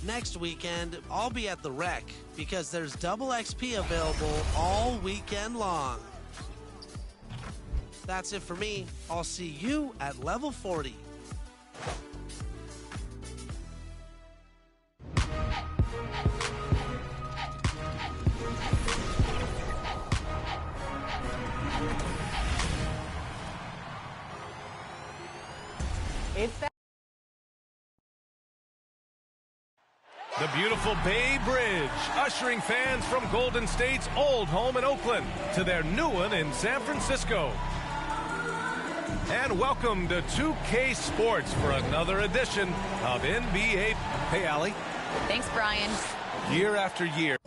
Next weekend, I'll be at the Rec because there's double XP available all weekend long. That's it for me. I'll see you at level 40. It's that. The beautiful Bay Bridge, ushering fans from Golden State's old home in Oakland to their new one in San Francisco. And welcome to 2K Sports for another edition of NBA. Hey, Allie. Thanks, Brian. Year after year.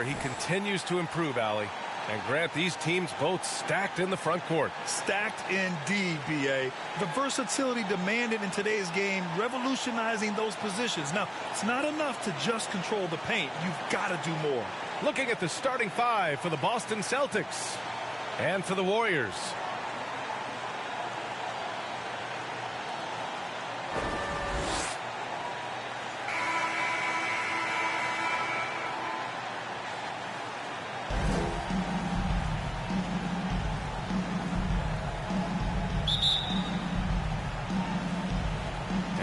He continues to improve, Allie. And Grant, these teams both stacked in the front court. Stacked indeed, B.A. The versatility demanded in today's game, revolutionizing those positions. Now, it's not enough to just control the paint. You've got to do more. Looking at the starting five for the Boston Celtics and for the Warriors.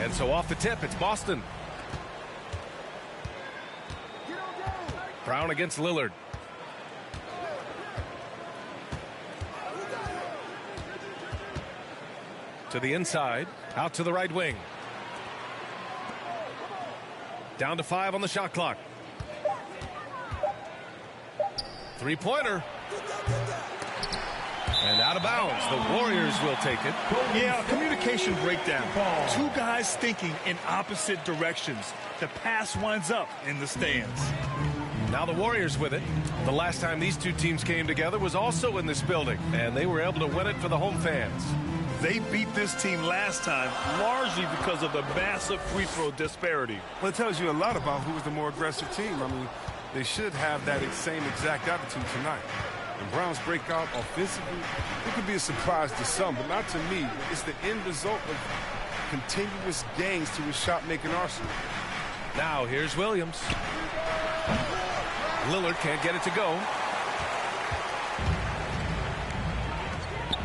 And so off the tip, it's Boston. Brown against Lillard. To the inside, out to the right wing. Down to 5 on the shot clock. Three-pointer. And out of bounds. The Warriors will take it. Yeah, communication breakdown. Two guys thinking in opposite directions. The pass winds up in the stands. Now the Warriors with it. The last time these two teams came together was also in this building, and they were able to win it for the home fans. They beat this team last time largely because of the massive free throw disparity. Well, it tells you a lot about who was the more aggressive team. I mean, they should have that same exact attitude tonight. And Brown's breakout offensively, it could be a surprise to some, but not to me. It's the end result of continuous gains to his shot-making arsenal. Now here's Williams. Lillard can't get it to go.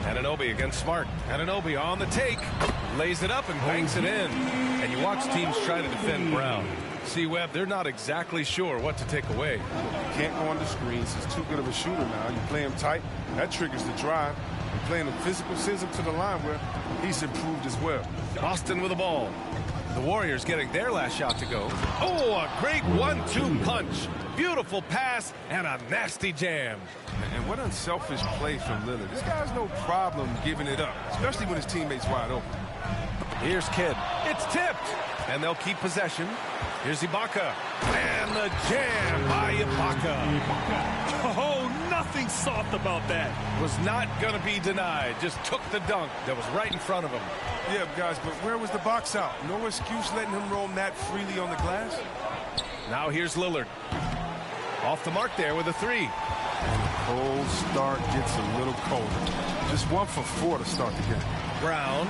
Anunoby against Smart. Anunoby on the take. Lays it up and banks it in. And you watch teams try to defend Brown. See, Webb, they're not exactly sure what to take away. You can't go on the screens. He's too good of a shooter now. You play him tight. That triggers the drive. And playing him physical sends him to the line where he's improved as well. Boston with the ball. The Warriors getting their last shot to go. Oh, a great 1-2 punch. Beautiful pass and a nasty jam. And what unselfish play from Lillard. This guy's no problem giving it up, especially when his teammate's wide open. Here's Kidd. It's tipped. And they'll keep possession. Here's Ibaka. And the jam by Ibaka. Oh, nothing soft about that. Was not going to be denied. Just took the dunk that was right in front of him. Yeah, guys, but where was the box out? No excuse letting him roam that freely on the glass. Now here's Lillard. Off the mark there with a three. And the cold start gets a little colder. Just 1 for 4 to start the game. Brown.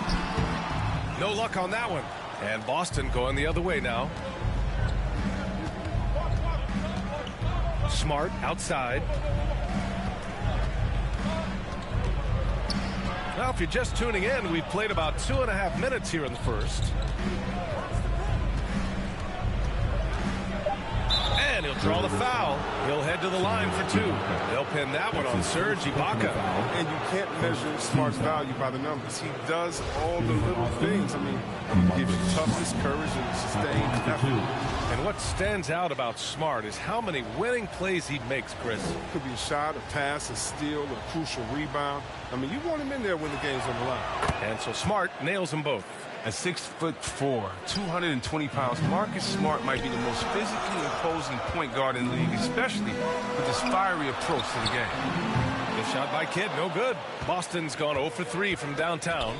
No luck on that one. And Boston going the other way now. Smart outside. Well, if you're just tuning in, we've played about 2.5 minutes here in the first. And he'll draw the foul. He'll head to the line for two. They'll pin that one on Serge Ibaka. And you can't measure Smart's value by the numbers. He does all the little things. I mean, he gives you toughness, courage, and sustained effort. And what stands out about Smart is how many winning plays he makes, Chris. Could be a shot, a pass, a steal, a crucial rebound. I mean, you want him in there when the game's on the line. And so Smart nails them both. At 6'4", 220 pounds, Marcus Smart might be the most physically imposing point guard in the league, especially with his fiery approach to the game. Good shot by Kidd, no good. Boston's gone 0 for 3 from downtown.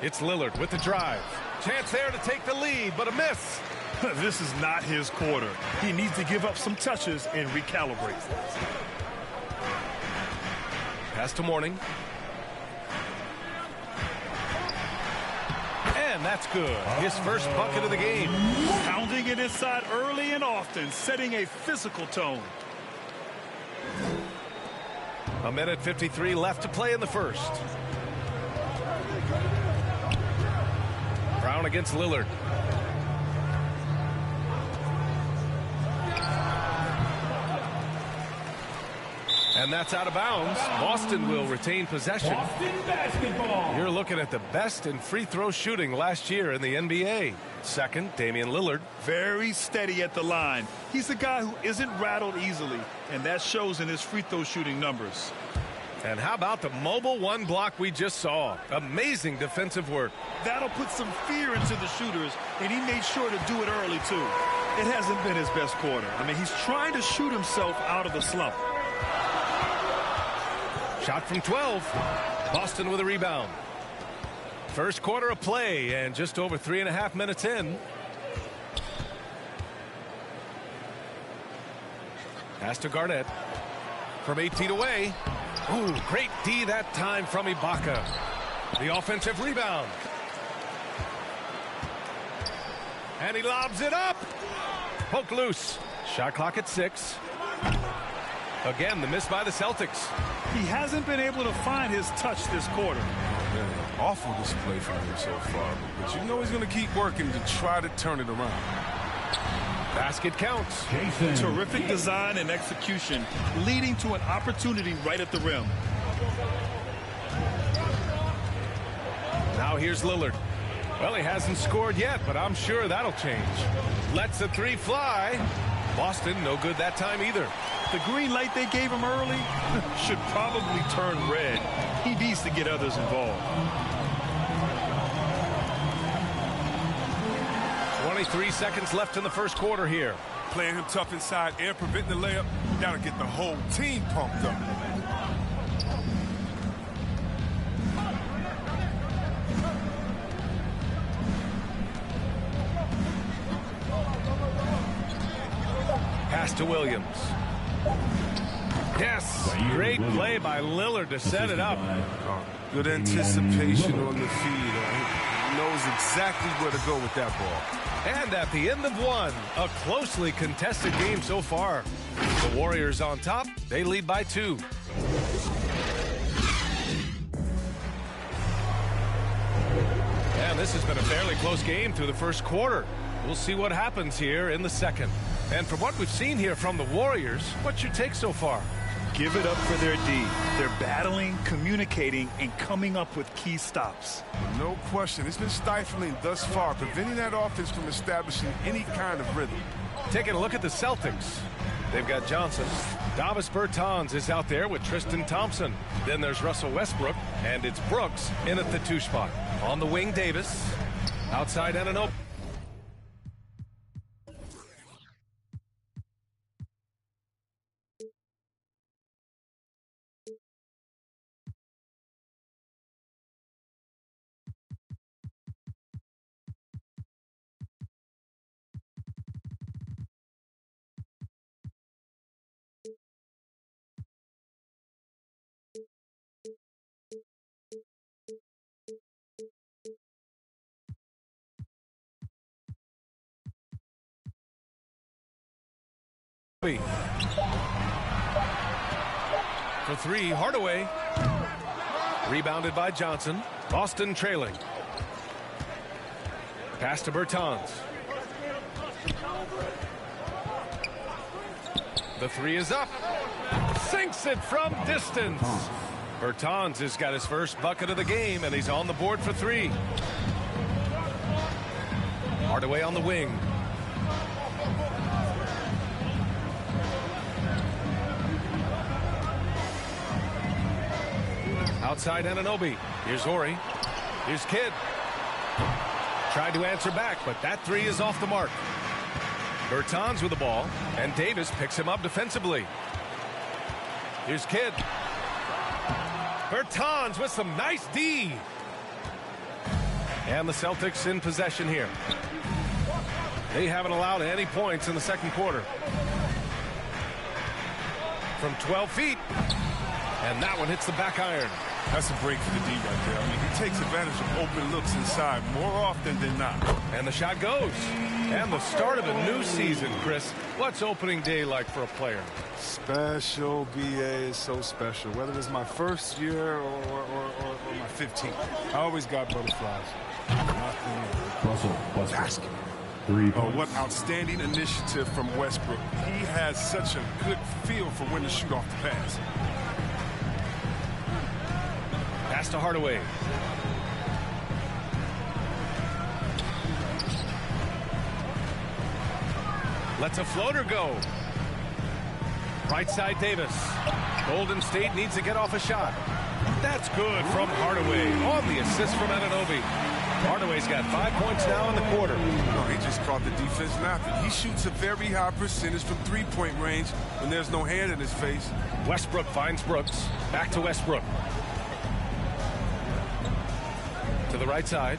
It's Lillard with the drive. Chance there to take the lead, but a miss. This is not his quarter. He needs to give up some touches and recalibrate. Pass to Mourning. And that's good. His first bucket of the game. Pounding it inside early and often, setting a physical tone. A minute 53 left to play in the first. Brown against Lillard. And that's out of bounds. Boston will retain possession. Boston basketball. You're looking at the best in free throw shooting last year in the NBA. Second, Damian Lillard. Very steady at the line. He's a guy who isn't rattled easily, and that shows in his free throw shooting numbers. And how about the mobile one block we just saw? Amazing defensive work. That'll put some fear into the shooters, and he made sure to do it early, too. It hasn't been his best quarter. I mean, he's trying to shoot himself out of the slump. Shot from 12. Boston with a rebound. First quarter of play and just over 3.5 minutes in. Pass to Garnett. From 8 feet away. Ooh, great D that time from Ibaka. The offensive rebound. And he lobs it up. Poked loose. Shot clock at 6. Again, the miss by the Celtics. He hasn't been able to find his touch this quarter. Yeah, awful display from him so far. But you know he's going to keep working to try to turn it around. Basket counts. Terrific design and execution, leading to an opportunity right at the rim. Now here's Lillard. Well, he hasn't scored yet, but I'm sure that'll change. Lets the three fly. Boston, no good that time either. The green light they gave him early should probably turn red. He needs to get others involved. 23 seconds left in the first quarter here. Playing him tough inside and preventing the layup. Got to get the whole team pumped up. Pass to Williams. Yes, great play by Lillard to set it up. Good anticipation on the feed. He knows exactly where to go with that ball. And at the end of one, a closely contested game so far. The Warriors on top, they lead by 2. And this has been a fairly close game through the first quarter. We'll see what happens here in the second. And from what we've seen here from the Warriors, what's your take so far? Give it up for their D. They're battling, communicating, and coming up with key stops. No question. It's been stifling thus far, preventing that offense from establishing any kind of rhythm. Taking a look at the Celtics. They've got Johnson. Davis Bertans is out there with Tristan Thompson. Then there's Russell Westbrook, and it's Brooks in at the 2 spot. On the wing, Davis. Outside Anunoby. For 3, Hardaway. Rebounded by Johnson. Boston trailing. Pass to Bertans. The three is up. Sinks it from distance. Bertans has got his first bucket of the game, and he's on the board for three. Hardaway on the wing. Outside Anunoby. Here's Ori. Here's Kidd. Tried to answer back, but that three is off the mark. Bertans with the ball, and Davis picks him up defensively. Here's Kidd. Bertans with some nice D. And the Celtics in possession here. They haven't allowed any points in the second quarter. From 12 feet. And that one hits the back iron. That's a break for the D right there. I mean, he takes advantage of open looks inside more often than not. And the shot goes. And the start of a new season, Chris. What's opening day like for a player? Special, BA is so special. Whether it's my first year or my 15th. I always got butterflies. Russell. Basket. 3 Oh, what outstanding initiative from Westbrook. He has such a good feel for when to shoot off the pass. Pass to Hardaway. Lets a floater go. Right side Davis. Golden State needs to get off a shot. That's good from Hardaway on the assist from Anunoby. Hardaway's got 5 points now in the quarter. No, he just caught the defense napping. He shoots a very high percentage from three-point range when there's no hand in his face. Westbrook finds Brooks. Back to Westbrook. To the right side.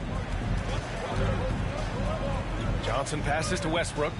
Johnson passes to Westbrook.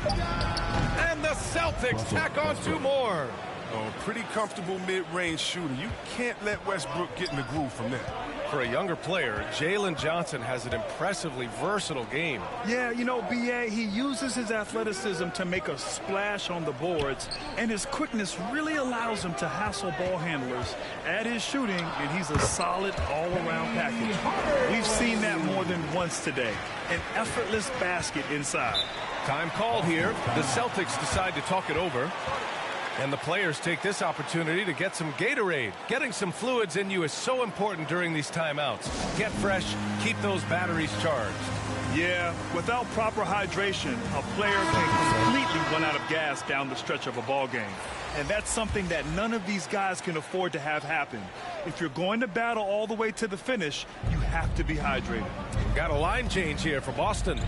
And the Celtics tack on 2 more. Oh, pretty comfortable mid-range shooter. You can't let Westbrook get in the groove from there. For a younger player, Jalen Johnson has an impressively versatile game. Yeah, you know, BA, he uses his athleticism to make a splash on the boards, and his quickness really allows him to hassle ball handlers. Add his shooting, and he's a solid all-around package. We've seen that more than once today. An effortless basket inside. Time called here. The Celtics decide to talk it over. And the players take this opportunity to get some Gatorade. Getting some fluids in you is so important during these timeouts. Get fresh, keep those batteries charged. Yeah, without proper hydration, a player can completely run out of gas down the stretch of a ball game. And that's something that none of these guys can afford to have happen. If you're going to battle all the way to the finish, you have to be hydrated. We've got a line change here for Boston.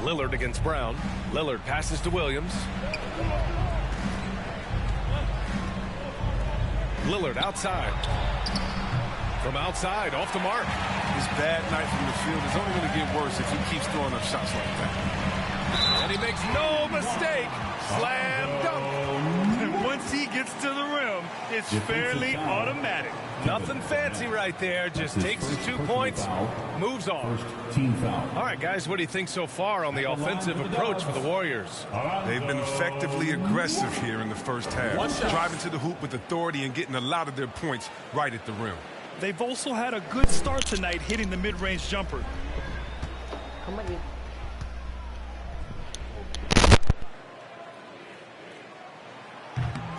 Lillard against Brown. Lillard passes to Williams. Lillard outside. From outside, off the mark. His bad night from the field is only going to get worse if he keeps throwing up shots like that. And he makes no mistake. Slam dunk. And once he gets to the rim, it's fairly automatic. Nothing fancy right there. Just takes the 2 points, moves on. Team foul. All right, guys, what do you think so far on the offensive approach for the Warriors? They've been effectively aggressive here in the first half. Driving to the hoop with authority and getting a lot of their points right at the rim. They've also had a good start tonight hitting the mid-range jumper.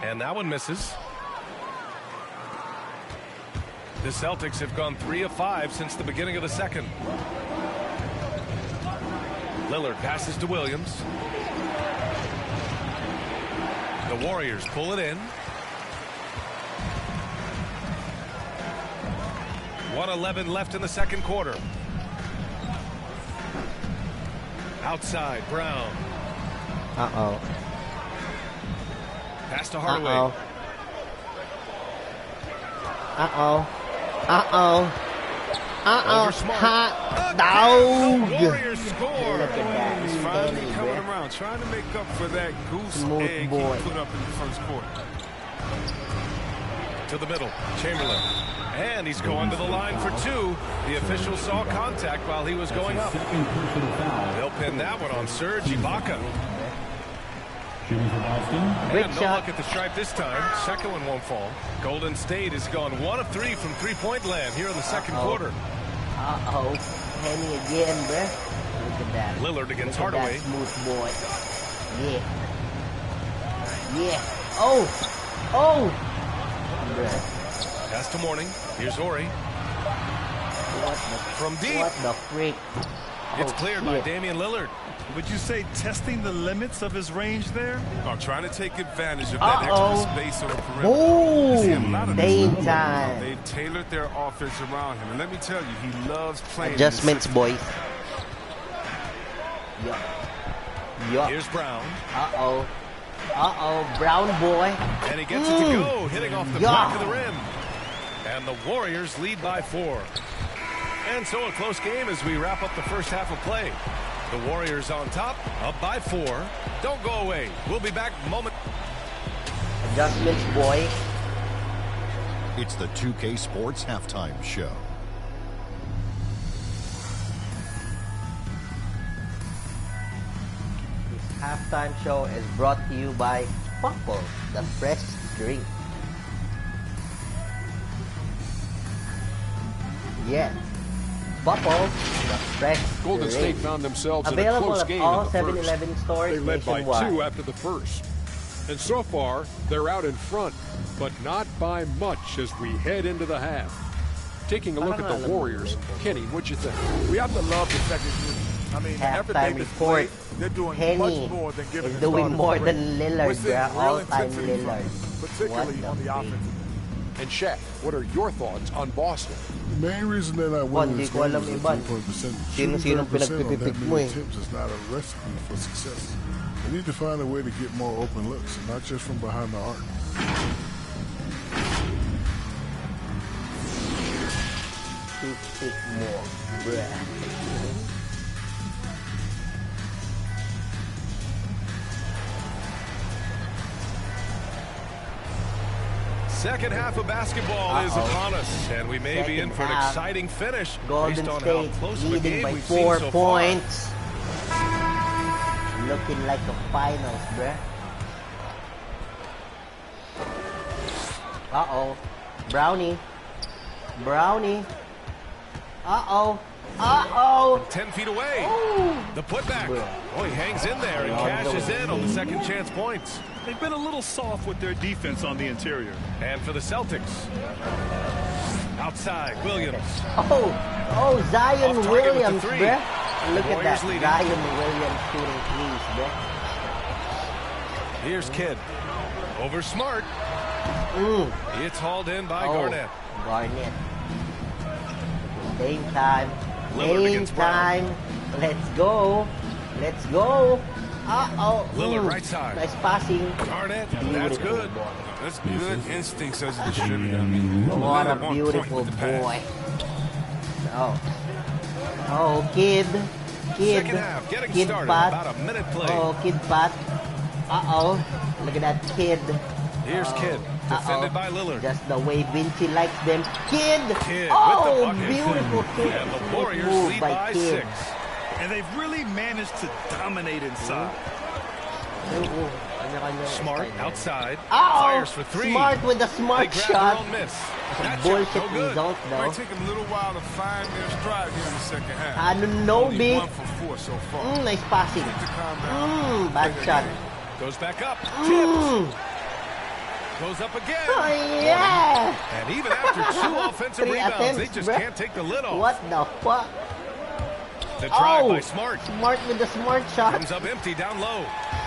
And that one misses. The Celtics have gone 3 of 5 since the beginning of the second. Lillard passes to Williams. The Warriors pull it in. 1:11 left in the second quarter. Outside, Brown. Uh-oh. Pass to Hardaway. Uh-oh. Uh-oh. Uh-oh. Uh-oh. Over Smart. Hot The dog. Warriors score. Look at that. He's finally coming around, trying to make up for that goose egg he put up in the first quarter. To the middle, Chamberlain. And he's going to the line for 2. The official saw contact while he was going up. Second personal foul. They'll pin that one on Serge Ibaka. Shooting for Boston. Great And no shot. look at the stripe this time. Second one won't fall. Golden State has gone 1 of 3 from three-point land here in the second quarter. Uh-oh. Henny again, bruh. Look at that. Lillard against Look at Hardaway. that smooth boy. Yeah. Yeah. Oh. Oh. Bruh. Pass to Morning. Here's Ori. What the? From deep. What the freak? It's Oh, cleared by shit. Damian Lillard. Would you say testing the limits of his range there? I'm trying to take advantage of that extra space on the perimeter. See, a lot of Dame this, time. they've tailored their offense around him. And let me tell you, he loves playing. in Adjustments, this boys. Yup. Yup. Here's Brown. Uh-oh. Uh-oh. Brown boy. And he gets it to go, hitting off the Yeah. back of the rim. And the Warriors lead by 4. And so a close game as we wrap up the first half of play. The Warriors on top, up by 4. Don't go away. We'll be back moment. Adjustments, boy. It's the 2K Sports Halftime Show. This halftime show is brought to you by Bubble, the fresh drink. Yeah. Bubble, the fresh Golden drink. State found themselves in a Available close at game all in the first. 7-Eleven stores They led by nationwide. 2 after the first. And so far, they're out in front, but not by much as we head into the half. Taking a look at the Warriors. Kenny, what'd you think? We have to love the second unit. I mean, every day Halftime they report. play, they're doing Penny much more than giving is the doing starters more a break. than We're Lillard, seeing bruh. real All-time intensity from Lillard. them, particularly What on the the offensive end. And Shaq, what are your thoughts on Boston? The main reason they're not Juan, winning di this ko game alam is the iban. three-point percentage. Sino-sino Shooting 30% on that pinagpipipik mo many eh. attempts is not a recipe for success. They need to find a way to get more open looks, not just from behind the arc. Pick more, bruh. Second half of basketball is upon us, and we may be in for an Second half. exciting finish Golden based on State how close of a leading game by we've 4 seen so points. Looking like a finals, bruh. Uh-oh. Brownie. Brownie. Uh-oh. Uh-oh. far. 10 feet away. Ooh. The putback. Bruh. Oh, he hangs in there and Oh, cashes no. in on the second chance points. They've been a little soft with their defense on the interior. And for the Celtics, outside, Williams. Oh, Zion Off target with the Williams, three. bruh. Look at Warriors that. leading. Zion Williams shooting threes, bruh. Here's Kidd. Over Smart. It's hauled in by Oh, Garnett. Garnett. Game time. Lillard Game against Brown. time. Let's go. Let's go. Uh-oh. Lillard right side. Nice passing. Garnett, that's good. That's good instincts as a distributor. I mean, What a Lillard on point beautiful with the pass. boy. Oh, kid. Second half, getting Kid started. Pat. About a minute played. Oh, Kid Pat. Uh-oh. Look at that kid. Here's Kidd, defended by Lillard. Just the way Vinci likes them. Kid! Kidd Oh, with the bucket. beautiful kick. And the Smooth Warriors move lead by by Kidd. 6. And they've really managed to dominate inside. Oo. Kanya-kanya Smart style. outside. Uh-oh. Fires for 3. Smart with the They smart grab shot. their own miss. That shot, Bullshit no good. result though. Might take them a little while to find their stride here in the second half. Ano, Only Noob? 1 for 4 so far. Nice passing. Need to calm down. Bad shot. Goes back up. Mm. Tips. Goes up again. Oh, yeah. And even after 2 offensive 3 rebounds, they attempts, just bruh. can't take the lid off. What the fuck? The drive Oh. by Smart. Smart with the smart shot. Comes up empty down low.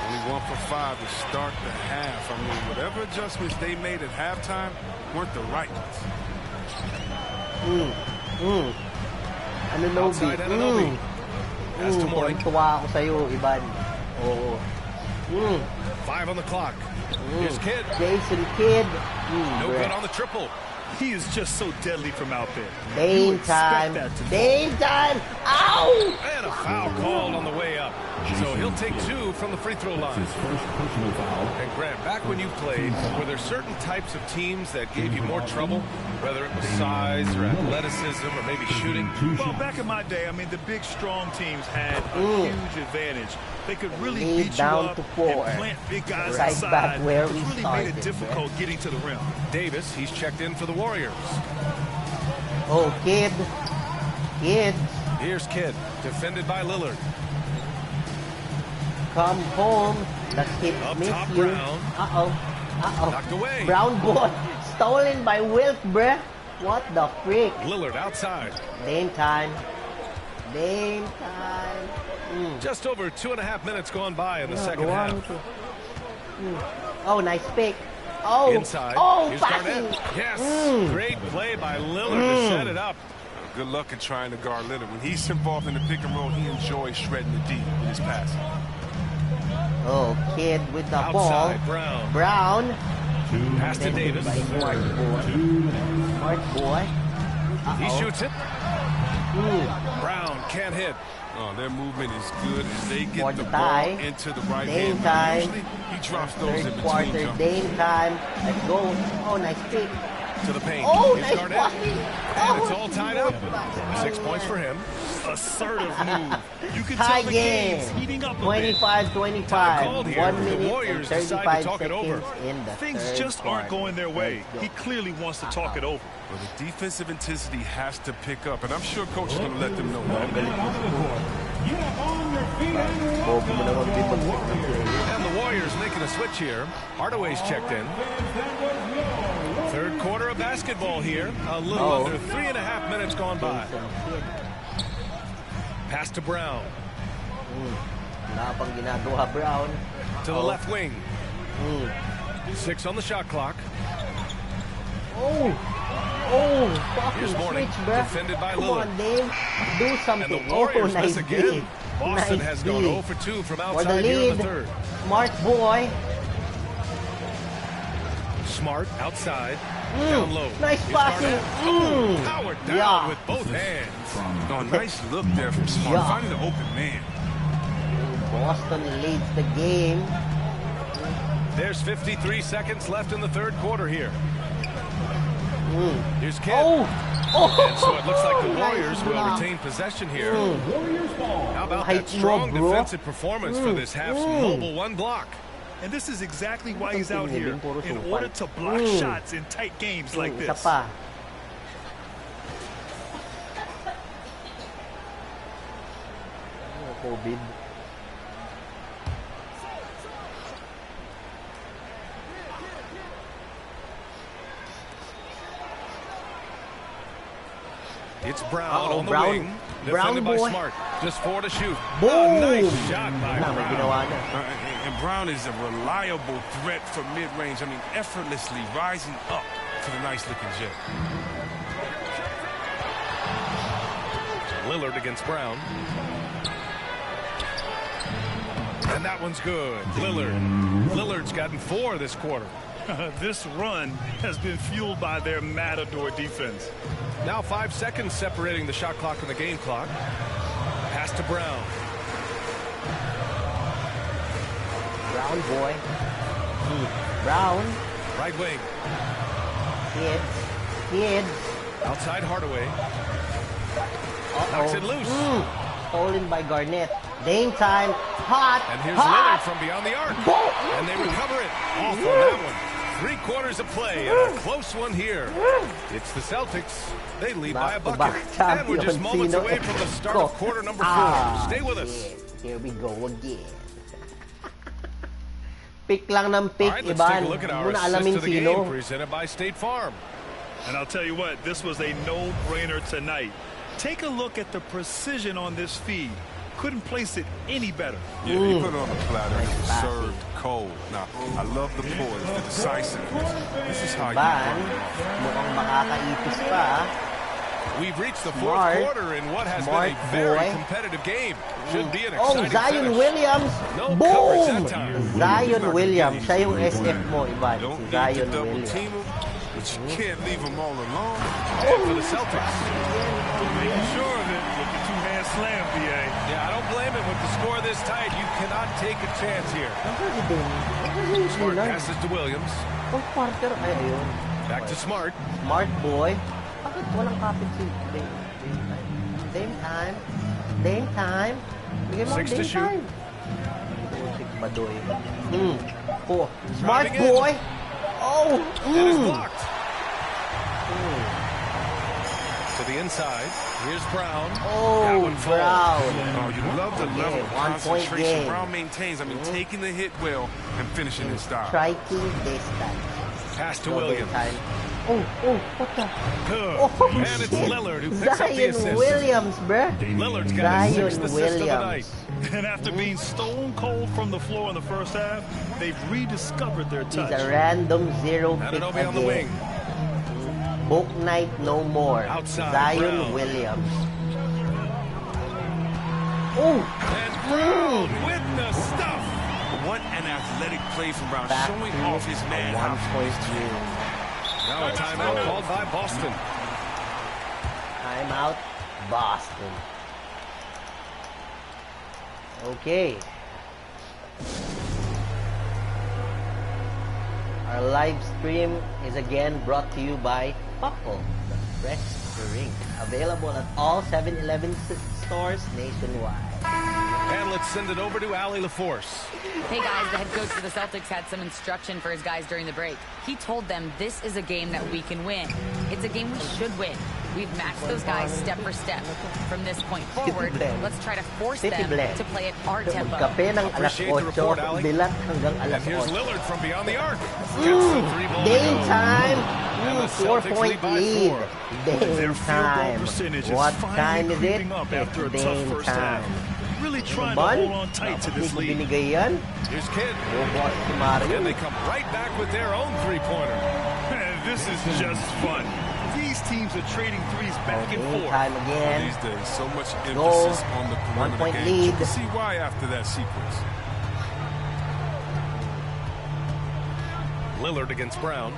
Only 1 for 5 to start the half. I mean, whatever adjustments they made at halftime weren't the right ones. Ano, Nobi? Outside Anunoby. Pass to Morning. Tuwa ako sa'yo, Iban. Oo. 5 on the clock. Here's Kidd. Jason Kidd. No bruh. good on the triple. He is just so deadly from out there. You Dame expect time. that to Dame time. Ow! And a foul called on the way up. So he'll take 2 from the free throw line. His first personal foul. And Grant, back when you played, were there certain types of teams that gave you more trouble? Whether it was size or athleticism or maybe shooting? Well, back in my day, I mean, the big, strong teams had a huge advantage. They could really Lead beat you down up to 4. and plant big guys Right inside. back where It's we really made started, it difficult getting to the rim. Davis, he's checked in for the Warriors. Oh, Kidd. Kidd. Here's Kidd, defended by Lillard. Come home. The kid Up miss top, you. Brown. Uh-oh. Knocked away. Brown boy. Stolen by Wilt, bruh. What the freak? Lillard outside. Dame time. Dame time. Just over 2.5 minutes gone by in the second half. Oh, nice pick. Oh, Inside. oh, Here's passing. Garnett. Yes. Great play by Lillard to set it up. Good luck in trying to guard Lillard. When he's involved in the pick and roll, he enjoys shredding the D with his passing. Oh, Kidd with the Outside, ball. Brown. Brown. Pass to Davis. Smart boy. Smart boy. He shoots it. Brown can't hit. Oh, their movement is good as they get the tie. ball into the right Dame hand. time. Usually, he drops those Third in between quarter, jumpers. Dame time. Let's go. Oh, nice pick. To the paint. Oh, Here's nice Garnett. passing. And it's all tied up. 6 points for him. Assertive move. You can Tie tell the game. game's heating up a bit. 25-25. Time called here. 1 The minute Warriors and decide to 35 talk it seconds over. in the Things third just aren't quarter. going their way. Let's go. He clearly wants to talk it over. Well, the defensive intensity has to pick up, and I'm sure coach is going to let them know that. And the Warriors making a switch here. Hardaway's checked in. Third quarter of basketball here. A little under 3.5 minutes gone by. Pass to Brown. Wala pang ginagawa, Brown. To the left wing. 6 on the shot clock. Oh, fucking Here's Mourning, switch, bruh. defended by Come Lillard. on, Dame. Do And something. the Warriors nice miss again. D. Boston nice has D. gone 0 for 2 from For the outside here in lead. the third. Smart boy. Smart outside. Down low. Nice Here's passing. Garnett. Powered down Yeah. with both hands. Oh, nice look there from Smart. Yeah. Finding the open man. Boston leads the game. There's 53 seconds left in the third quarter here. Here's Kidd. Oh. And so it looks like the Nice Warriors will block. retain possession here. How about Height that strong mo, bro. defensive performance for this half's mobile one block? And this is exactly why he's out here, Puro in sumpal. order to block shots in tight games like Isa this. pa. COVID. It's Brown on the Brown. wing. Brown Defended by boy. Smart. Just 4 to shoot. Boom! A nice shot by May Brown. ginawa na. And Brown is a reliable threat from mid-range. I mean, effortlessly rising up to the nice-looking jet. Lillard against Brown. And that one's good. Lillard's gotten 4 this quarter. This run has been fueled by their Matador defense. Now 5 seconds separating the shot clock and the game clock. Pass to Brown. Brown boy. Brown. Right wing. Kids. Outside Hardaway. Knocks it loose. Stolen by Garnett. Dame time. Hot. And here's hot. Lillard from beyond the arc. And they recover it. Off on that one. 3 quarters of play and a close one here. It's the Celtics. They lead by a bucket. Back-to-back And we're just moments champion, away from the start of quarter number 4. Stay with us. Yes. Here we go again. Pick lang ng pick, All right, let's take Iban. a look at our Muna assist alamin to the sino. game presented by State Farm. And I'll tell you what, this was a no-brainer tonight. Take a look at the precision on this feed. Couldn't place it any better. Yeah, he put it on the platter. It was served cold. Now, I love the poise, the decisiveness. This is how you Iban, work. mukhang makakaipis pa. We've reached the Smart. 4th quarter in what has Smart been a very boy. competitive game. Should be an Oh, exciting Zion finish. Williams. No coverage Boom! that time. Zion Williams. Siya yung SF mo, Iban. Don't Si need Zion to double Williams. team him, but you can't leave him all alone. And for the Celtics. Making sure of it with the two-hand slam, BA. Yeah, I don't blame him with the score this tight. You cannot take a chance here. Smart passes to Williams. Oh, quarter. Ay, ayun. Back to Smart. Smart boy. Bakit walang kapit si Dame? Dame time. Dame time. Bigyan mo 6 to Dame shoot. time. Putik badoy. Oh, smart Driving in. boy. Oh. And is blocked. To the inside. Here's Brown. Oh, Brown. Oh, you love the level of 1 point concentration game. Brown maintains. I mean, taking the hit well and finishing in style. Striking distance. Pass to Williams. Oh, what the? Good. Oh, And it's shit. Lillard who picks up the Zion assist. Williams, bruh. Lillard's got his Zion 6th assist of the night. Williams. And after being stone cold from the floor in the first half, they've rediscovered their He's touch. a random zero pick Anunoby on the wing. again. Book night no more. Outside, Zion Brown. Williams. Oh, And Brown with the stuff. What an athletic play from Brown, back showing to off his a madhouse. 1 point game. Now a timeout called by Boston. Timeout, Boston. Okay. Our live stream is again brought to you by Puckle, the fresh drink. Available at all 7-Eleven stores nationwide. And let's send it over to Allie LaForce. Hey guys, the head coach for the Celtics had some instruction for his guys during the break. He told them this is a game that we can win. It's a game we should win. We've matched those guys step for step. From this point forward, let's try to force them to play at our tempo. Magkape ng alas Appreciate the 8, report, Allie. dilat hanggang And alas here's 8. Lillard from beyond the arc. Gets the three ball to Game go. time. And the Celtics 4-point lead by lead. 4. Their Game field goal time. percentage is What finally time is it? creeping up after a It's tough game first half. time. Really trying to Ban? hold on tight to this Hindi ko lead. binigay yan. Here's Kidd. Oh, boss si Mario. And they come right back with their own three-pointer. Man, this is just fun. These teams are trading threes back and Game forth. time again. These days, so much Goal. emphasis on the 1 perimeter point game. lead. You can see why after that sequence. Lillard against Brown.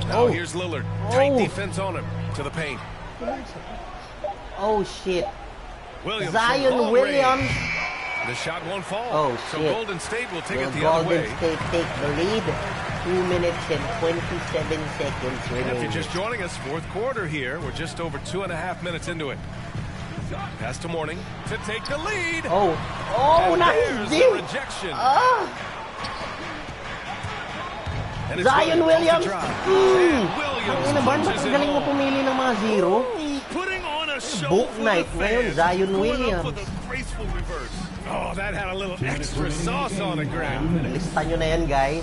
Now Oh. here's Lillard. Tight Oh. defense on him. To the paint. Oh, shit. Williams from Zion long Williams. range. The shot won't fall. Oh, so shit. Golden State will take Will it the other Golden way. State take the lead? 2 minutes and 27 seconds And if remaining. you're just joining us, fourth quarter here. We're just over 2.5 minutes into it. Pass to Morning to take the lead. Oh, And nice there's the dink. rejection. Ah, And it's Zion off Williams. the drive. Mm. And Williams Ang ina, Ban, ba't punches ang it galing mo home. pumili ng mga zero? Putting on a show Book for night the ngayon, fans. Zion Going up Williams. with a graceful reverse. Oh, that had a little extra sauce on it, Graham. Lista nyo na yan, guys.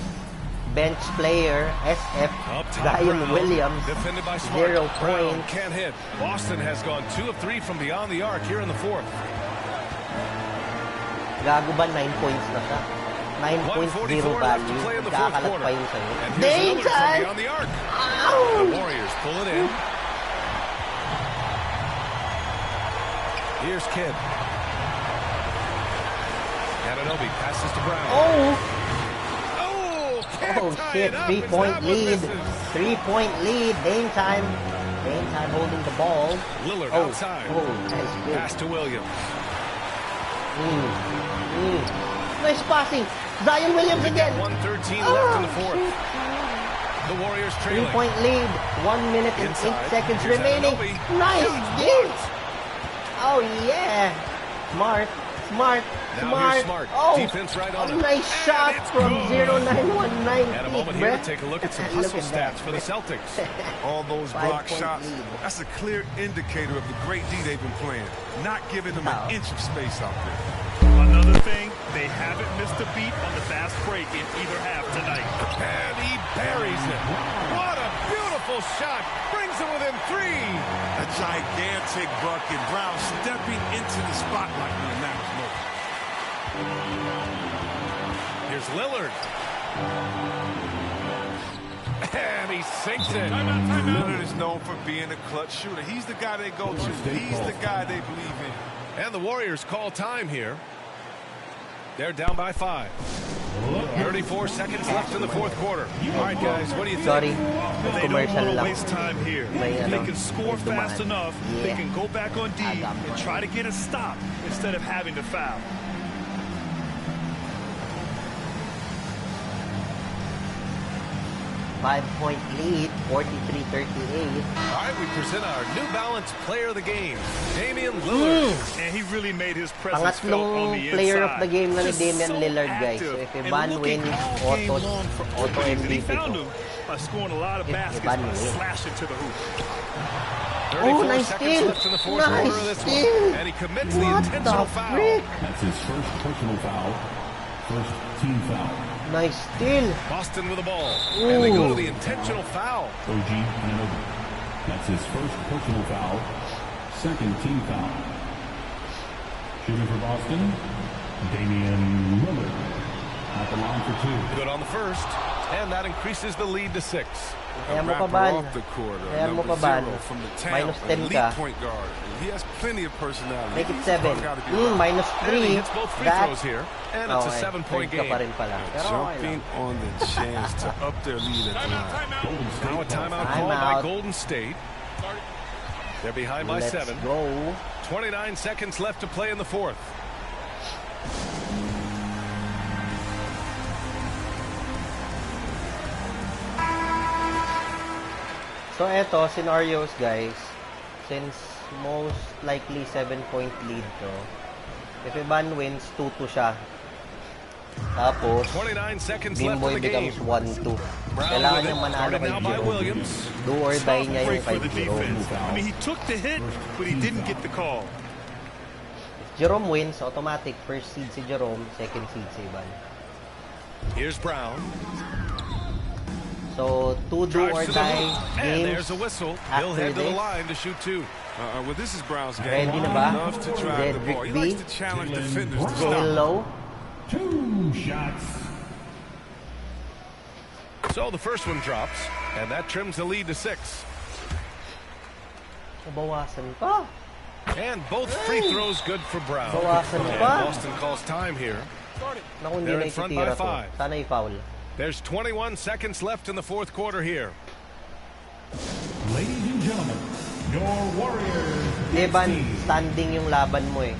Bench player, SF, Up top, Zion Brown. Williams, Defended by Smart. 0 Brown points. can't hit. Boston has gone 2 of 3 from beyond the arc here in the fourth. Gago ba, 9 points na siya? 9.0 left to value. play in the fourth Kakalat quarter. pa yun sa'yo. And here's Lillard from Daytime! beyond the arc. Ow! The Warriors pull it in. Here's Kidd. Anunoby passes to Brown. Oh! Can't Oh tie shit, it up. 3-point That one lead. misses. 3-point lead. Dame time. Dame time holding the ball. Lillard Oh, outside. oh, nice good. Pass to Williams. Nice passing. Zion Williams We've again. got 1:13 left in the fourth. shit. The Warriors trailing. 3-point lead. 1 minute and Inside. 8 seconds Here's remaining. Anunoby. Nice dink. Oh yeah. Smart. Smart. Now here's Smart. Oh, Defense right on a him. nice And shot it's from good. 0.919. And a moment here to take a look at some Look hustle at that. stats for the Celtics. All those block 5-point shots, lead. that's a clear indicator of the great D they've been playing. Not giving them an inch of space out there. Another thing, they haven't missed a beat on the fast break in either half tonight. And he buries it. What a beautiful shot. Brings it within 3. A gigantic bucket. Brown stepping into the spotlight when it matters most. Here's Lillard. And he sinks it. Lillard is known for being a clutch shooter. He's the guy they go to. He's the guy they believe in. And the Warriors call time here. They're down by 5. 34 seconds left in the fourth quarter. All right, guys, what do you think? Sorry. They don't want Commercial to lang. waste time here. May If they ano, can score may fast dumaan. enough, they Yeah. can go back on D Agam. and try to get a stop instead of having to foul. 5-point lead, 43-38. All right, we present our New Balance Player of the Game, Damian Lillard. And he really made his presence felt on the Pangatlong player inside. of the game na ni Just Damian so Lillard, guys. active So if and Ivan looking wins, all game long for auto openings. And he MVP found to. him by scoring a lot of If baskets Ivan by wins. slashing to the hoop. 34 nice seconds steal. left in the fourth Nice quarter of this steal. one. And he commits the What intentional the foul. frick? That's his first personal foul. First team foul. Nice steal. Boston with the ball. And they go to the intentional foul. OG Anunoby. That's his first personal foul. Second team foul. Shooting for Boston, Damian Lillard. At the line for 2. Good on the first. And that increases the lead to 6. Kaya mo pa Rapper ban? off the court, Kaya mo number pa ban? 0 from the town, Minus 10 elite ka. point guard. He has plenty of personality. Make it He's 7. gotta be right. Minus And he 3. hits both free That. throws here. And it's a 7-point Third ka game. pa rin pala. Pero okay Jumping lang. on the chance to up their lead at the line. Now a timeout called by Timeout. Golden State. They're behind by Let's 7. go. 29 seconds left to play in the fourth. So eto, scenarios guys. Since most likely 7-point lead to. If Ivan wins, 2-2 siya. Tapos, 29 seconds left in Bimboy the game. becomes 1-2. Brown Kailangan with niyang it. manalo Guarded kay now by Jerome. Williams. Do or die niya yung Break kay for the Jerome. defense. I mean, he took the hit, but he didn't get the call. If Jerome wins, automatic. First seed si Jerome, second seed si Ivan. Here's Brown. So, 2 do or Drives to the die hoop. And games. there's a whistle. He'll after head to the this. line to shoot 2. Well, this is Brown's game. Ready na ba? He loves to drive the ball. He Cedric B. likes to challenge defenders to Go stop. low. 2 shots. So the first one drops, and that trims the lead to 6. Nabawasan pa. And both free throws good for Brown. Bawasan And pa. Boston calls time here. Naku, hindi They're na in front ititira by to. 5. Sana i-foul. There's 21 seconds left in the fourth quarter here. Ladies and gentlemen, your Warriors. Evan, standing yung laban mo eh.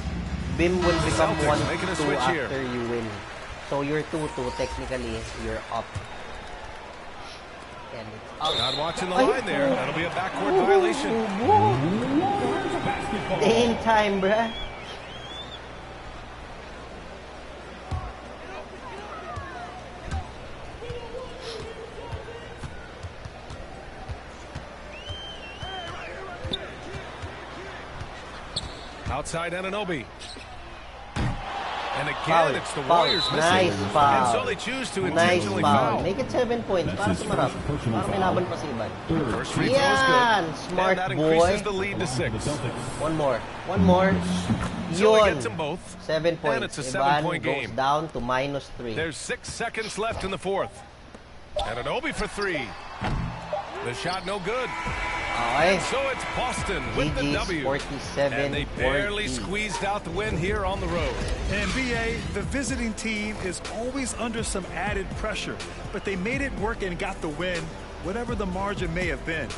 Bim will become Celtics making a 1-2 switch after here. you win. So you're 2-2, technically, you're up. And it's up. Not watching the line there. That'll be a backcourt violation. Game time, bruh. Outside Anunoby. And again, Foul. it's the Foul. Warriors missing. Nice And foul. so they choose to Nice intentionally foul. foul. Make it 7 points. That's Para his sumarap. first personal Para may foul. laban pa si Ivan. First free throw is Yan! good. Smart And that boy. increases the lead to 6. The Celtics. One more. One more. So he Yun. gets them both. 7 points. And it's a Ivan 7-point goes game. down to -3. There's 6 seconds left in the fourth. Anunoby for 3. The shot no good. Okay. So it's Boston with the GG's W. 47-40. And they barely squeezed out the win here on the road. And BA, the visiting team is always under some added pressure, but they made it work and got the win, whatever the margin may have been.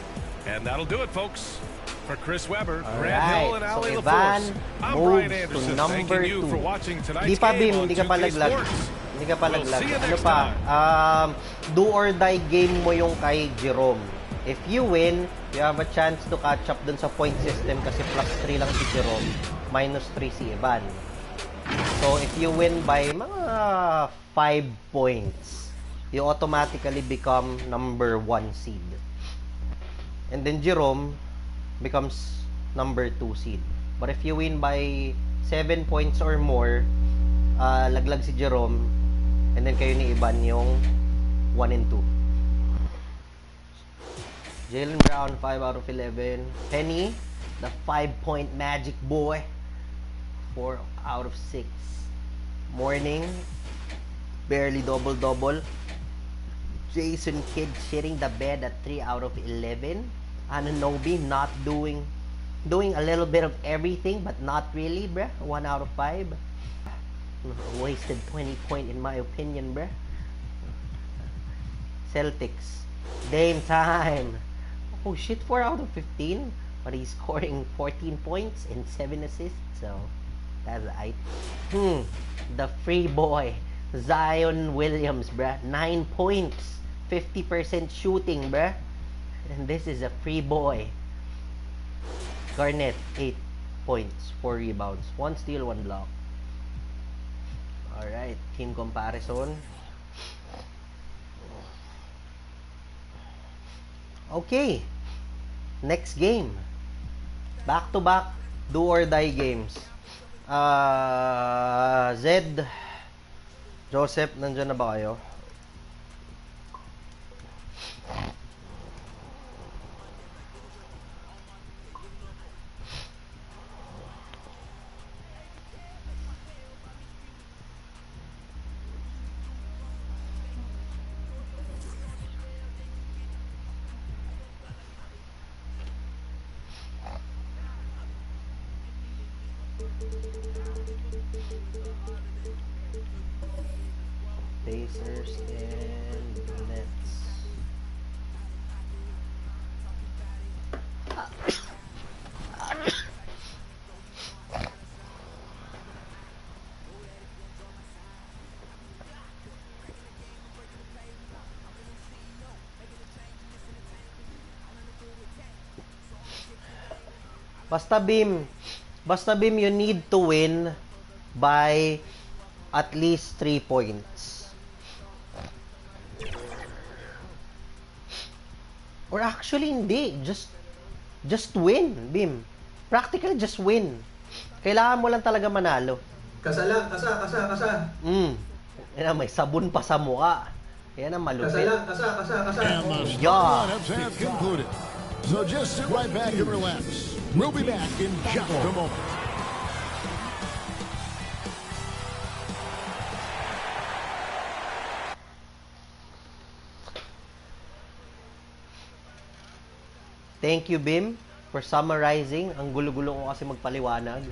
And that'll do it, folks. For Chris Weber, All Grant Hill, right. and So Ali Ivan LaForce, I'm moves Brian to Anderson. number Thanking you 2. for watching tonight's Di pa, game Bim. on Hindi ka pa 2K laglag. Sports. Hindi ka pa We'll laglag. see you Ano next pa? time. Do or die game mo yung kay Jerome. If you win, you have a chance to catch up dun sa point system kasi +3 lang si Jerome, -3 si Ivan. So, if you win by mga 5 points, you automatically become number 1 seed. And then Jerome becomes number 2 seed. But if you win by 7 points or more, laglag si Jerome, and then kayo ni Ivan yung 1 and 2. Jaylen Brown, 5 out of 11. Penny, the 5-point magic boy, 4 out of 6. Morning, barely double-double. Jason Kidd shitting the bed at 3 out of 11. Anunoby not doing a little bit of everything, but not really, bruh. 1 out of 5. Wasted 20 point in my opinion, bruh. Celtics, Dame time. Oh shit, 4 out of 15, but he's scoring 14 points and 7 assists, so that's right. The free boy, Zion Williams, bruh, 9 points, 50% shooting, bruh. And this is a free boy. Garnett, 8 points, 4 rebounds, 1 steal, 1 block. Alright, team comparison. Okay. Next game. Back-to-back, do-or-die games. Zed, Joseph, nandyan na ba kayo? Pacers and Nets. Basta Bim, you need to win by at least 3 points. Or actually, hindi. Just win, Bim. Practically, just win. Kailangan mo lang talaga manalo. Kasa. Yan na, may sabon pa sa mukha. Yan ang malupit. Kasa. And the Yeah. lineups have concluded. So just sit right back and relax. We'll be back in just a moment. Thank you, Bim, for summarizing. Ang gulo-gulo ko kasi magpaliwanag.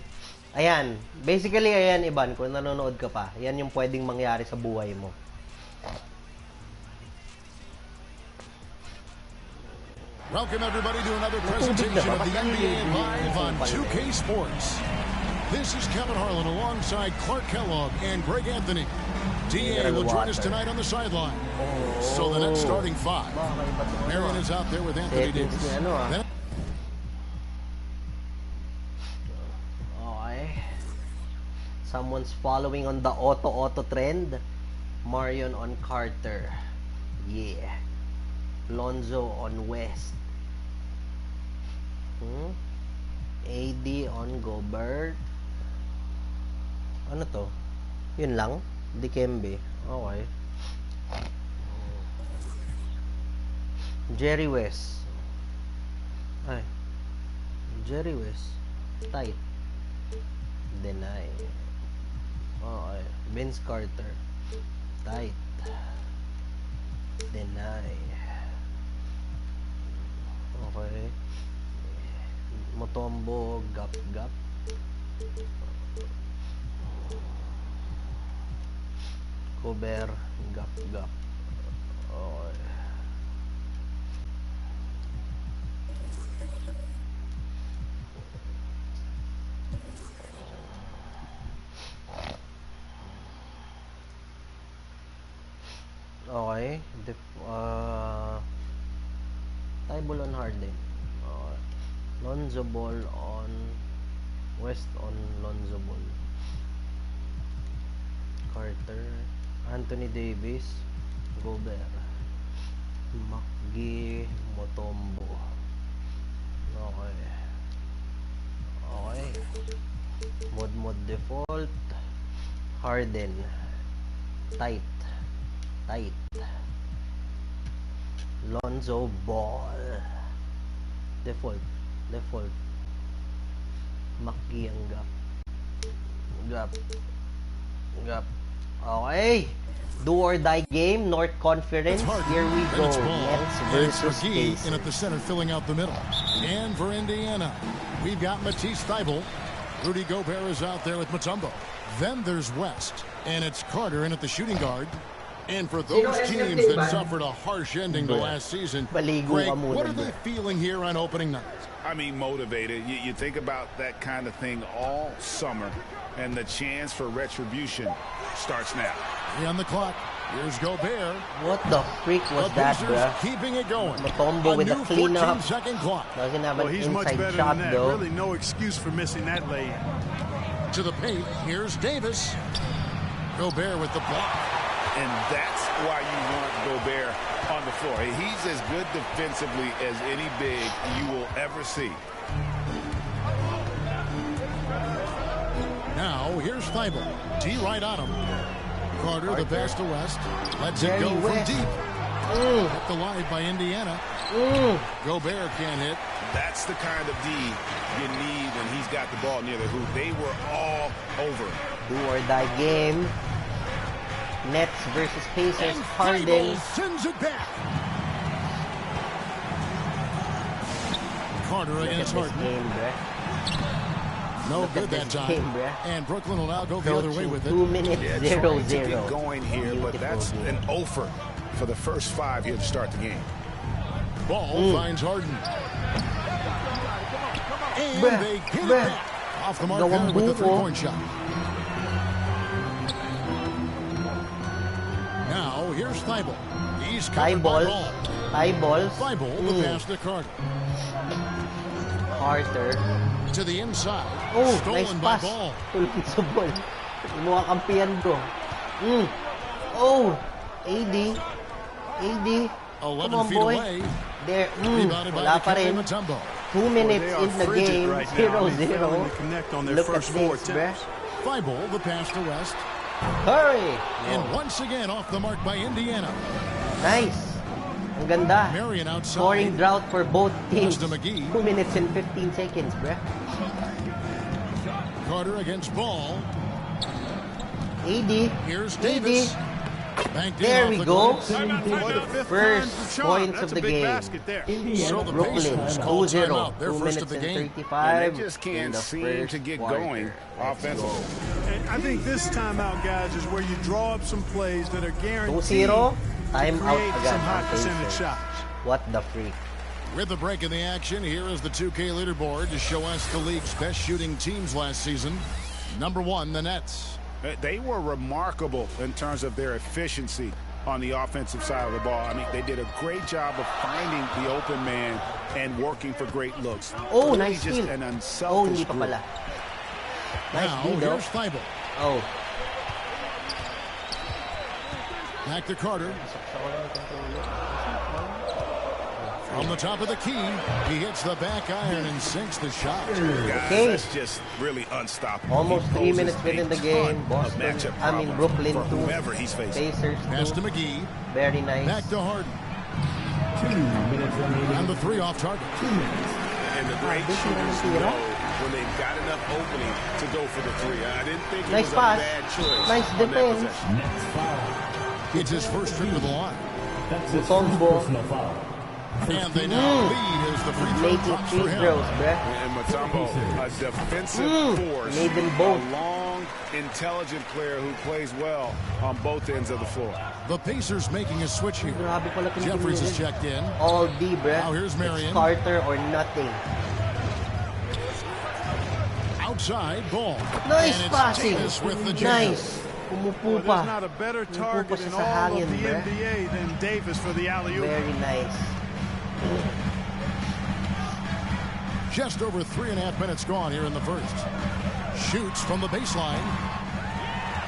Ayan. Basically, ayan, Iban, kung nanonood ka pa, yan yung pwedeng mangyari sa buhay mo. Welcome everybody to another presentation of the NBA live on 2K Sports. This is Kevin Harlan alongside Clark Kellogg and Greg Anthony. DA will join us tonight on the sideline. So the next starting 5. Marion is out there with Anthony Davis. Okay. Someone's following on the auto trend. Marion on Carter. Yeah. Lonzo on West. AD on Gobert. Ano to? Yun lang? Dikembe. Okay. Jerry West. Ay. Jerry West. Tight. Deny. Okay. Vince Carter. Tight. Deny. Okay. Motombo, gap. Cover, gap. Okay. Okay. Tybal on Harden. Lonzo Ball on West on Lonzo Ball. Carter, Anthony Davis, Gobert, McGee, Motombo. Okay. Mod default. Harden. Tight. Lonzo Ball. Default. McGee ang gap. Okay. Do or die game, North Conference. Here we go. Nets versus Pacers. In at the center, filling out the middle. And for Indiana, we've got Matisse Thybulle. Rudy Gobert is out there with Mutombo. Then there's West, and it's Carter in at the shooting guard. And for those teams that suffered a harsh ending to last season, Greg, what are they feeling here on opening night? I mean, motivated. You think about that kind of thing all summer, and the chance for retribution starts now. On the clock, Here's Gobert. What the freak was that, bruh? Keeping it going. Mutombo with a cleanup. 14-second clock. Doesn't have Well, an he's much inside better shot, than that. though. Really no excuse for missing that lay-in. To the paint. Here's Davis. Gobert with the block. And that's why you want Gobert on the floor. He's as good defensively as any big you will ever see. Now, here's Thibault. T right on him. Carter, the pass to West. Lets it go from deep. Kept alive by Indiana. Gobert can't hit. That's the kind of D you need when he's got the ball near the hoop. They were all over. Do or die game. Nets versus Pacers. Harden. Thibault sends it back. Carter against Harden. No good that time. And Brooklyn will now go the other way with it. 2 minutes, Yeah, 0-0. trying to get going here, but that's an offer for the first 5 here to start the game. Ball finds Harden. And they get it back. Off the mark there with the three-point shot. Now, here's Thibault. He's covered by Ball. Thibault, the pass to Carter. Carter. To the inside. Oh, Stolen nice by pass. Ball. Tulog sa ball. Mukha kampiyan ko. Oh, AD. 11 Come on, feet boy. away. There. Rebounded by Wala pa rin. Mutombo. 2 minutes in the game. Right now. 0-0. Connect on their Look at first 4 this, bruh. attempts. Thibault, the pass to West. Hurry! And once again off the mark by Indiana. Nice. Ang ganda. Marion outside. Scoring drought for both teams. Pass to McGee. 2 minutes and 15 seconds, bruh. Carter against Ball. AD. Here's Davis. There we go. First points of the game. So the Brooklyn, Pacers call 2-0. timeout. They're 2 first minutes of the and game. 35. And they just can't seem to get going offensively. And I think this timeout, guys, is where you draw up some plays that are guaranteed 2-0. to Time out create agad. some high ng percentage Pacers. shots. What the freak? With the break in the action, here is the 2K leaderboard to show us the league's best shooting teams last season. Number 1, the Nets. They were remarkable in terms of their efficiency on the offensive side of the ball. I mean, they did a great job of finding the open man and working for great looks. Oh, Really nice just steal. an Oh, unselfish hindi pa group. pala. Nice Now, steal, though. here's Thibault. Oh. Back to Carter. From the top of the key, he hits the back iron and sinks the shot. Guys, Okay. that's just really unstoppable. Almost He 3 poses minutes within the a game. ton of Boston, matchup I mean problems Brooklyn for 2. whoever he's facing. Pacers Pass 2. to McGee. Very nice. Back to Harden. And the 3 off target. And the great shooters know when they've got enough opening to go for the 3. I didn't think it Nice was pass. a bad choice. Nice on that defense. possession. It's his first trip to the line. Combo. And they now lead as the free throw Making drops free for him. throws, bruh. And Mutombo, a defensive force. Made them both. A long, intelligent player who plays well on both ends of the floor. The Pacers making a switch here. Grabe pala itong Jeffries team is nila. checked in. All D, bruh. Now here's Marion. It's Carter or nothing. Outside, Ball. Nice and it's passing. Davis with the jam. Nice. Pumupo Well, pa. there's not a better target siya in sa all hangin, of the bruh. NBA than Davis for the alley-oop. Very nice. Just over 3.5 minutes gone here in the first. Shoots from the baseline.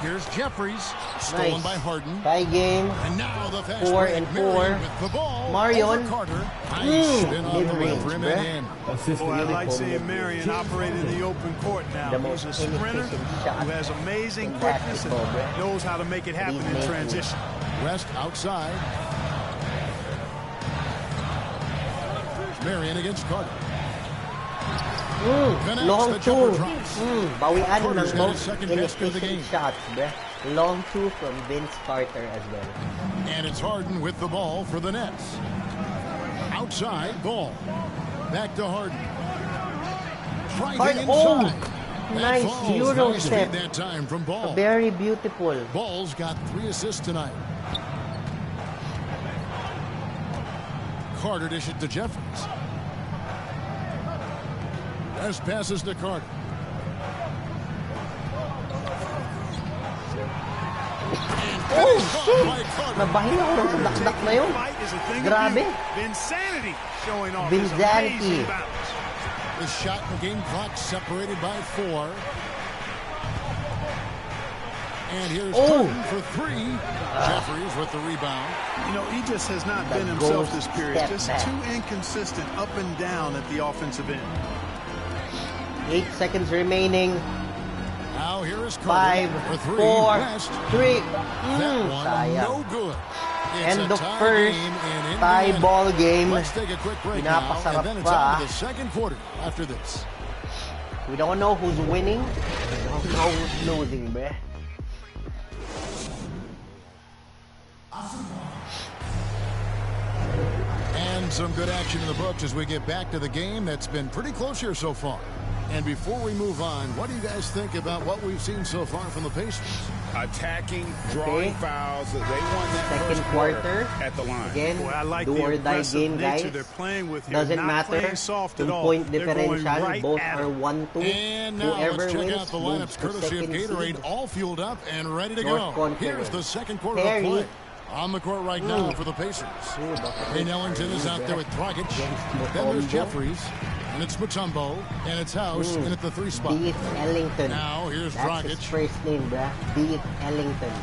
Here's Jeffries. Stolen Nice. by Harden. Tie game. And now the fast 4 break. and 4. Marion with the ball. Marion. Over Carter. Nice spin on the Mid-range, rim bruh. and in. Boy, I like seeing Marion operate in the open court now. The He's most a sprinter inefficient shot who has amazing in quickness and basketball, bruh. knows how to make it happen He's in making transition. West outside. Marion against Carter. Connects Long the jumper 2. drops. Bawian Carter's ng got his most second basket of the inefficient game. shots, bruh. Long 2 from Vince Carter as well. And it's Harden with the ball for the Nets. Outside, Ball. Back to Harden. Driving Oh, inside. That nice falls. Euro Nice step. feed that time from Ball. Very beautiful. Ball's got 3 assists tonight. Carter dish it to Jeffries. As passes to Carter. And Oh, shit! Nabahin ako ng dakdak na yun. Grabe. Vinsanity showing off Vinsanity. The shot and game clock separated by 4. And here's Jordan for 3. Jeffries with the rebound. You know, he just has not been himself this period. Just too inconsistent up and down at the offensive end. 8 seconds remaining. Now here is Carter 5, for 3. 4, West. 3. That one, no good. It's End a of tie first game in tie Indiana. ball game. Let's take a quick break now, and then it's on to the second quarter after this. We don't know who's winning. We don't know who's losing, bruh. And some good action in the books as we get back to the game that's been pretty close here so far. And before we move on, what do you guys think about what we've seen so far from the Pacers? Attacking, drawing fouls. They won that second first quarter at the line. Again, Boy, I like do the or die aggressive game, nature guys. they're playing with here. Doesn't Not matter. playing soft at 2 all. point They're going differential. right Both at are it. 1-2. And now Whoever let's check wins out the moves lineups to courtesy of second Gatorade, seed. all fueled up and ready to North go. Conference. Here's the second quarter of Perry. play. On the court right now for the Pacers. Payne Ellington is out there with Dragic. Then there's Jeffries. And it's Mutombo. And it's House in at the 3 spot. Beat Ellington. Now here's That's Dragic. his first name, bruh. Beat Ellington.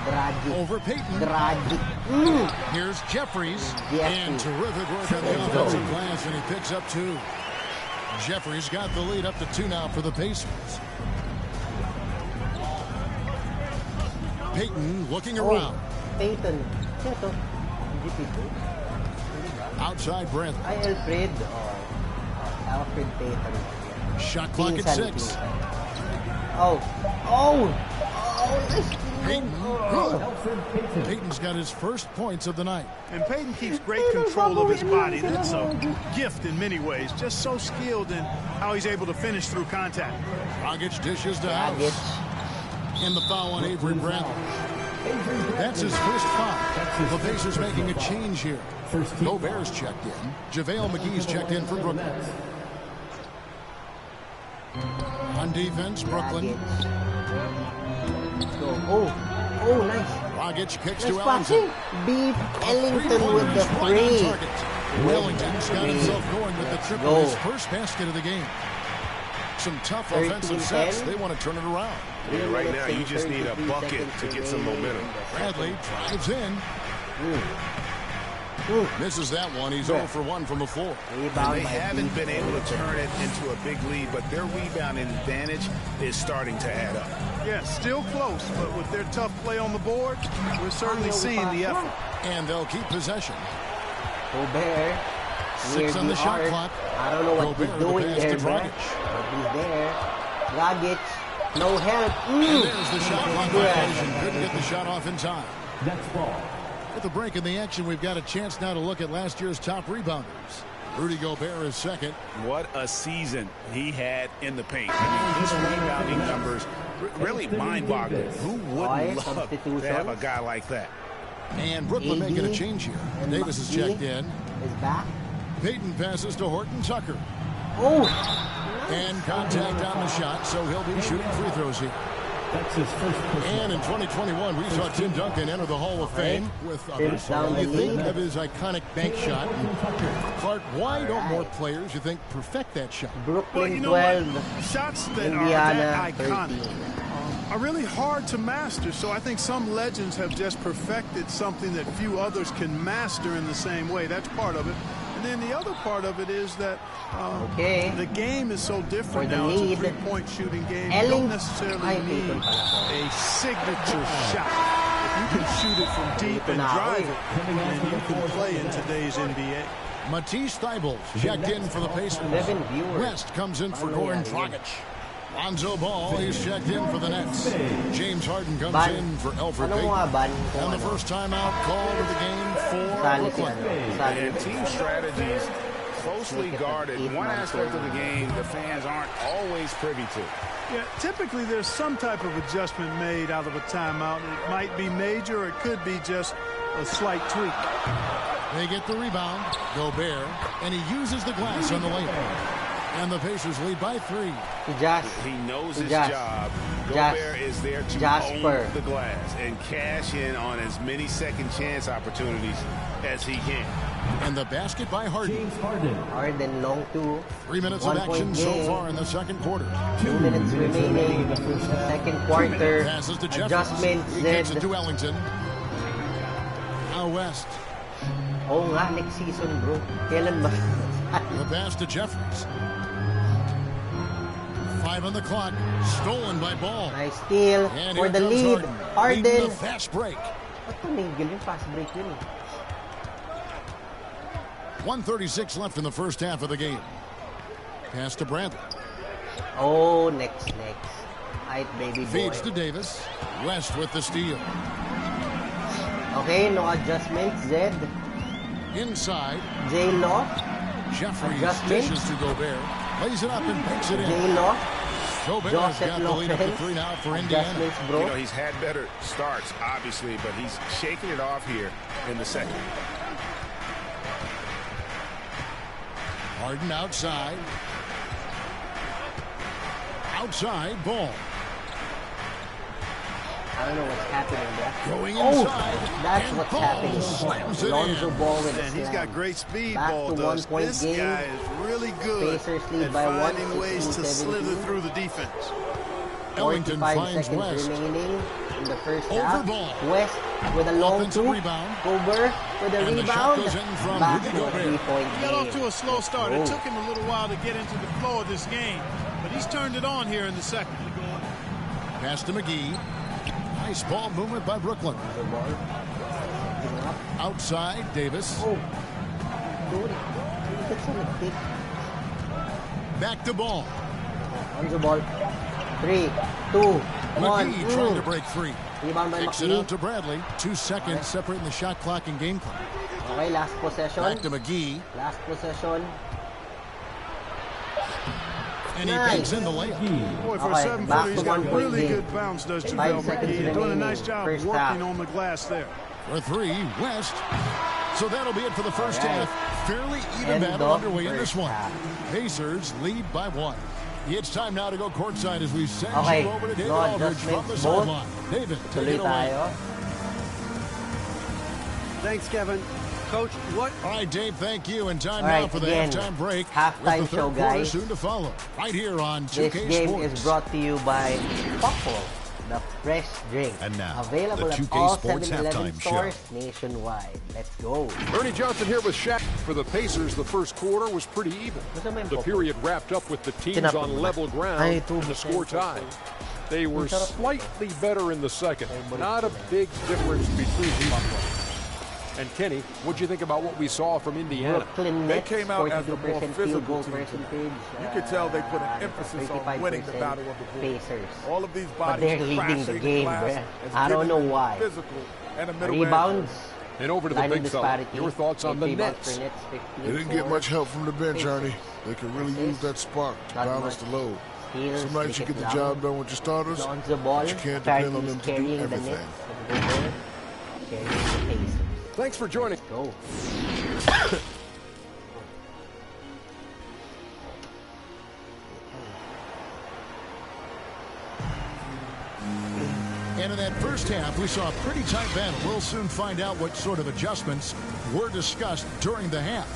Dragic. Over Payton. Dragic. Here's Jeffries. Jeffries. And terrific work on the offensive glass, and he picks up 2. Jeffries got the lead up to 2 now for the Pacers. Payton looking around. Payton. Outside Brent. Ay, Alfred. Alfred Payton. Shot clock at 6. Nice. Payton's got his first points of the night. And Payton keeps great control of his body. That's a gift in many ways. Just so skilled in how he's able to finish through contact. Dragic dishes to House. And the foul on Avery Bradley. That's his first foul. The Pacers making a change here. Gobert's checked in. JaVale McGee's checked in for Brooklyn. On defense, Brooklyn. Nice. Dragic kicks Nice to passing. Ellington. Beat Ellington with the Right on 3. target. Wellington's got himself going with the triple, his first basket of the game. Some tough offensive sets. They want to turn it around. Yeah, right now you just need a bucket to get some momentum. Bradley drives in. Misses that one. He's 0 for 1 from the floor. And they haven't been able to turn it into a big lead, but their rebounding advantage is starting to add up. Yeah, still close, but with their tough play on the board, we're certainly seeing the effort. And they'll keep possession. Gobert. 6 on the shot clock. I don't know what Gobert he's doing the pass there, to bro. Dragic. But he's there. Dragic. No help. And there's the shot clock violation. Couldn't get the shot off in time. That's ball. At the break in the action, we've got a chance now to look at last year's top rebounders. Rudy Gobert is second. What a season he had in the paint. I mean, his rebounding numbers really mind-boggling. Who wouldn't love to have a guy like that? And Brooklyn making a change here. Davis is checked in. Is back. Payton passes to Horton Tucker. And contact on the shot, so he'll be shooting free throws here. That's his first. And in 2021, we saw Tim Duncan enter the Hall of Fame with others. You think of his iconic bank shot. Clark, why don't more players, you think, perfect that shot? Brooklyn 12. Shots that Indiana are that iconic are really hard to master. So I think some legends have just perfected something that few others can master in the same way. That's part of it. And then the other part of it is that the game is so different now. It's a three-point shooting game. You don't necessarily need a signature shot. If you can shoot it from deep and drive it, then you can play in today's NBA. Matisse Thybulle checked in for the Pacers. West comes in for Goran Dragic. Lonzo Ball, he's checked in for the Nets. James Harden comes in for Elfrid Payton. And the first timeout called of the game for Brooklyn. And team strategies closely guarded. One aspect of the game the fans aren't always privy to. Yeah, typically there's some type of adjustment made out of a timeout. It might be major or it could be just a slight tweak. They get the rebound, Gobert, and he uses the glass on the layup. And the Pacers lead by 3. He knows his job. Gobert is there to own the glass and cash in on as many second chance opportunities as he can. And the basket by Harden. Harden long 2. 3 minutes of action so far in the second quarter. 2 minutes remaining. Second quarter. Passes to Jeffries. Adjustments. He kicks it to Ellington. Now West. Oh nga, next season bro. Kailan ba? The pass to Jeffries. 5 on the clock. Stolen by Ball. Nice steal And for the here lead. comes Harden. Leading the fast break. Ba't tumigil yung fast break yun eh? 1:36 left in the first half of the game. Pass to Bradley. Oh, next. Height, baby boy. Feeds to Davis. West with the steal. Okay, no adjustments. Zed. Inside. J-Law. Jeffries Adjustments. dishes to Gobert. Lays it up and makes it in. J-Law. Gobert's got the lead up to 3 now for Indiana. Bro. You know, he's had better starts, obviously, but he's shaking it off here in the second. Harden outside. Outside, Ball. I don't know what's happening there. Going inside. That's and what's Ball happening. slams it Lonzo in. Ball with a And he's slam. got great speed, Back Ball to does. 1 point This game. guy is really good Pacers lead at by 1, finding ways to 16-17. slither through the defense. Ellington 45 finds seconds West. remaining in the first Over half. Ball. West with a long Offensive 2. rebound. Gobert with a And the rebound. shot goes in from Back Rudy to a Gobert. 3-point He got off game. to a slow start. Oh. It took him a little while to get into the flow of this game, but he's turned it on here in the second. Pass to McGee. Nice ball movement by Brooklyn. Outside, Davis. Oh. Dude, that's so big. Back to Ball. On the ball. 3, 2, 1. McGee trying to break free. Rebound by Kicks it McGee. out to Bradley. 2 seconds separating the shot clock and game clock. Okay, last possession. Back to McGee. Last possession. And he banks in the layup. Boy, for Okay, a 7-footer, back he's to got 1 point really game. good bounce, does 5 JaVale seconds McGee. Doing a remaining. nice job First working half. on the glass there. For 3, West. So that'll be it for the first All right. half. Fairly even End battle of underway in this first one. half. Pacers lead by 1. It's time now to go courtside as we send Okay, you over to David no Aldridge from the adjustments, both. sideline. David, take Tuloy it away. tayo. Thanks, Kevin. Coach, what? All right, Dave, thank you. And time All now right, for the again, halftime break. halftime with the show, third quarter guys. soon to follow. Right here on This 2K game Sports. is brought to you by Popple, the fresh drink. And now, available the at 2K all Sports 7-Eleven halftime stores show. nationwide. Let's go. Ernie Johnson here with Shaq. For the Pacers, the first quarter was pretty even. The period wrapped up with the teams on level ground and the score tied. They were slightly better in the second. Not a big difference between these two. And Kenny, what'd you think about what we saw from Indiana? Brooklyn They Nets, came out as a more 42% field physical goal team. percentage. You could tell they put an emphasis on winning the battle of the ball. Pacers. All of these But bodies they're leading the crashing game, glass bruh. has I don't given know them why. Physical and a middle Rebounds. And over to the line big fella. disparity. Your thoughts on the 8 rebounds Nets? for Nets, 15 They didn't get for much help from the bench, Pacers. Ernie. They can really use that spark to Not balance much. the load. Steals, Some nights you make get it the loud. job done with your starters, On the ball, but you can't depend on them to do carrying the everything. Nets. And Gobert carrying the Pacers. Thanks for joining. Go. And in that first half, we saw a pretty tight battle. We'll soon find out what sort of adjustments were discussed during the half.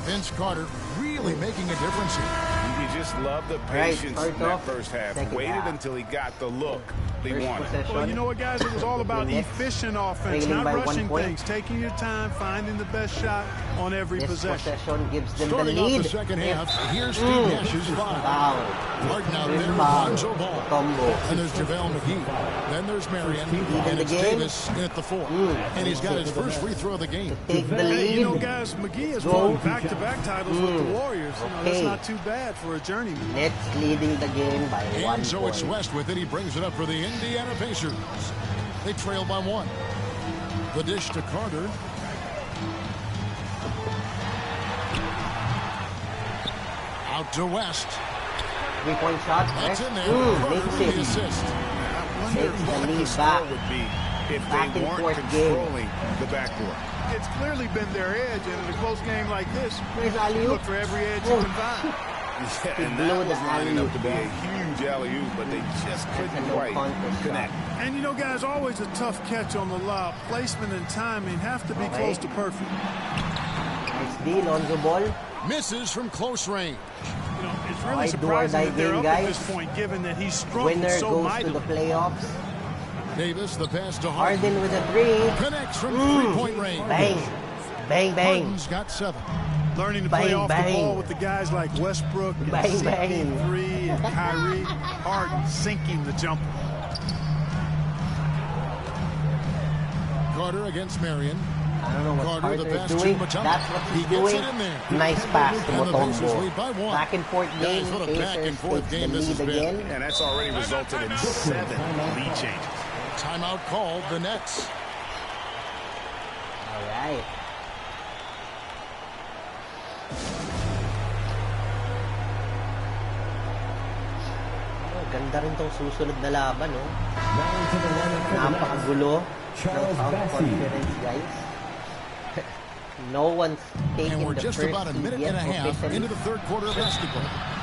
Vince Carter really making a difference here. You just love the patience in that first half. Waited until he got the look he wanted. Well, you know what, guys? It was all about efficient offense, Trailing not by 1 rushing point. things, taking your time, finding the best shot on every This possession. possession gives them Starting the off lead. the second half, here's Steve Nash's foul. Foul. Harden out There's there with foul. Lonzo Ball. Combo. And there's JaVale McGee. Then there's Marion. And the it's game. Davis in at the 4. And he's got his first free throw of the game. Take the Hey, lead. you know, guys, McGee has Go. won back-to-back titles with the Warriors. You know, that's Okay. not too bad for a journeyman. Nets leading the game by 1 And so point. it's West with it. He brings it up for the Indiana Pacers. They trail by 1. The dish to Carter. Out to West. 3-point shot. That's eh? in there. Carter Makes with the it. assist. Takes the What the lead score back. would be if Back they and weren't forth game. controlling the backcourt. It's clearly been their edge, and in a close game like this, Where's you alley-oop? look for every edge you can find. Yeah, and that was lining up to be a huge alley-oop, but they just couldn't quite connect. And you know, guys, always a tough catch on the lob. Placement and timing have to be close to perfect. Nice D, Lonzo Ball. Misses from close range. You know, it's really surprising that they're up at this point, given that he's struggled Winner so goes mightily. to the playoffs. Davis, the pass to Harden with a three. Connects from three-point range. Bang. Bang, bang. Harden's got 7. Learning to play off the ball with the guys like Westbrook and CP3 and Kyrie. Harden sinking the jumper. Carter against Marion. I don't know what Carter, the pass is doing. to That's what he's He gets doing. it in there. Nice pass to And the Pacers Mutombo. lead by 1. Back and forth game. Guys, what a back and forth game this has been. And that's already resulted in 7 lead changes. Timeout called the Nets. All right. Ganda rin tong susunod na laban, no? Napakagulo ng South Conference, guys. No one's taking And we're the just first about a seed minute yet and a half officially. into the third quarter of basketball.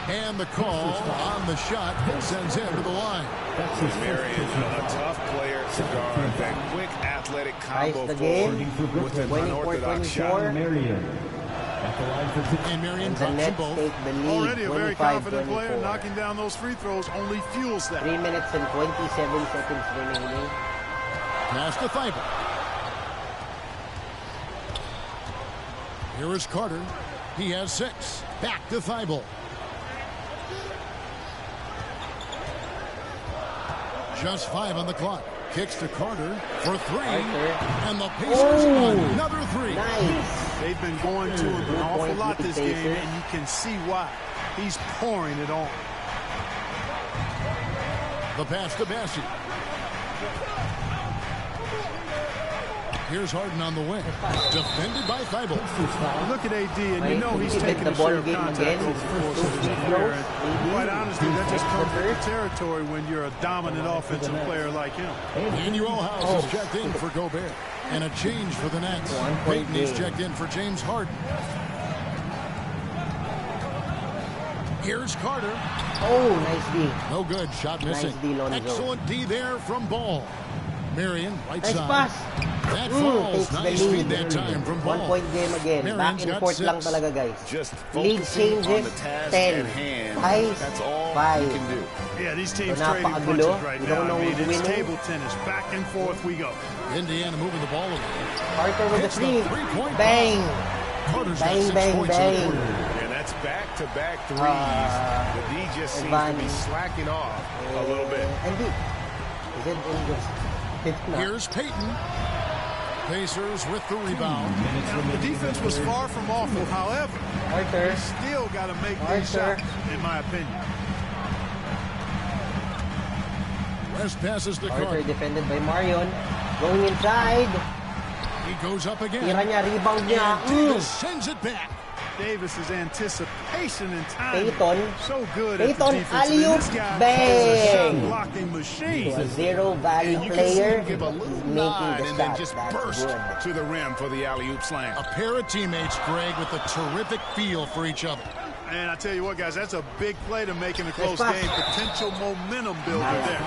And the call on the shot sends him to the line. Marion, a tough player to guard. That quick athletic combo the game. with an unorthodox shot. 24-24. And Marion And the drops them Nets both. take the lead. Already a very confident player. 25-24. Knocking down those free throws only fuels that. 3 minutes and 27 seconds remaining. Pass to Thibault. Here is Carter. He has 6. Back to Thibault. Just 5 on the clock. Kicks to Carter for 3. And the Pacers another 3. Nice. They've been going to him an awful lot this game, and you can see why. He's pouring it on. The pass to Bassi. Here's Harden on the wing. Defended by Thibault. Look at AD, and you know he's taking a share of contact over the course of his career. And quite honestly, that just comes with the territory when you're a dominant offensive player like him. Manuel House is checked in for Gobert. And a change for the Nets. Payton is checked in for James Harden. Here's Carter. Oh, nice D. No good. Shot missing. Nice D, Lonzo. Excellent D there from Ball. Marion, right Nice side. pass. That falls. Takes Nice the feed lead. that time from Ball. 1 point game again. Marion's Back and got forth 6. lang talaga, guys. Just Lead focusing on changes. the task 10. at hand. Five. That's all 5. you can do. Yeah, these teams So trading napakagulo. punches right We now. don't know I mean, who's it's winning. table tennis. Back and forth we go. Indiana moving the ball away. Carter with a Hits the 3. three-point Bang. Carter's got Bang, 6 bang, points in the bang. quarter. And that's back-to-back threes. The D just seems to be slacking off a little bit. And D. Is it in this? Here's Payton. Pacers with the rebound. The defense was far from awful. However, Carter. they still got to make these Carter. shots, in my opinion. West passes to Carter Carter. defended by Marion. Going inside. He goes up again. Tira niya, rebound niya. And Davis sends it back. Davis's anticipation and time Payton. so good at the Payton, defense. I mean, alley-oop, this guy bang. is a shot blocking machine. He's a zero value And you can see player. him give a He's little making nod the and then shot. just That's burst good. to the rim for the alley-oop slam. A pair of teammates, Greg, with a terrific feel for each other. And I tell you what, guys, that's a big play to make in a close pass. game. Potential momentum builder there.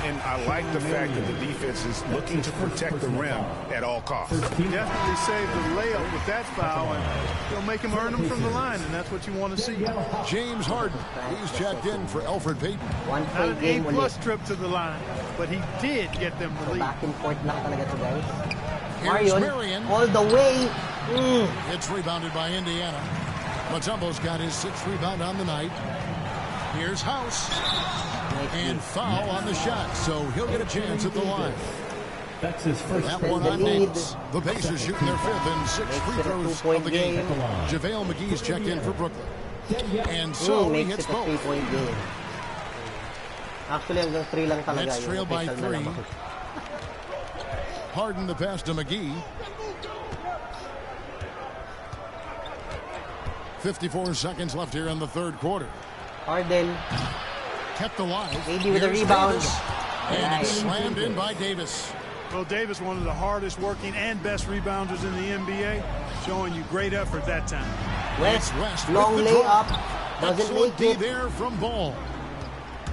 And I like the fact that the defense is looking to protect the rim at all costs. Definitely saved the layup with that foul, and he'll make him earn them from the line, and that's what you want to see. James Harden. He's checked in for Elfrid Payton. 1 Not point an game A-plus ulit. trip to the line, but he did get them the So lead. back and forth lang talaga to, guys. Here's Marion. Marion. All the way. It's rebounded by Indiana. Mutombo's got his 6th rebound on the night. Here's House. And foul on the shot, so he'll get a chance at the line. That's his first. That one on Davis. The Pacers shooting their 5th and 6th free throws of the game. JaVale McGee's checked in for Brooklyn. And so he Makes hits it a both. 3-point game. Actually, hanggang 3 lang talaga. Nets yung trail by official na 3. lamang. Harden the pass to McGee. 54 seconds left here in the third quarter. Harden. Kept alive. AD with a Here's rebound. Davis. And Nice. it's slammed in by Davis. Well, Davis, one of the hardest working and best rebounders in the NBA, showing you great effort that time. West, West long with the layup. drop. Doesn't Excellent make it. there from Ball.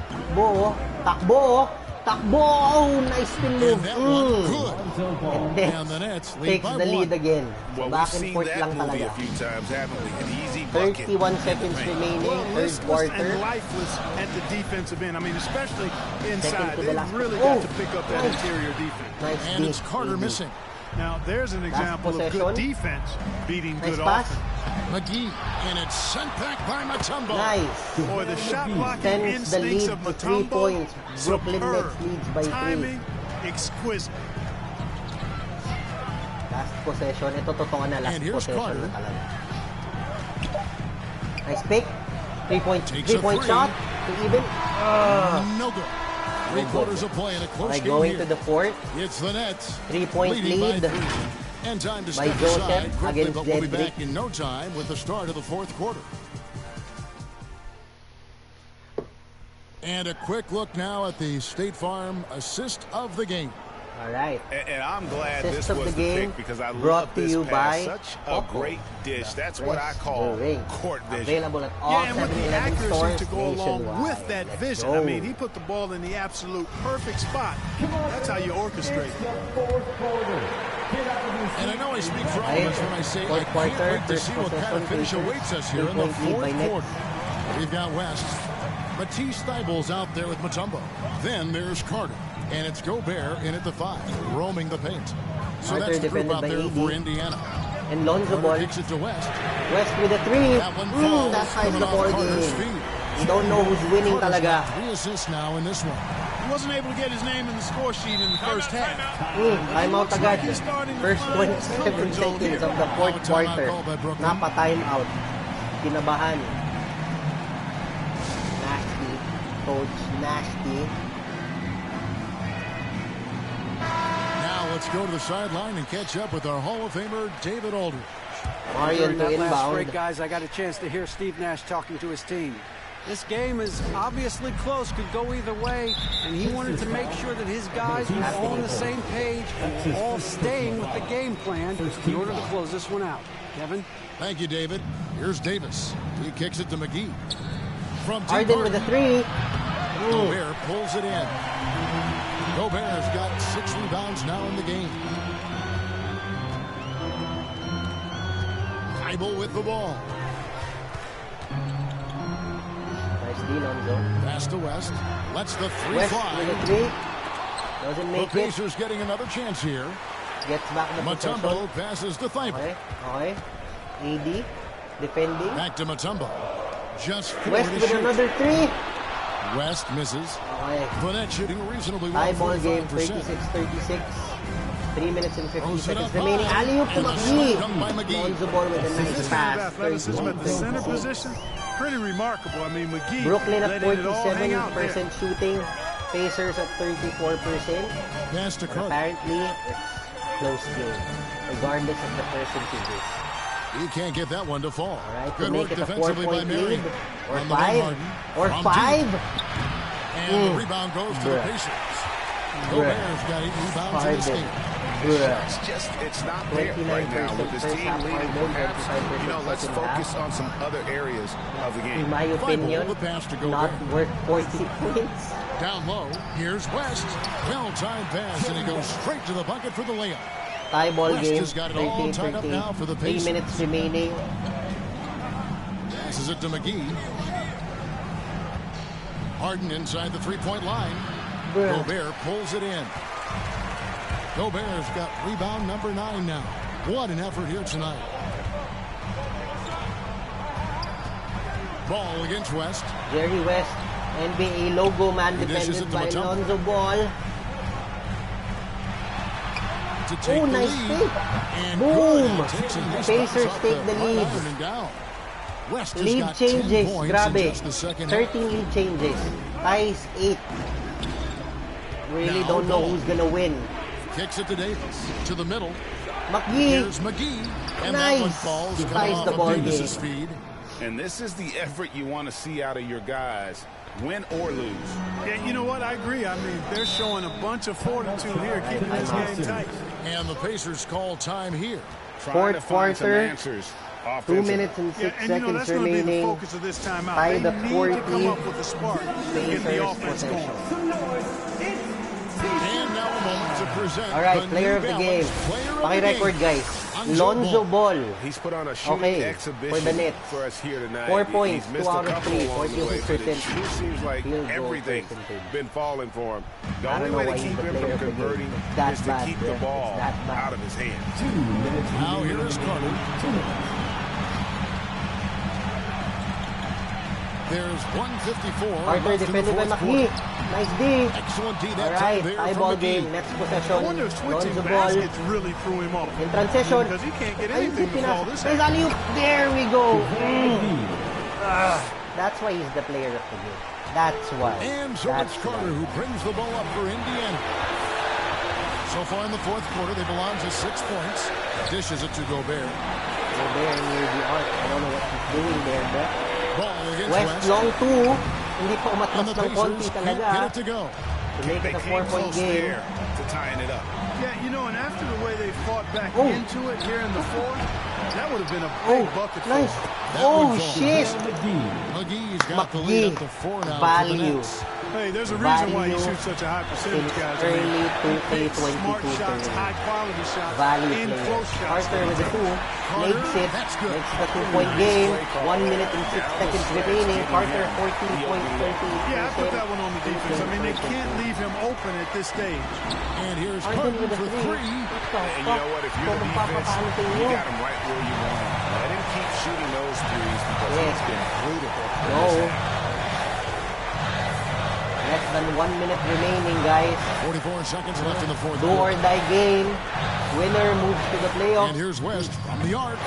Takbo. Takbo. Takbo. Oh, nice spin move. And that one good. And then And the Nets lead takes by the lead 1. again. So Well, back we've and seen forth that lang movie a talaga. few times, haven't we? An easy bucket. 31 seconds remaining, third Listless quarter. and lifeless at the defensive end. I mean, especially inside. to the They last really one. got to pick up that Nice. interior defense. Nice And it's beat, Carter baby. missing. Now, there's an example of possession. good defense beating Nice good pass. offense. McGee, and it's sent back by Mutombo. Nice. Boy, the shot blocking Sends the instincts lead of to 3 Mutombo, points. Brooklyn superb. Nets leads by 3. Timing, exquisite. Last possession. Ito totoo na last And here's possession Carter. na talaga. Nice pick. 3-point Takes a three. shot. To even. No good. 3 quarters of play in a close Okay, game going here. to the fourth. It's the Nets. 3-point leading by lead. 3. And time to by step Joseph aside quickly, against but we'll be Jedrick. back in no time with the start of the fourth quarter. And a quick look now at the State Farm assist of the game. All right. And I'm glad Assist this of was the the game pick because I brought love to this you pass. by Such a Poco. great dish. That's what I call The ring. court vision. Available at all Yeah, and with the 7-Eleven accuracy stores to go along nationwide. with that Let's vision. go. I mean, he put the ball in the absolute perfect spot. That's how you orchestrate. And I know I speak for all of us when I say I Fourth can't quarter, wait to first see what kind of finish possession, awaits us here in the 3-point lead fourth by Nets. quarter. We've got West. Matisse Thybulle's out there with Mutombo. Then there's Carter. And it's Gobert in at the 5, roaming the paint. So Carter that's the group defended out by there AD. for Indiana. And Lonzo Carter ball. kicks it to West. West with a 3. That one falls, That's high coming the off ball Carter's game. feet. You don't know who's winning Carter's talaga. got 3 assists now in this one. He wasn't able to get his name in the score sheet in the first half. Timeout agad. First 27 seconds of the fourth quarter. Napa-time out. Kinabahan. Nasty. Coach Nasty. Now let's go to the sideline and catch up with our Hall of Famer, David Aldridge. Marion During to that last inbound. break, guys, I got a chance to hear Steve Nash talking to his team. This game is obviously close, could go either way, and he wanted to make sure that his guys were all on the same page and all staying with the game plan in order to close this one out. Kevin? Thank you, David. Here's Davis. He kicks it to McGee. From deep Harden with a 3. Gobert pulls it in. Gobert's got 6 rebounds now in the game. Thibault with the ball. Nice D, Lonzo. Pass to West. Lets the 3 West fly. with a 3. Doesn't The make it. Pacers getting another chance here. Gets back the possession. Mutombo passes to Thibault. Okay. Okay. AD. Defending. Back to Mutombo. Just 4 West to with shoot. another 3. West misses. Okay. The net shooting reasonably well. High ball game, 45%. 36-36. 3 minutes and 50 Throws it seconds up remaining. high. Alley-oop to And a slam dunk by McGee. McGee. Lonzo ball with a This nice kind of pass. athleticism at the center 31-26. position, pretty remarkable. I mean, McGee Brooklyn at letting it all hang out there. 47% shooting. Pacers at 34%. Pass to But Carter. apparently, it's close game, regardless of the percentages. He can't get that one to fall. All right, to Good make work it a defensively by 4-point Marion. lead. Or On the one 5. Harden. Or From 5. deep. And the rebound goes to the Bruh. Pacers. Gobert's got 8 rebounds in this Harden. game. It's not there right now with this team leading perhaps. Let's focus on some other areas of the game. In my opinion, the pass to not Gobert. worth 40 points. Down low, here's West. Well-timed pass, and he goes straight to the bucket for the layup. Tie ball West game, has got it all tied up now for the 3 Pacers. minutes remaining. Passes it to McGee. Harden inside the three-point line. Bruh. Gobert pulls it in. Gobert's got rebound number 9 now. What an effort here tonight. Ball against West. Jerry West, NBA logo man, He dishes defended it to by Mutombo. Lonzo Ball. To take Oh, the nice lead. pick. And Boom. good. Takes a nice Pacers bounce off take the front lead. iron and down. West has Lead got 10 changes, points in grabe. just the second half. 13 lead changes. Ties 8. Really Now don't know Ball. who's gonna win. Kicks it to Davis. To the middle. McGee. Here's McGee. And that one Nice. falls. He coming ties off the of ball Davis's game. feed. And this is the effort you want to see out of your guys, win or lose. Yeah, you know what? I agree. I mean, they're showing a bunch of fortitude here, keeping this game tight. And the Pacers call time here. Trying to Fourth find some quarter. answers 2 minutes and 6 seconds remaining. Tied at 40. Pacers possession. Alright, player of the game. Paki-record, guys. Lonzo Ball. He's put on a shooting exhibition for the Nets. For us here tonight. 4 points, He's 2 out of 3, 40%. 48%. It seems like everything's been falling for him. The only way to keep him from converting is to keep the ball out of his hands. 2 minutes. Now here is Carter. 2 minutes. There's 154. Carter defended by McGee. Nice D. Excellent D. Alright, high ball game. Next possession. I wonder if switching baskets really threw him off. In transition. Because he can't get anything to fall this out. There we go. That's why he's the player of the game. That's why. And so it's Carter who brings the ball up for Indiana. So far in the fourth quarter, they belong to 6 points. Dishes it to Gobert. Gobert near the arc. I don't know what he's doing there, but West long 2. Hindi pa umatras ng konti talaga. To make it a 4-point game. To tying it up. Yeah, you know, and after the way they fought back into it here in the fourth, that would have been a big bucket. Nice. Oh, shit. McGee's got the lead up to 4 now. Value. Hey, there's a reason why he shoots such a high percentage, guys. Early 2K 22 smart shots, high quality shots, value in close shots. Carter with the 2. Makes it. Makes the 2-point game. 1 minute and 6 seconds remaining. Carter 14.30. Yeah, I put that one on the defense. I mean, they can't leave him open at this stage. And here's Carter with the 3. And you know what? If you're the defense, you got him right where you want him. Let him keep shooting those threes because he's been brutal. Less than 1 minute remaining, guys. 44 seconds left in the fourth. Do or die game. Winner moves to the playoffs. And here's West from the arc.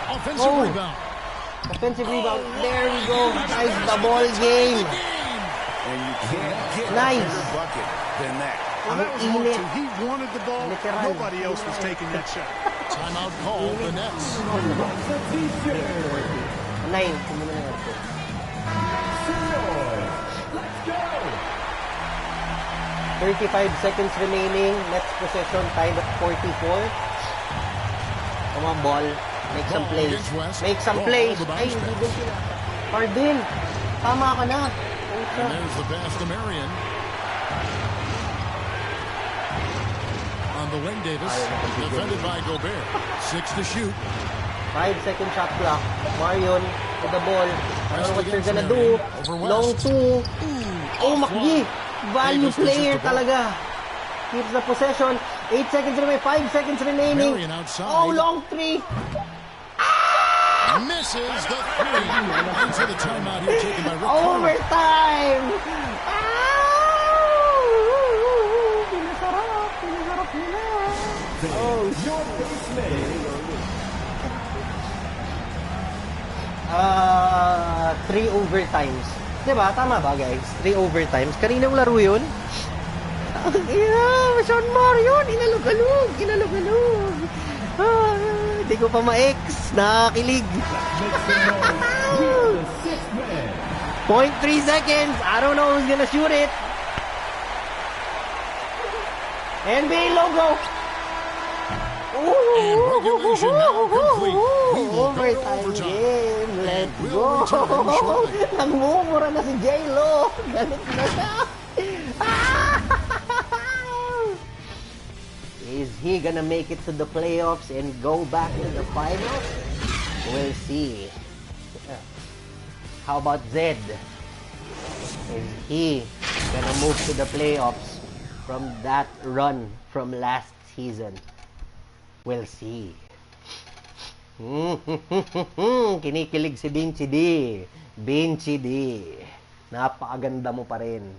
Offensive rebound. Offensive rebound. There we go. Nice the ball game. And you can't get nice. a bucket than that. Well, that was one, too. He wanted the ball. Nobody else was taking that shot. Timeout called the Nets. 35 seconds remaining. Next possession tied at 44. Come on, ball. Make some plays. Make some plays. Ay, hindi din sila. Cardin, tama ka na. And there's the pass to Marion. On the wing, Davis. Defended by Gobert. 6 to shoot. 5-second shot clock. Marion with the ball. I don't know what you're gonna do. Long 2. Oh, McGee. Value player talaga. Keeps the possession. 8 seconds remaining. 5 seconds remaining. Oh, long 3. Misses the 3. Into the timeout here taken by Rick Overtime. Oh, short basement. 3 overtimes. Diba? Tama ba, guys? 3 overtimes. Kaninang laro yun? Yeah, Sean Marion. Inalog-alog. Inalog-alog. Hindi ko pa ma-X. Nakakilig. 0.3 seconds. I don't know who's gonna shoot it. NBA logo. And regulation now complete. We will go to Overtime overtime. game. Let's go. Nagmumura na si J-Lo. Galit na siya. Is he gonna make it to the playoffs and go back to the finals? We'll see. How about Zed? Is he gonna move to the playoffs from that run from last season? We'll see. Kinikilig si Vinci D. Vinci D. Napakaganda mo pa rin.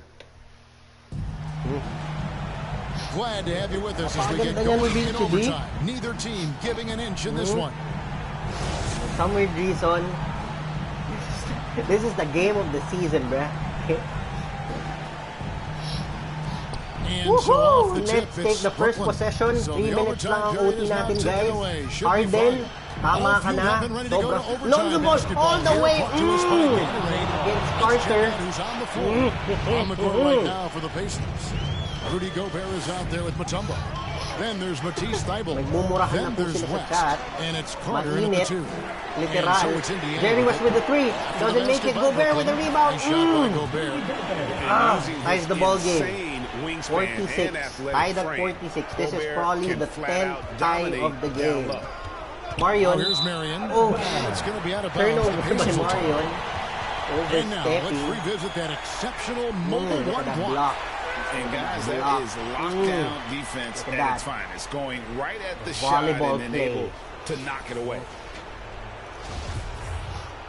Glad to have you with us as we get going in overtime. Neither team giving an inch in this one. For some weird reason, this is the game of the season, bruh. And so off the tip, Let's take the first possession. 3 minutes lang ang OT natin, guys. Harden, tama ka na. Sobra. Lonzo Ball all the way. Against Carter. On the court right now for the Pacers. Rudy Gobert is out there with Mutombo. Then there's Matisse Thybulle. Nagmumurahan na Then po there's sila sa West. chat. And it's Carter in at the 2. Literal. And so it's Indiana. Jerry West with the 3. Doesn't make it. Gobert with the rebound. Nice shot by Gobert. Ties the ball game. 46. Tied at 46. This is probably the 10th tie of the game. Marion. Here's Marion. Oh, it's going to be out of bounds. turnover by Marion. And now let's revisit that exceptional mobile one block. And guys, that is lockdown defense at its finest. Going right at the shot and able to knock it away.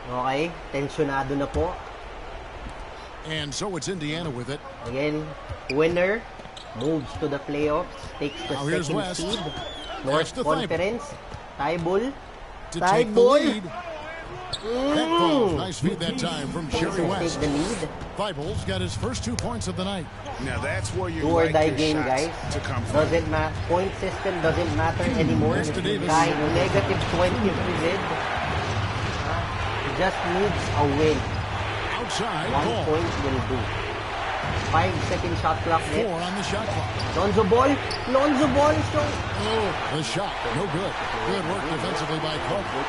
Okay, tensionado na po. And so it's Indiana with it. Again, winner moves to the playoffs, takes the second seed. North Conference. Thybulle. To take the lead. Nice feed that time from Jerry West. Take the lead. Thybulle's got his first 2 points of the night. Now that's where you do or die game, guys. Doesn't matter. Point system doesn't matter anymore. Kahit negative 20 lead, he just needs a win. Outside, 1 point will do. 5-second shot clock left. 4 on the shot clock. Lonzo Ball. Lonzo Ball. The shot, no good. Good work defensively by Carter.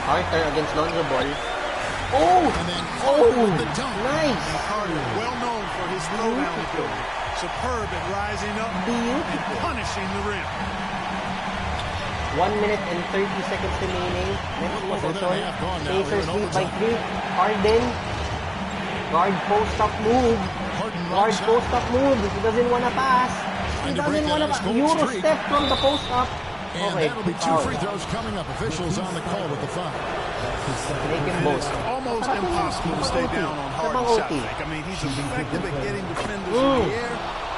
Carter against Lonzo Ball. And then the dunk. Nice. Carter, well known for his throwdown ability. Superb at rising up and punishing the rim. 1 minute and 30 seconds remaining. Next possession. Pacers lead by 3. Harden. Guard post-up move. Guard post-up move. He doesn't want to pass. He doesn't want to pass. Euro step from the post-up. And that'll be 2 free throws coming up. Officials on the call with the foul. It's almost impossible to stay down on Harden's shot fake. I mean, he's effective at getting defenders in the air.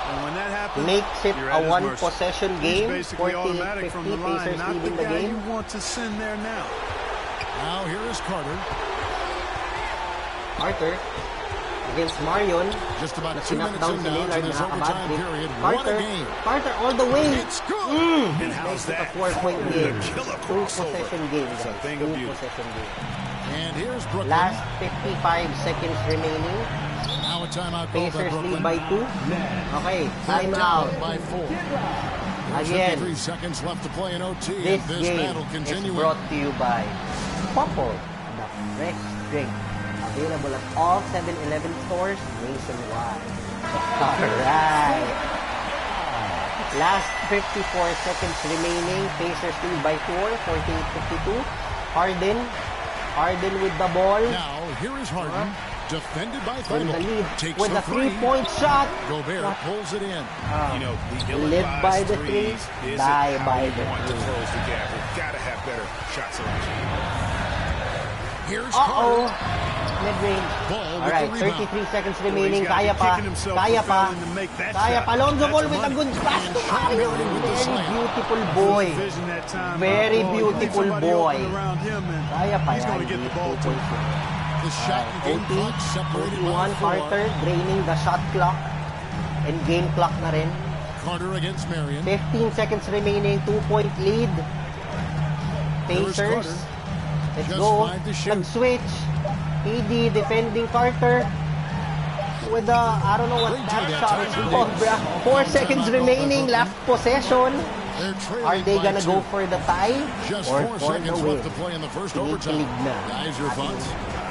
And when that happens, makes it a one-possession game. He's basically automatic from the line. Pacers Not the leading the guy game. you want to send there now. Now here is Carter. Carter against Marion. Just about 2 minutes in now to this overtime period. What a game. Carter all the way. It's good. And how's Makes it a that? 4-point game. Killer 2-possession game, guys. thing of beauty. 2-possession game. And here's Brooklyn. Last 55 seconds remaining. Now a timeout called by Pacers Brooklyn. lead by 2. Okay, timeout. By 4. Again, 53 seconds left to play in OT. this and this game battle is continuing. brought to you by Popple, the fresh drink. Available at all 7-Eleven stores nationwide. Alright. Last 54 seconds remaining. Pacers lead by 4, 48-52. Harden with the ball. Now, here is Harden. Defended by In the Thybulle. lead Takes with the a 3-point shot. Gobert pulls it in. You know, the Live by the threes three, isn't die how by you the want to three. close the gap. We've got to have better shot selection. Here's Uh-oh. Carter. Mid-range. Ball with Alright, the rebound. 33 seconds remaining. He's got to Kaya be pa. kicking himself Kaya for pa. failing to make that Kaya shot. pa. Lonzo That's Ball with a money. good pass to And Mario. Harden with the Very slam. beautiful boy. Vision that time. Very Ball. You leave beautiful somebody boy. open around him, and Kaya pa he's yan. going to get the ball to him. The shot and game clock separated by 41 4. Carter draining the shot clock and game clock na rin. Carter against Marion. 15 seconds remaining, 2-point lead. Here's Pacers. Carter. Let's Just go. 5 to shoot. Nag-switch. PD defending Carter. With the, I don't know what Bring to that that shot time is for called, Davis. bruh. 4 seconds remaining, last possession. They're trailing Are they by gonna 2. go for the tie? Just Or 4 for the seconds win? left to play in the first Kinikilig overtime. na. Guys, your thoughts?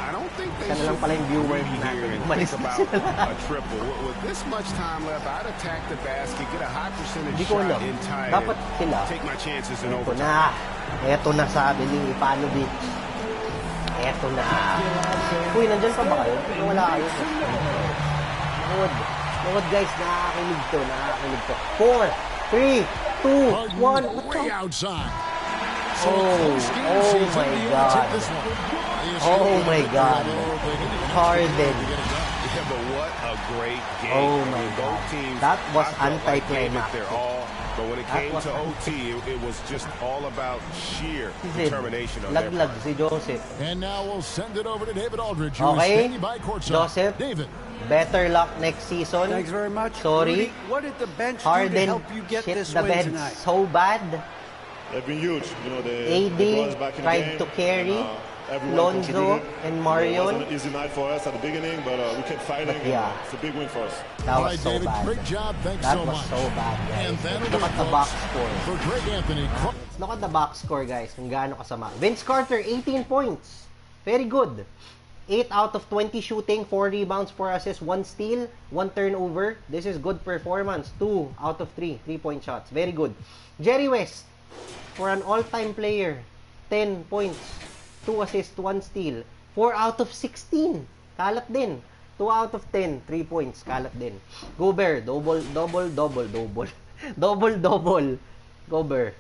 I don't think they Isa na lang should pala yung viewers be natin. here and Umalis think na about sila. a triple. With this much time left, I'd attack the basket, get a high percentage Hindi ko shot alam. in tie, Dapat and sila. take my chances in Ito overtime. na. Ito na sabi ni Ivanovic. Ito na. Uy, nandyan pa ba kayo? Wala kayo. Nood guys, nakakakilig to. 4, 3, 2, 1. What Way the? outside. Oh my God. Oh my God. Harden. Yeah, but what a great game. Oh my Both God. teams, That was I felt like gave it anticlimactic. their all, but when it That came was to OT, it was just all about sheer determination on their Laglag part. si Joseph. And now we'll send it over to David Aldridge, who is Okay. standing by courtside. Joseph. David. Better luck next season. Thanks very much. Sorry. Rudy, what did the bench do to Harden help you get shit this the win bed tonight? so bad. They've been huge. You know, AD they brought us back in the tried game, to carry. and, everyone Lonzo and Marion. It wasn't an easy night for us at the beginning, but we kept fighting. Yeah. And it's a big win for us. That was so David, bad. great job. Thanks that so was much. so bad, guys. And that'll Look do at it, the box score. For Greg Anthony. Let's look at the box score, guys, kung gaano kasama. Vince Carter, 18 points. Very good. 8 out of 20 shooting, 4 rebounds, 4 assists, 1 steal, 1 turnover. This is good performance. 2 out of 3 3-point shots. Very good. Jerry West, for an all-time player, 10 points, 2 assists, 1 steal, 4 out of 16. Kalat din. 2 out of 10, 3 points. Kalat din. Gobert, double. Double. Gobert.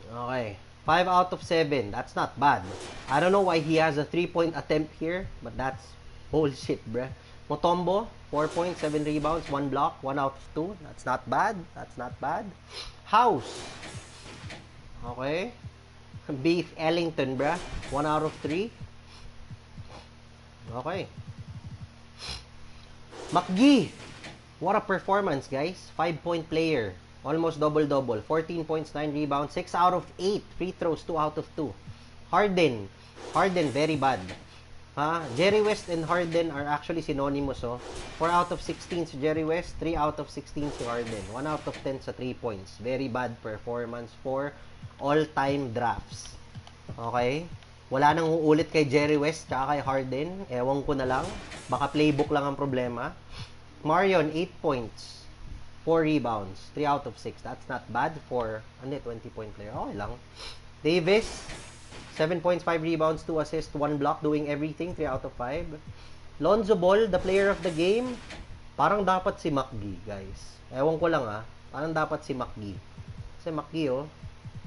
Okay. 5 out of 7. That's not bad. I don't know why he has a 3-point attempt here, but that's bullshit, bruh. Mutombo, 4 points, 7 rebounds, 1 block, 1 out of 2. That's not bad. That's not bad. House. Okay. Beef Ellington, bruh. 1 out of 3. Okay. McGee. What a performance, guys. 5-point player. Almost double-double. 14 points, 9 rebounds, 6 out of 8. Free throws, 2 out of 2. Harden, very bad. Jerry West and Harden are actually synonymous, oh. 4 out of 16 si Jerry West, 3 out of 16 si Harden. 1 out of 10 sa 3 points. Very bad performance for all-time drafts. Okay? Wala nang uulit kay Jerry West tsaka kay Harden. Ewan ko na lang. Baka playbook lang ang problema. Marion, 8 points. 4 rebounds, 3 out of 6. That's not bad for 20-point player. Okay lang. Davis, 7 points, 5 rebounds, 2 assists, 1 block, doing everything, 3 out of 5. Lonzo Ball, the player of the game, parang dapat si McGee, guys. Ewan ko lang parang dapat si McGee. Kasi McGee,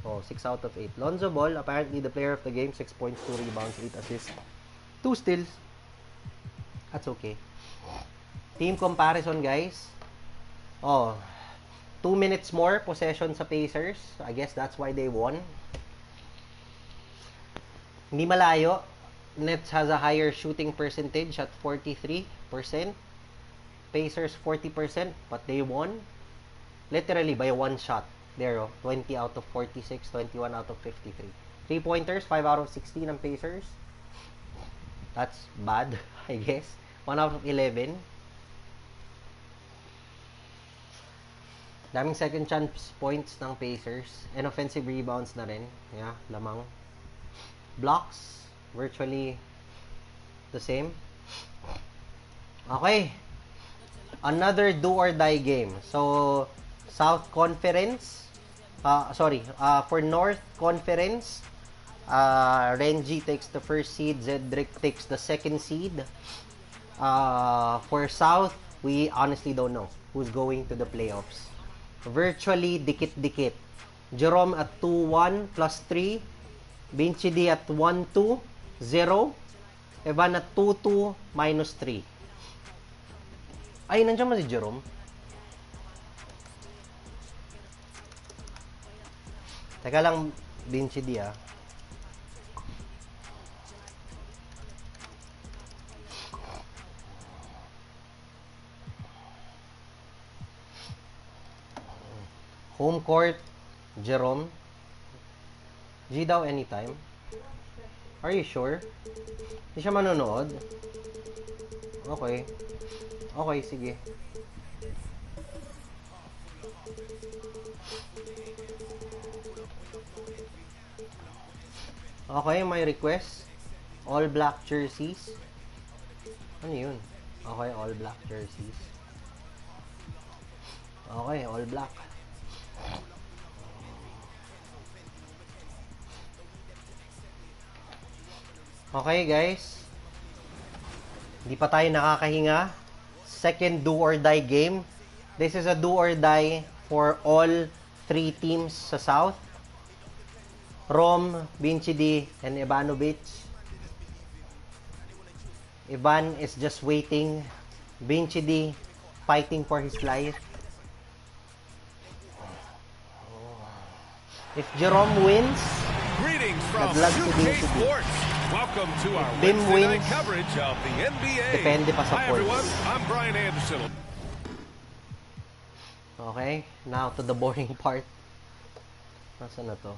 6 out of 8. Lonzo Ball, apparently the player of the game, 6 points, 2 rebounds, 8 assists, 2 steals. That's okay. Team comparison, guys. 2 minutes more possession sa Pacers. I guess that's why they won. Hindi malayo. Nets has a higher shooting percentage at 43%. Pacers 40%, but they won literally by 1 shot. There, 20 out of 46, 21 out of 53. 3-pointers, 5 out of 16 ang Pacers. That's bad, I guess. 1 out of 11. Daming second chance points ng Pacers. And offensive rebounds na rin. Yeah, lamang. Blocks, virtually the same. Okay. Another do-or-die game. So, South Conference. For North Conference, Renji takes the first seed. Zedric takes the second seed. For South, we honestly don't know who's going to the playoffs. Virtually dikit-dikit. Jerome at 2-1 plus 3. Vinci D at 1-2, 0. Evan at 2-2 minus 3. Ay, nandiyan ba si Jerome? Teka lang, Vinci D Home court, Jerome. G daw anytime. Are you sure? Hindi siya manonood? Okay. Okay, sige. Okay, my request. All black jerseys. Ano yun? Okay, all black jerseys. Okay, all black. Okay, guys. Hindi pa tayo nakakahinga. Second do-or-die game. This is a do-or-die for all 3 teams sa South. Rom, Vinci D, and Ivanovic. Ivan is just waiting. Vinci D fighting for his life. If Jerome wins, greetings from 2K Sports. Welcome to our Bim Wednesday night wins, coverage of the NBA. depende pa sa Hi points. everyone, I'm Brian Anderson. Okay, now to the boring part. Nasaan na to?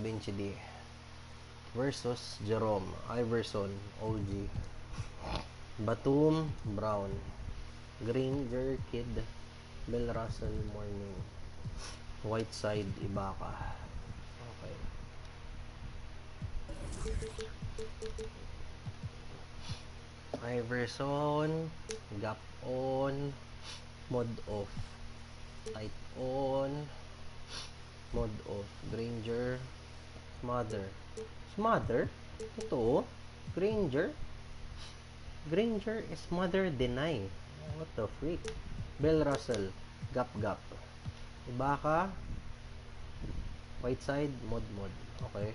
Bench D versus Jerome, Iverson, OG, Batum, Brown, Granger, Kid, Bill Russell, Morning, Whiteside, Ibaka. Okay. Iverson, gap on, mod off, tight on, mod off, Granger, Smother, ito, Granger is mother deny. What the freak? Bill Russell, gap, Ibaka, Whiteside, mod, okay.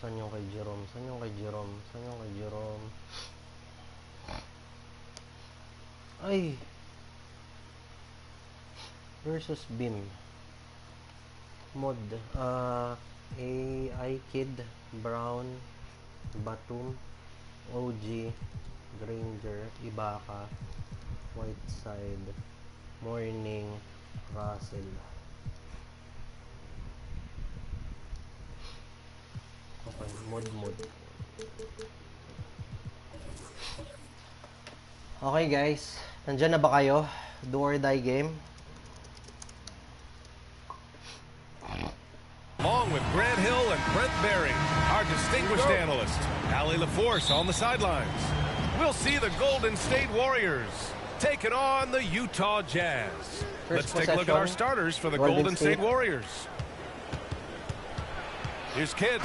Saan yung kay Jerome? Ay! Versus Bim. Mod. AI Kid, Brown, Batum, OG, Granger, Ibaka, Whiteside, Morning, Russell. Okay, mod. Okay guys, nandyan na ba kayo? Do or die game. Along with Grant Hill and Brent Berry, our distinguished analyst, Allie LaForce on the sidelines. We'll see the Golden State Warriors taking on the Utah Jazz. Let's take a look at our starters for the Golden State Warriors. Here's Kidd.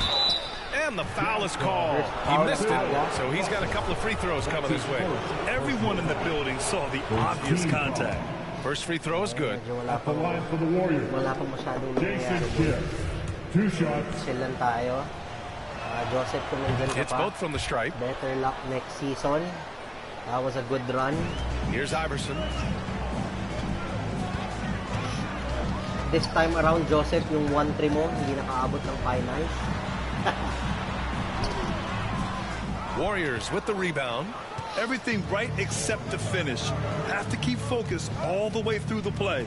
And the foul is called. He missed it, so he's got a couple of free throws coming his way. Everyone in the building saw the obvious contact. First free throw is good. At the line for the Warriors, Jason Kidd. 2 shots. Chill lang tayo. Joseph, kung nandyan ka It's pa, both from the stripe. better luck next season. That was a good run. Here's Iverson. This time around, Joseph, yung 1-3 mo, hindi nakaabot ng finals. Warriors with the rebound. Everything right except the finish. Have to keep focused all the way through the play.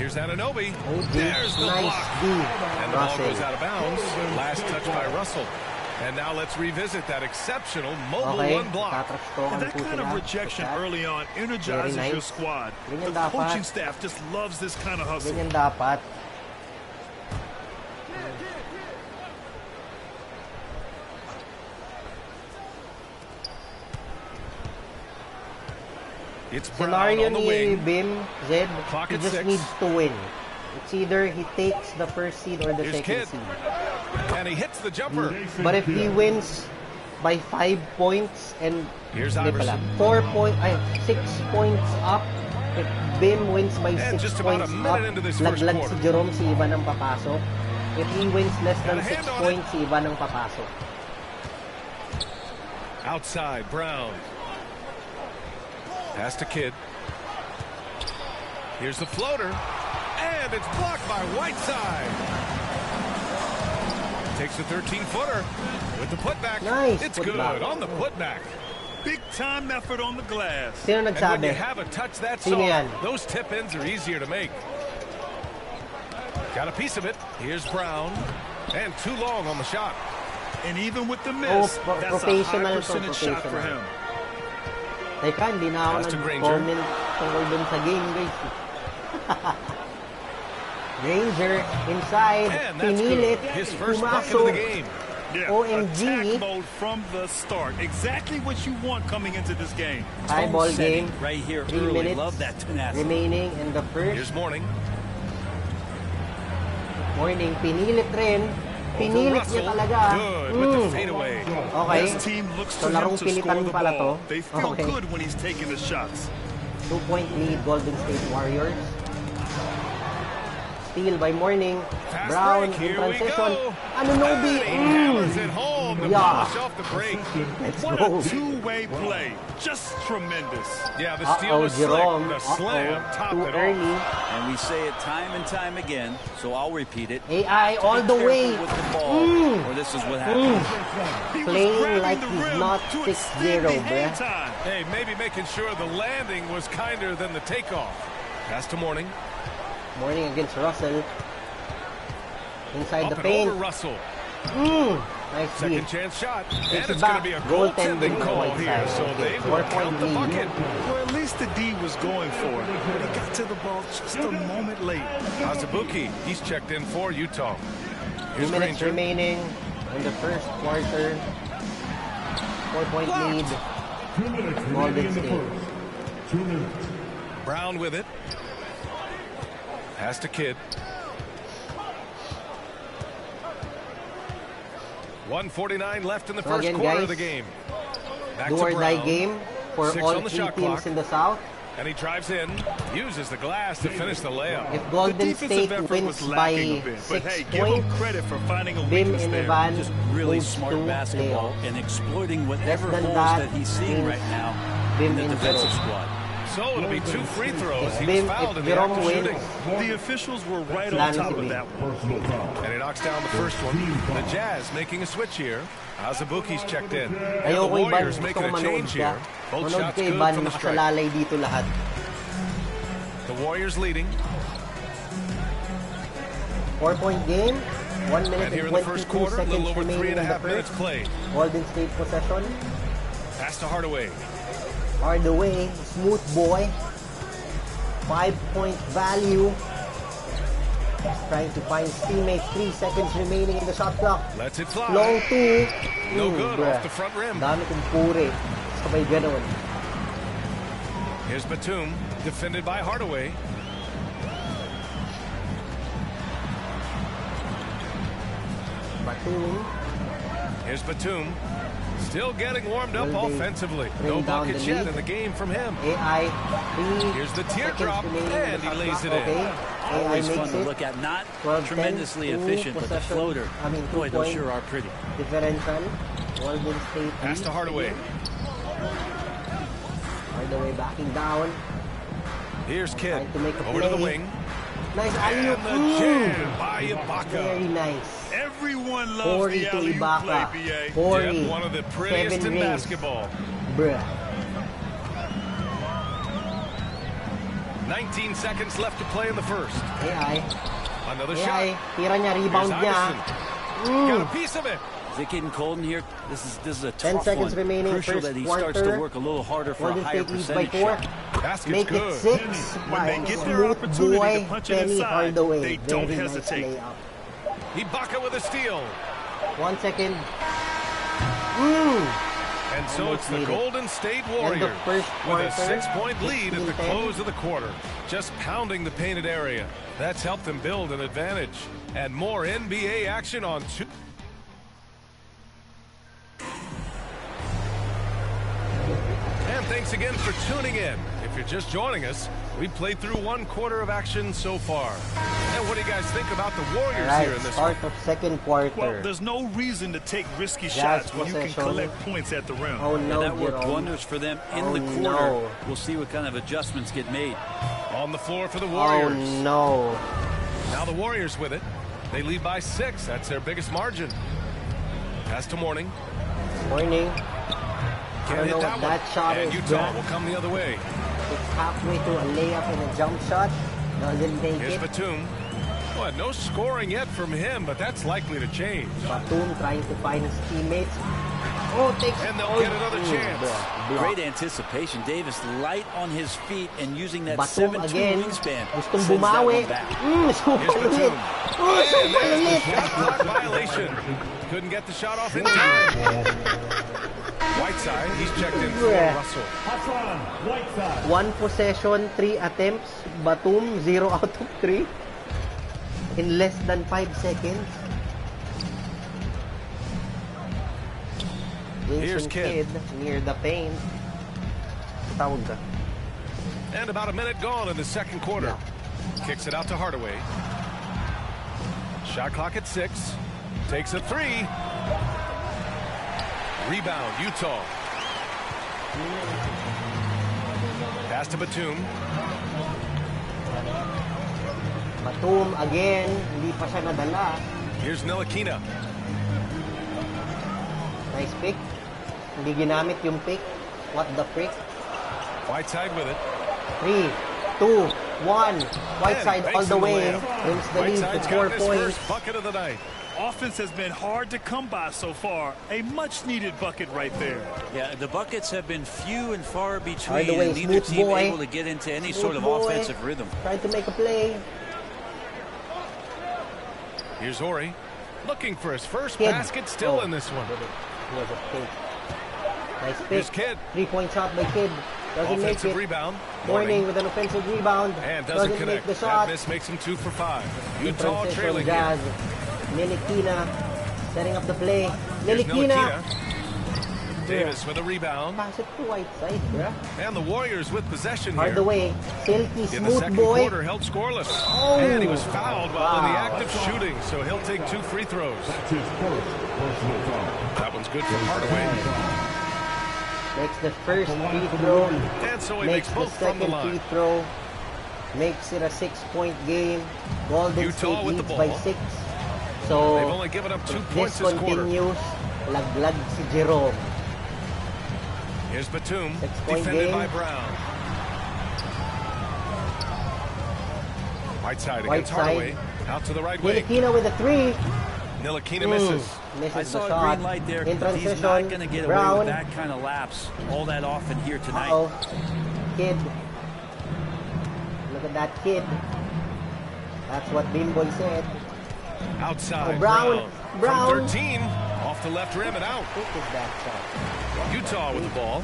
Here's Anunoby. There's the nice block. D. And the ball goes out of bounds. Last touch by Russell. And now let's revisit that exceptional mobile one block. And that kind of rejection early on energizes your squad. The coaching staff just loves this kind of hustle. Ganyan dapat. It's Brown Scenario on the ni wing. Bim, Zed, Clock he at just 6. needs to win. It's either he takes the first seed or the Here's second Kidd. seed. And he hits the jumper. But if he wins by 5 points and Here's hindi pala, Iverson. 6 points up, if Bim wins by 6 just about a points minute up, into this first laglag quarter. si Jerome, si Ivan ang papasok. If he wins less than 6 points, si Ivan ang papasok. Outside, Brown. Pass to Kidd. Here's the floater. And it's blocked by Whiteside. Takes the 13-footer with the putback. Nice it's putback. good on the putback. Big time effort on the glass. Sino And when you nagsabi? have a touch that Sino yan? soft, those tip-ins are easier to make. Got a piece of it. Here's Brown. And too long on the shot. And even with the miss, that's a high percentage shot for him. Teka, hindi na ako Pass to Granger. nag-comment tungkol dun sa game, guys. Granger, inside, And that's pinilit, good. His first bucket of pumasok. the game. Yeah, OMG. attack mode from the start. Exactly what you want coming into this game. High ball game. Right here 3 early. minutes Love that tenacity. remaining in the first. Here's Morning. Morning, pinilit rin. Over Pinilit niya Russell. talaga. Good with the fadeaway. Okay. This team looks So, to him larong to score pilitan the pala to. ball. They feel Okay. good when he's taking the shots. 2-point lead, Golden State Warriors. steal by Morning. Fast Brown break, in here we transition. go. Ano, Noob? Hammers it home to polish off the break. What a two-way play. Just tremendous. Yeah, the steal was slick. The slam topped Too it early. off. And we say it time and time again, so I'll repeat it. AI all the way. With the ball, or this is what happens. Playing like he's not 6-0, bruh. Hey, maybe making sure the landing was kinder than the takeoff. Pass to Morning. Morning against Russell. Inside Up the and paint. over Russell. Nice Second beat. chance shot. Takes And it's it going back. to be a Goaltending goaltending call point here, side. so they will 4-point count the lead. bucket. Well, at least the D was going for it, but he got to the ball just a moment late. Azubuike, he's checked in for Utah. 2 minutes remaining in the first quarter. 4-point lead. Golden State. 2 minutes. Brown with it. Pass to Kidd. 1:49 left in the first quarter of the game. Back do to or die Brown. game for 6 all on the 3 shot teams clock. in the South. And he drives in, uses the glass to finish the layup. If Golden State wins by 6 points, credit for finding a Bim weakness and there. Ivan Just really moves smart to basketball playoffs. and exploiting whatever Less than holes that that he's seeing means right now Bim in the and defensive Jerome. squad. So it'll be 2 free throws. He was Bim, fouled if in the act Jerome of wins, shooting. The officials were right on Plan top to of be. that one. And he knocks down the first one. The Jazz making a switch here. Azubuike's checked in. And the Ayoko Ivan, Warriors gusto making ko a manood change siya. here. Both Manood shots ka good Ivan, from the stripe. nakasalalay dito lahat. The Warriors leading. 4-point game. 1 minute And here and in the first 22 quarter, a seconds little over remaining in the 3.5 minutes first. played. Golden State possession. Pass to Hardaway. Hardaway, smooth boy. 5-point value. Trying to find his teammates. 3 seconds remaining in the shot clock. Lets it fly. Long 2. No good bruh. off the front rim. Dami kong puri. Sabay ganun. Here's Batum, defended by Hardaway. Batum. Here's Batum. Still getting warmed up Will they offensively. bring No down buckets the yet lead? in the game from him. AI. 3 Here's the seconds teardrop, remaining in the and he shot lays clock. it in. Okay. AI Always makes fun to it. look at. Not 12-10, tremendously 2 efficient, but the possession. floater, I mean, boy, those 2-point sure are pretty. differential. Golden State. Pass to Hardaway. Hardaway backing down. Here's Kidd. Trying to make a Over to the play. wing. Nice And alley-oop. the jam by Ibaka. Very nice. Everyone loves Corey the to alley-oop play, Ibaka. BA. Corey. Yeah, one of the prettiest 7 in rings. basketball. Bruh. 19 seconds left to play in the first. AI. Another AI. shot. Tira niya. Rebound Here's niya. Iverson. Got a piece of it. Is it getting cold in here? This is a 10 tough seconds one. remaining, Crucial first that he quarter. starts to work a little harder for Golden a higher State leads by percentage 4. shot. Basket's Make good. it 6. When they get their Smooth opportunity boy, to punch it Penny inside, Hardaway. they don't Very hesitate. Nice layup. Ibaka with a steal. 1 second. And so Almost it's the needed. Golden State And the Warriors first with a quarter, 6-point lead at the 16-10. close of the quarter. Just pounding the painted area. That's helped them build an advantage. And more NBA action on 2. And thanks again for tuning in. If you're just joining us, we've played through 1 quarter of action so far. And what do you guys think about the Warriors Right, here in this one? start of second quarter. Well, there's no reason to take risky Jazz shots when you can possession. collect points at the rim. Oh And no, that worked Jerome. wonders for them in Oh, the quarter. no. We'll see what kind of adjustments get made. On the floor for the Oh Warriors. no. Now the Warriors with it. They lead by 6. That's their biggest margin. Pass to Morning. Morning. I Can't don't hit know what that that one. shot And is. Utah bruh. will come the other way. It's halfway to a layup and a jump shot. Doesn't take Here's it. Batum. Well, no scoring yet from him, but that's likely to change. Batum trying to find his teammates. Oh, takes And they'll get another chance. Great anticipation. Davis light on his feet and using that Batum 7'2" again. wingspan. Gustong sends that bumawi. one back. Super Here's lit. Batum. Oh, super And there's lit. the shot clock violation. Couldn't get the shot off in time. Whiteside, he's checked in for Yeah. Russell. 1 possession, 3 attempts. Batum, 0 out of 3. In less than 5 seconds. Here's Jason Kidd. near the paint. Tawag ka. And about a minute gone in the second quarter. Kicks it out to Hardaway. Shot clock at 6. Takes a 3. Rebound, Utah. Pass to Batum. Batum again, hindi pa siya nadala. Here's Ntilikina. Nice pick. Hindi ginamit yung pick. What the frick? Whiteside with it. 3, 2, 1. Whiteside all the way. Wins the lead to 4 points. First bucket of the night. Offense has been hard to come by so far. A much-needed bucket right there. Yeah, the buckets have been few and far between. The way, neither team boy. able to get into any sort of offensive rhythm. Trying to make a play. Here's Ori. Looking for his first basket, still in this one. Was a pick. Nice pick. Here's Kidd. 3-point shot by Kidd. Doesn't offensive make it. rebound. Morning with an offensive rebound. And doesn't make connect. the shot. That miss makes him 2 for 5. Utah trailing Jazz. here. Ntilikina setting up the play. Here's Ntilikina. Davis with a rebound. Pass it to Whiteside, bruh. And the Warriors with possession Hard here. away. Silky, In the smooth second boy. quarter, held scoreless. Oh. And he was fouled while in the Wow. act of shooting, so he'll take 2 free throws. That's his first personal foul. That one's good for Hardaway. Makes the first free throw. And so he makes makes the both from the second line. free throw. Makes it a 6-point game. Golden Utah State with the leads by ball. 6. So They've only given up 2 if points this this quarter. continues, laglag si Jerome. Here's Batum, 6-point defended game. by Brown. Whiteside against Hardaway. Out to the right wing. Ntilikina with a 3. Ntilikina misses. Misses I the saw a shot. green light there. In But he's transition, not going to get away Brown. with that kind of lapse all that often here tonight. Uh-oh. Kid. Look at that kid. That's what Bimboy said. Outside. Oh, Brown. From 13. Off the left rim and out. Look at that shot. Utah with the ball.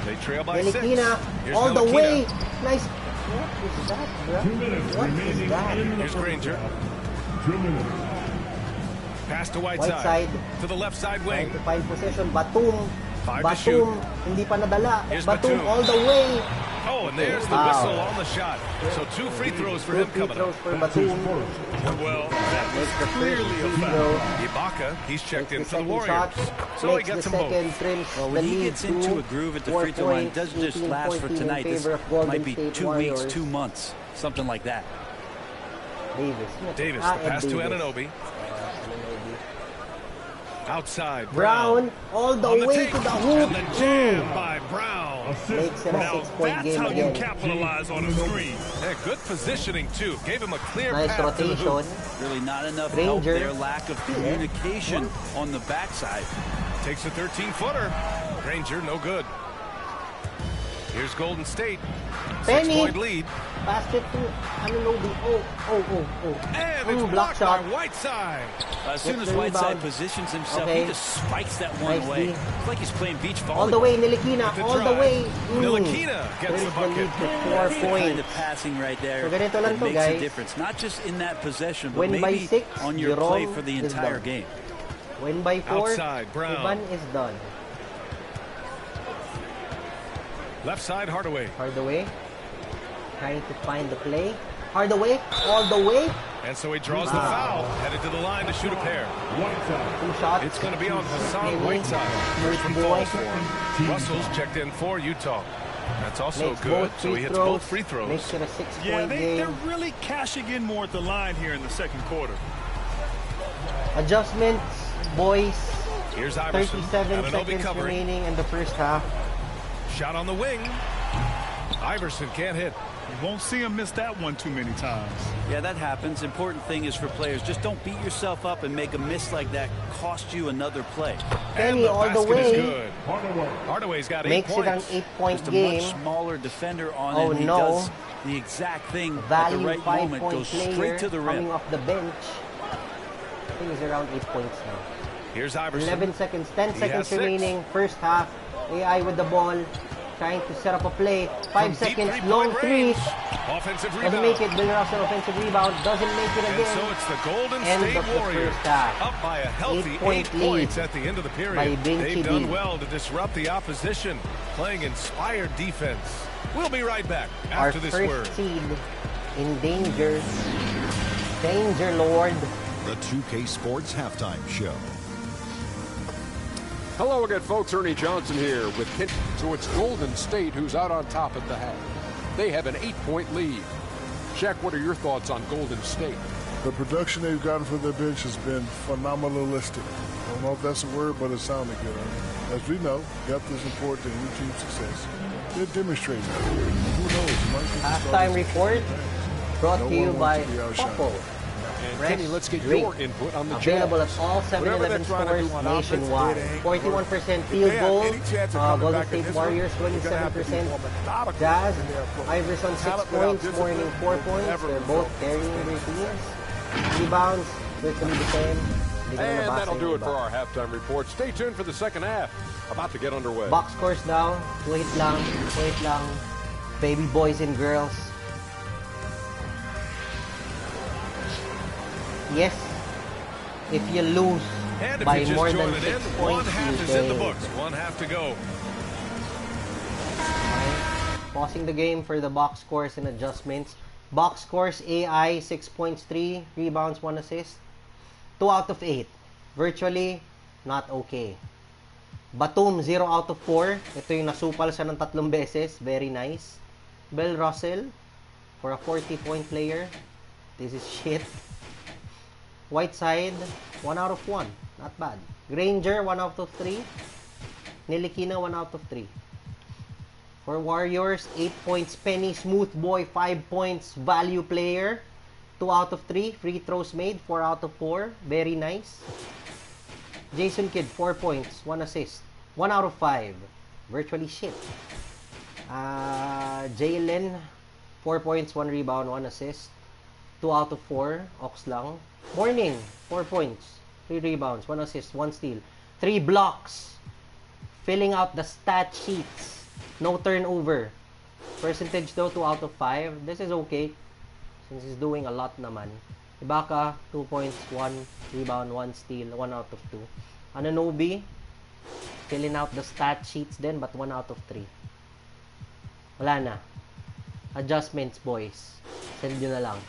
They trail by 6. Ntilikina Here's all the Ntilikina. way. Nice. What is that, bro? 2 minutes What remaining is that? in the Here's first Granger. half. 2 minutes. Pass to Whiteside. Whiteside. To the left side wing. Trying to find possession. Batum. 5 to shoot. Batum. Hindi pa nadala. Here's Batum Batum. all the way. Oh, and there's the Wow. whistle on the shot. So 2 free throws for 2 him free coming throws up. for That's his Batum. first. Well, that was Makes the clearly a first free foul. throw. Ibaka, he's checked in Makes for the second Warriors. shot. So he Makes gets the them both. second, trims Well, the when he lead gets into to a groove at the 4 free throw line, it points, doesn't just last for 18-14 in tonight. This favor of Golden might be State 2 Warriors. weeks, 2 months, something like that. Davis. Davis, the pass to Anunoby. Outside. Brown all the On the way take. to the hoop. And the jam by Brown. Makes it a Now 6-point that's game how you again. capitalize on a screen. Yeah, good positioning, too. Gave him a clear Nice path to the hoop. rotation. Really not enough Granger. help there. Lack of communication on the backside. Takes a 13-footer. Granger, no good. Here's Golden State. Penny. 6-point lead. Passed it to Anunoby. Oh. And it's block blocked by shot. Whiteside. As soon Gets as the Whiteside rebound. positions himself, Okay. he just spikes that one Nice away. D. It's like he's playing beach volleyball. All the way, Ntilikina. The All the drive. way. Ntilikina gets Brings the bucket. lead to 4 That's the kind points. of passing right there So ganito lang that to, makes a guys. difference. Not just in that possession, but Win by maybe 6, on your play Jerome for the is entire done. game. Win by 4. Outside, Brown. Ivan is done. Left side, Hardaway. Hardaway. Trying to find the play. Hardaway. All the way. And so he draws the foul. Headed to the line to shoot a pair. 2 shots. It's going to be on Hassan Maybe. Whiteside. First one Boy. falls for him. Russell's checked in for Utah. That's also Makes good. both So he free hits throws. both free throws. Makes it a 6-point Yeah, they're game. really cashing in more at the line here in the second quarter. Adjustments, boys. Here's Iverson. 37 Anunoby seconds covering. remaining in the first half. Shot on the wing. Iverson can't hit. You won't see him miss that one too many times. Yeah, that happens. Important thing is for players, just don't beat yourself up and make a miss like that cost you another play. Penny all the Basket is way. good. Hardaway's got 8 Makes it points. an 8-point Just a game. much smaller defender on Oh, it. He no. does the exact thing at the Value right moment. 5-point Goes player straight to the coming rim. off the bench. I think he's around 8 points now. Here's Iverson. 11 seconds, 10 He seconds has 6. remaining. First half. AI with the ball. Trying to set up a play. 5 From deep seconds. three-point Long range. 3. Offensive Doesn't rebound. make it. Bill Russell offensive rebound. Doesn't make it And again. so it's the Golden End State of the Warriors first half. up by a healthy 8-point 8 lead points at the end of the by period. Vinci They've done D. well to disrupt the opposition, playing inspired defense. We'll be right back Our after this first word. seed in danger. Danger, Lord. the 2K Sports Halftime Show. Hello again, folks. Ernie Johnson here with Kent. So it's Golden State who's out on top at the half. They have an 8-point lead. Shaq, what are your thoughts on Golden State? The production they've gotten from their bench has been phenomenalistic. I don't know if that's a word, but it sounded good. As we know, depth is important to any team's success. They're demonstrating that. Who knows? Halftime report brought to you by Popo. And Kenny, let's get your input on the available at all 7-Eleven stores nationwide. 41% field goal. Golden State Warriors 27%. Jazz, Iverson 6 points, Morning 4 points. They're both carrying their teams. Rebounds, virtually the same. And that'll do it for our halftime report. Stay tuned for the second half. About to get underway. Box scores now. Wait lang. Baby boys and girls. Yes, if you lose and if by you just more join than 6 in, points, one half is in the books. One half to go. Pausing the game for the box scores and adjustments. Box scores, AI 6 points, 3 rebounds, 1 assist. 2 out of 8. Virtually not okay. Batum 0 out of 4. Ito yung nasupal siya ng 3 beses. Very nice. Bill Russell for a 40-point player. This is shit. Whiteside 1 out of 1. Not bad. Granger 1 out of 3. Nilikina 1 out of 3. For Warriors, 8 points. Penny Smooth Boy 5 points. Value player 2 out of 3. Free throws made 4 out of 4. Very nice. Jason Kidd 4 points. 1 assist. 1 out of 5. Virtually shit. Jalen 4 points. 1 rebound. 1 assist. 2 out of 4. Ox lang. Morning 4 points. 3 rebounds. 1 assist. 1 steal. 3 blocks. Filling out the stat sheets. No turnover. Percentage though 2 out of 5. This is okay. Since he's doing a lot naman. Ibaka, 2 points, 1 rebound, 1 steal, 1 out of 2. Anunoby, filling out the stat sheets then, but 1 out of 3. Wala na. Adjustments, boys. Send nyo na lang.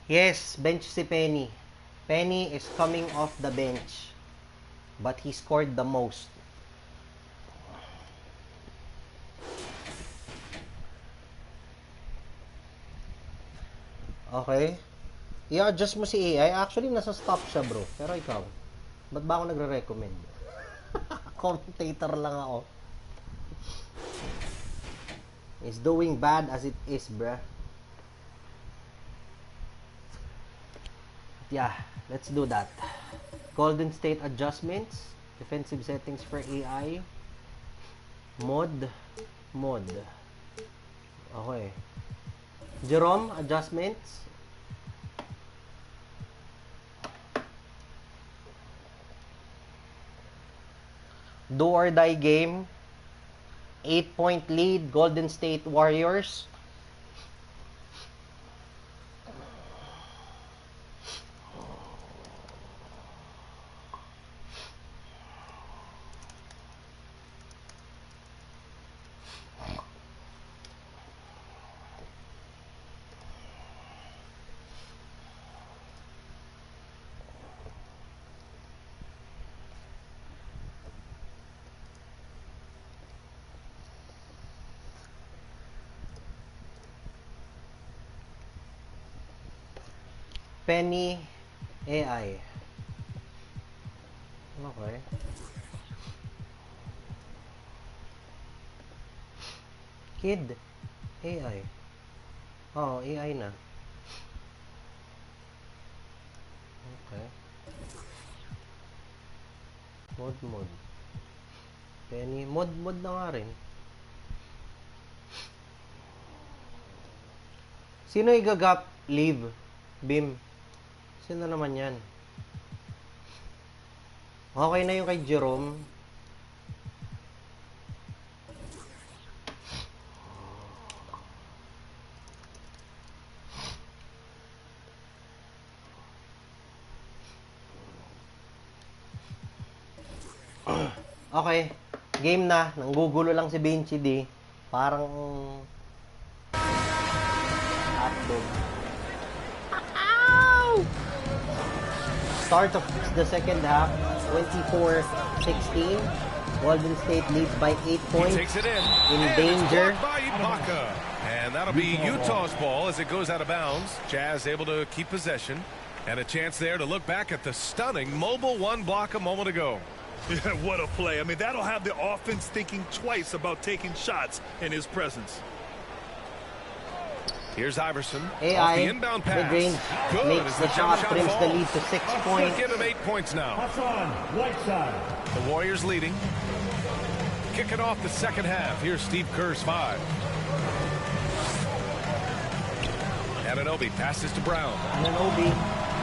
Yes, bench si Penny. Penny is coming off the bench. But he scored the most. Okay. I-adjust mo si AI. Actually, nasa stop siya, bro. Pero ikaw, ba't ba ako nagre-recommend? Commentator lang ako. It's doing bad as it is, bruh. Yeah, let's do that. Golden State adjustments. Defensive settings for AI. Mod. Okay. Jerome, adjustments. Do or die game. 8-point lead, Golden State Warriors. Penny AI. Okay. Kid AI. Oh, AI na. Okay. Mod. Penny. Mod na nga rin. Sino igagap? Leave. Bim. Sino naman yan? Okay na yung kay Jerome. Okay. Game na. Nanggugulo lang si Vinci D. Parang hotdog. start of the second half, 24-16. Golden State leads by 8 points. He takes it in danger. By Ibaka. And that'll be Utah's ball as it goes out of bounds. Jazz able to keep possession. And a chance there to look back at the stunning mobile one block a moment ago. Yeah, what a play. I mean, that'll have the offense thinking twice about taking shots in his presence. Here's Iverson. AI, off the inbound pass. Mid-range, Good makes the shot, trims the lead to 6 points. Give him 8 points now. The Warriors leading. Kicking off the second half. Here's Steve Kerr's 5. Anunoby passes to Brown. Anunoby.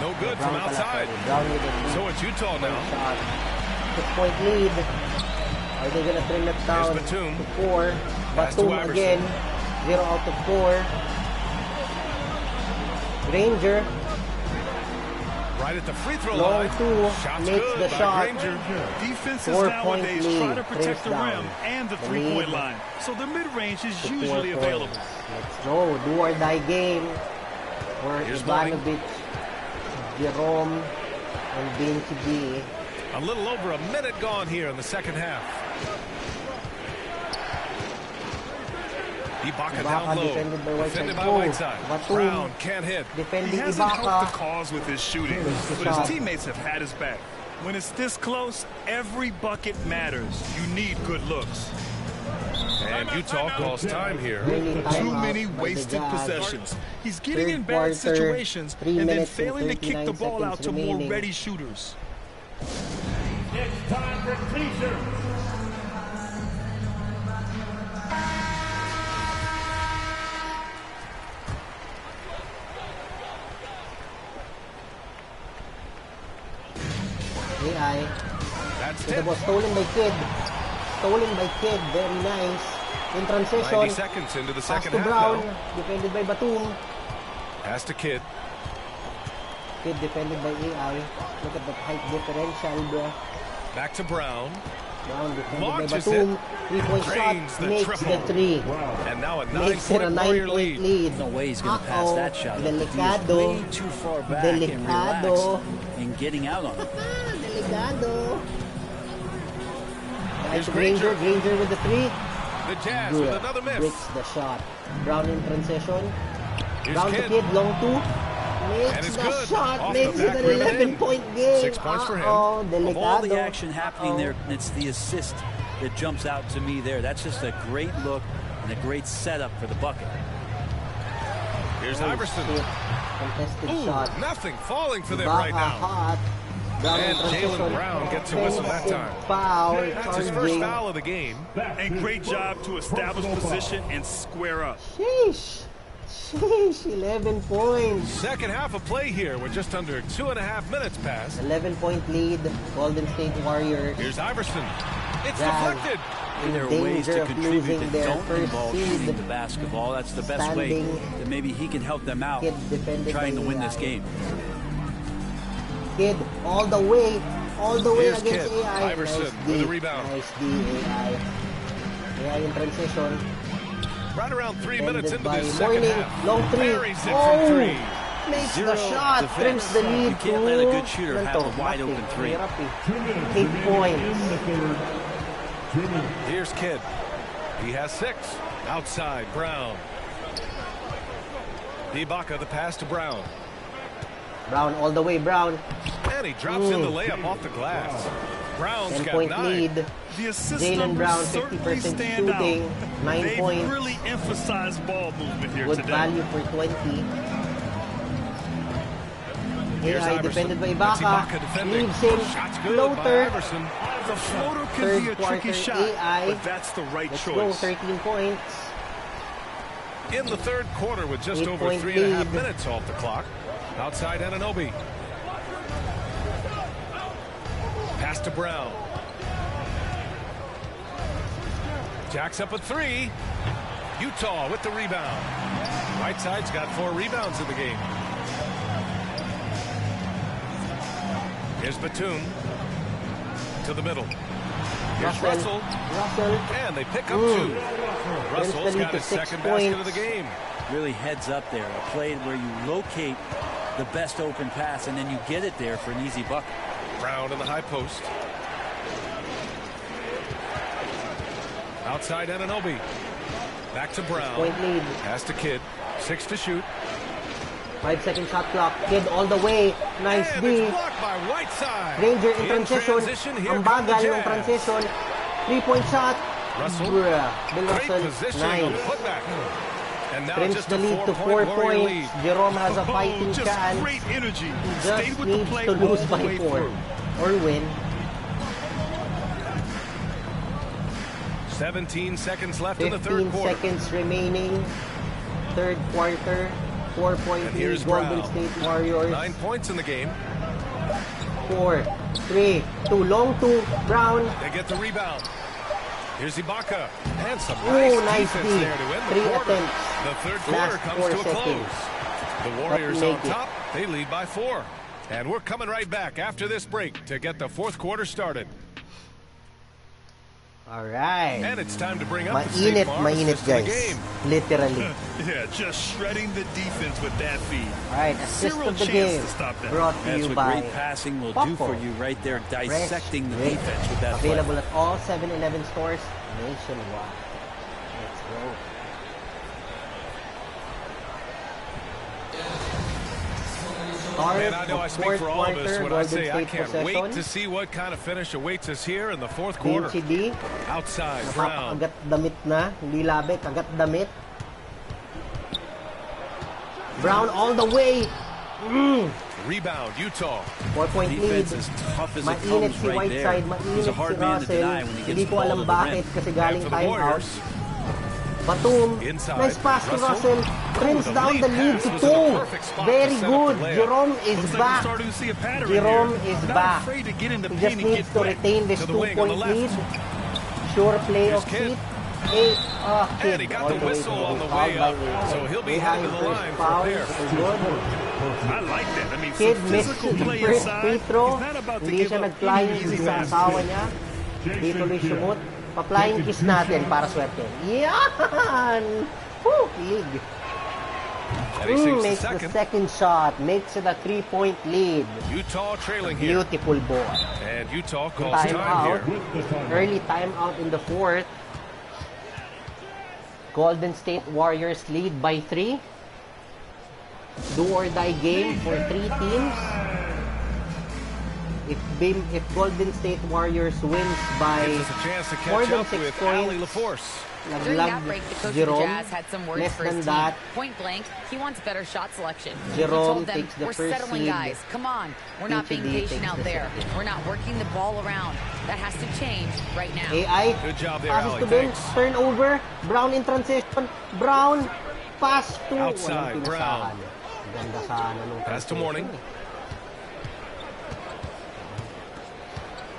No good from outside. So it's Utah now. 6-point lead. Are they going to trim it down to 4? Batum again. 0 out of 4. Ranger. Right at the free throw line. Shots makes good the shot. Ranger. Defenses 4-point nowadays lead. try to protect the down. rim and the three-point line. So the mid-range is usually available. Let's go. Do or die game. For Ivanovic, Jerome, and Binky D. A little over a minute gone here in the second half. Ibaka down low. Defended by Whiteside. Brown can't hit. Defending he hasn't Ibaka. helped the cause with his shooting, but his teammates have had his back. When it's this close, every bucket matters. You need good looks. And Utah calls time here. Too many wasted possessions. He's getting in bad situations and then failing to kick the ball out to more ready shooters. It's time for T-shirts. AI. That's it. Was stolen by Kid. Stolen by Kid. Very nice. In transition. 90 seconds into the second half Brown. now. Defended by Batum. Pass to Kid. Kid defended by AI. Look at the height differential, bro. Back to Brown. Brown defended Launches by Batum. it. 3-point shot. Makes the 3. And now a makes it a 9-point lead. No way he's going to pass that shot. Delicado. He's way too far back and relaxed in getting out on it. Delicado. Here's Granger. Granger with the 3. The Jazz Good. with another miss. Breaks the shot. Brown in transition. Here's Brown Kid. to Kid. Long 2. Makes the good. shot. Off Makes the it back an rim 11-point game. 6 points for him. Of all the action happening there, it's the assist that jumps out to me there. That's just a great look and a great setup for the bucket. Here's Iverson. Contested Ooh, shot. nothing falling for them right now. Hot. And Jaylen Brown gets a whistle that time. Foul. That's his first foul of the game. And great job to establish position and square up. Sheesh. Sheesh. 11 points. Second half of play here with just under 2.5 minutes passed. 11-point lead. Golden State Warriors. Here's Iverson. It's Jazz. deflected. There are ways to contribute that don't involve shooting the basketball. That's the best way that maybe he can help them out trying to win this game. Kid all the way Here's against Kid. AI. Iverson Nice with D. a rebound. Nice D, AI. AI in transition. Right around 3 minutes into by this second Morning. half. Long 3. Buries it from 3. Makes Zero the shot. defense. Trims the lead. You can't let a good shooter have a wide open 3. 8 points. Here's Kid. He has 6. Outside, Brown. Ibaka, the pass to Brown. Brown all the way, Brown. And he drops in the layup off the glass. Brown's got 10-point 9. lead. The assist Jaylen numbers Brown, certainly 50% stand shooting, out. 9 They've points. really emphasized ball movement here Good today. value for 20. Here's AI Iverson. defended by That's Ibaka. Ibaka defending. Leaves him. Shots good by Floater. Iverson. The floater can Third be a tricky quarter, shot, AI. but that's the right Let's choice. go, 13 points. In the third quarter with just over 8-point 3.5 lead. minutes off the clock. Outside Anunoby. Pass to Brown. Jacks up a 3. Utah with the rebound. Whiteside's got 4 rebounds in the game. Here's Batum. To the middle. Here's Russell. And they pick up 2. Russell's got his second basket of the game. Really heads up there. A play where you locate the best open pass, and then you get it there for an easy bucket. Brown in the high post. Outside Anunoby. Back to Brown. Point lead. Pass to Kidd. 6 to shoot. 5-second shot clock. Kidd all the way. Nice And D. it's blocked by Whiteside. Ranger in transition. Ang bagal ng Jazz. transition. 3-point shot. Russell. Bill Great Russell. position on Nice. the putback. And now Trims just the a lead to 4 4-point Warrior points. lead. Jerome has a fighting just chance. great energy. He Stayed just with the needs play to lose all the by way 4 through. or win. 17 seconds left in the third 15 quarter. seconds remaining. Third quarter. 4-point And lead. here's Golden Brown. State Warriors. 9 points in the game. 4, 3, 2, long 2. Brown. They get the rebound. Here's Ibaka. And some Ooh, nice nice defense D. there to end 3 the quarter. attempts. The third Last quarter comes 4 to a seconds. close. The Warriors But on make it. top. They lead by 4. And we're coming right back after this break to get the fourth quarter started. Alright. And it's time to bring up the State Mainit, Farm mainit assist of the guys. game. Literally. Yeah, just shredding the defense with that feed. Alright, assist Zero of the chance game. to stop that. Brought to That's you what by great passing will do Popo. for you right there, dissecting the Fresh defense with that play. Available at all 7-Eleven stores nationwide. Let's go. Man, I know I speak for all of us when I say I State can't possession. wait to see what kind of finish awaits us here in the fourth quarter. D. Outside, Brown. Napapakagat damit na. Hindi labi, kagat damit. Brown all the way. Rebound, Utah. 4-point lead. Defense is tough as it Mainit comes si right Whiteside, there. mainit He's a si hard man to Russell. deny when he gets Hindi the ko ball alam to the bakit rim. kasi galing And for the timeout. Warriors. Batum. Inside. Nice pass to Russell. Russell. Trims the down late the lead pass to was in 2. a perfect spot to Very set up good. the layup. Jerome is Looks like back. we're starting to see a pattern Jerome here. is Not back. afraid to get in the He paint just and needs get to wet. retain this To the wing on the 2-point left. lead. Sure playoff Kidd. seat. Kidd And he got all the way to whistle the on the foul way by up, Wade. so he'll be Way headed to high the first line for a foul. pair. Good. I like that. I mean, Kid some missed physical the play first inside. free throw. He's not about to Hindi give siya up nag-flying any kiss easy sa passes. asawa niya. Hindi tuloy sumot. Pa-flying kiss natin para swerte. Yan! Woo! Kilig. And he sinks the Makes the second. second shot. Makes it a 3-point lead. Utah trailing here. Beautiful ball. And Utah calls Time time out. here. Early timeout in the fourth. Golden State Warriors lead by 3. Do or die game for 3 teams. If Golden State Warriors wins by Gives us a chance to more catch than up 6 with points, Ali LaForce. During that break, the coach of the Jerome, Jazz had some words less for his than team. that, Point blank, he wants better shot selection. Jerome he told them, takes the we're first settling seed. guys. Come on. We're not being TTD patient takes out the there. second. We're not working the ball around. That has to change right now. AI, Good job there, passes Ali. to Ben, Thanks. turnover, Brown in transition, Brown, pass to, Outside, walang Brown. pinasahan. Ganda sana nung Pass to transition Morning. eh.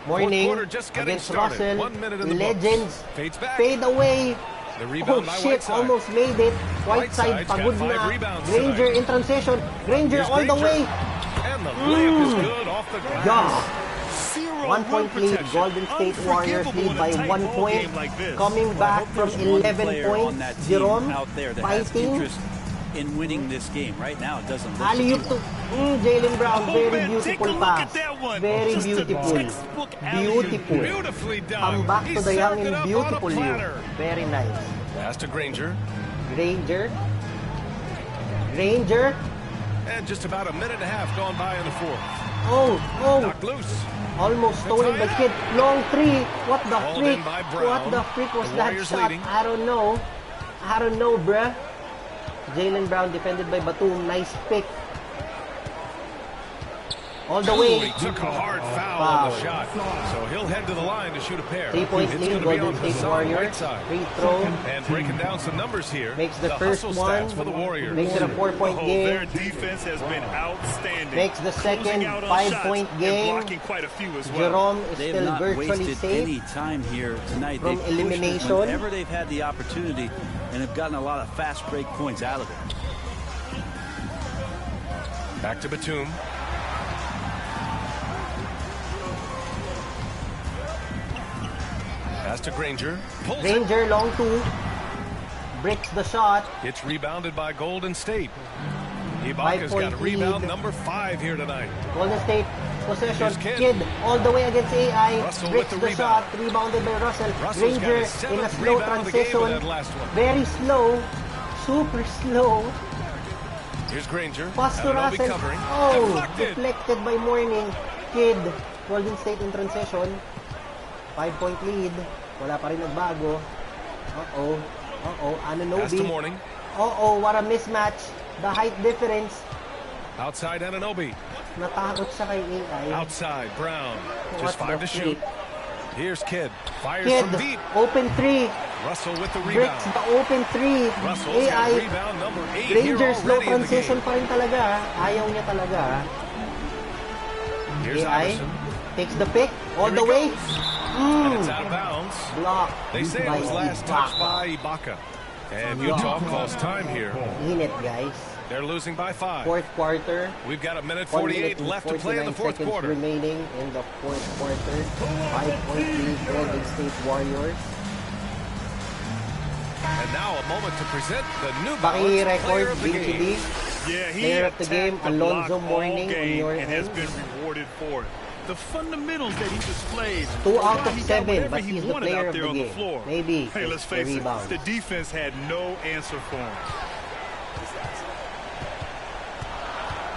Fourth Morning quarter just getting against started. Russell, 1 minute in the Legends, books. Fades back. fade away. The rebound by Oh shit, Whiteside. almost made it. Whiteside, Whiteside's got pagod 5 na. rebounds Granger tonight. in transition. Granger Here's all the Granger. way. And the layup is good off the glass. Yeah. 1 point lead. Golden State Warriors lead by 1 point. Coming back from 11 points. Jerome out there that has fighting. interest in winning this game. Right now, it doesn't look Alley-oop to Jalen Brown. Very man, take a beautiful look pass. at that one. Very Just a beautiful. textbook alley-oop. Beautiful. Beautifully done. Come back He to the young served it and up beautiful on a you. platter. Very nice. Pass to Granger. Granger. And just about a minute and a half gone by in the fourth. Oh. Knocked loose. Almost stolen by Kid. Long 3. What the Called freak? in by Brown. What the freak was The that Warriors shot? leading. I don't know, bruh. Jalen Brown defended by Batum. Nice pick. All the way. He took a hard foul on the shot. So he'll head to the line to shoot a pair. 3-point It's lead, gonna be Golden on State Hassan Warriors. Whiteside. Free throw. And breaking down some numbers here. Makes the first hustle one. stats for the Warriors. Makes it a 4-point game. Their defense has been outstanding. Makes the second Closing out on 5-point shots game. And blocking quite a few as well. Jerome is They have still not virtually wasted safe. any time here tonight. From They've pushed it elimination. whenever they've had the opportunity and have gotten a lot of fast break points out of it. Back to Batum. Pass to Granger. Pulls it. Granger, long 2. Breaks the shot. It's rebounded by Golden State. Ibaka's got rebound number 5 here tonight. Golden State possession. Kid all the way against AI. Russell Breaks with the the shot. Rebounded by Russell. Russell's Granger got his in a 7th slow rebound of the game with transition. that last one. Very slow. Super slow. Here's Granger. Pass to Anunoby Russell. covering. Oh, deflected by Morning. Kid. Golden State in transition. 5-point lead. Wala pa rin nagbago. Uh-oh. Uh-oh. Anunoby. Pass to Morning. Uh-oh. What a mismatch. The height difference. Outside Anunoby. Natakot siya kay AI. Outside Brown. Just What 5 to the shoot. freak? Here's Kidd. Fires Kid, from deep. open 3. Russell with the Breaks rebound. the open 3. Russell's got AI. rebound number 8 here Rangers slow already in the transition game. pa rin talaga. Ayaw niya talaga. Here's AI Iverson. takes the pick all Here the he way. And it's out of bounds. Block. They say it was last touched by Ibaka. And Utah calls time here. Init, guys. They're losing by 5. Fourth quarter. We've got a minute 1 48 minute left to play in the 49 fourth seconds quarter. remaining in the fourth quarter. 5-point lead, Golden State Warriors. And now a moment to present the new Player Paki-record, of the Vinci game. D. Yeah, he Player of the game, attacked the block Alonzo all Mourning on game your and has end. been rewarded for it. The fundamentals that he displayed. 2 why out of he got 7, whatever but he he's the wanted player out of there the on game. the floor. Maybe Hey, it's let's the face it, rebounds. the defense had no answer for him.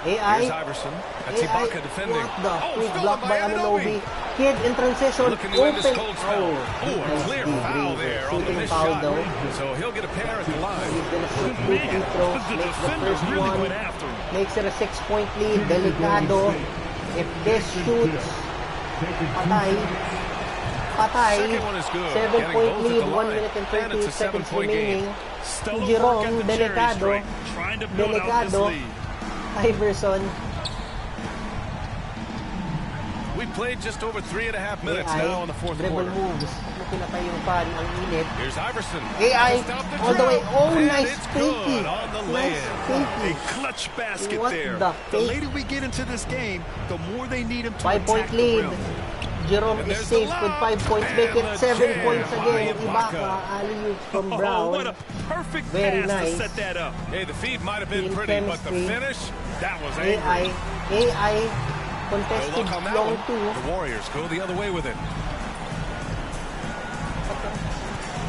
AI. Here's Iverson. That's Ibaka defending. What the freak? stolen Blocked by Anunoby. Kid in transition. Looking to end this Open. cold spell. A clear foul there on the Shooting missed foul shot. though. So he'll get a pair at the line. He's gonna shoot 2 free throws. The Makes the defender first really one. went after him. Makes it a 6-point lead. Delicado. If this shoots, patay. Patay. Second one is good. 7-point Getting both at lead. the 1 line. minute and And 38 it's a seconds 7-point remaining. game. Stellar Jerome, work at the cherry Delicado. string, trying to build out this Delicado. lead. Iverson. We played just over 3.5 minutes AI, now in the fourth dribble quarter. moves. Pinatay yung fan, ang init. Here's Iverson. AI, To stop the all the way. dribble. Oh, And nice it's fakey. good on the Nice layup. fakey. A clutch basket What there. the The fake? later we get into this game, the more they need him to 5-point attack the lead. rim. Jerome And is there's safe the with lob. 5 points. And Make it the 7 jam points by again. Ibaka. Ibaka, alley-oop from Oh, Brown. what a perfect Very pass nice. to set that up. Hey, the feed might have been Team pretty, but the chemistry. finish, that was AI, angry. AI, No contested luck on that long one. 2. The Warriors go the other way with it.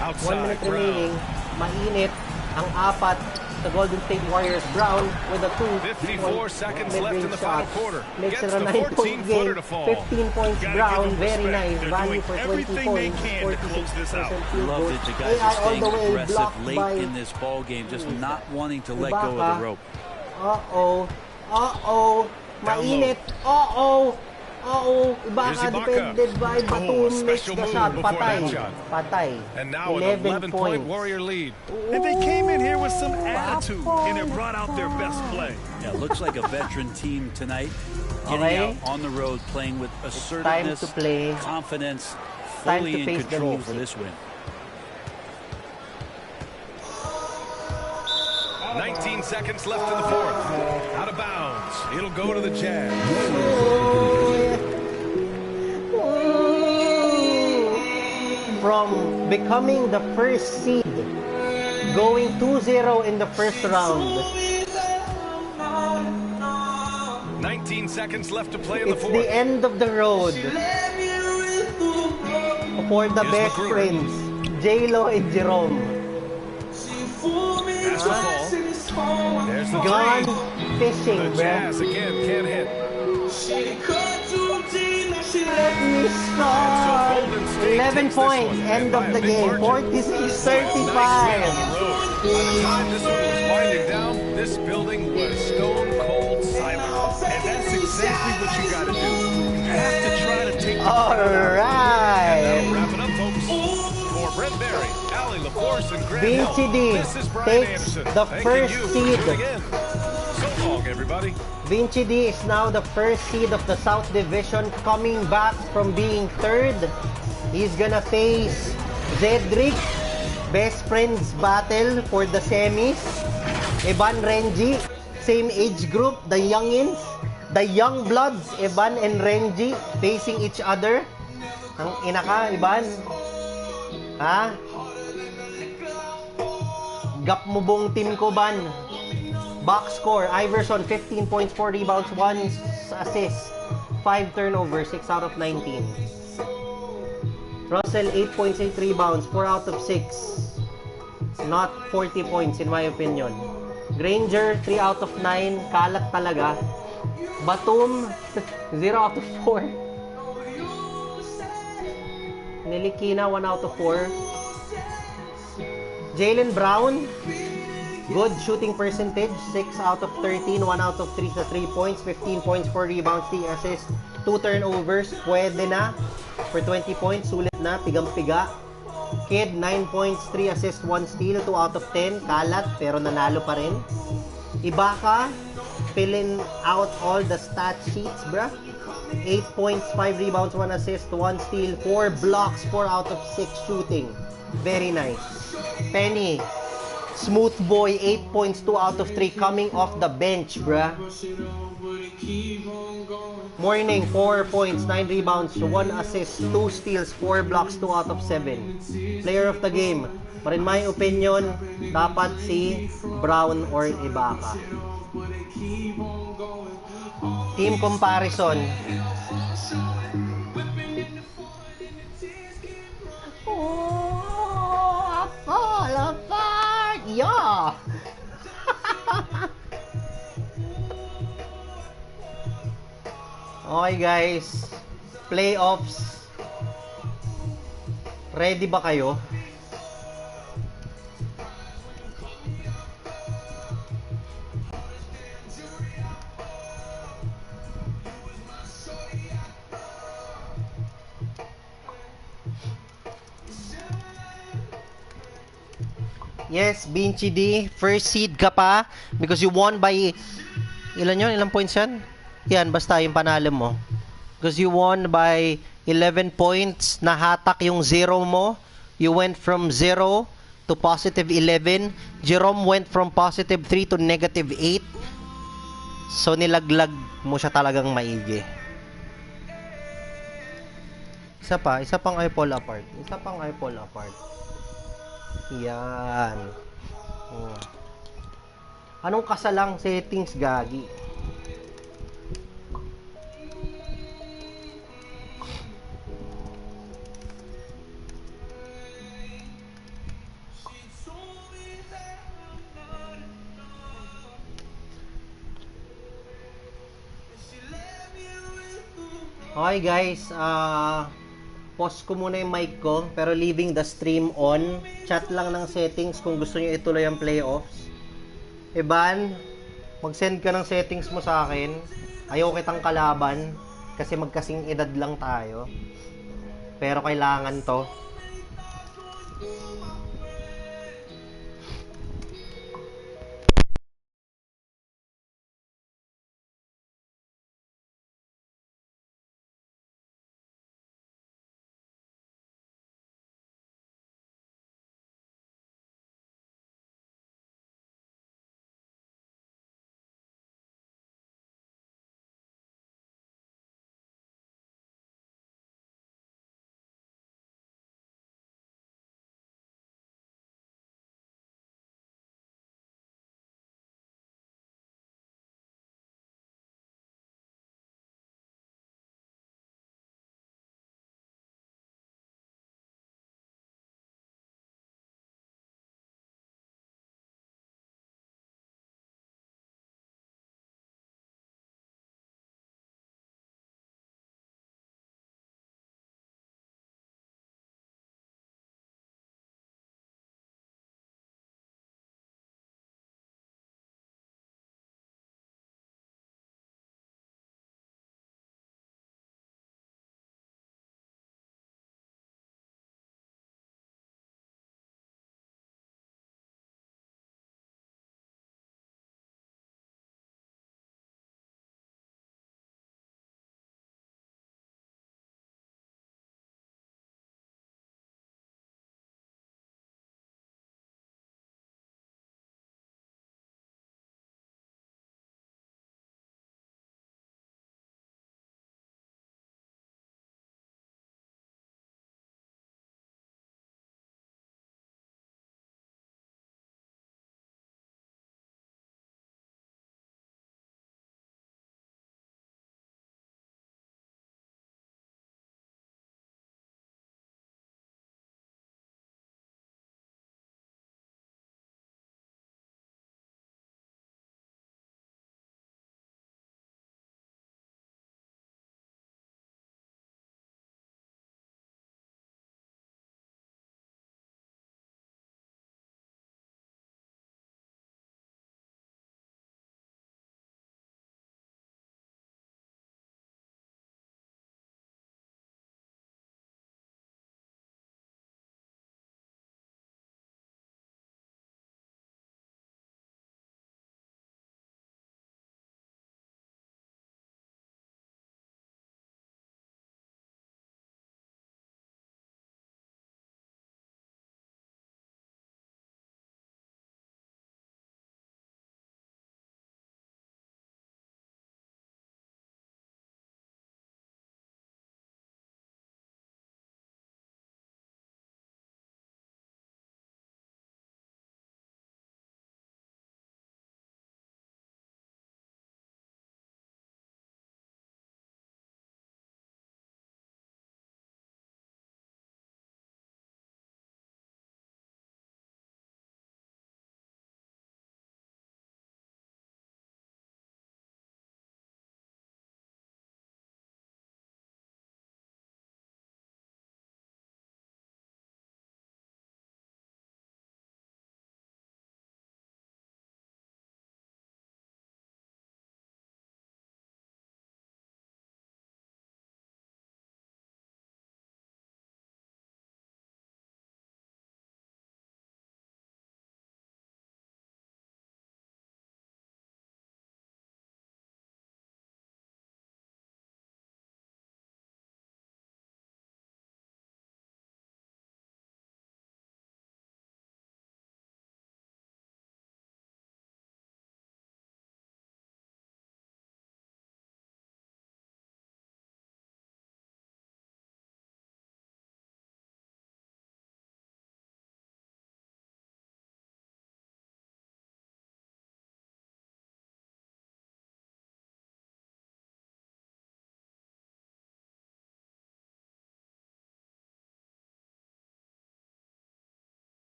1 Outside, minute Brown. remaining. Mainit ang 4 sa Golden State Warriors. Brown with a 2. 54 seconds left in the final quarter. Makes Gets it a the 9-point 14-footer game. to fall. 15 points Gotta Brown. give them Very respect. nice. They're Value doing for 20 everything they points. can to close this out. 46% field goal. Loved it. The guys AI are all staying the way aggressive blocked late by in this ball game, just not wanting to let go of Ibaka. the rope. Uh-oh. Uh-oh. Mainit. Uh-oh. Uh-oh. Ibaka Here's Ibaka. defended by Batum. Makes special the move shot. before Patay. that shot. Patay. And now an 11 11-point points. Warrior lead. And they came in here with some attitude, and it brought out their best play. Yeah, looks like a veteran team tonight, getting Okay. out on the road, playing with Time assertiveness, to play. confidence, Time fully to in face the control for music. this win. 19 seconds left in the fourth. Out of bounds. It'll go to the Jazz. From becoming the first seed, going 2-0 in the first round. 19 seconds left to play in the It's fourth. the end of the road for the Here's best McGrew. friends, J-Lo and Jerome. Pass the fall. There's the Gone three. fishing, The bro. Jazz again can't hit. Let me start. 11 points, end of the game. 46-35. By the time this one was winding down, this building was stone cold silent. And that's exactly what you got to do. You have to try to take the All right. That'll wrap it up, folks. For Brent Berry, Allie LaForce, and Grant Hill, Vinci D this is Brian takes Anderson. the Thanking first you for seed. tuning in. So long, everybody. Vinci D is now the first seed of the South Division, coming back from being third. He's gonna face Zedric, best friends battle for the semis. Evan Renji, same age group, the youngins, the young bloods, Evan and Renji facing each other. Ang ina ka, Evan. Ha? Gap mo bong team ko, Ban? Box score, Iverson, 15 points, 4 rebounds, 1 assist, 5 turnovers, 6 out of 19. Russell, 8 points, 8 rebounds, 4 out of 6. Not 40 points in my opinion. Granger, 3 out of 9. Kalat talaga. Batum, 0 out of 4. Nilikina, 1 out of 4. Jaylen Brown, good shooting percentage, 6 out of 13, 1 out of 3 sa 3 points, 15 points, 4 rebounds, 3 assists, 2 turnovers, pwede na for 20 points, sulit na, pigang-piga. Kid, 9 points, 3 assists, 1 steal, 2 out of 10, kalat, pero nanalo pa rin. Ibaka, filling out all the stat sheets, bruh. 8 points, 5 rebounds, 1 assist, 1 steal, 4 blocks, 4 out of 6 shooting. Very nice. Penny, smooth boy, 8 points, 2 out of 3 coming off the bench, bruh. Morning, 4 points, 9 rebounds, 1 assist, 2 steals, 4 blocks, 2 out of 7. Player of the game. But in my opinion, dapat si Brown or Ibaka. Team comparison. Fall apart! Yeah! Okay guys, playoffs. Ready ba kayo? Yes, Vinci D, first seed ka pa because you won by ilan yun? Ilang points yan? Yan, basta yung panalo mo. Because you won by 11 points, nahatak yung 0 mo. You went from 0 to positive 11. Jerome went from positive 3 to negative 8. So, nilaglag mo siya talagang maigi. Isa pang ay fall apart. Yan. Oh. Anong kasalang settings, gagi? Okay guys, pause ko muna yung mic ko, pero leaving the stream on. Chat lang ng settings kung gusto niyo ituloy ang playoffs. Eban, mag-send ka ng settings mo sa akin. Ayaw kitang kalaban kasi magkasing edad lang tayo. Pero kailangan to.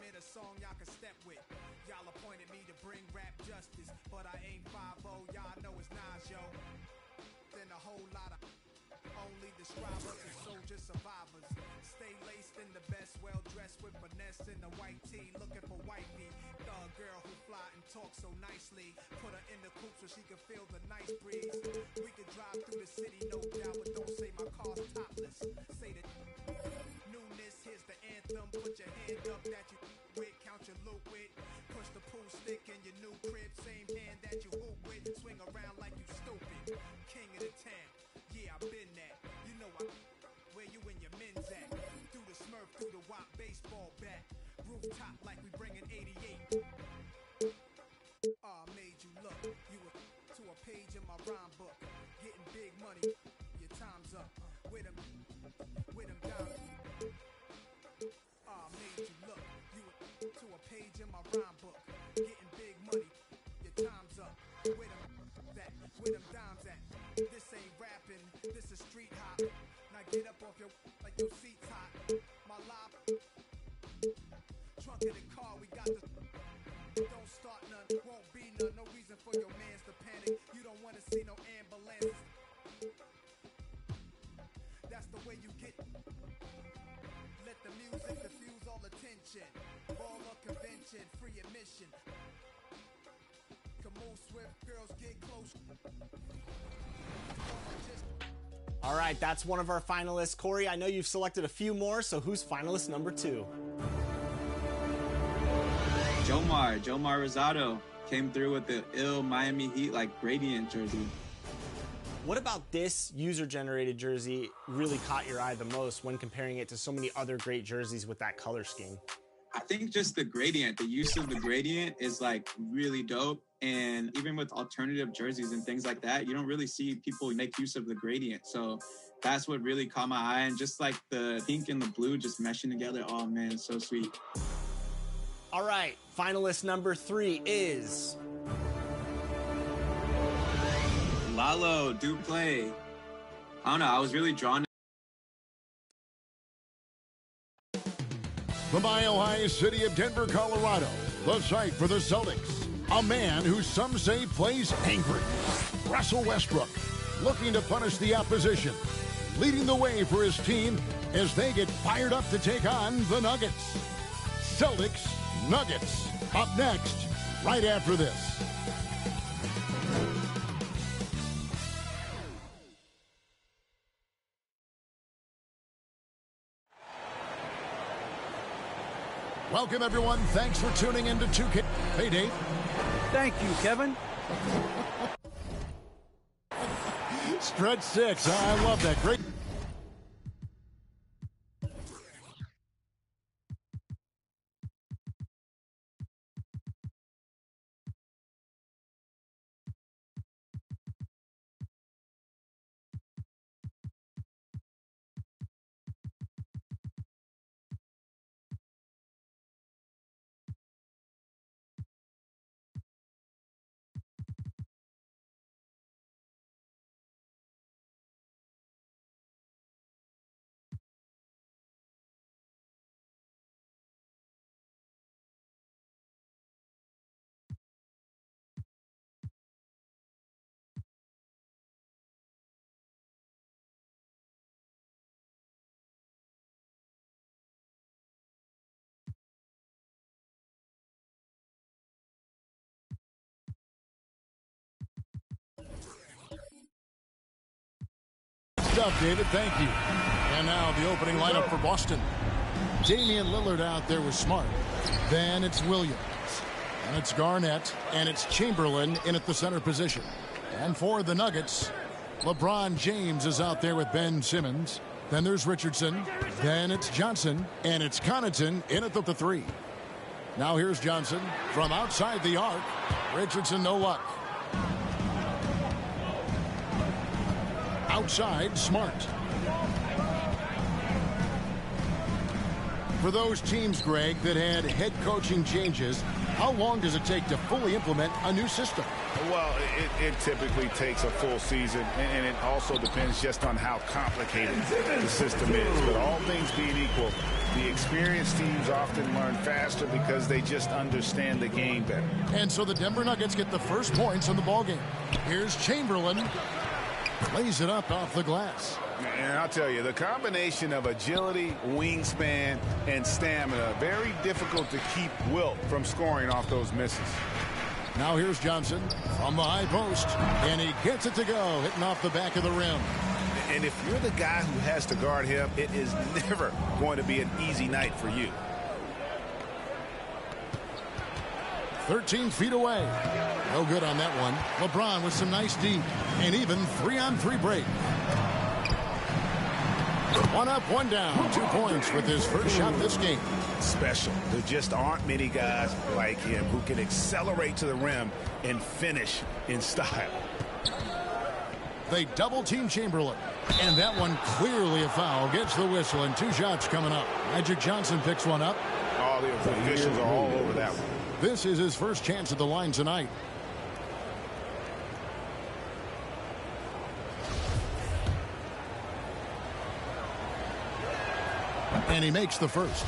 with a song y'all can step with. Y'all appointed me to bring rap justice, but I ain't 5-0, y'all know it's Nas, yo. Then a whole lot of only describers and soldier survivors. Stay laced in the best, well dressed with finesse in the white tee, looking for wifey. Thug girl who fly and talk so nicely. Put her in the coupe so she can feel the nice breeze. We could drive through the city, no doubt, but don't say my car's topless. Say the newness, here's the anthem. Put your hand up that you with, count your loot with. Push the pool stick in your new crib, same hand that you hoop with. Swing around like you stupid. King of the town, yeah, I've been that. You know where you and your men's at. Through the Smurf, through the WAP baseball bat. Rooftop like we bringing 88. Made you look. You were to a page in my rhyme book. Getting big money, your time's up. With them down. Made you look. You were to a page in my rhyme book. Getting big money, your time's up. With them dimes at. This ain't rapping, this is street hop. Now get up off your like your seat's hot. My life, trunk of the car, we got the. Don't start none, won't be none. No reason for your mans to panic. You don't want to see no ambulance. That's the way you get. Let the music diffuse all attention. Ball or convention, free admission. Come move swift, girls get close. All right, that's one of our finalists. Corey, I know you've selected a few more, so who's finalist number 2? Jomar Rosado came through with the ill Miami Heat like gradient jersey. What about this user-generated jersey really caught your eye the most when comparing it to so many other great jerseys with that color scheme? I think just the gradient, the use of the gradient is like really dope. And even with alternative jerseys and things like that, you don't really see people make use of the gradient. So that's what really caught my eye. And just like the pink and the blue just meshing together. Oh man, it's so sweet. All right, finalist number 3 is Lalo Duplay. I don't know, I was really drawn to the Mile High city of Denver, Colorado, the site for the Celtics. A man who some say plays angry. Russell Westbrook, looking to punish the opposition, leading the way for his team as they get fired up to take on the Nuggets. Celtics, Nuggets, up next, right after this. Welcome, everyone. Thanks for tuning in to 2K. Hey, Dave. Thank you, Kevin. Stretch 6. I love that. Great. Stuff, David. Thank you. And now the opening lineup for Boston. Damian Lillard out there with Smart. Then it's Williams. And it's Garnett. And it's Chamberlain in at the center position. And for the Nuggets, LeBron James is out there with Ben Simmons. Then there's Richardson. Then it's Johnson. And it's Connaughton in at the 3. Now here's Johnson from outside the arc. Richardson, no luck. Outside, Smart. For those teams, Greg, that had head coaching changes, How long does it take to fully implement a new system? Well, it typically takes a full season, and it also depends just on how complicated the system is. But all things being equal, the experienced teams often learn faster because they just understand the game better. And so the Denver Nuggets get the first points in the ballgame. Here's Chamberlain. Lays it up off the glass. And I'll tell you, the combination of agility, wingspan, and stamina, very difficult to keep Wilt from scoring off those misses. Now here's Johnson from the high post, and he gets it to go, hitting off the back of the rim. And if you're the guy who has to guard him, it is never going to be an easy night for you. 13 feet away. No good on that one. LeBron with some nice D. And even 3-on-3 break. One up, one down. 2 points with his first shot this game. Special. There just aren't many guys like him who can accelerate to the rim and finish in style. They double-team Chamberlain. And that one clearly a foul. Gets the whistle, and 2 shots coming up. Magic Johnson picks one up. All the officials are all over that one. This is his first chance at the line tonight. And he makes the first.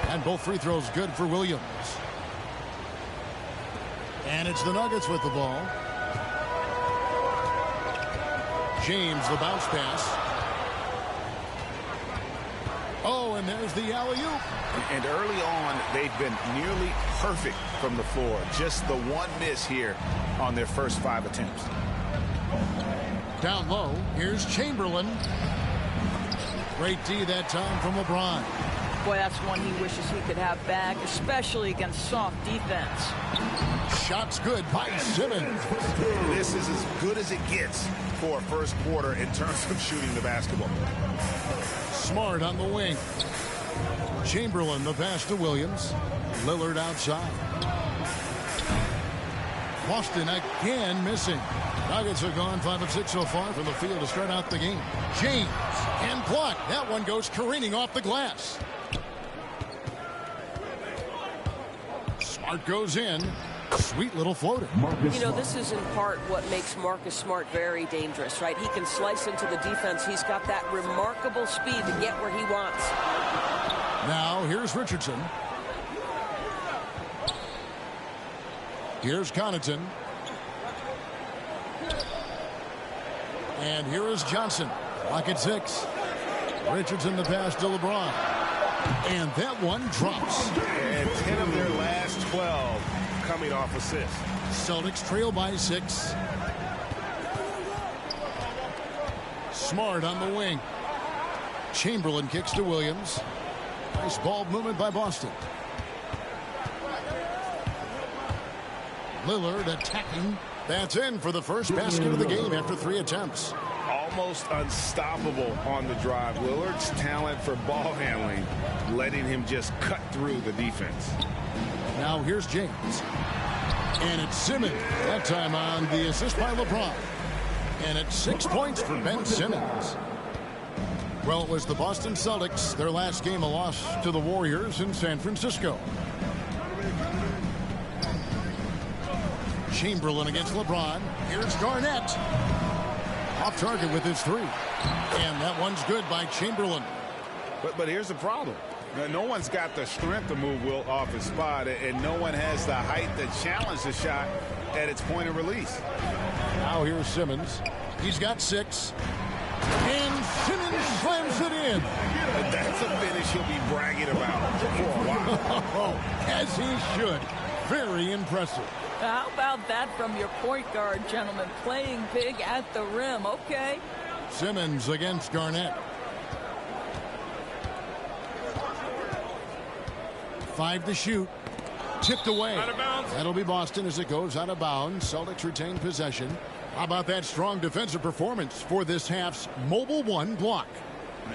And both free throws good for Williams. And it's the Nuggets with the ball. James, the bounce pass. Oh, and there's the alley-oop. And early on, they've been nearly perfect from the floor. Just the one miss here on their first 5 attempts. Down low, here's Chamberlain. Great D that time from LeBron. Boy, that's one he wishes he could have back, especially against soft defense. Shots good by Simmons. This is as good as it gets for a first quarter in terms of shooting the basketball. Smart on the wing. Chamberlain, the pass to Williams. Lillard outside. Boston again missing. Nuggets have gone 5 of 6 so far from the field to start out the game. James and blocked. That one goes careening off the glass. Smart goes in. Sweet little floater. You know, this is in part what makes Marcus Smart very dangerous, right? He can slice into the defense. He's got that remarkable speed to get where he wants. Now, here's Richardson. Here's Connaughton. And here is Johnson. Lock at 6. Richardson the pass to LeBron. And that one drops. And 10 of their last 12 coming off assists. Celtics trail by 6. Smart on the wing. Chamberlain kicks to Williams. Nice ball movement by Boston. Lillard attacking. That's in for the first basket of the game after 3 attempts. Almost unstoppable on the drive. Lillard's talent for ball handling, letting him just cut through the defense. Now here's James. And it's Simmons. That time on the assist by LeBron. And it's 6 points for Ben Simmons. Well, it was the Boston Celtics. Their last game a loss to the Warriors in San Francisco. Chamberlain against LeBron. Here's Garnett. Off target with his 3. And that one's good by Chamberlain. But here's the problem. No one's got the strength to move Wilt off his spot, and no one has the height to challenge the shot at its point of release. Now here's Simmons. He's got 6. And Simmons slams it in. That's a finish he'll be bragging about for a while. As he should. Very impressive. How about that from your point guard, gentlemen? Playing big at the rim. Okay. Simmons against Garnett. 5 to shoot. Tipped away. Out of bounds. That'll be Boston as it goes out of bounds. Celtics retain possession. How about that strong defensive performance for this half's mobile 1 block?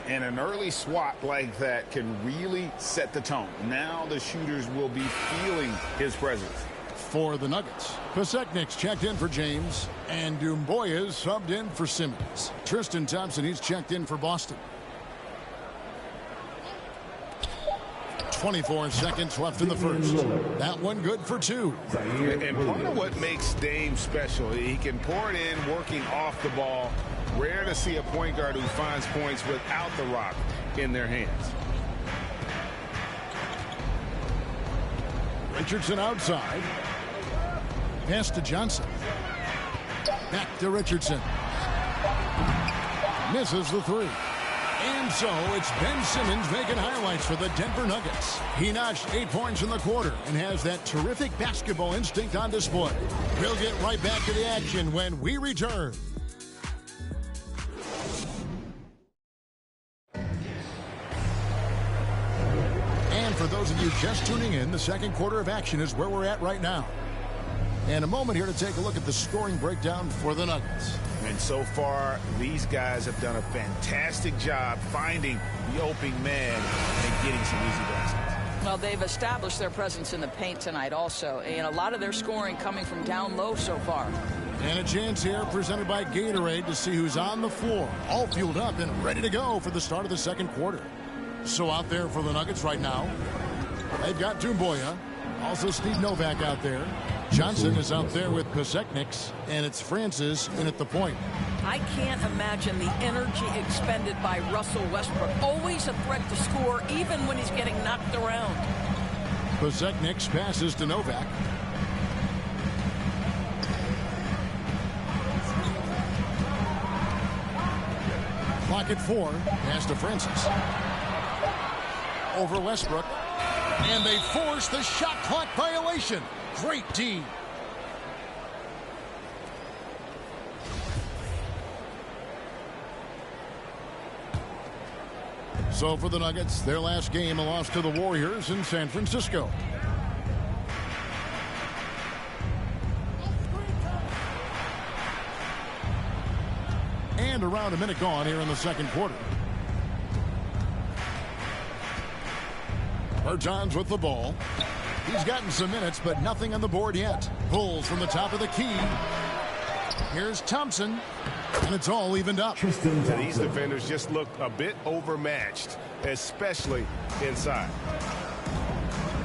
And an early swat like that can really set the tone. Now the shooters will be feeling his presence. For the Nuggets, Pasechnik's checked in for James, and Doumbouya subbed in for Simmons. Tristan Thompson, he's checked in for Boston. 24 seconds left in the first. That one good for 2. And part of what makes Dame special, he can pour it in working off the ball. Rare to see a point guard who finds points without the rock in their hands. Richardson outside. Pass to Johnson. Back to Richardson. Misses the 3. And so it's Ben Simmons making highlights for the Denver Nuggets. He notched 8 points in the quarter and has that terrific basketball instinct on display. We'll get right back to the action when we return. And for those of you just tuning in, the second quarter of action is where we're at right now. And a moment here to take a look at the scoring breakdown for the Nuggets. And so far, these guys have done a fantastic job finding the opening man and getting some easy baskets. Well, they've established their presence in the paint tonight also, and a lot of their scoring coming from down low so far. And a chance here presented by Gatorade to see who's on the floor, all fueled up and ready to go for the start of the second quarter. So out there for the Nuggets right now, they've got Doumbouya, also Steve Novak out there. Johnson is out there with Pasechniks, and it's Francis in at the point. I can't imagine the energy expended by Russell Westbrook. Always a threat to score, even when he's getting knocked around. Pasechniks passes to Novak. Clock at 4. Pass to Francis. Over Westbrook. And they force the shot clock violation. Great D. So for the Nuggets, their last game, a loss to the Warriors in San Francisco. And around a minute gone here in the second quarter. Bertans with the ball. He's gotten some minutes, but nothing on the board yet. Pulls from the top of the key. Here's Thompson, and it's all evened up. These defenders just look a bit overmatched, especially inside.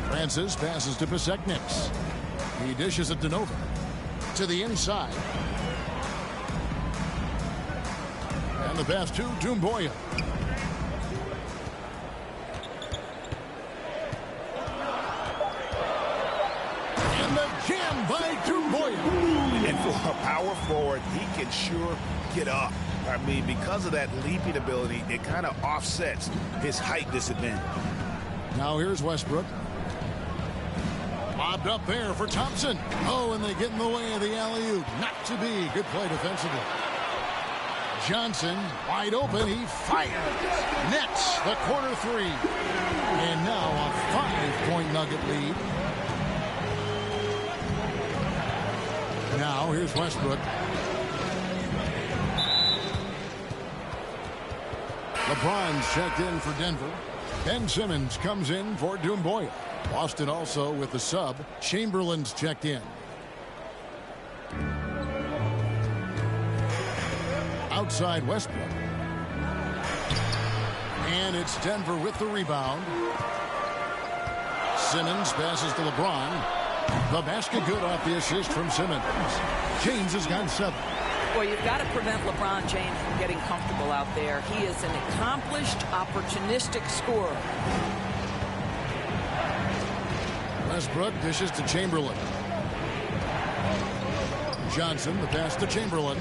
Francis passes to Pasechniks. He dishes it to Nova. To the inside. And the pass to Doumbouya. And for a power forward, he can sure get up. I mean, because of that leaping ability, it kind of offsets his height disadvantage. Now here's Westbrook. Lobbed up there for Thompson. Oh, and they get in the way of the alley-oop. Not to be. Good play defensively. Johnson, wide open. He fires. Nets the corner 3. And now a 5-point Nugget lead. Now, here's Westbrook. LeBron's checked in for Denver. Ben Simmons comes in for Doumbouya. Boston also with the sub. Chamberlain's checked in. Outside Westbrook. And it's Denver with the rebound. Simmons passes to LeBron. The basket good off the assist from Simmons. James has got 7. Well, you've got to prevent LeBron James from getting comfortable out there. He is an accomplished, opportunistic scorer. Westbrook dishes to Chamberlain. Johnson, the pass to Chamberlain.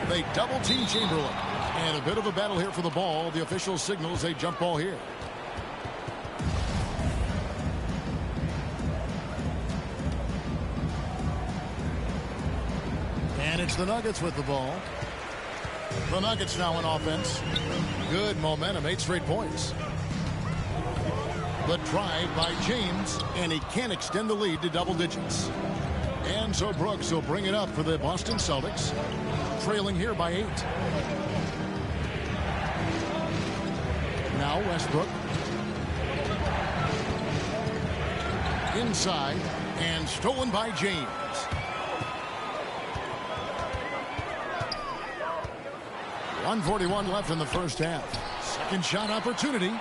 They double-team Chamberlain. And a bit of a battle here for the ball. The official signals a jump ball here. And it's the Nuggets with the ball. The Nuggets now in offense. Good momentum, 8 straight points. The drive by James, and he can't extend the lead to double digits. And so Brooks will bring it up for the Boston Celtics, trailing here by 8. Now Westbrook. Inside, and stolen by James. .141 left in the first half. Second shot opportunity.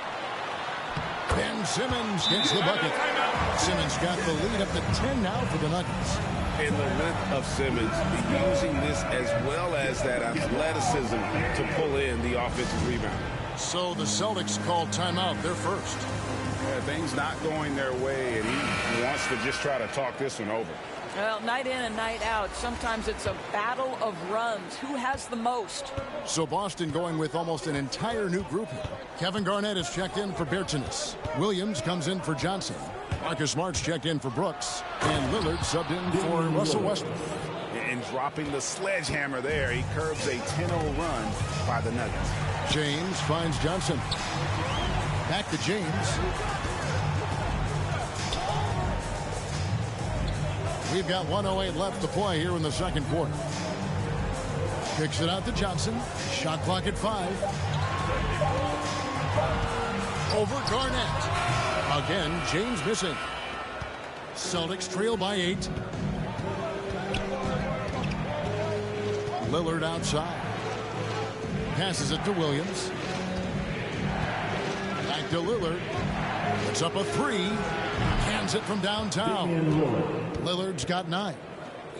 Ben Ben Simmons gets the bucket. Simmons got the lead up to 10 now for the Nuggets. And the length of Simmons using this as well as that athleticism to pull in the offensive rebound. So the Celtics called timeout. They're first. Yeah, things not going their way, and he wants to just try to talk this one over. Well, night in and night out, sometimes it's a battle of runs. Who has the most? So Boston going with almost an entire new group here. Kevin Garnett is checked in for Bertans. Williams comes in for Johnson. Marcus Smart's checked in for Brooks. And Lillard subbed in for Russell Westbrook. And dropping the sledgehammer there, he curbs a 10-0 run by the Nuggets. James finds Johnson. Back to James. We've got 1:08 left to play here in the second quarter. Kicks it out to Johnson. Shot clock at 5. Over Garnett. Again, James missing. Celtics trail by 8. Lillard outside. Passes it to Williams. Back to Lillard. It's up a 3. Hands it from downtown. Lillard's got 9.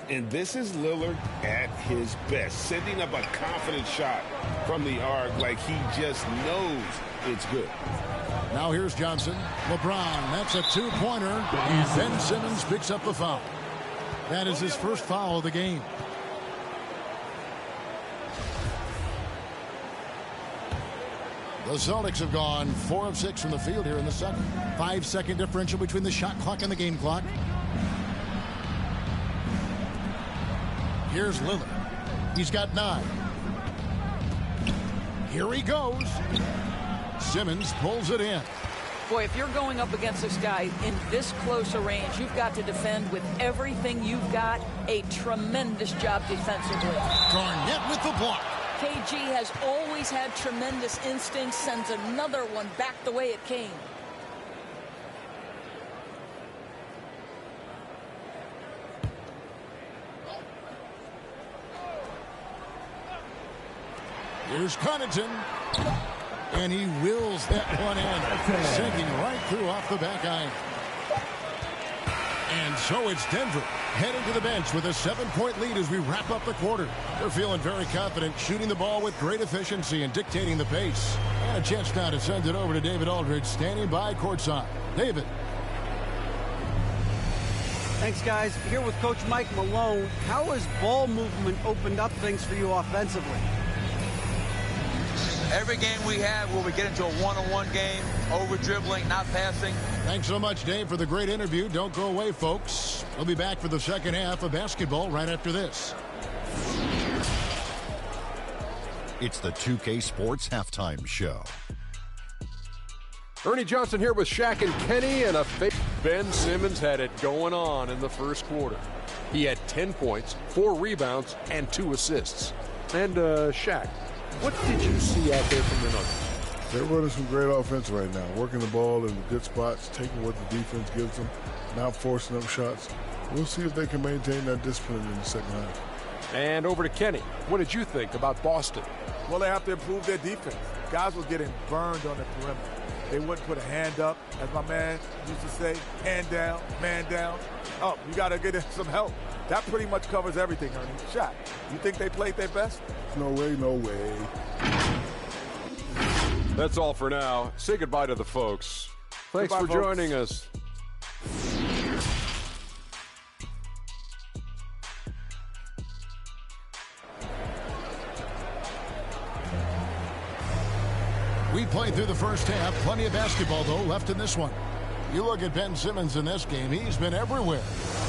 And this is Lillard at his best, sending up a confident shot from the arc like he just knows it's good. Now here's Johnson. LeBron, that's a 2-pointer. And Ben Simmons picks up the foul. That is his first foul of the game. The Celtics have gone 4 of 6 from the field here in the second. 5-second differential between the shot clock and the game clock. Here's Lillard. He's got 9. Here he goes. Simmons pulls it in. Boy, if you're going up against this guy in this close a range, you've got to defend with everything you've got. A tremendous job defensively. Garnett with the block. KG has always had tremendous instincts, sends another one back the way it came. Here's Connaughton. And he wills that one in, sinking right through off the back iron. And so it's Denver heading to the bench with a 7-point lead as we wrap up the quarter. They're feeling very confident, shooting the ball with great efficiency and dictating the pace. And a chance now to send it over to David Aldridge, standing by courtside. David. Thanks, guys. Here with Coach Mike Malone. How has ball movement opened up things for you offensively? Every game we have where we get into a one-on-one game, over-dribbling, not passing. Thanks so much, Dave, for the great interview. Don't go away, folks. We'll be back for the second half of basketball right after this. It's the 2K Sports Halftime Show. Ernie Johnson here with Shaq and Kenny, and Ben Simmons had it going on in the first quarter. He had 10 points, 4 rebounds, and 2 assists. And Shaq, what did you see out there from the Nuggets? They're running some great offense right now, working the ball in the good spots, taking what the defense gives them, not forcing up shots. We'll see if they can maintain that discipline in the second half. And over to Kenny. What did you think about Boston? Well, they have to improve their defense. Guys were getting burned on the perimeter. They wouldn't put a hand up, as my man used to say, hand down, man down. Oh, you got to get some help. That pretty much covers everything, Ernie. Shaq, you think they played their best? No way, no way. That's all for now. Say goodbye to the folks. Thanks for joining us. We played through the first half. Plenty of basketball, though, left in this one. You look at Ben Simmons in this game. He's been everywhere.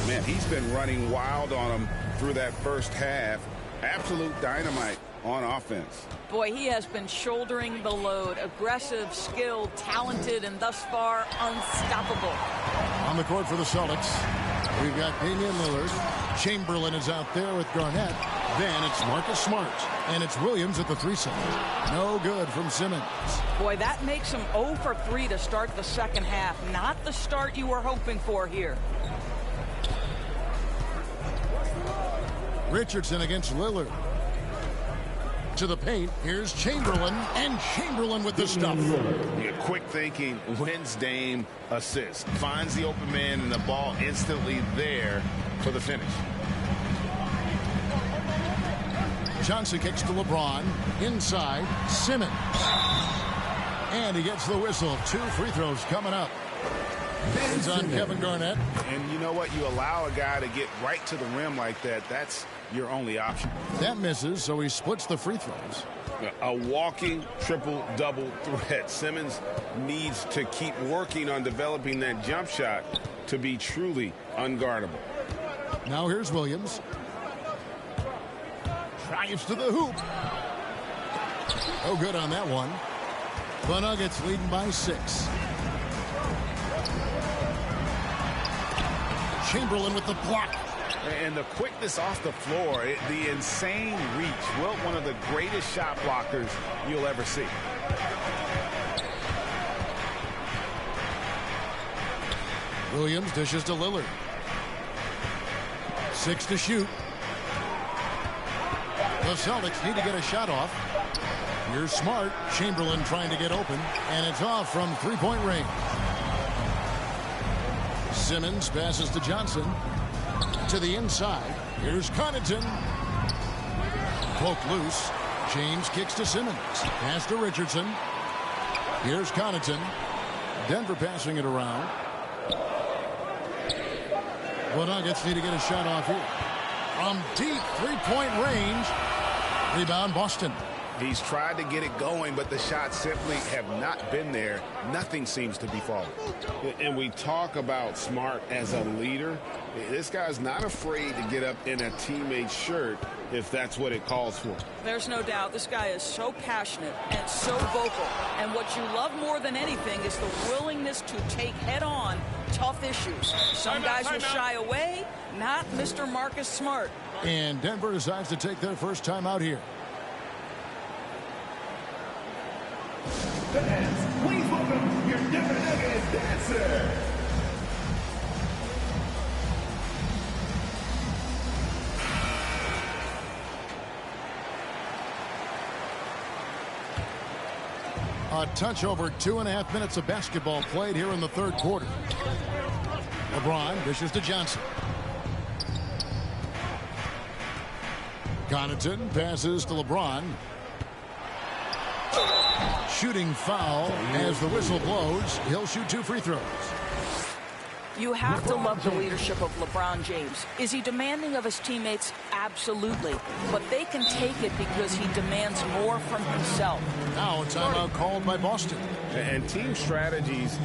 Man, he's been running wild on him through that first half. Absolute dynamite on offense. Boy, he has been shouldering the load. Aggressive, skilled, talented, and thus far unstoppable. On the court for the Celtics, we've got Damian Lillard. Chamberlain is out there with Garnett. Then it's Marcus Smart. And it's Williams at the 3-side. No good from Simmons. Boy, that makes him 0 for 3 to start the second half. Not the start you were hoping for here. Richardson against Lillard. To the paint, here's Chamberlain, and Chamberlain with the stuff. Yeah, quick thinking wins Dame assist. Finds the open man and the ball instantly there for the finish. Johnson kicks to LeBron. Inside, Simmons. And he gets the whistle. 2 free throws coming up. It's on Kevin Garnett. And you know what? You allow a guy to get right to the rim like that. That's your only option. That misses, so he splits the free throws. A walking triple-double threat. Simmons needs to keep working on developing that jump shot to be truly unguardable. Now here's Williams. Drives to the hoop. Oh, good on that one. The Nuggets leading by 6. Chamberlain with the block. And the quickness off the floor, the insane reach. Wilt, one of the greatest shot blockers you'll ever see. Williams dishes to Lillard. 6 to shoot. The Celtics need to get a shot off. Here's Smart. Chamberlain trying to get open, and it's off from three-point range. Simmons passes to Johnson. To the inside. Here's Connaughton. Poked loose. James kicks to Simmons. Pass to Richardson. Here's Connaughton. Denver passing it around. The Nuggets need to get a shot off here. From deep three-point range. Rebound Boston. He's tried to get it going, but the shots simply have not been there. Nothing seems to be falling. And we talk about Smart as a leader. This guy's not afraid to get up in a teammate's shirt if that's what it calls for. There's no doubt this guy is so passionate and so vocal. And what you love more than anything is the willingness to take head-on tough issues. Some guys will shy away, not Mr. Marcus Smart. And Denver decides to take their first time out here. Fans, please welcome your Denver Nuggets dancer. A touch over 2.5 minutes of basketball played here in the third quarter. LeBron dishes to Johnson. Connaughton passes to LeBron. Shooting foul as the whistle blows. He'll shoot 2 free throws. You have to love the leadership of LeBron James. Is he demanding of his teammates? Absolutely. But they can take it because he demands more from himself. Now a timeout called by Boston. And team strategies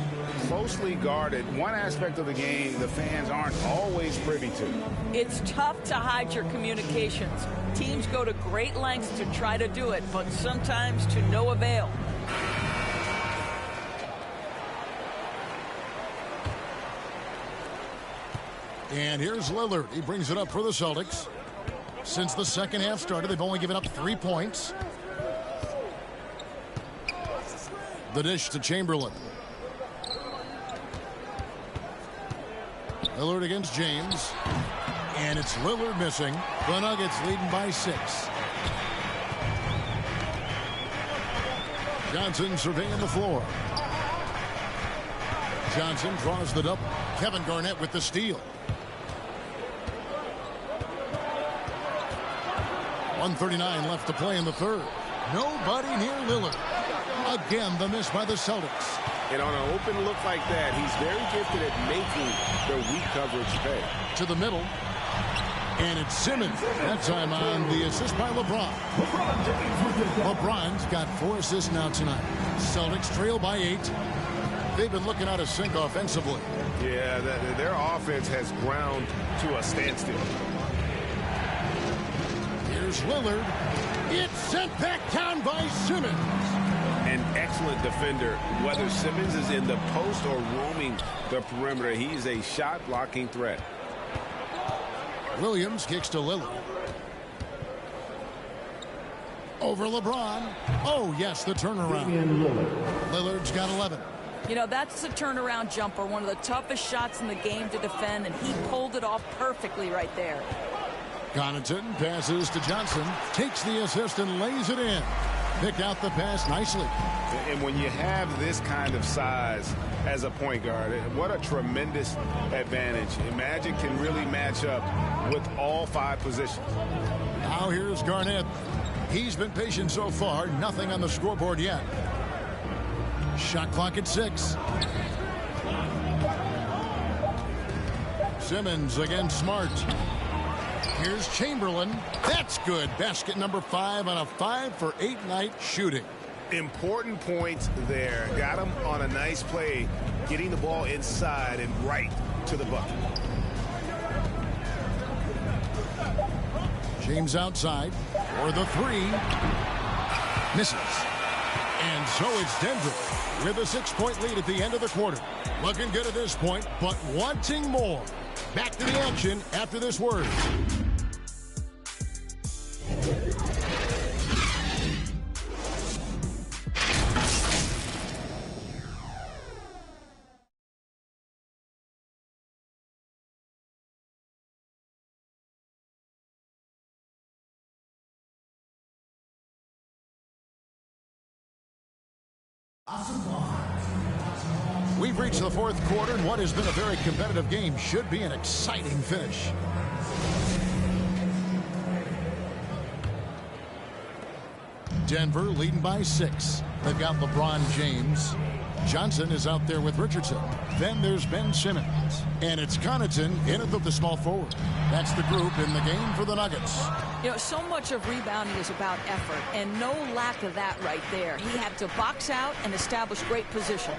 closely guarded. One aspect of the game the fans aren't always privy to. It's tough to hide your communications. Teams go to great lengths to try to do it, but sometimes to no avail. And here's Lillard. He brings it up for the Celtics. Since the second half started, they've only given up 3 points. The dish to Chamberlain. Lillard against James. And it's Lillard missing. The Nuggets leading by 6. Johnson surveying the floor. Johnson draws the double. Kevin Garnett with the steal. 1:39 left to play in the third. Nobody near Lillard. Again, the miss by the Celtics. And on an open look like that, he's very gifted at making their weak coverage pay. To the middle. And it's Simmons. That time on the assist by LeBron. LeBron's got 4 assists now tonight. Celtics trail by 8. They've been looking out of sync offensively. Yeah, their offense has ground to a standstill. Here's Lillard. It's sent back down by Simmons. An excellent defender. Whether Simmons is in the post or roaming the perimeter, he's a shot-blocking threat. Williams kicks to Lillard. Over LeBron. Oh, yes, the turnaround. Lillard's got 11. You know, that's a turnaround jumper, one of the toughest shots in the game to defend, and he pulled it off perfectly right there. Connaughton passes to Johnson, takes the assist and lays it in. Picked out the pass nicely. And when you have this kind of size as a point guard, what a tremendous advantage. Magic can really match up with all 5 positions. Now here's Garnett. He's been patient so far. Nothing on the scoreboard yet. Shot clock at 6. Simmons against Smart. Here's Chamberlain. That's good. Basket number 5 on a 5-for-8 night shooting. Important points there. Got him on a nice play, getting the ball inside and right to the bucket. James outside for the 3. Misses. And so it's Denver with a 6-point lead at the end of the quarter. Looking good at this point, but wanting more. Back to the action after this word. We've reached the 4th quarter, and what has been a very competitive game should be an exciting finish. Denver leading by 6. They've got LeBron James. Johnson is out there with Richardson. Then there's Ben Simmons. And it's Connaughton in at the small forward. That's the group in the game for the Nuggets. You know, so much of rebounding is about effort, and no lack of that right there. He had to box out and establish great position.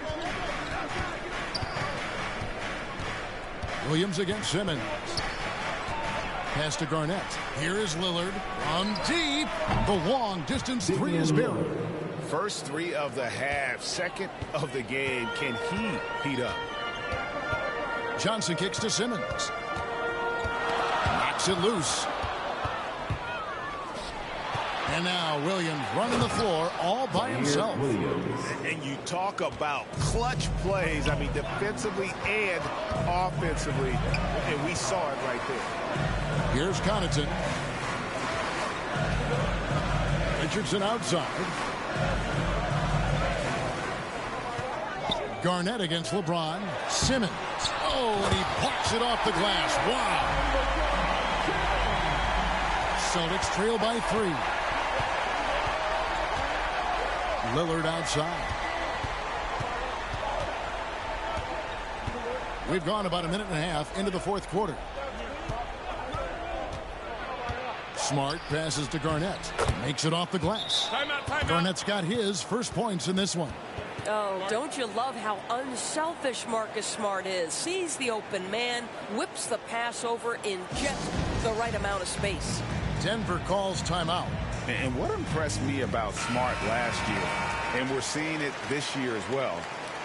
Williams against Simmons. Pass to Garnett. Here is Lillard from deep. The long distance 3 is buried. First 3 of the half, 2nd of the game. Can he heat up? Johnson kicks to Simmons. Knocks it loose. And now Williams running the floor all by himself. And you talk about clutch plays. I mean, defensively and offensively. And we saw it right there. Here's Connaughton. Richardson outside. Garnett against LeBron. Simmons. Oh, and he pops it off the glass. Wow. Celtics trail by 3. Lillard outside. We've gone about a minute and a half into the 4th quarter. Smart passes to Garnett. Makes it off the glass. Timeout. Garnett's got his first points in this one. Oh, don't you love how unselfish Marcus Smart is? Sees the open man, whips the pass over in just the right amount of space. Denver calls timeout. And what impressed me about Smart last year, and we're seeing it this year as well,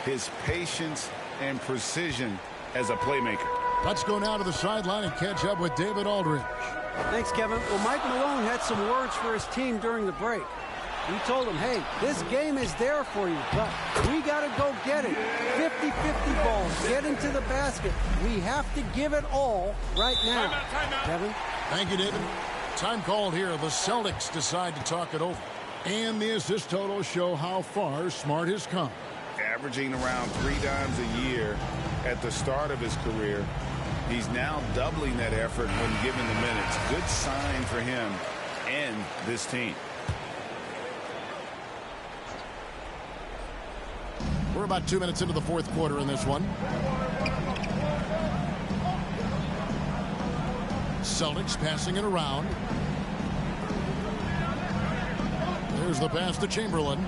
his patience and precision as a playmaker. Let's go now to the sideline and catch up with David Aldridge. Thanks, Kevin. Well, Mike Malone had some words for his team during the break. He told them, hey, this game is there for you, but we got to go get it. 50-50 balls, get into the basket. We have to give it all right now. Timeout. Kevin? Thank you, David. Time called here. The Celtics decide to talk it over. And the assist totals show how far Smart has come. Averaging around 3 dimes a year at the start of his career. He's now doubling that effort when given the minutes. Good sign for him and this team. We're about 2 minutes into the 4th quarter in this one. Celtics passing it around. There's the pass to Chamberlain.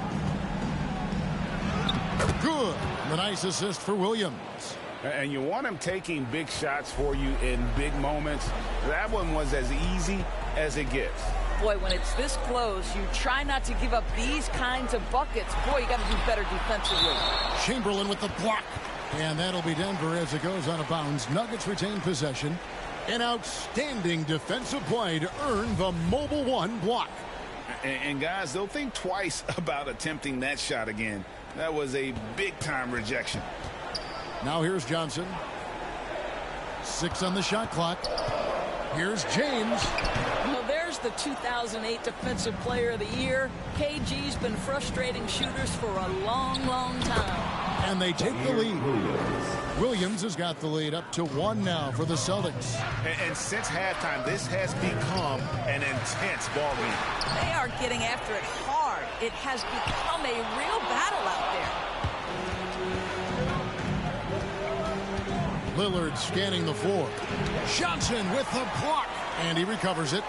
Good. The nice assist for Williams. And you want him taking big shots for you in big moments. That one was as easy as it gets. Boy, when it's this close, you try not to give up these kinds of buckets. Boy, you got to do better defensively. Chamberlain with the block. And that'll be Denver as it goes out of bounds. Nuggets retain possession. An outstanding defensive play to earn the Mobile One block. And guys, they'll think twice about attempting that shot again. That was a big-time rejection. Now here's Johnson. 6 on the shot clock. Here's James. Well, there's the 2008 Defensive Player of the Year. KG's been frustrating shooters for a long, long time. And they take the lead. Williams has got the lead up to 1 now for the Celtics. And since halftime, this has become an intense ball game. They are getting after it hard. It has become a real battle out there. Lillard scanning the floor. Johnson with the block. And he recovers it.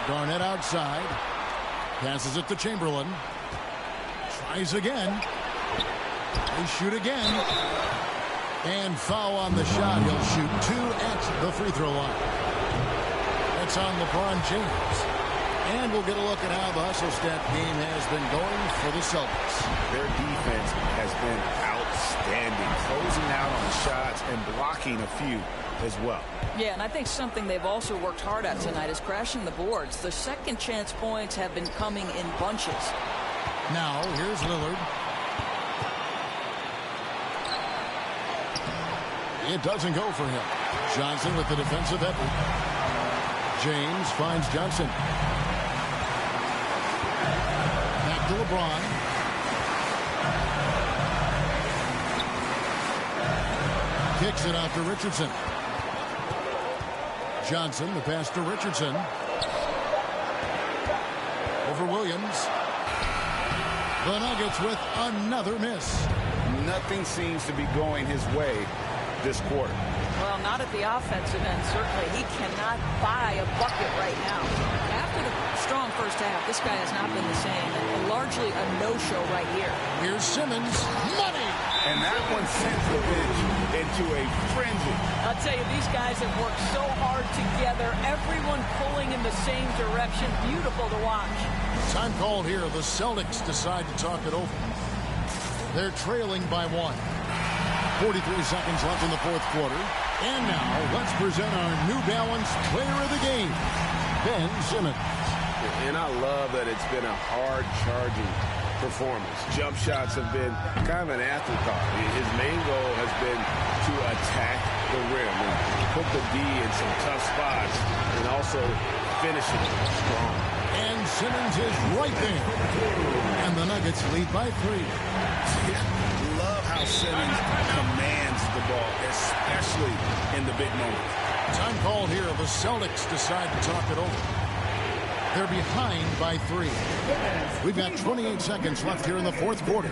Garnett outside. Passes it to Chamberlain. Tries again. They shoot again. And foul on the shot. He'll shoot 2 at the free throw line. That's on LeBron James. And we'll get a look at how the hustle step game has been going for the Celtics. Their defense has been outstanding, closing out on the shots and blocking a few as well. Yeah, and I think something they've also worked hard at tonight is crashing the boards. The second chance points have been coming in bunches. Now, here's Lillard. It doesn't go for him. Johnson with the defensive effort. James finds Johnson. Back to LeBron. Kicks it out to Richardson. Johnson, the pass to Richardson. Over Williams. The Nuggets with another miss. Nothing seems to be going his way this quarter. Well, not at the offensive end, certainly. He cannot buy a bucket right now. After the strong first half, this guy has not been the same. And largely a no-show right here. Here's Simmons. Money! And that one sends the bench into a frenzy. I'll tell you, these guys have worked so hard together. Everyone pulling in the same direction. Beautiful to watch. Time called here. The Celtics decide to talk it over. They're trailing by 1. 43 seconds left in the fourth quarter. And now, let's present our New Balance Player of the Game, Ben Simmons. And I love that it's been a hard-charging performance. Jump shots have been kind of an afterthought. His main goal has been to attack the rim and put the D in some tough spots and also finish it strong. And Simmons is right there. And the Nuggets lead by 3. Love how Simmons commands the ball, especially in the big moments. Time called here. The Celtics decide to talk it over. They're behind by 3. We've got 28 seconds left here in the fourth quarter.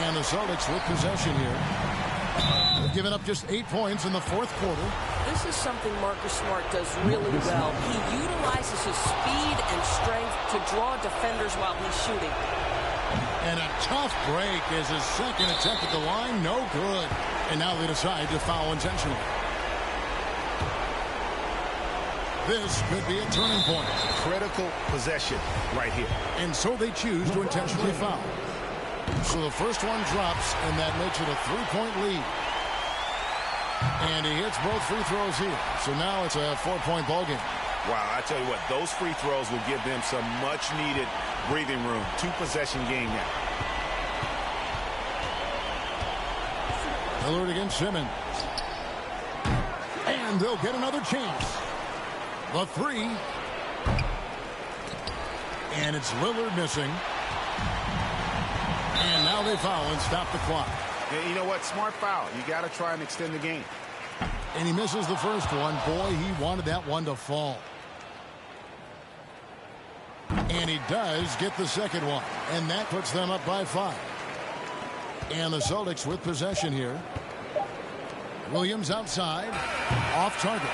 And the Celtics with possession here. They've given up just 8 points in the fourth quarter. This is something Marcus Smart does really well. He utilizes his speed and strength to draw defenders while he's shooting. And a tough break as his second attempt at the line, no good. And now they decide to foul intentionally. This could be a turning point. Critical possession right here. And so they choose to intentionally foul. So the first one drops, and that makes it a 3-point lead. And he hits both free throws here. So now it's a 4-point ball game. Wow, I tell you what, those free throws will give them some much-needed breathing room. 2-possession game now. Lillard against Simmons. And they'll get another chance. The 3. And it's Lillard missing. And now they foul and stop the clock. Yeah, you know what? Smart foul. You got to try and extend the game. And he misses the first one. Boy, he wanted that one to fall. And he does get the second one. And that puts them up by 5. And the Celtics with possession here. Williams outside. Off target.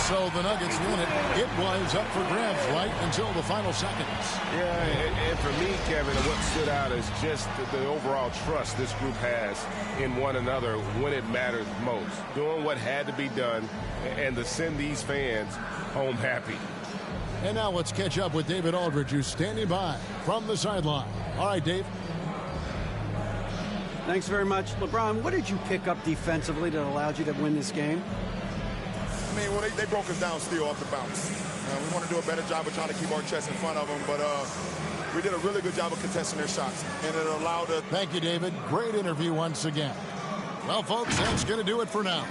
So the Nuggets win it. It was up for grabs right until the final seconds. Yeah, and for me, Kevin, what stood out is just the overall trust this group has in one another when it matters most. Doing what had to be done and to send these fans home happy. And now let's catch up with David Aldridge, who's standing by from the sideline. All right, Dave. Thanks very much. LeBron, what did you pick up defensively that allowed you to win this game? mean, well, they broke us down still off the bounce. We want to do a better job of trying to keep our chest in front of them, but we did a really good job of contesting their shots, and it allowed us. Thank you, David. Great interview once again. Well, folks, that's going to do it for now.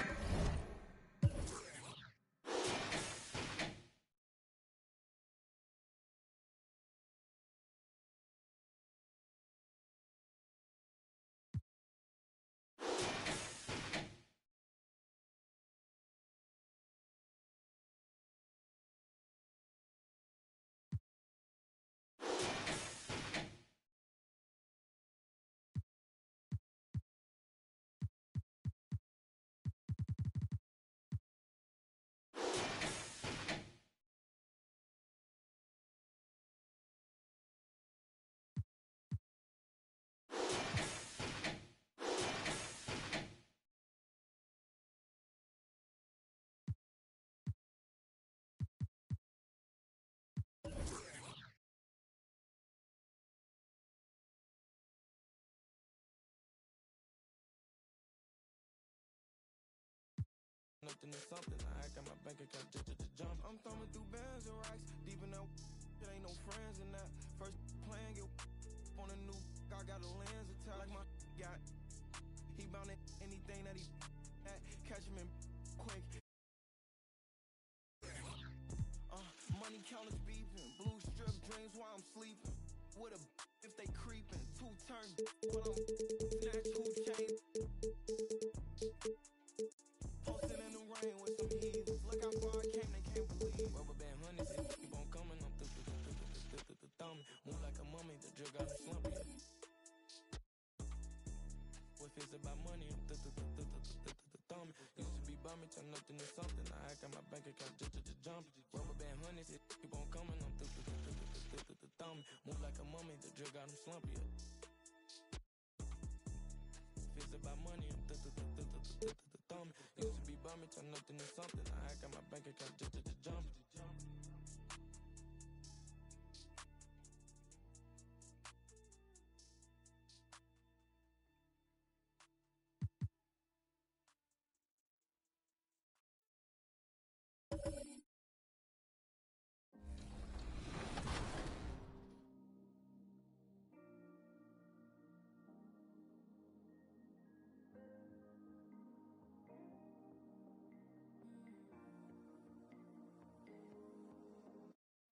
Nothing is something. I got my bank account just jump. I'm thumbing through bands and racks. Deep in that it ain't no friends in that. First playing get on a new. I got a lens attack like my got. He bound it anything that he at. Catch him in quick. Money counters beeping. Blue strip dreams while I'm sleeping. With a if they creeping. Two turn while I'm snatch two chain. Posted in the rain with some heathens. Look how far I came, they can't believe. Rubber band honeys, they keep on coming. I'm thumbing. Move like a mummy, the drug got me slumpy. What feels about money, I'm thumbing. Used to be bumming, turn nothing to something. I got my bank account just jumping. Rubber band honeys, they keep on coming. I'm thumbing. Move like a mummy, the drug got me slumpy. Feels about money, I'm thumbing. Used to be bumming, turn nothing to something. I got my bank account just jumping.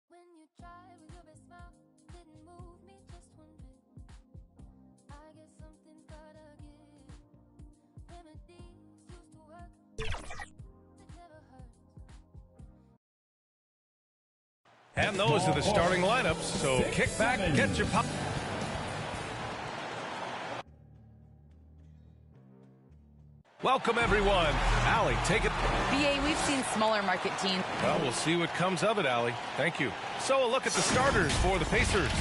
When you tried with your best smile, didn't move me just one bit. I guess something's gotta give. Remedies used to work, it never hurts. And those are the starting lineups, so kick back, get your pop. Welcome, everyone. Allie, take it. BA, we've seen smaller market teams. Well, we'll see what comes of it, Allie. Thank you. So a look at the starters for the Pacers.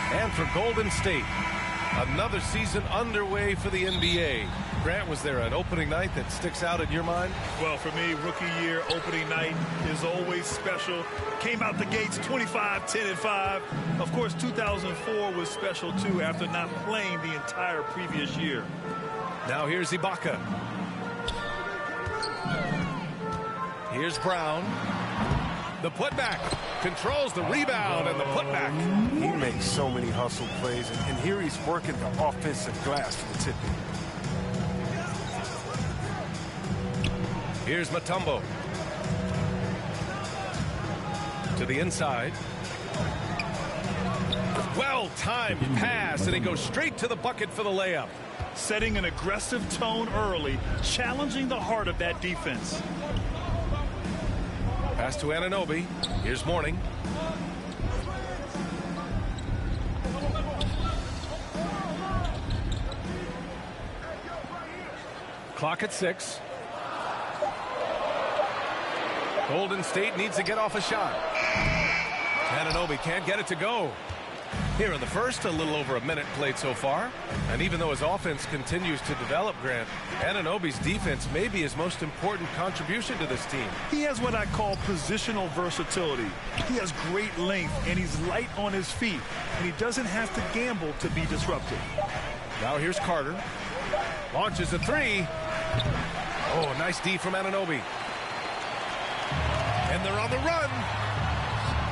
And for Golden State, another season underway for the NBA. Grant, was there an opening night that sticks out in your mind? Well, for me, rookie year opening night is always special. Came out the gates 25, 10, and 5. Of course, 2004 was special, too, after not playing the entire previous year. Now here's Ibaka. Here's Brown. The putback controls the rebound and the putback. He makes so many hustle plays, and here he's working the offensive glass for the tip-in. Here's Mutombo. To the inside. Well-timed pass, and he goes straight to the bucket for the layup. Setting an aggressive tone early, challenging the heart of that defense. Pass to Anunoby. Here's Mourning. Clock at 6. Golden State needs to get off a shot. Anunoby can't get it to go. Here in the first, a little over a minute played so far. And even though his offense continues to develop, Grant, Anunoby's defense may be his most important contribution to this team. He has what I call positional versatility. He has great length, and he's light on his feet. And he doesn't have to gamble to be disruptive. Now here's Carter. Launches a three. Oh, nice D from Anunoby. And they're on the run.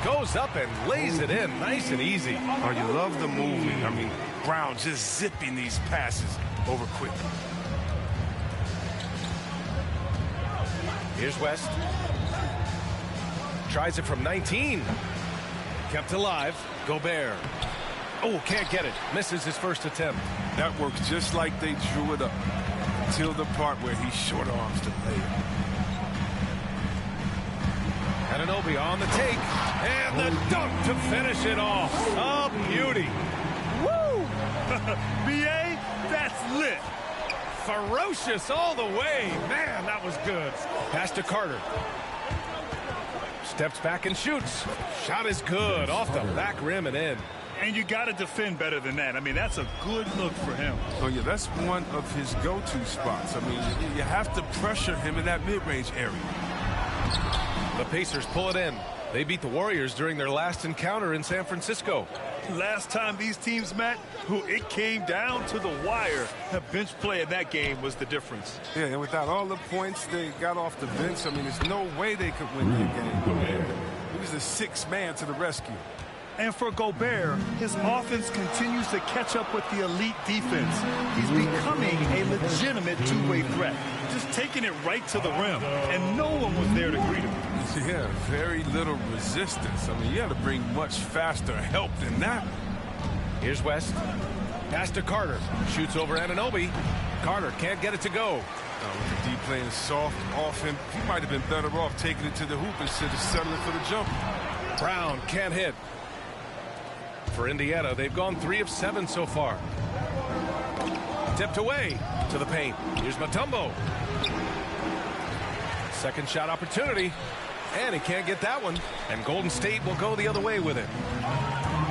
Goes up and lays it in nice and easy. Oh, you love the movement. I mean, Brown just zipping these passes over quick. Here's West. Tries it from 19. Kept alive. Gobert. Oh, can't get it. Misses his first attempt. That works just like they drew it up. Till the part where he short arms the layup. Anunoby on the take, and the dunk to finish it off. A beauty. Woo! B.A., that's lit. Ferocious all the way. Man, that was good. Pass to Carter. Steps back and shoots. Shot is good. Off the back rim and in. And you got to defend better than that. I mean, that's a good look for him. Oh, yeah, that's one of his go-to spots. I mean, you have to pressure him in that mid-range area. The Pacers pull it in. They beat the Warriors during their last encounter in San Francisco. Last time these teams met, it came down to the wire. The bench play in that game was the difference. Yeah, and without all the points they got off the bench, I mean, there's no way they could win that game. He was the sixth man to the rescue. And for Gobert, his offense continues to catch up with the elite defense. He's becoming a legitimate two-way threat, just taking it right to the rim, and no one was there to greet him. Yeah, very little resistance. I mean, you had to bring much faster help than that. Here's West. Pass to Carter. Shoots over Anunoby. Carter can't get it to go. With the D playing soft off him, he might have been better off taking it to the hoop instead of settling for the jump. Brown can't hit. For Indiana, they've gone 3 of 7 so far. Tipped away to the paint. Here's Mutombo. Second shot opportunity. And he can't get that one. And Golden State will go the other way with it.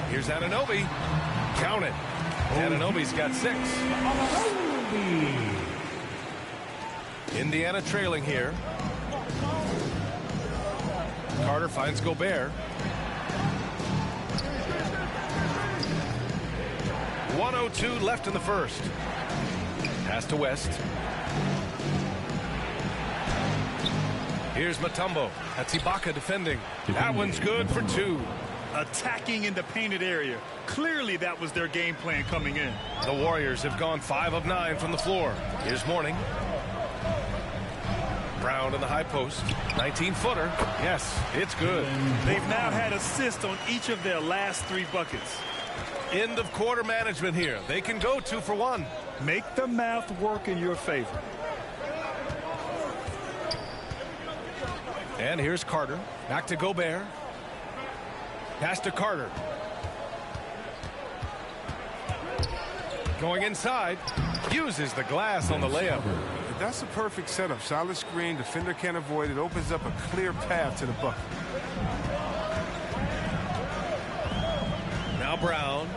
Here's Anunoby. Count it. Anunoby's got 6. Indiana trailing here. Carter finds Gobert. 1:02 left in the first. Pass to West. Here's Mutombo. That's Ibaka defending. That one's good for 2. Attacking in the painted area. Clearly that was their game plan coming in. The Warriors have gone 5 of 9 from the floor. Here's Mourning. Brown in the high post. 19-footer. Yes, it's good. They've now had assists on each of their last 3 buckets. End of quarter management here. They can go 2 for 1. Make the math work in your favor. And here's Carter. Back to Gobert. Pass to Carter. Going inside. Uses the glass on the layup. That's a perfect setup. Solid screen. Defender can't avoid it. Opens up a clear path to the bucket. Now Brown.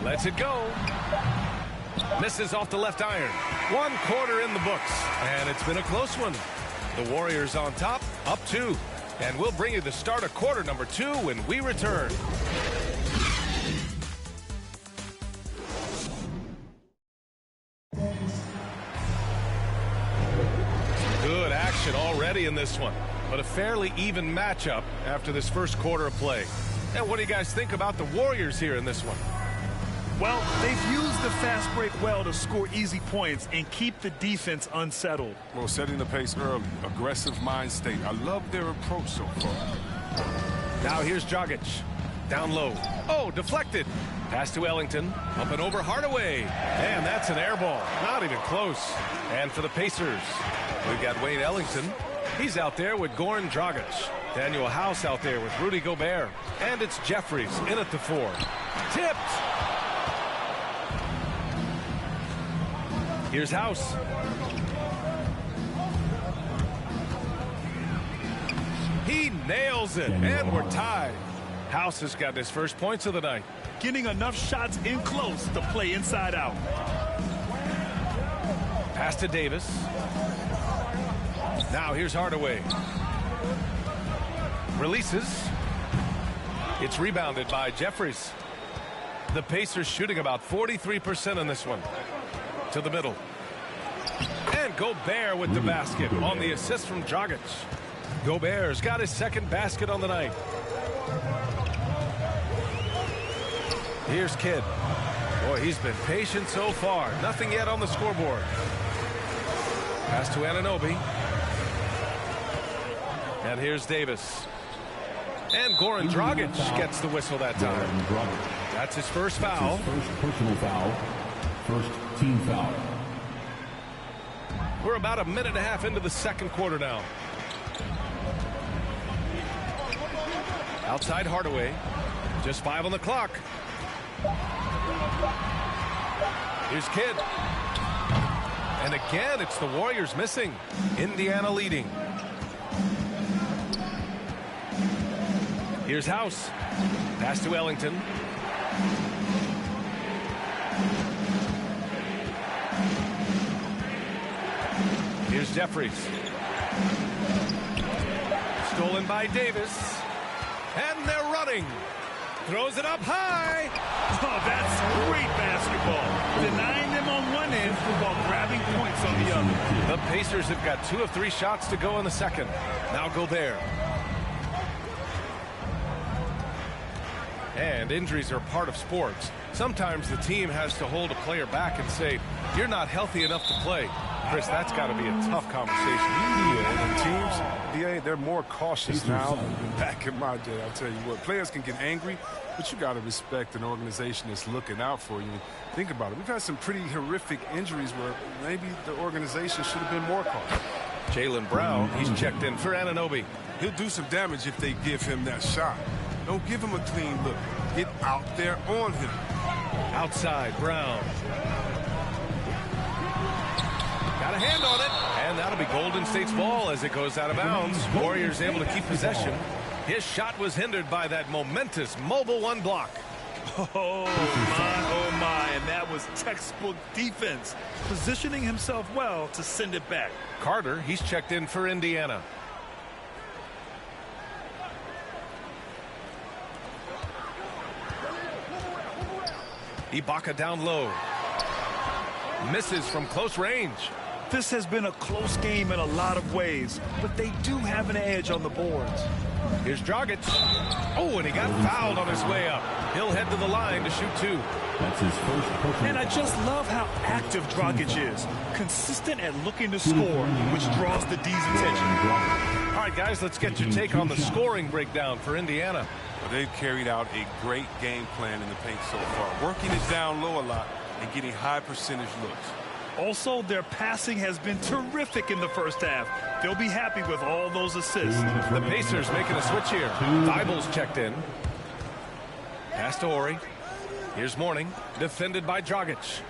Lets it go. Misses off the left iron. 1 quarter in the books. And it's been a close one. The Warriors on top, up 2. And we'll bring you the start of quarter number 2 when we return. this one, but a fairly even matchup after this first quarter of play. And what do you guys think about the Warriors here in this one? Well, they've used the fast break well to score easy points and keep the defense unsettled. Well, setting the pace early, aggressive mind state. I love their approach so far. Now here's Dragic. Down low. Oh, deflected. Pass to Ellington. Up and over Hardaway. And that's an air ball. Not even close. And for the Pacers, we've got Wayne Ellington. He's out there with Goran Dragic. Daniel House out there with Rudy Gobert. And it's Jeffries in at the 4. Tipped. Here's House. He nails it, and we're tied. House has got his first points of the night. Getting enough shots in close to play inside out. Pass to Davis. Now here's Hardaway. Releases. It's rebounded by Jeffries. The Pacers shooting about 43% in this one. To the middle. And Gobert with the basket on the assist from Dragic. Gobert's got his second basket on the night. Here's Kidd. Boy, he's been patient so far. Nothing yet on the scoreboard. Pass to Anunoby. And here's Davis. And Goran Dragic gets the whistle that time. That's his first foul. First personal foul. First team foul. We're about a minute and a half into the second quarter now. Outside Hardaway. Just 5 on the clock. Here's Kidd. And again, it's the Warriors missing. Indiana leading. Here's House. Pass to Ellington. Here's Jeffries. Stolen by Davis. And they're running. Throws it up high. Oh, that's great basketball. Denying them on one end while grabbing points on the other. The Pacers have got 2 of 3 shots to go in the second. Now Gobert. And injuries are part of sports. Sometimes the team has to hold a player back and say, you're not healthy enough to play. Chris, that's got to be a tough conversation. Yeah, and teams, they're more cautious now than back in my day. I'll tell you what, players can get angry, but you got to respect an organization that's looking out for you. Think about it. We've had some pretty horrific injuries where maybe the organization should have been more cautious. Jaylen Brown, he's checked in for Anunoby. He'll do some damage if they give him that shot. Don't give him a clean look. Get out there on him. Outside, Brown. Got a hand on it, and that'll be Golden State's ball as it goes out of bounds. Warriors able to keep possession. His shot was hindered by that momentous mobile 1 block. Oh, my, and that was textbook defense. Positioning himself well to send it back. Carter, he's checked in for Indiana. Ibaka down low. Misses from close range. This has been a close game in a lot of ways, but they do have an edge on the boards. Here's Dragic. Oh, and he got fouled on his way up. He'll head to the line to shoot 2. That's his first personal. And I just love how active Dragic is. Consistent at looking to score, which draws the D's attention. All right, guys, let's get your take on the scoring breakdown for Indiana. Well, they've carried out a great game plan in the paint so far, working it down low a lot and getting high percentage looks. Also, their passing has been terrific in the first half. They'll be happy with all those assists. The Pacers making a switch here. Thibault's checked in. Pass to Horry. Here's Mourning, defended by Dragic.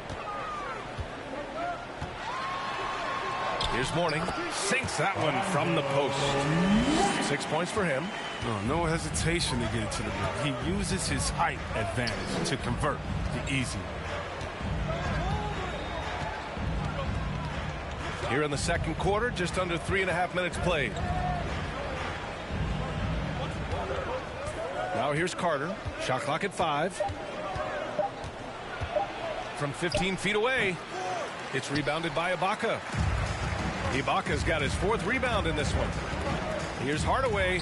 Here's Mourning. Sinks that one from the post. 6 points for him. No hesitation to get it to the rim. He uses his height advantage to convert the easy. Here in the second quarter, just under 3.5 minutes played. Now here's Carter. Shot clock at 5. From 15 feet away, it's rebounded by Ibaka. Ibaka's got his 4th rebound in this one. Here's Hardaway.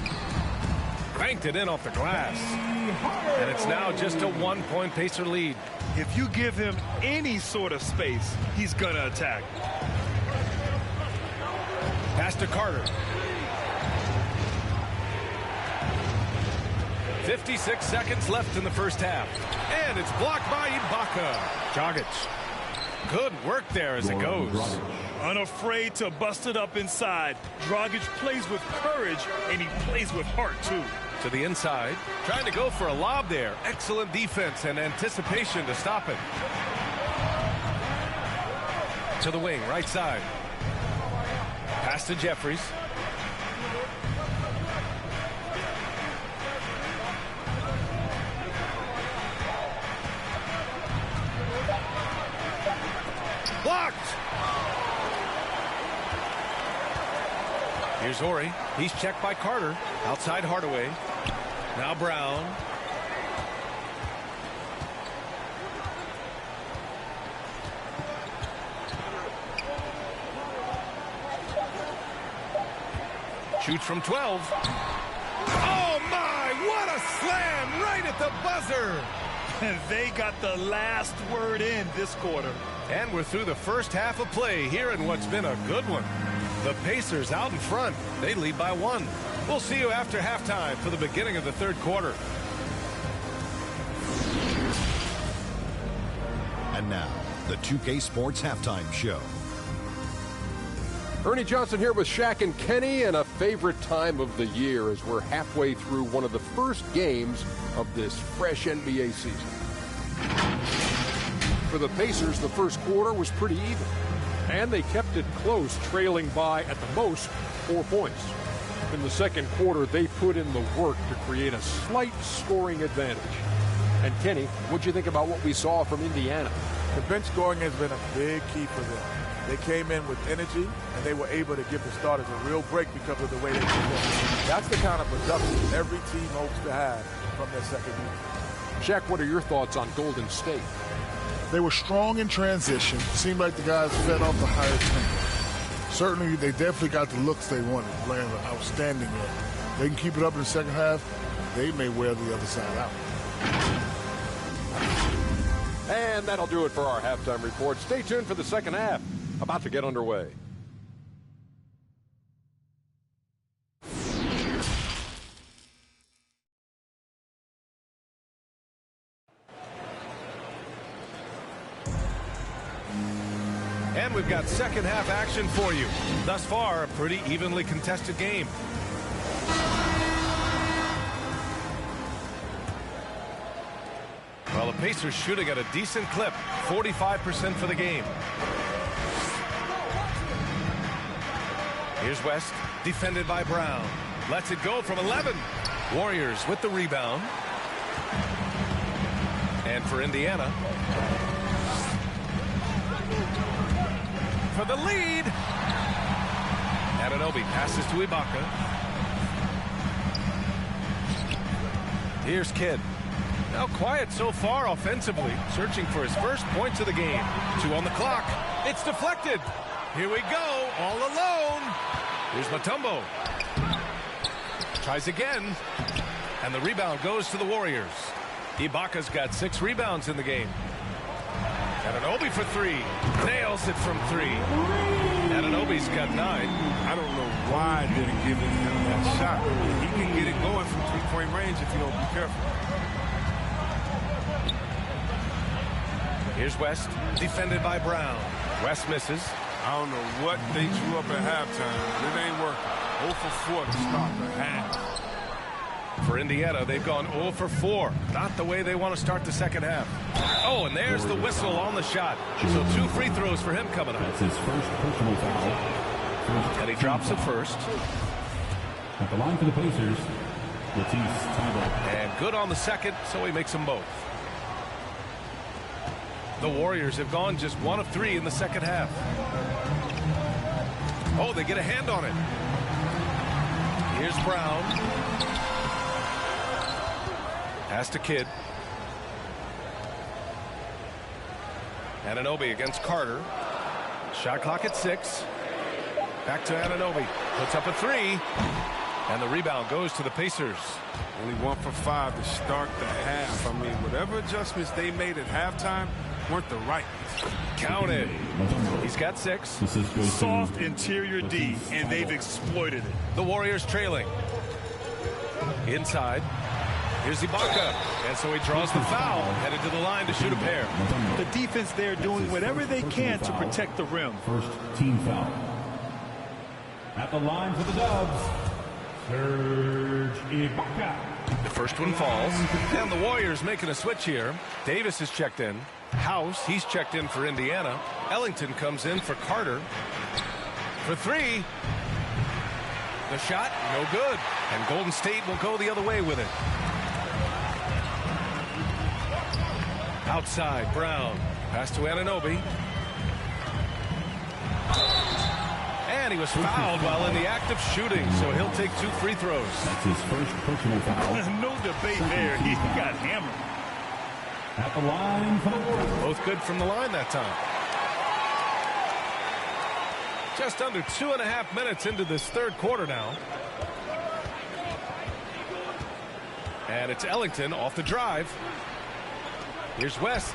Banked it in off the glass. And it's now just a 1-point Pacer lead. If you give him any sort of space, he's going to attack. Pass to Carter. 56 seconds left in the first half. And it's blocked by Ibaka. Dragic. Good work there as it goes. Unafraid to bust it up inside. Dragic plays with courage, and he plays with heart, too. To the inside. Trying to go for a lob there. Excellent defense and anticipation to stop it. To the wing, right side. Pass to Jeffries. Blocked. Here's Ori. He's checked by Carter. Outside Hardaway. Now Brown. Shoots from 12. Oh my, what a slam right at the buzzer. And they got the last word in this quarter. And we're through the first half of play here in what's been a good one. The Pacers out in front. They lead by 1. We'll see you after halftime for the beginning of the third quarter. And now, the 2K Sports Halftime Show. Ernie Johnson here with Shaq and Kenny, and a favorite time of the year as we're halfway through one of the first games of this fresh NBA season. For the Pacers, the first quarter was pretty even, and they kept it close, trailing by, at the most, 4 points. In the second quarter, they put in the work to create a slight scoring advantage. And Kenny, what'd you think about what we saw from Indiana? The bench scoring has been a big key for them. They came in with energy, and they were able to give the starters a real break because of the way they performed. That's the kind of production every team hopes to have from their second unit. Shaq, what are your thoughts on Golden State? They were strong in transition. Seemed like the guys fed off the higher tempo. Certainly, they definitely got the looks they wanted, playing outstanding. They can keep it up in the second half, they may wear the other side out. And that'll do it for our halftime report. Stay tuned for the second half. About to get underway. And we've got second half action for you. Thus far, a pretty evenly contested game. Well, the Pacers shooting at a decent clip, 45% for the game. Here's West, defended by Brown. Lets it go from 11. Warriors with the rebound. And for Indiana. For the lead. Anunoby passes to Ibaka. Here's Kidd. Now quiet so far offensively, searching for his first points of the game. 2 on the clock. It's deflected. Here we go, all alone. Here's Mutombo. Tries again. And the rebound goes to the Warriors. Ibaka's got 6 rebounds in the game. Anunoby for 3. Nails it from 3. Anunoby's got 9. I don't know why I didn't give him that shot. He can get it going from 3-point range if you don't be careful. Here's West, defended by Brown. West misses. I don't know what they drew up at halftime. It ain't working. 0 for 4 to start the half. For Indiana, they've gone 0 for 4. Not the way they want to start the second half. Oh, and there's the whistle on the shot. So 2 free throws for him coming up. That's his first personal foul. And he drops it first. At the line for the Pacers, Matisse Thybulle. And good on the second, so he makes them both. The Warriors have gone just 1 of 3 in the second half. Oh, they get a hand on it. Here's Brown. Pass to Kidd. Anunoby against Carter. Shot clock at 6. Back to Anunoby. Puts up a 3. And the rebound goes to the Pacers. Only 1 for 5 to start the half. I mean, whatever adjustments they made at halftime weren't the right ones. Counted. He's got 6. Soft interior D, and they've exploited it. The Warriors trailing. Inside. Here's Ibaka. And so he draws the foul. Headed to the line to shoot a pair. The defense there doing whatever they can to protect the rim. First team foul. At the line for the Dubs, Serge Ibaka. The first one falls. And the Warriors making a switch here. Davis is checked in. House, he's checked in for Indiana. Ellington comes in for Carter. For 3. The shot, no good. And Golden State will go the other way with it. Outside, Brown. Pass to Anunoby. And he was fouled while in the act of shooting, so he'll take 2 free throws. That's his first personal foul. No debate there. He got hammered. At the line for the Warriors. Both good from the line that time. Just under 2.5 minutes into this third quarter now. And it's Ellington off the drive. Here's West.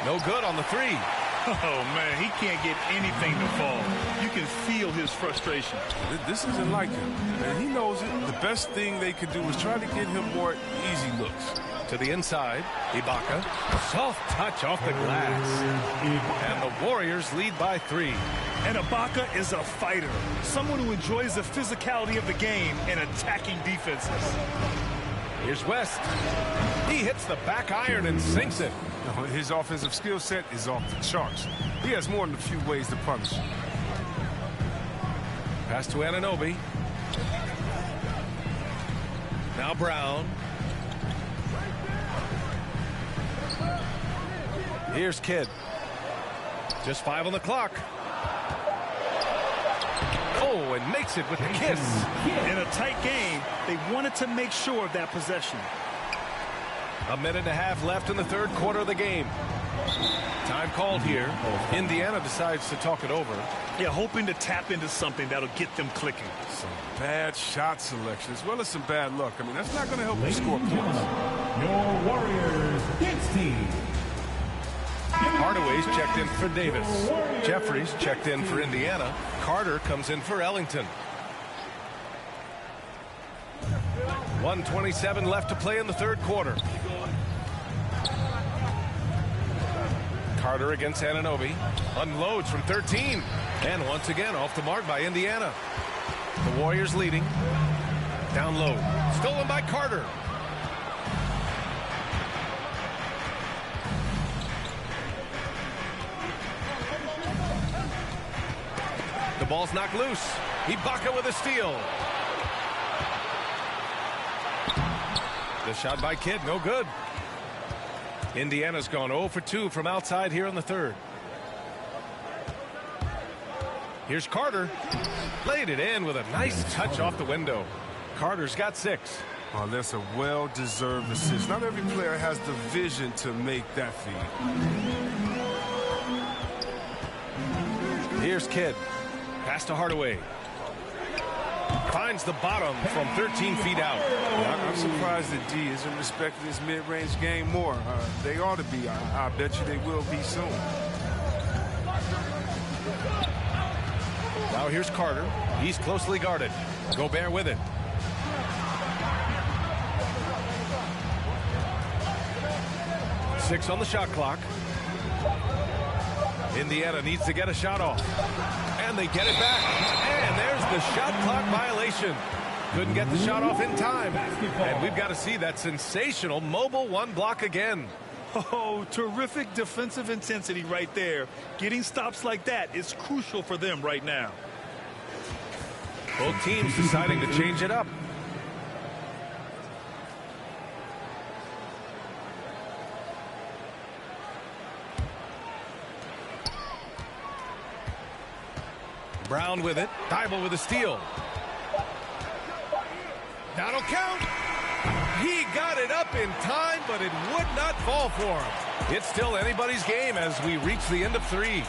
No good on the 3. Oh, man, he can't get anything to fall. You can feel his frustration. This isn't like him, and he knows it. The best thing they could do is try to get him more easy looks. To the inside, Ibaka. Soft touch off the glass. And the Warriors lead by 3. And Ibaka is a fighter, someone who enjoys the physicality of the game and attacking defenses. Here's West. He hits the back iron and sinks it. His offensive skill set is off the charts. He has more than a few ways to punish. Pass to Anunoby. Now Brown. Here's Kidd. Just 5 on the clock. Oh, and makes it with the kiss. In a tight game, they wanted to make sure of that possession. 1.5 minutes left in the third quarter of the game. Time called here. Indiana decides to talk it over. Yeah, hoping to tap into something that'll get them clicking. Some bad shot selection as well as some bad luck. I mean, that's not going to help you score points. Your Warriors hits team. Hardaway's checked in for Davis. Jeffries checked in for Indiana. Carter comes in for Ellington. 1:27 left to play in the third quarter. Carter against Anunoby. Unloads from 13. And once again off the mark by Indiana. The Warriors leading. Down low. Stolen by Carter. The ball's knocked loose. Ibaka with a steal. The shot by Kidd, no good. Indiana's gone 0 for 2 from outside here in the third. Here's Carter. Laid it in with a nice touch off the window. Carter's got 6. Oh, that's a well-deserved assist. Not every player has the vision to make that feed. Here's Kidd. Pass to Hardaway. Finds the bottom from 13 feet out. I'm surprised that D isn't respecting his mid-range game more. They ought to be. I bet you they will be soon. Now here's Carter. He's closely guarded. Gobert with it. Six on the shot clock. Indiana needs to get a shot off. And they get it back. And there's the shot clock violation. Couldn't get the shot off in time. And we've got to see that sensational mobile 1 block again. Oh, terrific defensive intensity right there. Getting stops like that is crucial for them right now. Both teams deciding to change it up. Brown with it. Thibault with a steal. That'll count. He got it up in time, but it would not fall for him. It's still anybody's game as we reach the end of 3.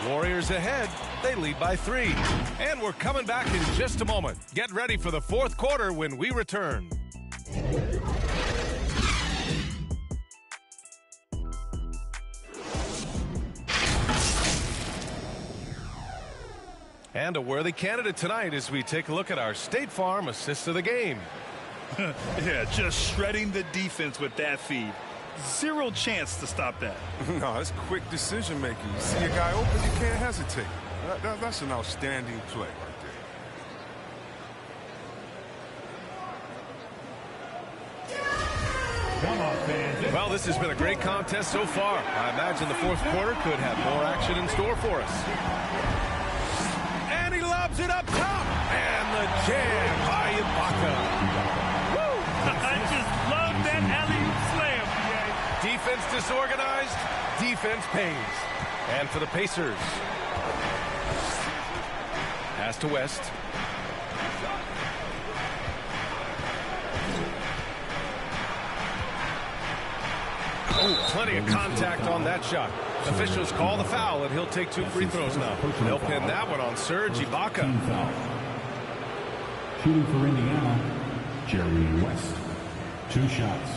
Warriors ahead. They lead by 3. And we're coming back in just a moment. Get ready for the fourth quarter when we return. And a worthy candidate tonight as we take a look at our State Farm assist of the game. Yeah, just shredding the defense with that feed. Zero chance to stop that. No, it's quick decision making. You see a guy open, you can't hesitate. That's an outstanding play right there. Well, this has been a great contest so far. I imagine the fourth quarter could have more action in store for us. And he lobs it up top. And the jam by Ibaka. Woo! I just love that alley-oop slam, PA. Defense disorganized, defense pays. And for the Pacers. Pass to West. Oh, plenty of contact on that shot. Officials call the foul, and he'll take 2 free throws now. They'll pin that one on Serge Ibaka. Shooting for Indiana, Jerry West. 2 shots.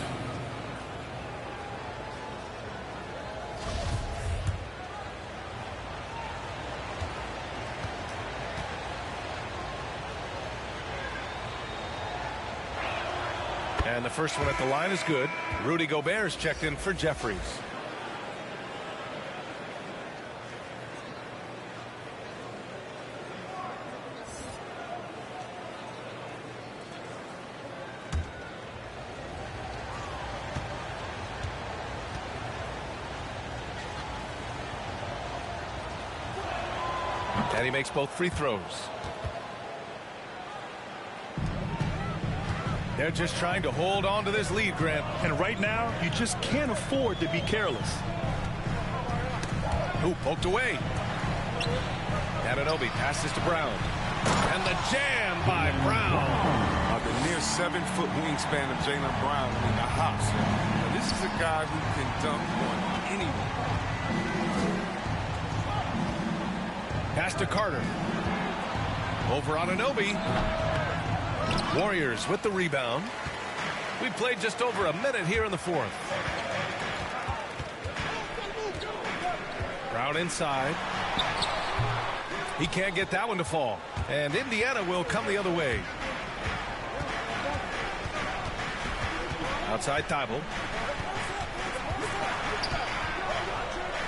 And the first one at the line is good. Rudy Gobert's checked in for Jeffries. And he makes both free throws. They're just trying to hold on to this lead, Grant. And right now, you just can't afford to be careless. Ooh, poked away. Anunoby passes to Brown. And the jam by Brown. The near 7-foot wingspan of Jaylen Brown in the hops. Now, this is a guy who can dunk on anyone. Pass to Carter. Over Anunoby. Warriors with the rebound. We played just over a minute here in the fourth. Brown inside. He can't get that one to fall. And Indiana will come the other way. Outside Thibault.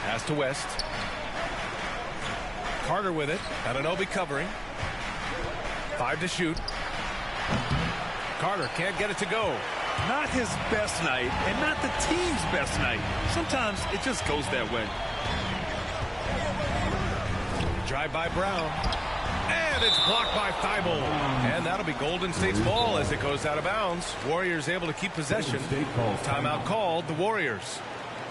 Pass to West. Carter with it. Anunoby covering. 5 to shoot. Carter can't get it to go. Not his best night, and not the team's best night. Sometimes it just goes that way. Drive by Brown. And it's blocked by Thibault. And that'll be Golden State's ball as it goes out of bounds. Warriors able to keep possession. Timeout called, the Warriors.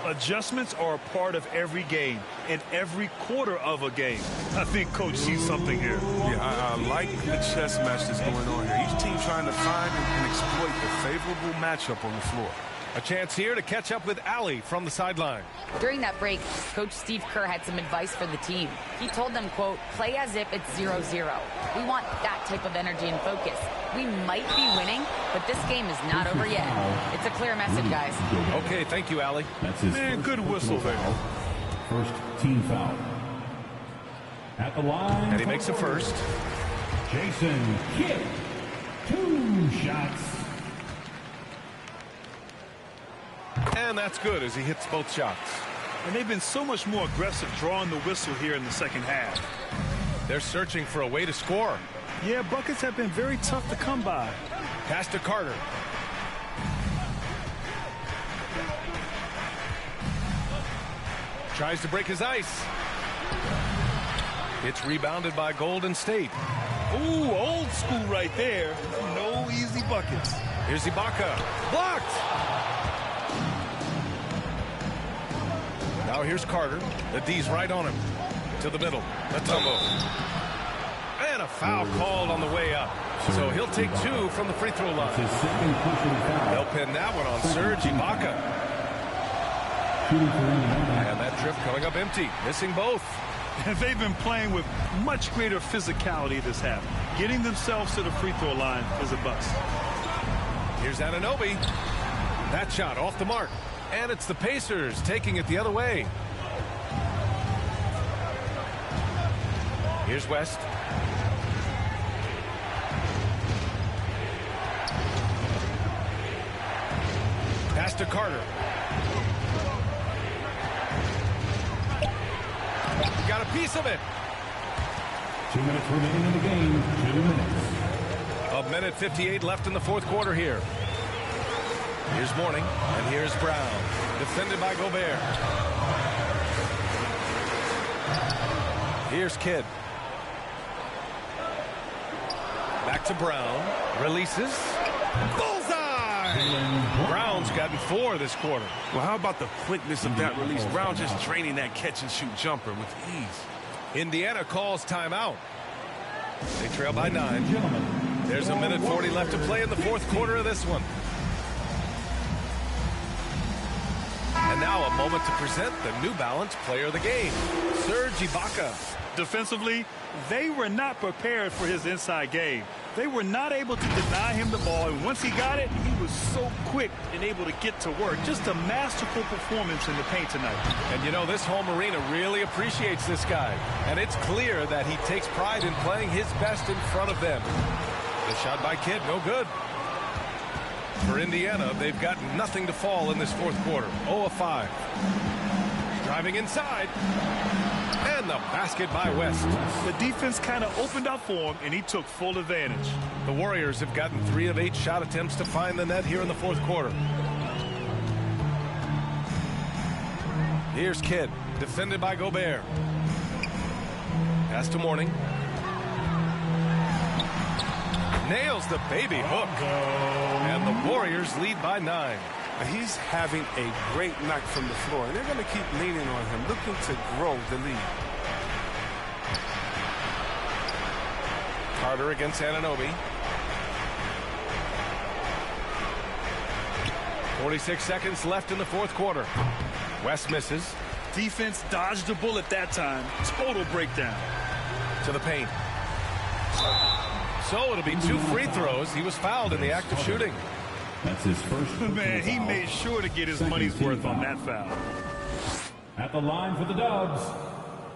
Adjustments are a part of every game and every quarter of a game. I think Coach sees something here. Yeah, I like the chess match that's going on here. Each team trying to find and exploit the favorable matchup on the floor. A chance here to catch up with Allie from the sideline. During that break, Coach Steve Kerr had some advice for the team. He told them, quote, play as if it's 0-0. We want that type of energy and focus. We might be winning, but this game is not over yet. It's a clear message, guys. Okay, thank you, Allie. That's his good whistle there. First team foul. At the line. And he makes the first. Jason Kidd. 2 shots. And that's good as he hits both shots. And they've been so much more aggressive drawing the whistle here in the second half. They're searching for a way to score. Yeah, buckets have been very tough to come by. Pass to Carter. Tries to break his ice. It's rebounded by Golden State. Ooh, old school right there. No easy buckets. Here's Ibaka. Blocked! Now here's Carter. The D's right on him. To the middle. Matumbo. And a foul called on the way up. So he'll take 2 from the free throw line. They'll pin that one on Serge Ibaka. And that trip coming up empty. Missing both. And they've been playing with much greater physicality this half. Getting themselves to the free throw line is a bust. Here's Anunoby. That shot off the mark. And it's the Pacers taking it the other way. Here's West. Pass to Carter. Got a piece of it. 2 minutes remaining in the game. 2 minutes. A minute 58 left in the fourth quarter here. Here's Mourning, and here's Brown. Defended by Gobert. Here's Kidd. Back to Brown. Releases. Bullseye! Brown's gotten 4 this quarter. Well, how about the quickness of that release? Brown just draining that catch-and-shoot jumper with ease. Indiana calls timeout. They trail by 9. There's a minute 40 left to play in the fourth quarter of this one. And now a moment to present the New Balance Player of the Game, Serge Ibaka. Defensively, they were not prepared for his inside game. They were not able to deny him the ball, and once he got it, he was so quick and able to get to work. Just a masterful performance in the paint tonight. And you know, this home arena really appreciates this guy, and it's clear that he takes pride in playing his best in front of them. The shot by Kidd, no good. For Indiana, they've got nothing to fall in this fourth quarter. 0 of 5. Driving inside. And the basket by West. The defense kind of opened up for him, and he took full advantage. The Warriors have gotten 3 of 8 shot attempts to find the net here in the fourth quarter. Here's Kidd, defended by Gobert. Pass to Mourning. Nails the baby hook. And the Warriors lead by 9. He's having a great night from the floor, and they're going to keep leaning on him, looking to grow the lead. Carter against Anunoby. 46 seconds left in the fourth quarter. West misses. Defense dodged the bullet that time. Total breakdown. To the paint. So it'll be 2 free throws. He was fouled in the act of shooting. That's his first. Man, he made sure to get his money's worth on that foul. At the line for the Dubs,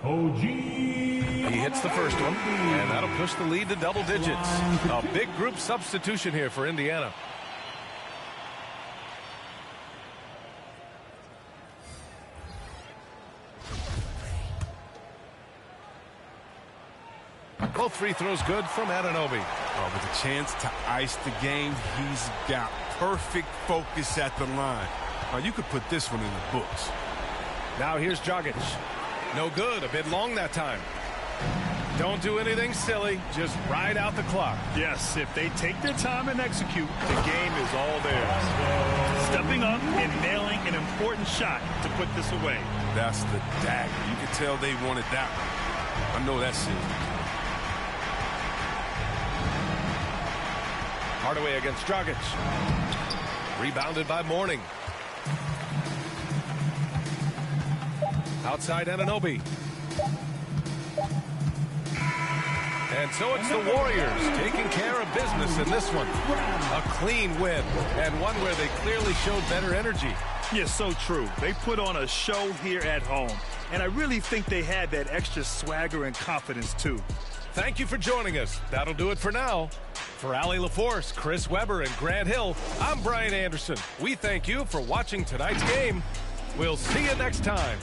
OG. He hits the first one, and that'll push the lead to double digits. A big group substitution here for Indiana. Both free throws good from Anunoby. Oh, with a chance to ice the game, he's got perfect focus at the line. You could put this one in the books. Now here's Dragic. No good. A bit long that time. Don't do anything silly. Just ride out the clock. Yes, if they take their time and execute, the game is all theirs. Stepping up and nailing an important shot to put this away. That's the dagger. You can tell they wanted that one. I know that's it. Hardaway against Dragic. Rebounded by Mourning. Outside Anunoby. And so it's the Warriors taking care of business in this one. A clean win, and one where they clearly showed better energy. Yes, so true. They put on a show here at home, and I really think they had that extra swagger and confidence, too. Thank you for joining us. That'll do it for now. For Allie LaForce, Chris Webber, and Grant Hill, I'm Brian Anderson. We thank you for watching tonight's game. We'll see you next time.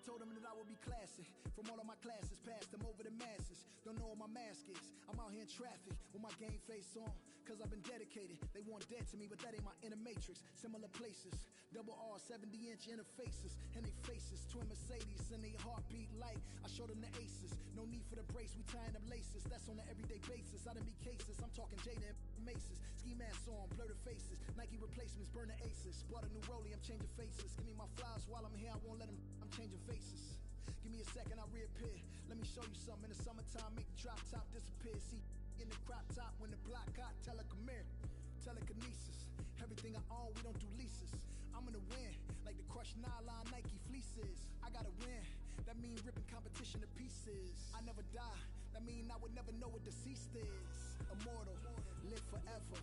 told them that I would be classy. From all of my classes, passed them over the masses. Don't know what my mask is. I'm out here in traffic with my game face on. Cause I've been dedicated. They want dead to me, but that ain't my inner matrix. Similar places. Double R, 70-inch interfaces. And they faces. Twin Mercedes and they heartbeat like I showed them the aces. No need for the brace. We tying up laces. That's on an everyday basis. I done be cases. I'm talking Jada and Maces. Ski masks on, blur the faces. Nike replacements, burn the aces. Bought a new rollie, I'm changing faces. Give me my flowers while I'm here. I won't let them. I'm changing faces. Give me a second, I'll reappear. Let me show you something. In the summertime, make the drop top disappear. See, in the crop top, when the block hot, tell her come here. Telekinesis, everything I own, we don't do leases. I'm gonna win, like the crushed nylon Nike fleeces. I gotta win, that mean ripping competition to pieces. I never die, that mean I would never know what deceased is. Immortal, live forever,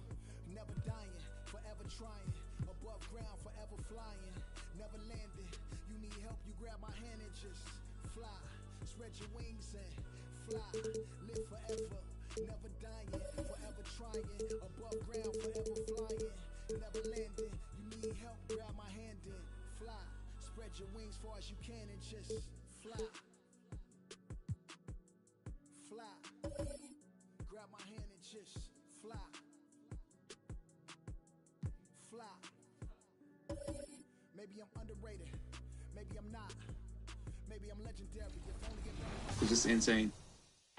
never dying, forever trying. Above ground, forever flying, never landing. You need help, you grab my hand and just fly. Spread your wings and fly, live forever. Never dying, forever trying. Above ground, forever flying. Never landing. You need help, grab my hand and fly. Spread your wings far as you can and just fly. Fly. Grab my hand and just fly. Fly. Maybe I'm underrated. Maybe I'm not. Maybe I'm legendary. If only It's just insane.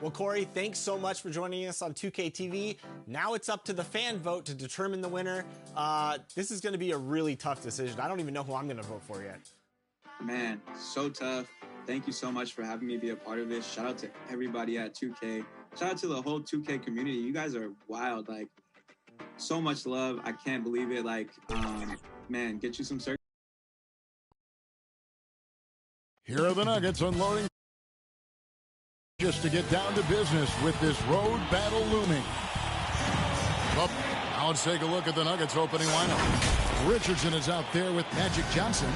Well, Corey, thanks so much for joining us on 2K TV. Now it's up to the fan vote to determine the winner. This is going to be a really tough decision. I don't even know who I'm going to vote for yet. Man, so tough. Thank you so much for having me be a part of this. Shout out to everybody at 2K. Shout out to the whole 2K community. You guys are wild. Like, so much love. I can't believe it. Like, man, get you some circles. Here are the Nuggets unloading just to get down to business with this road battle looming. Well, now let's take a look at the Nuggets opening lineup. Richardson is out there with Magic Johnson.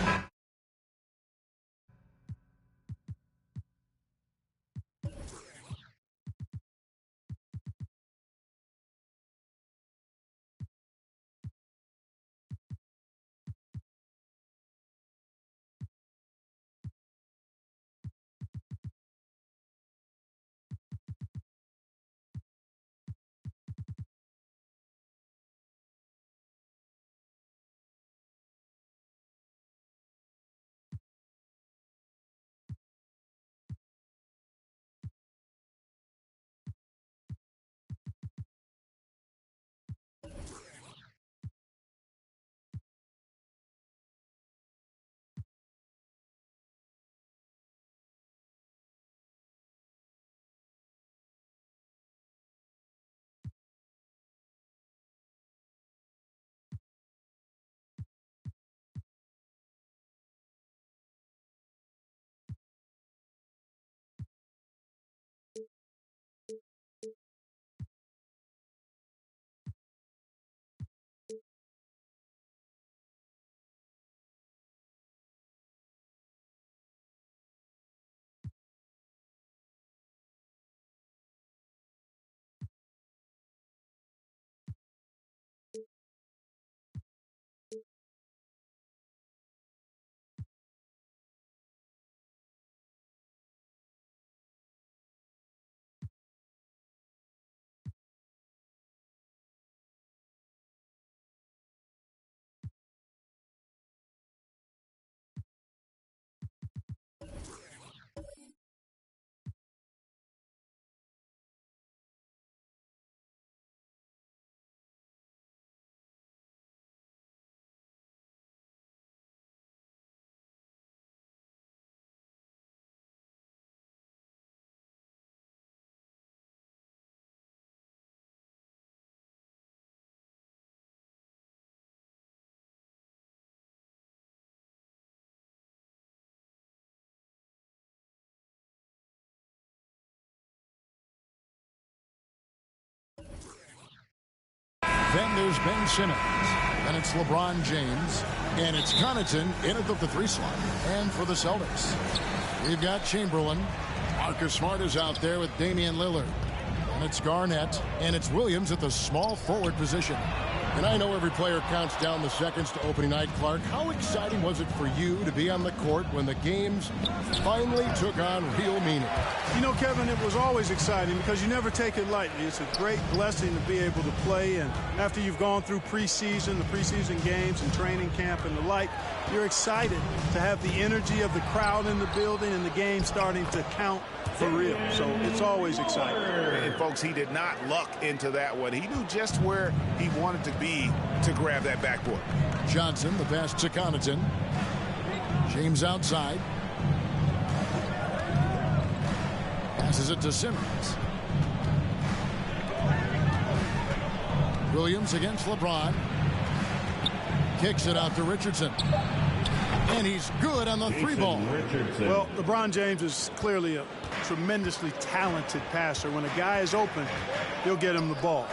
Then there's Ben Simmons. Then it's LeBron James. And it's Connaughton in at the three slot. And for the Celtics, we've got Chamberlain. Marcus Smart is out there with Damian Lillard. And it's Garnett. And it's Williams at the small forward position. And I know every player counts down the seconds to opening night, Clark. How exciting was it for you to be on the court when the games finally took on real meaning? You know, Kevin, it was always exciting because you never take it lightly. It's a great blessing to be able to play, and after you've gone through preseason, the preseason games and training camp and the like, you're excited to have the energy of the crowd in the building and the game starting to count for real. So it's always exciting. And folks, he did not luck into that one. He knew just where he wanted to be to grab that backboard. Johnson, the pass to Connaughton. James outside. Passes it to Simmons. Williams against LeBron. Kicks it out to Richardson. And he's good on the three ball. Well, LeBron James is clearly a tremendously talented passer. When a guy is open, he'll get him the ball.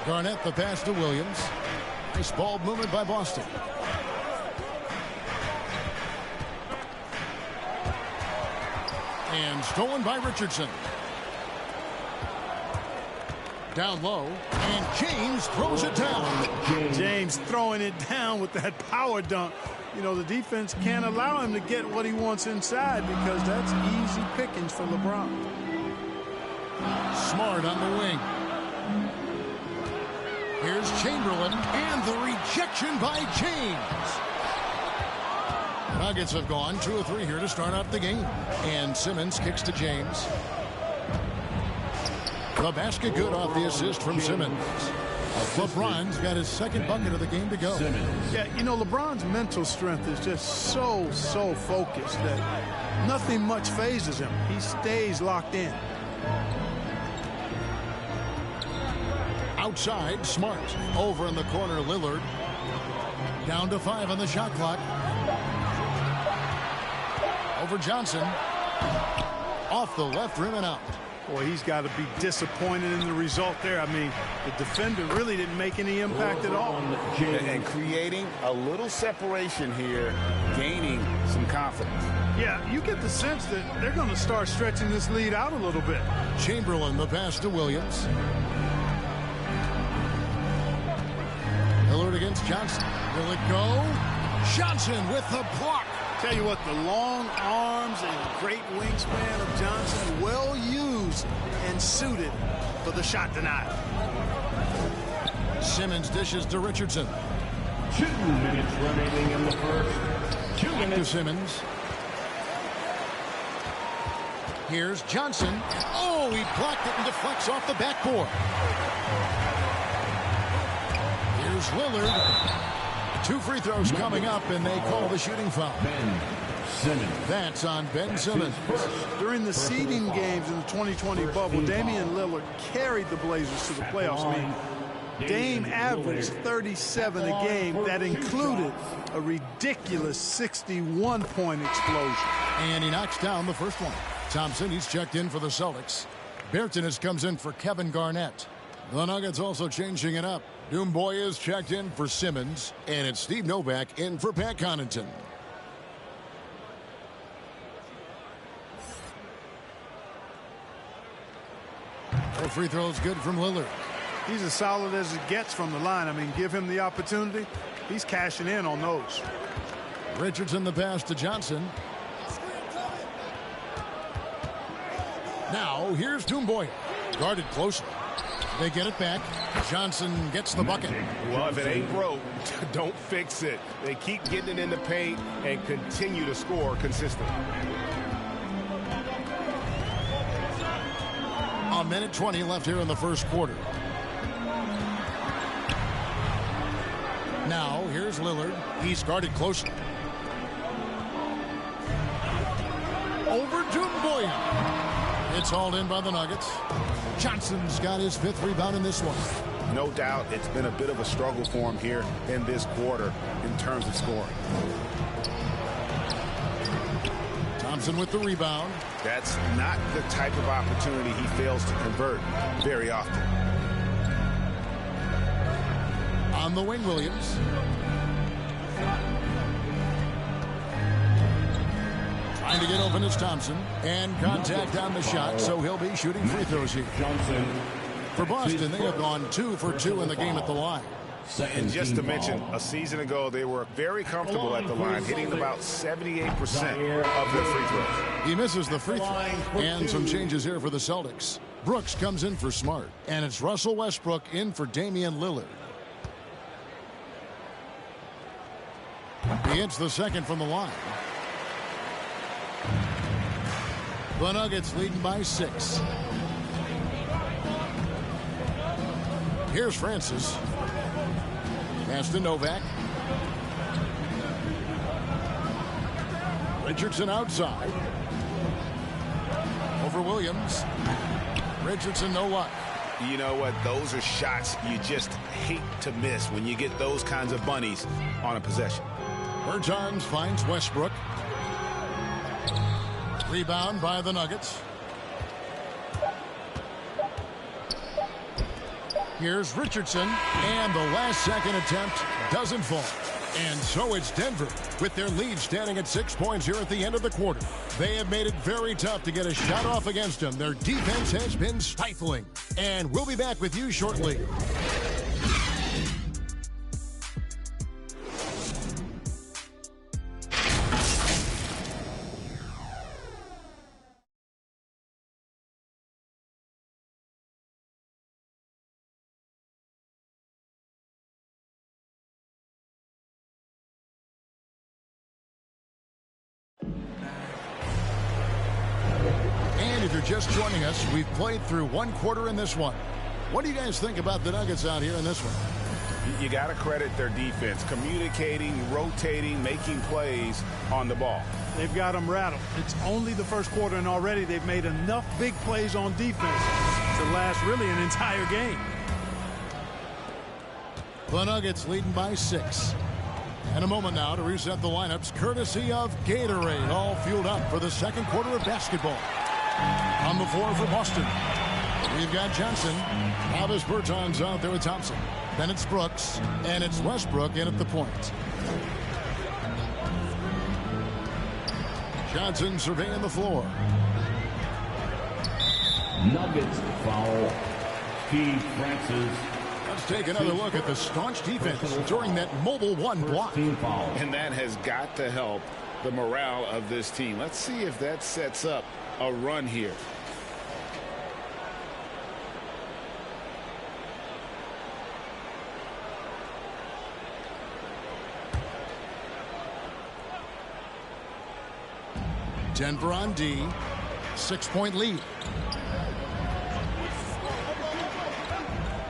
Garnett the pass to Williams. Nice ball movement by Boston. And stolen by Richardson. Down low, and James throws it down. James throwing it down with that power dunk. You know, the defense can't allow him to get what he wants inside because that's easy pickings for LeBron. Smart on the wing. Here's Chamberlain, and the rejection by James. Nuggets have gone 2 of 3 here to start out the game. And Simmons kicks to James. The basket good off the assist from Simmons. LeBron's got his second bucket of the game to go. Yeah, you know, LeBron's mental strength is just so focused that nothing much phases him. He stays locked in. Outside, Smart. Over in the corner, Lillard. Down to 5 on the shot clock. Over Johnson. Off the left rim and out. Boy, he's got to be disappointed in the result there. I mean, the defender really didn't make any impact at all. And creating a little separation here, gaining some confidence. Yeah, you get the sense that they're going to start stretching this lead out a little bit. Chamberlain, the pass to Williams. Lillard against Johnson. Will it go? Johnson with the block. Tell you what, the long arms and great wingspan of Johnson, well used and suited for the shot denial. Simmons dishes to Richardson. 2 minutes remaining in the first. 2 minutes. To Simmons. Here's Johnson. Oh, he blocked it and deflects off the backboard. Here's Lillard. 2 free throws coming up, and they call the shooting foul. Ben Simmons. That's on Ben Simmons. During the seeding games in the 2020 bubble, Damian Lillard carried the Blazers to the playoffs. I mean, Dame averaged 37 a game. That included a ridiculous 61-point explosion. And he knocks down the first one. Thompson, he's checked in for the Celtics. Bertans comes in for Kevin Garnett. The Nuggets also changing it up. Doomboy is checked in for Simmons, and it's Steve Novak in for Pat Connaughton. The free throw is good from Lillard. He's as solid as it gets from the line. I mean, give him the opportunity. He's cashing in on those. Richardson the pass to Johnson. Now here's Doomboy. Guarded closely. They get it back. Johnson gets the bucket. Well, if it ain't broke, don't fix it. They keep getting it in the paint and continue to score consistently. A minute 20 left here in the first quarter. Now, here's Lillard. He's guarded closely. Over to Boyan. It's hauled in by the Nuggets. Johnson's got his 5th rebound in this one. No doubt it's been a bit of a struggle for him here in this quarter in terms of scoring. Thompson with the rebound. That's not the type of opportunity he fails to convert very often. On the wing, Williams. Trying to get open is Thompson. And contact on the shot, so he'll be shooting free throws here. Johnson. For Boston, they have gone 2 for 2 in the game at the line. And just to mention, a season ago, they were very comfortable at the line, hitting about 78% of their free throws. He misses the free throw. And some changes here for the Celtics. Brooks comes in for Smart. And it's Russell Westbrook in for Damian Lillard. He hits the second from the line. The Nuggets leading by 6. Here's Francis. Pass to Novak. Richardson outside. Over Williams. Richardson, no luck. You know what? Those are shots you just hate to miss when you get those kinds of bunnies on a possession. Bertans finds Westbrook. Rebound by the Nuggets. Here's Richardson, and the last-second attempt doesn't fall. And so it's Denver, with their lead standing at 6 points here at the end of the quarter. They have made it very tough to get a shot off against them. Their defense has been stifling. And we'll be back with you shortly. If you're just joining us, we've played through one quarter in this one. What do you guys think about the Nuggets out here in this one? You got to credit their defense, communicating, rotating, making plays on the ball. They've got them rattled. It's only the first quarter, and already they've made enough big plays on defense to last really an entire game. The Nuggets leading by 6. And a moment now to reset the lineups, courtesy of Gatorade, all fueled up for the second quarter of basketball. On the floor for Boston, we've got Johnson. Davis Bertans out there with Thompson. Then it's Brooks, and it's Westbrook in at the point. Johnson surveying the floor. Nuggets foul. Steve Francis. Let's take another look at the staunch defense during that mobile one block. And that has got to help the morale of this team. Let's see if that sets up a run here. Denver on D. 6-point lead.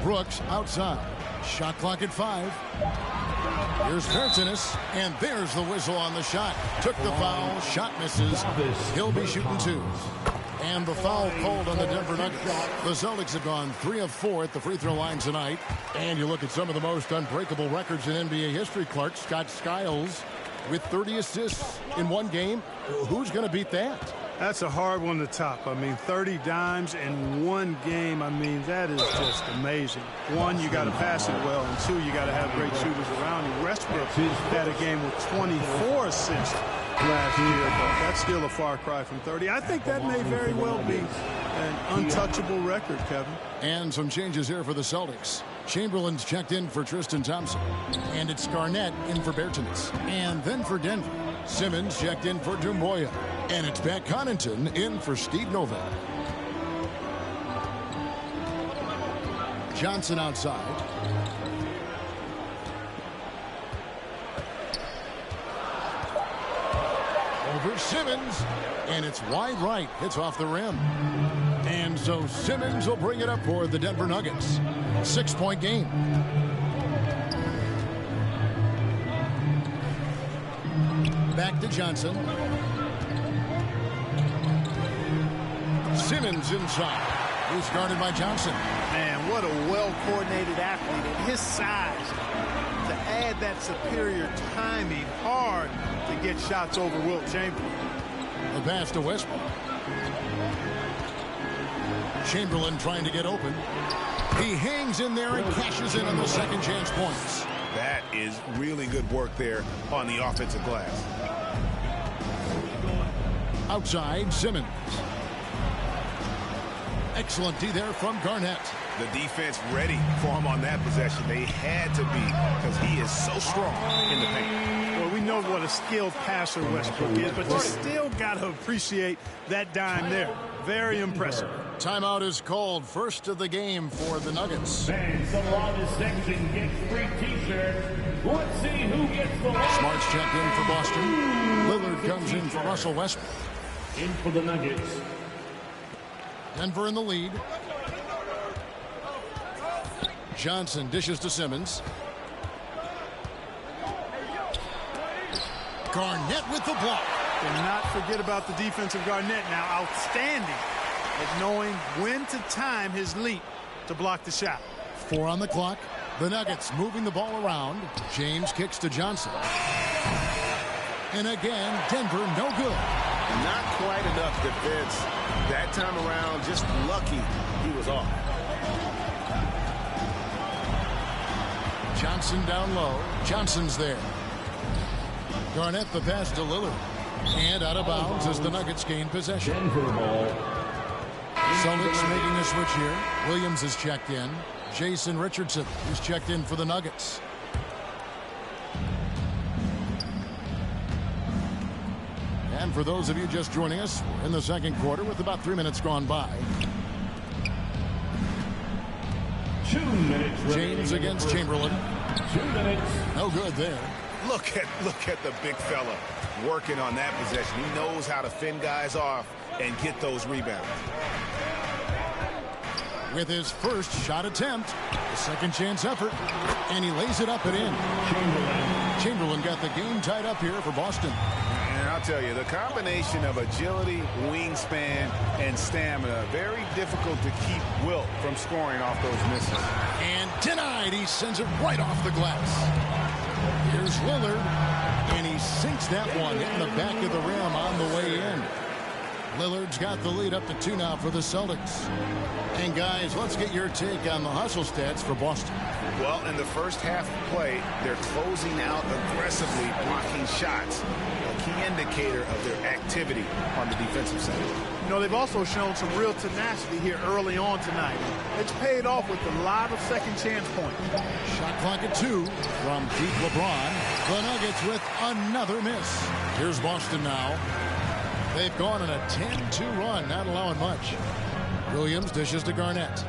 Brooks outside. Shot clock at 5. Here's Bertans, and there's the whistle on the shot. Took the foul, shot misses. He'll be shooting 2. And the foul called on the Denver Nuggets. The Celtics have gone 3 of 4 at the free throw line tonight. And you look at some of the most unbreakable records in NBA history, Clark. Scott Skiles with 30 assists in one game. Who's going to beat that? That's a hard one to top. I mean, 30 dimes in one game. I mean, that is just amazing. One, you got to pass it well, and 2, you got to have great shooters around you. Westbrook had a game with 24 assists last year, but that's still a far cry from 30. I think that may very well be an untouchable record, Kevin. And some changes here for the Celtics. Chamberlain's checked in for Tristan Thompson. And it's Garnett in for Bertans. And then for Denver, Simmons checked in for Dumboya. And it's Pat Connaughton in for Steve Novak. Johnson outside. Over Simmons. And it's wide right. It's off the rim. And so Simmons will bring it up for the Denver Nuggets. 6-point game. Back to Johnson. Simmons inside. He's guarded by Johnson. Man, what a well-coordinated athlete at his size. To add that superior timing, hard to get shots over Wilt Chamberlain. The pass to Westbrook. Chamberlain trying to get open. He hangs in there and cashes in on the second chance points. That is really good work there on the offensive glass. Outside, Simmons. Excellent D there from Garnett. The defense ready for him on that possession. They had to be because he is so strong in the paint. Well, we know what a skilled passer Westbrook is, but you still got to appreciate that dime there. Very impressive. Timeout is called. First of the game for the Nuggets. Fans along this section gets free T-shirts. Let's see who gets the one. Smart's checked in for Boston. Lillard comes in for Russell Westbrook. In for the Nuggets. Denver in the lead. Johnson dishes to Simmons. Garnett with the block. And not forget about the defensive Garnett now. Outstanding at knowing when to time his leap to block the shot. 4 on the clock. The Nuggets moving the ball around. James kicks to Johnson. And again, Denver no good. Not quite enough defense that time around. Just lucky he was off. Johnson down low. Johnson's there. Garnett the pass to Lillard. And out of bounds as the Nuggets gain possession. Celtics making a switch here. Williams is checked in. Jason Richardson is checked in for the Nuggets. And for those of you just joining us, we're in the second quarter with about 3 minutes gone by. 2 minutes. James against Chamberlain. 2 minutes. No good there. Look at the big fella working on that possession. He knows how to fend guys off and get those rebounds. With his first shot attempt, a second chance effort, and he lays it up and in. Chamberlain got the game tied up here for Boston. And I'll tell you, the combination of agility, wingspan, and stamina, very difficult to keep Wilt from scoring off those misses. And denied. He sends it right off the glass. Here's Lillard, and he sinks that one in the back of the rim on the way in. Lillard's got the lead up to 2 now for the Celtics. And guys, let's get your take on the hustle stats for Boston. Well, in the first half of play, they're closing out aggressively, blocking shots. A key indicator of their activity on the defensive side. You know, they've also shown some real tenacity here early on tonight. It's paid off with a lot of second chance points. Shot clock at 2 from deep LeBron. The Nuggets with another miss. Here's Boston now. They've gone on a 10-2 run, not allowing much. Williams dishes to Garnett.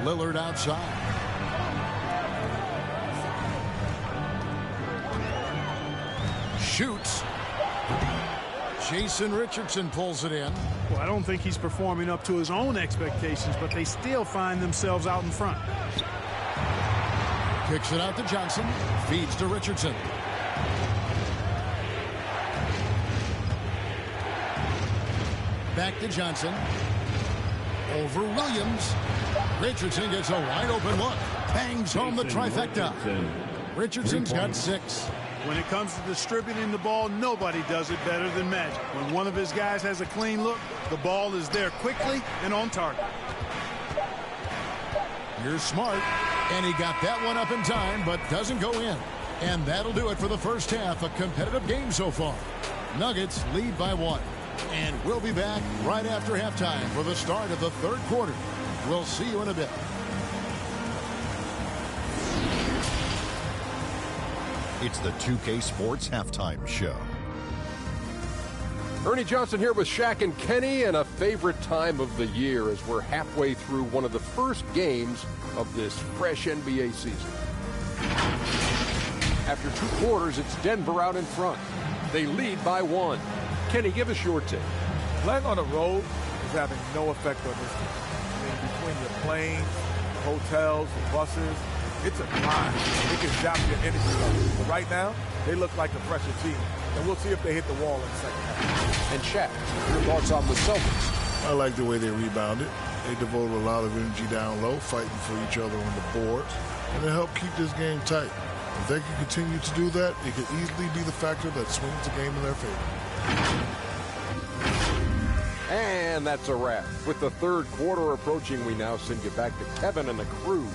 Lillard outside. Shoots. Jason Richardson pulls it in. Well, I don't think he's performing up to his own expectations, but they still find themselves out in front. Kicks it out to Johnson. Feeds to Richardson. Back to Johnson. Over Williams. Richardson gets a wide open look. Bangs home the trifecta. Richardson's got 6. When it comes to distributing the ball, nobody does it better than Magic. When one of his guys has a clean look, the ball is there quickly and on target. Here's Smart. And he got that one up in time, but doesn't go in. And that'll do it for the first half. A competitive game so far. Nuggets lead by 1. And we'll be back right after halftime for the start of the third quarter. We'll see you in a bit. It's the 2K Sports Halftime Show. Ernie Johnson here with Shaq and Kenny, and a favorite time of the year as we're halfway through one of the first games of this fresh NBA season. After 2 quarters, it's Denver out in front. They lead by 1. Kenny, give us your take. Playing on the road is having no effect on this team. I mean, between your planes, the hotels, the buses, it's a grind. It can zap your energy level. But right now, they look like a fresher team. And we'll see if they hit the wall in the second half. And Shaq, your thoughts on the Celtics? I like the way they rebounded. They devoted a lot of energy down low, fighting for each other on the boards. And it helped keep this game tight. If they can continue to do that, it could easily be the factor that swings the game in their favor. And that's a wrap. With the third quarter approaching, we now send you back to Kevin and the crew.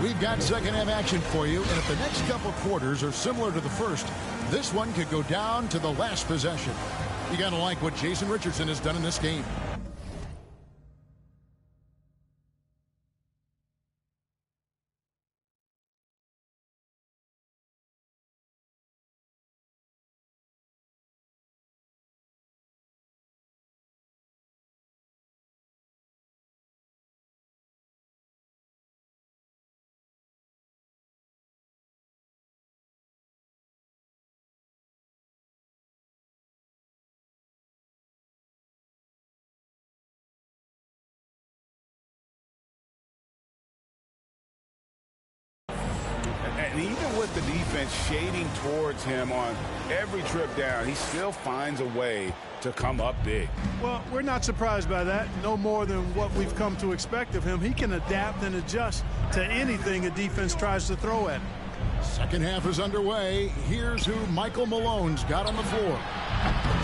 We've got second half action for you, and if the next couple quarters are similar to the first, this one could go down to the last possession. You got to like what Jason Richardson has done in this game. And even with the defense shading towards him on every trip down, he still finds a way to come up big. Well, we're not surprised by that. No more than what we've come to expect of him. He can adapt and adjust to anything a defense tries to throw at him. Second half is underway. Here's who Michael Malone's got on the floor.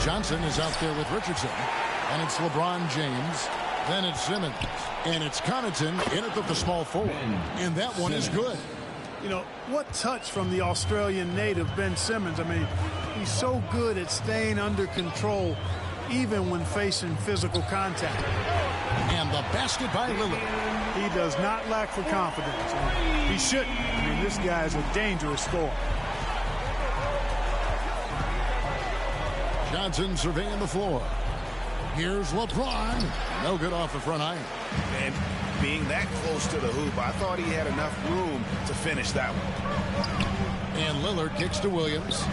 Johnson is out there with Richardson. And it's LeBron James. Then it's Simmons. And it's Connaughton in it with the small forward. And that one is good. You know, what touch from the Australian native, Ben Simmons. I mean, he's so good at staying under control even when facing physical contact. And the basket by Lillard. He does not lack for confidence. He shouldn't. I mean, this guy is a dangerous scorer. Johnson surveying the floor. Here's LeBron. No good off the front iron. And being that close to the hoop, I thought he had enough room to finish that one. And Lillard kicks to Williams.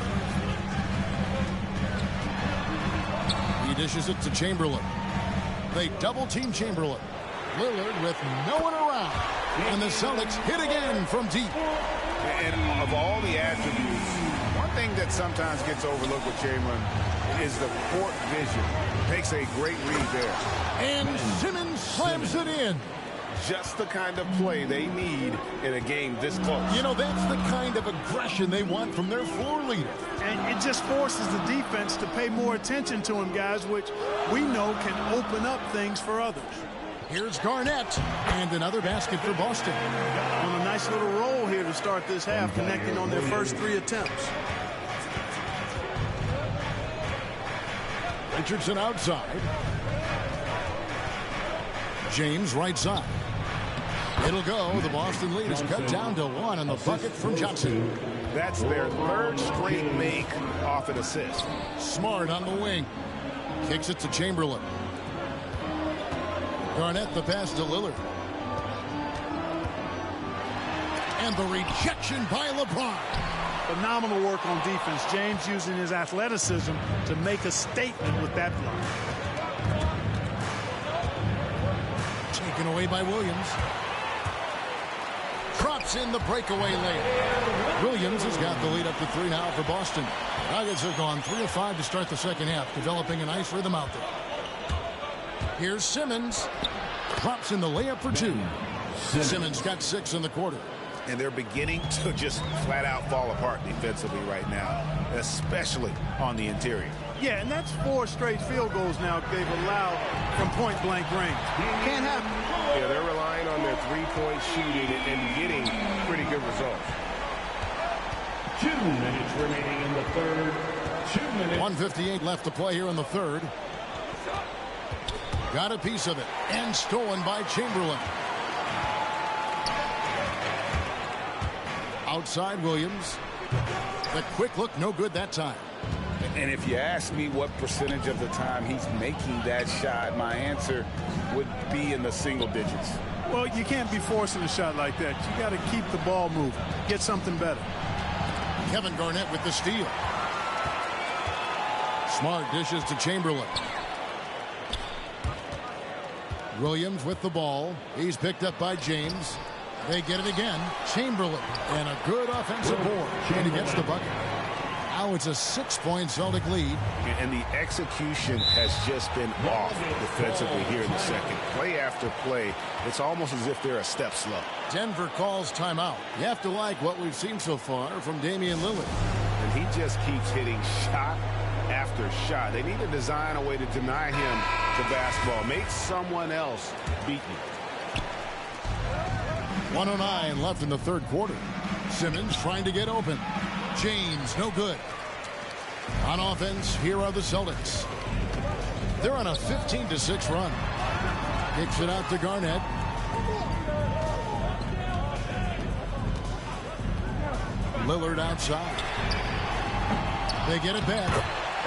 He dishes it to Chamberlain. They double-team Chamberlain. Lillard with no one around. And the Celtics hit again from deep. And of all the attributes, one thing that sometimes gets overlooked with Chamberlain is the court vision. Makes a great read there. And Simmons slams it in. Just the kind of play they need in a game this close. You know, that's the kind of aggression they want from their floor leader. And it just forces the defense to pay more attention to him, guys, which we know can open up things for others. Here's Garnett. And another basket for Boston. On a nice little roll here to start this half, connecting on their first 3 attempts. Richardson outside. James right side. It'll go. The Boston lead is cut down to 1 on the bucket from Johnson. That's their 3rd straight make off an assist. Smart on the wing. Kicks it to Chamberlain. Garnett the pass to Lillard. And the rejection by LeBron. Phenomenal work on defense. James using his athleticism to make a statement with that block. Taken away by Williams. Drops in the breakaway layup. Williams has got the lead up to 3 now for Boston. Nuggets have gone 3 of 5 to start the second half, developing a nice rhythm out there. Here's Simmons. Drops in the layup for 2. Simmons got 6 in the quarter. And they're beginning to just flat out fall apart defensively right now, especially on the interior. Yeah, and that's 4 straight field goals now they've allowed from point-blank range. Can't happen. Yeah, they're relying on their three-point shooting and getting pretty good results. 2 minutes remaining in the third. 2 minutes. 1:58 left to play here in the third. Got a piece of it and stolen by Chamberlain. Outside Williams. The quick look, no good that time. And if you ask me what percentage of the time he's making that shot, my answer would be in the single digits. Well, you can't be forcing a shot like that. You got to keep the ball moving. Get something better. Kevin Garnett with the steal. Smart dishes to Chamberlain. Williams with the ball. He's picked up by James. They get it again. Chamberlain. And a good offensive board. And he gets the bucket. Now it's a 6-point Celtic lead. And the execution has just been off defensively here in the second. Play after play, it's almost as if they're a step slow. Denver calls timeout. You have to like what we've seen so far from Damian Lillard. And he just keeps hitting shot after shot. They need to design a way to deny him the basketball. Make someone else beat you. 1:09 left in the third quarter. Simmons trying to get open. James, no good. On offense, here are the Celtics. They're on a 15-6 run. Kicks it out to Garnett. Lillard outside. They get it back.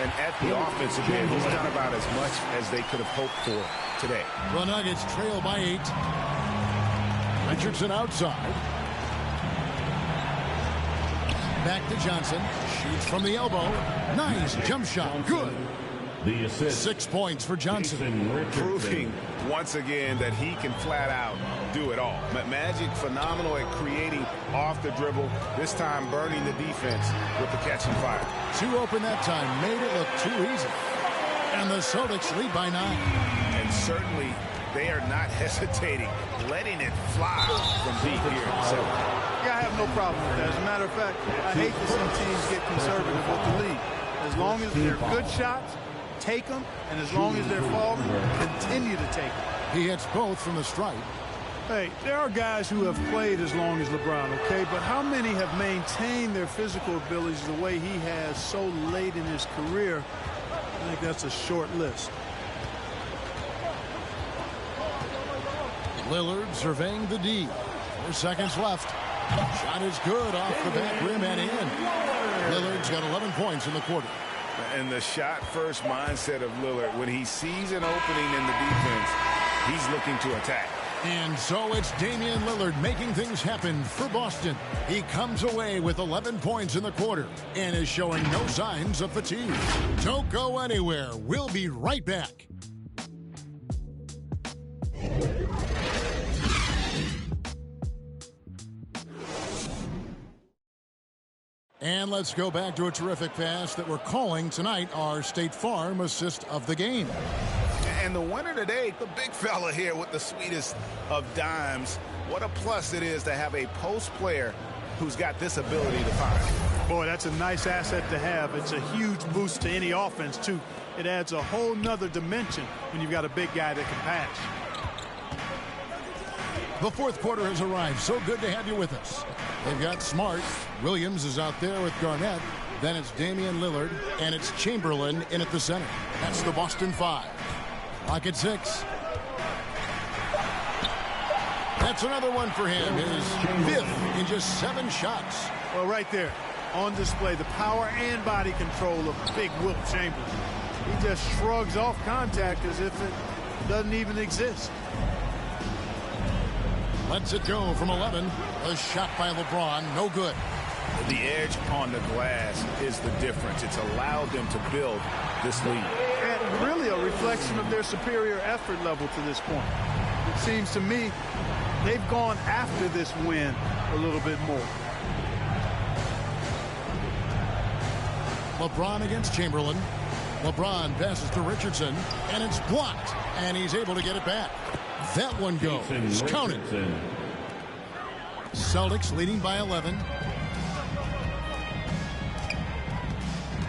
And at the offensive end, he's done about as much as they could have hoped for today. The Nuggets trail by 8. Richardson outside. Back to Johnson. Shoots from the elbow. Nice jump shot. Good. The assist. 6 points for Johnson. Proving once again that he can flat out do it all. Magic phenomenal at creating off the dribble. This time burning the defense with the catch and fire. Too open that time. Made it look too easy. And the Celtics lead by 9. And certainly they are not hesitating, letting it fly from deep here in the center. Yeah, I have no problem with that. As a matter of fact, I hate to see teams get conservative with the lead. As long as they're good shots, take them, and as long as they're falling, continue to take them. He hits both from the stripe. Hey, there are guys who have played as long as LeBron, okay? But how many have maintained their physical abilities the way he has so late in his career? I think that's a short list. Lillard surveying the D. 4 seconds left. Shot is good off the back rim and in. Lillard's got 11 points in the quarter. And the shot-first mindset of Lillard, when he sees an opening in the defense, he's looking to attack. And so it's Damian Lillard making things happen for Boston. He comes away with 11 points in the quarter and is showing no signs of fatigue. Don't go anywhere. We'll be right back. And let's go back to a terrific pass that we're calling tonight our State Farm assist of the game. And the winner today, the big fella here with the sweetest of dimes. What a plus it is to have a post player who's got this ability to find. Boy, that's a nice asset to have. It's a huge boost to any offense, too. It adds a whole nother dimension when you've got a big guy that can pass. The fourth quarter has arrived. So good to have you with us. They've got Smart. Williams is out there with Garnett. Then it's Damian Lillard, and it's Chamberlain in at the center. That's the Boston 5. Clock at 6. That's another one for him. His 5th in just 7 shots. Well, right there, on display, the power and body control of big Wilt Chamberlain. He just shrugs off contact as if it doesn't even exist. Lets it go from 11. A shot by LeBron, no good. The edge on the glass is the difference. It's allowed them to build this lead. And really a reflection of their superior effort level to this point. It seems to me they've gone after this win a little bit more. LeBron against Chamberlain. LeBron passes to Richardson, and it's blocked, and he's able to get it back. That one goes. Counted. Celtics leading by 11.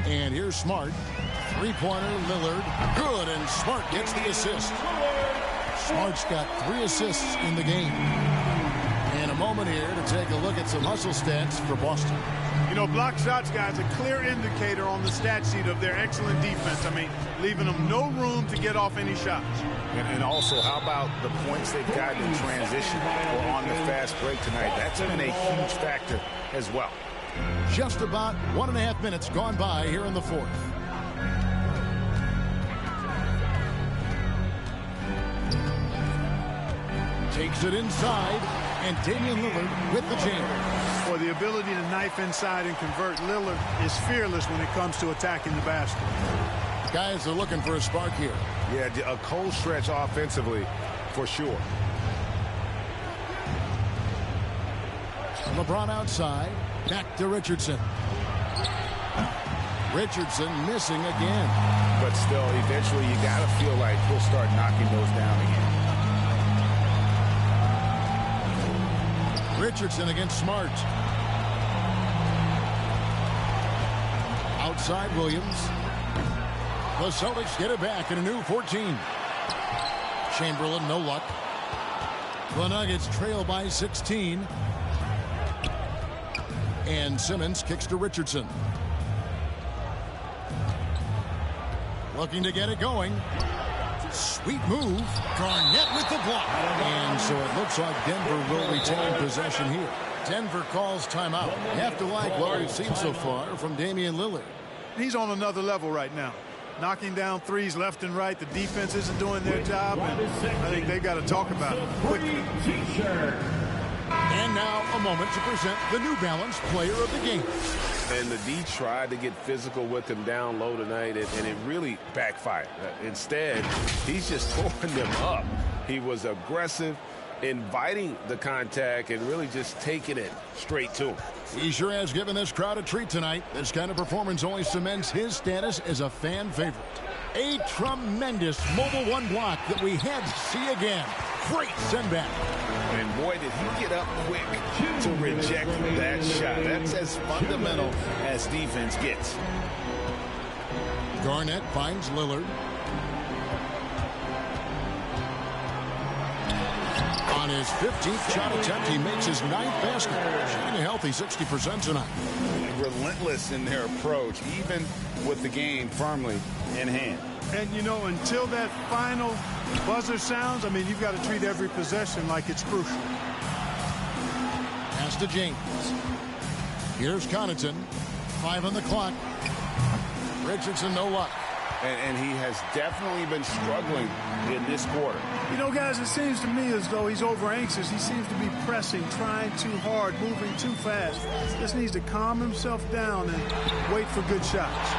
And here's Smart. Three-pointer, Lillard. Good, and Smart gets the assist. Smart's got 3 assists in the game. And a moment here to take a look at some hustle stats for Boston. You know, block shots, guys, a clear indicator on the stat sheet of their excellent defense. I mean, leaving them no room to get off any shots. And also, how about the points they've gotten in transition or on the fast break tonight? That's been a huge factor as well. Just about 1.5 minutes gone by here in the fourth. Takes it inside, and Damian Lillard with the jam. Boy, the ability to knife inside and convert. Lillard is fearless when it comes to attacking the basket. Guys are looking for a spark here. Yeah, a cold stretch offensively for sure. LeBron outside. Back to Richardson. Richardson missing again. But still, eventually you got to feel like he'll start knocking those down again. Richardson against Smart. Outside Williams. The Celtics get it back in a new 14. Chamberlain, no luck. The Nuggets trail by 16. And Simmons kicks to Richardson. Looking to get it going. Sweet move. Garnett with the block. And so it looks like Denver will retain possession here. Denver calls timeout. Have to like what we've seen so far from Damian Lillard. He's on another level right now. Knocking down threes left and right. The defense isn't doing their job, and I think they've got to talk about it quickly. And now a moment to present the New Balance Player of the Game. And the D tried to get physical with him down low tonight, and it really backfired. Instead, he's just throwing them up. He was aggressive, inviting the contact, and really just taking it straight to him. He sure has given this crowd a treat tonight. This kind of performance only cements his status as a fan favorite. A tremendous Mobile One block that we had to see again. Great send back. And boy, did he get up quick to reject that shot. That's as fundamental as defense gets. Garnett finds Lillard. On his 15th shot attempt, he makes his 9th basket. Shooting a healthy 60% tonight. Relentless in their approach, even with the game firmly in hand. And, you know, until that final buzzer sounds, I mean, you've got to treat every possession like it's crucial. Pass to James. Here's Connaughton. 5 on the clock. Richardson, no luck. And he has definitely been struggling in this quarter. You know, guys, it seems to me as though he's over anxious. He seems to be pressing, trying too hard, moving too fast. Just needs to calm himself down and wait for good shots.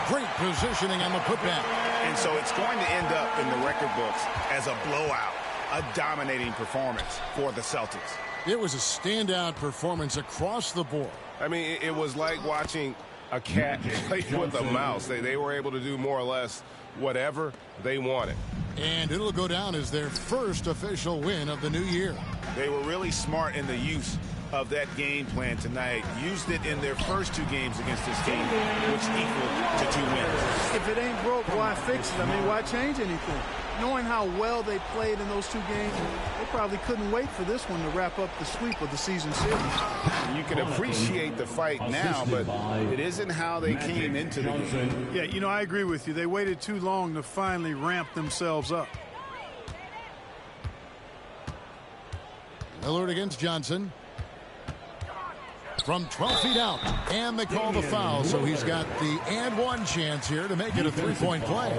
Great positioning on the putback. And so it's going to end up in the record books as a blowout, a dominating performance for the Celtics. It was a standout performance across the board. I mean, it was like watching a cat play with a mouse. They were able to do more or less whatever they wanted. And it'll go down as their first official win of the new year. They were really smart in the use of that game plan tonight. Used it in their first 2 games against this team, which equaled to 2 wins. If it ain't broke, why fix it? I mean, why change anything? Knowing how well they played in those 2 games, they probably couldn't wait for this one to wrap up the sweep of the season series. You can appreciate the fight now, but it isn't how they came into the game. Yeah, you know, I agree with you. They waited too long to finally ramp themselves up. Lillard against Johnson. From 12 feet out, and they call the foul, so he's got the and one chance here to make it a 3-point play.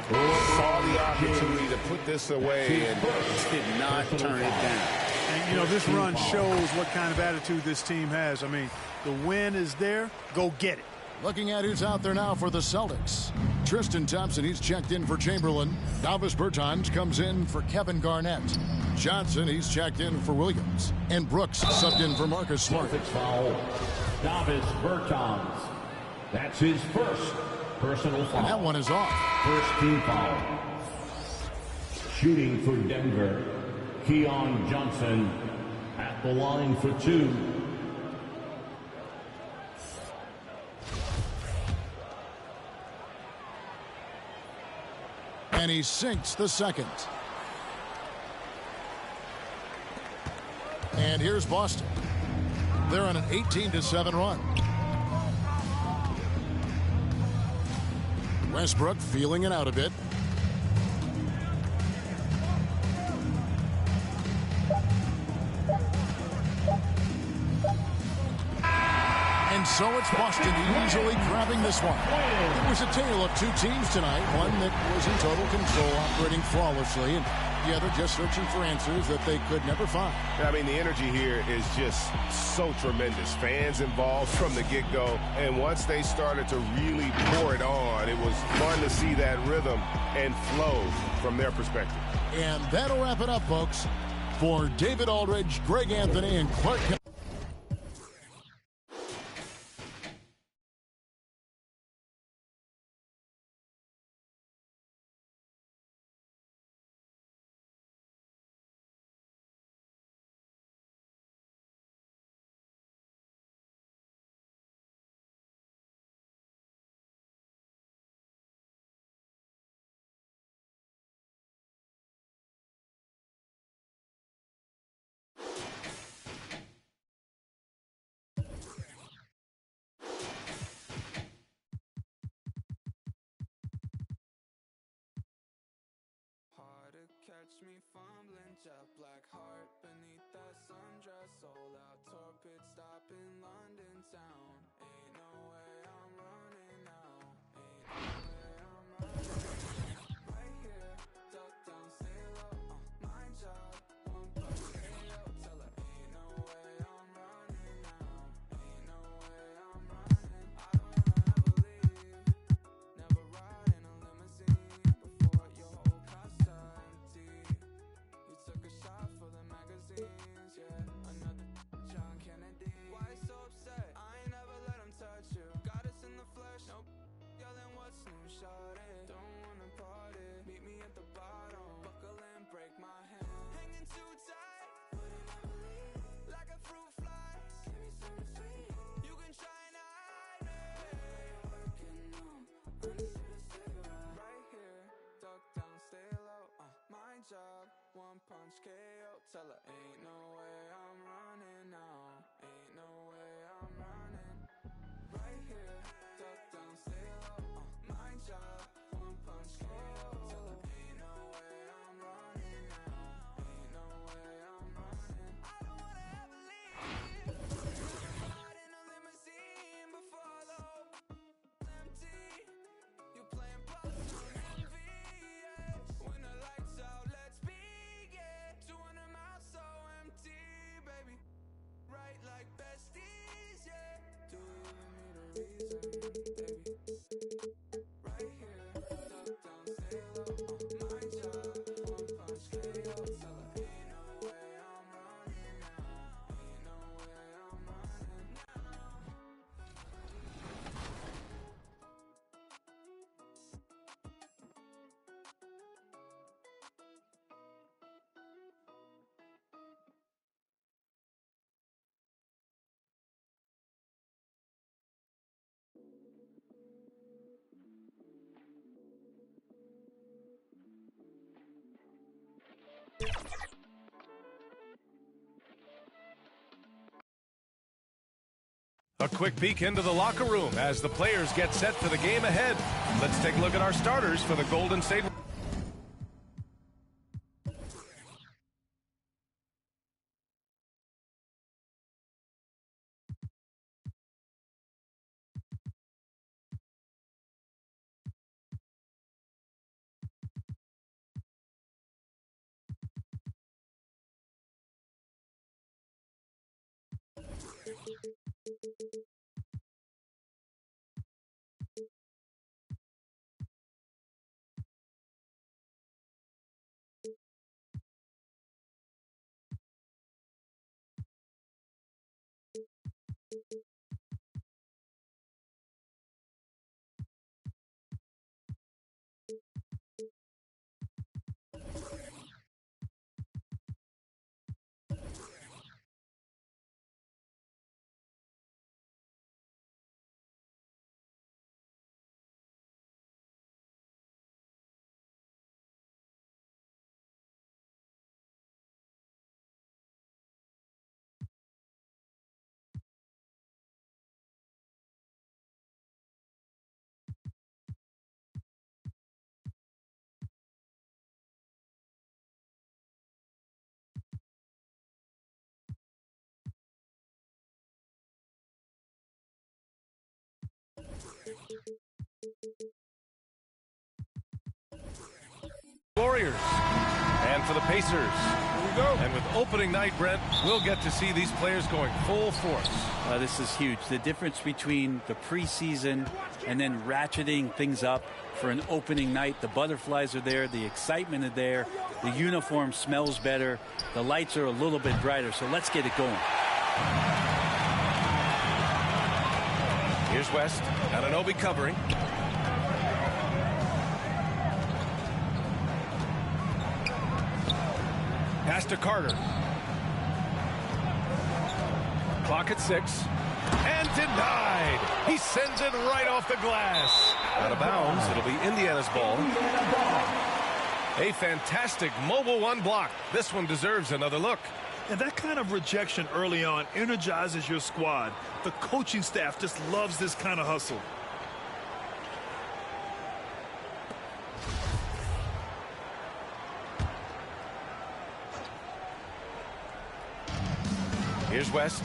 Saw the opportunity to put this away and did not turn it down. And, you know, this run shows what kind of attitude this team has. I mean, the win is there. Go get it. Looking at who's out there now for the Celtics. Tristan Thompson, he's checked in for Chamberlain. Davis Bertans comes in for Kevin Garnett. Johnson, he's checked in for Williams. And Brooks subbed in for Marcus Smart. Foul. Davis Bertans. That's his first personal foul. And that one is off. First team foul. Shooting for Denver, Keon Johnson at the line for 2. And he sinks the second. And here's Boston. They're on an 18-7 run. Westbrook feeling it out a bit. And so it's Boston easily grabbing this one. It was a tale of 2 teams tonight. One that was in total control, operating flawlessly, and the other just searching for answers that they could never find. I mean, the energy here is just so tremendous. Fans involved from the get-go, and once they started to really pour it on, it was fun to see that rhythm and flow from their perspective. And that'll wrap it up, folks. For David Aldridge, Greg Anthony, and Clark Watch me fumbling, jet black heart beneath that sundress. Sold out tour pit stop in London town. Ain't no way I'm running now. Ain't no way I'm running. Right here, duck down, stay low. My job, one punch KO. Tell her ain't no way I'm running now. Ain't no way I'm running. I don't wanna ever leave. Never ride in a limousine before your whole car's empty. You took a shot for the magazines, yeah. Another John Kennedy. Why so upset? I ain't never let him touch you. Got us in the flesh, nope. Yelling what's new, shawty. Don't wanna party. Meet me at the bottom. Buckle in, break my hand. Hanging too tight. Wouldn't ever leave. Like a fruit fly. Give me something sweet. You can try and hide me. Working on. I need you to cigarette. Right here, duck down, stay low. My job, one punch KO. Tell her ain't no way I'm running now. Ain't no way I'm running. Right here, duck down, stay low. My job, one punch KO. Tell her ain't no way I'm running now. Ain't no way I'm running. I don't wanna ever leave. Ride in a limousine before the whole empty. You playing possum envy, yeah. When the lights out, let's begin. 200 miles so empty, baby. Right like besties, yeah. Do you even need a reason, baby? Right here, duck down, stay low. My job, one punch KO. Tell her ain't no way I'm running now. Ain't no way I'm running now. A quick peek into the locker room as the players get set for the game ahead. Let's take a look at our starters for the Golden State. Warriors. And for the Pacers. Here we go. And with opening night, Brent, we'll get to see these players going full force. This is huge. The difference between the preseason and then ratcheting things up for an opening night. The butterflies are there. The excitement is there. The uniform smells better. The lights are a little bit brighter. So let's get it going. Here's West. Anunoby covering. Pass to Carter. Clock at 6. And denied. He sends it right off the glass. Out of bounds. It'll be Indiana's ball. A fantastic mobile one block. This one deserves another look. And that kind of rejection early on energizes your squad. The coaching staff just loves this kind of hustle. Here's West.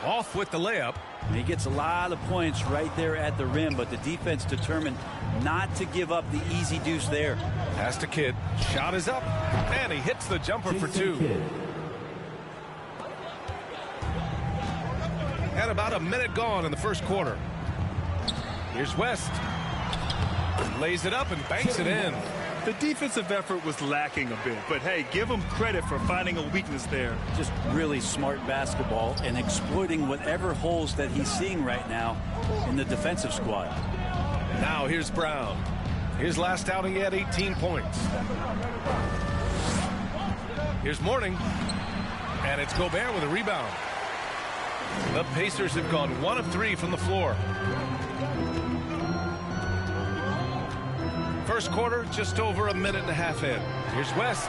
Off with the layup. He gets a lot of points right there at the rim, but the defense determined not to give up the easy deuce there. Pass to Kidd. Shot is up, and he hits the jumper for two. And about a minute gone in the first quarter. Here's West. Lays it up and banks it in. The defensive effort was lacking a bit, but hey, give him credit for finding a weakness there. Just really smart basketball and exploiting whatever holes that he's seeing right now in the defensive squad. Now here's Brown. His last outing, he had 18 points. Here's Mourning. And it's Gobert with a rebound. The Pacers have gone 1 of 3 from the floor. First quarter, just over a minute and a half in. Here's West.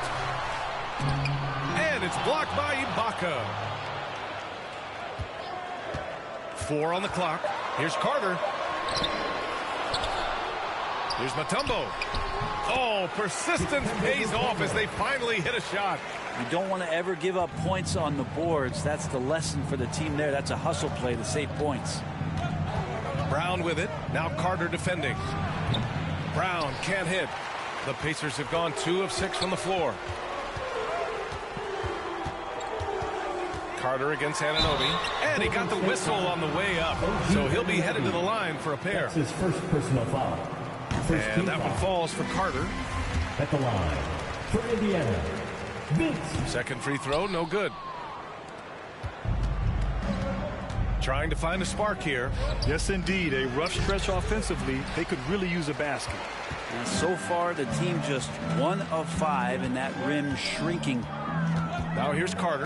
And it's blocked by Ibaka. 4 on the clock. Here's Carter. Here's Mutombo. Oh, persistence pays off as they finally hit a shot. You don't want to ever give up points on the boards. That's the lesson for the team there. That's a hustle play to save points. Brown with it. Now Carter defending. Brown can't hit. The Pacers have gone 2 of 6 from the floor. Carter against Anunoby. And he got the whistle on the way up. So he'll be headed to the line for a pair. That's his first personal foul. And that one falls for Carter. At the line for Indiana. Vince. Second free throw, no good. Trying to find a spark here. Yes, indeed. A rough stretch offensively. They could really use a basket. And so far, the team just 1 of 5 in that rim shrinking. Now here's Carter.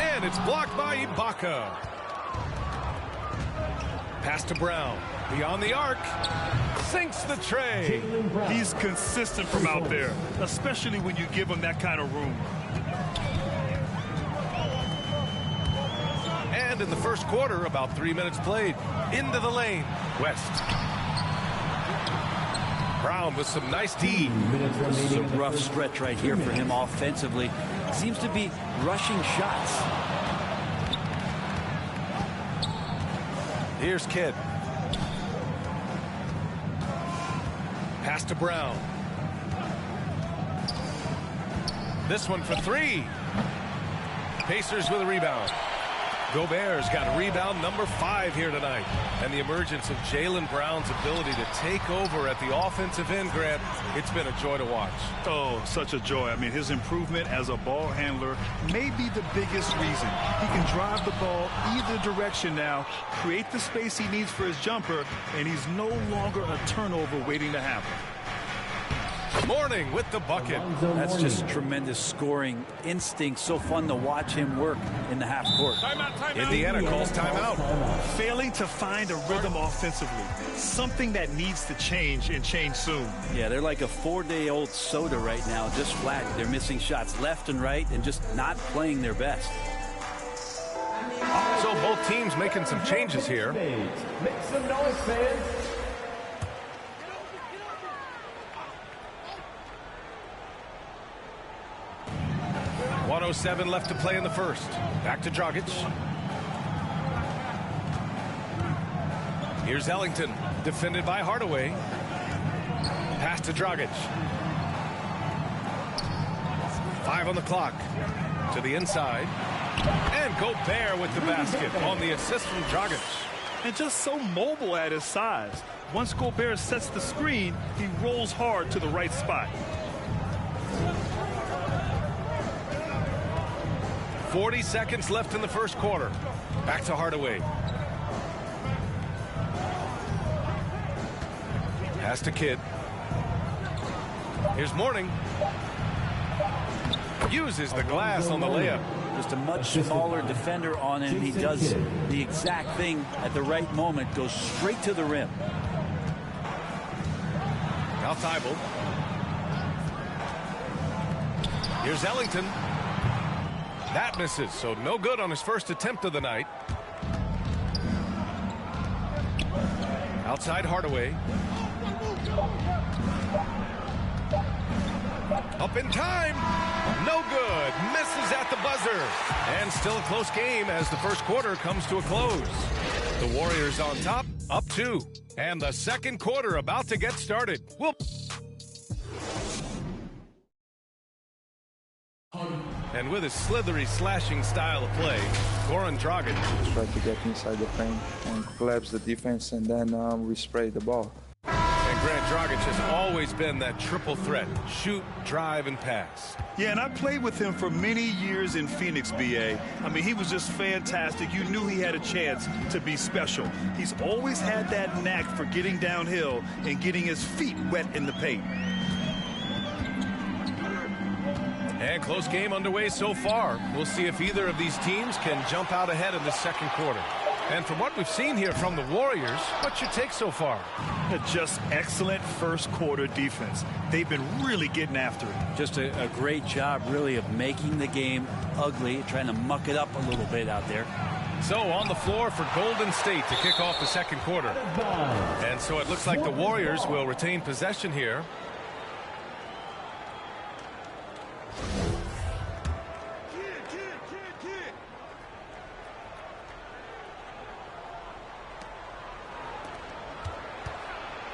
And it's blocked by Ibaka. Pass to Brown. Beyond the arc. Sinks the tray. He's consistent from out there, especially when you give him that kind of room. And in the first quarter, about 3 minutes played. Into the lane. West. Brown with some nice D. This is a rough stretch right here for him offensively. Seems to be rushing shots. Here's Kidd. Pass to Brown. This one for 3. Pacers with a rebound. Gobert's got rebound number 5 here tonight. And the emergence of Jaylen Brown's ability to take over at the offensive end, Grant, it's been a joy to watch. Oh, such a joy. I mean, his improvement as a ball handler may be the biggest reason. He can drive the ball either direction now, create the space he needs for his jumper, and he's no longer a turnover waiting to happen. Mourning with the bucket. That's just tremendous scoring instinct. So fun to watch him work in the half court. Indiana calls timeout. Failing to find a rhythm offensively. Something that needs to change and change soon. Yeah, they're like a 4-day-old soda right now, just flat. They're missing shots left and right and just not playing their best. So both teams making some changes here. Make some noise, fans. .107 left to play in the first. Back to Dragic. Here's Ellington, defended by Hardaway. Pass to Dragic. 5 on the clock. To the inside. And Gobert with the basket on the assist from Dragic. And just so mobile at his size. Once Gobert sets the screen, he rolls hard to the right spot. 40 seconds left in the first quarter. Back to Hardaway. Pass to Kidd. Here's Mourning. Uses the glass on the layup. Just a much smaller defender on him. He does the exact thing at the right moment. Goes straight to the rim. Now Thibault. Here's Ellington. That misses, so no good on his first attempt of the night. Outside Hardaway. Up in time. No good. Misses at the buzzer. And still a close game as the first quarter comes to a close. The Warriors on top, up 2. And the second quarter about to get started. And with his slithery, slashing style of play, Goran Dragic try to get inside the paint and collapse the defense, and then we spray the ball. And Grant Dragic has always been that triple threat: shoot, drive, and pass. Yeah, and I played with him for many years in Phoenix, B.A. I mean, he was just fantastic. You knew he had a chance to be special. He's always had that knack for getting downhill and getting his feet wet in the paint. And close game underway so far. We'll see if either of these teams can jump out ahead in the second quarter. And from what we've seen here from the Warriors, what's your take so far? Just excellent first quarter defense. They've been really getting after it. Just a great job, really, of making the game ugly, trying to muck it up a little bit out there. So on the floor for Golden State to kick off the second quarter. And so it looks like the Warriors will retain possession here.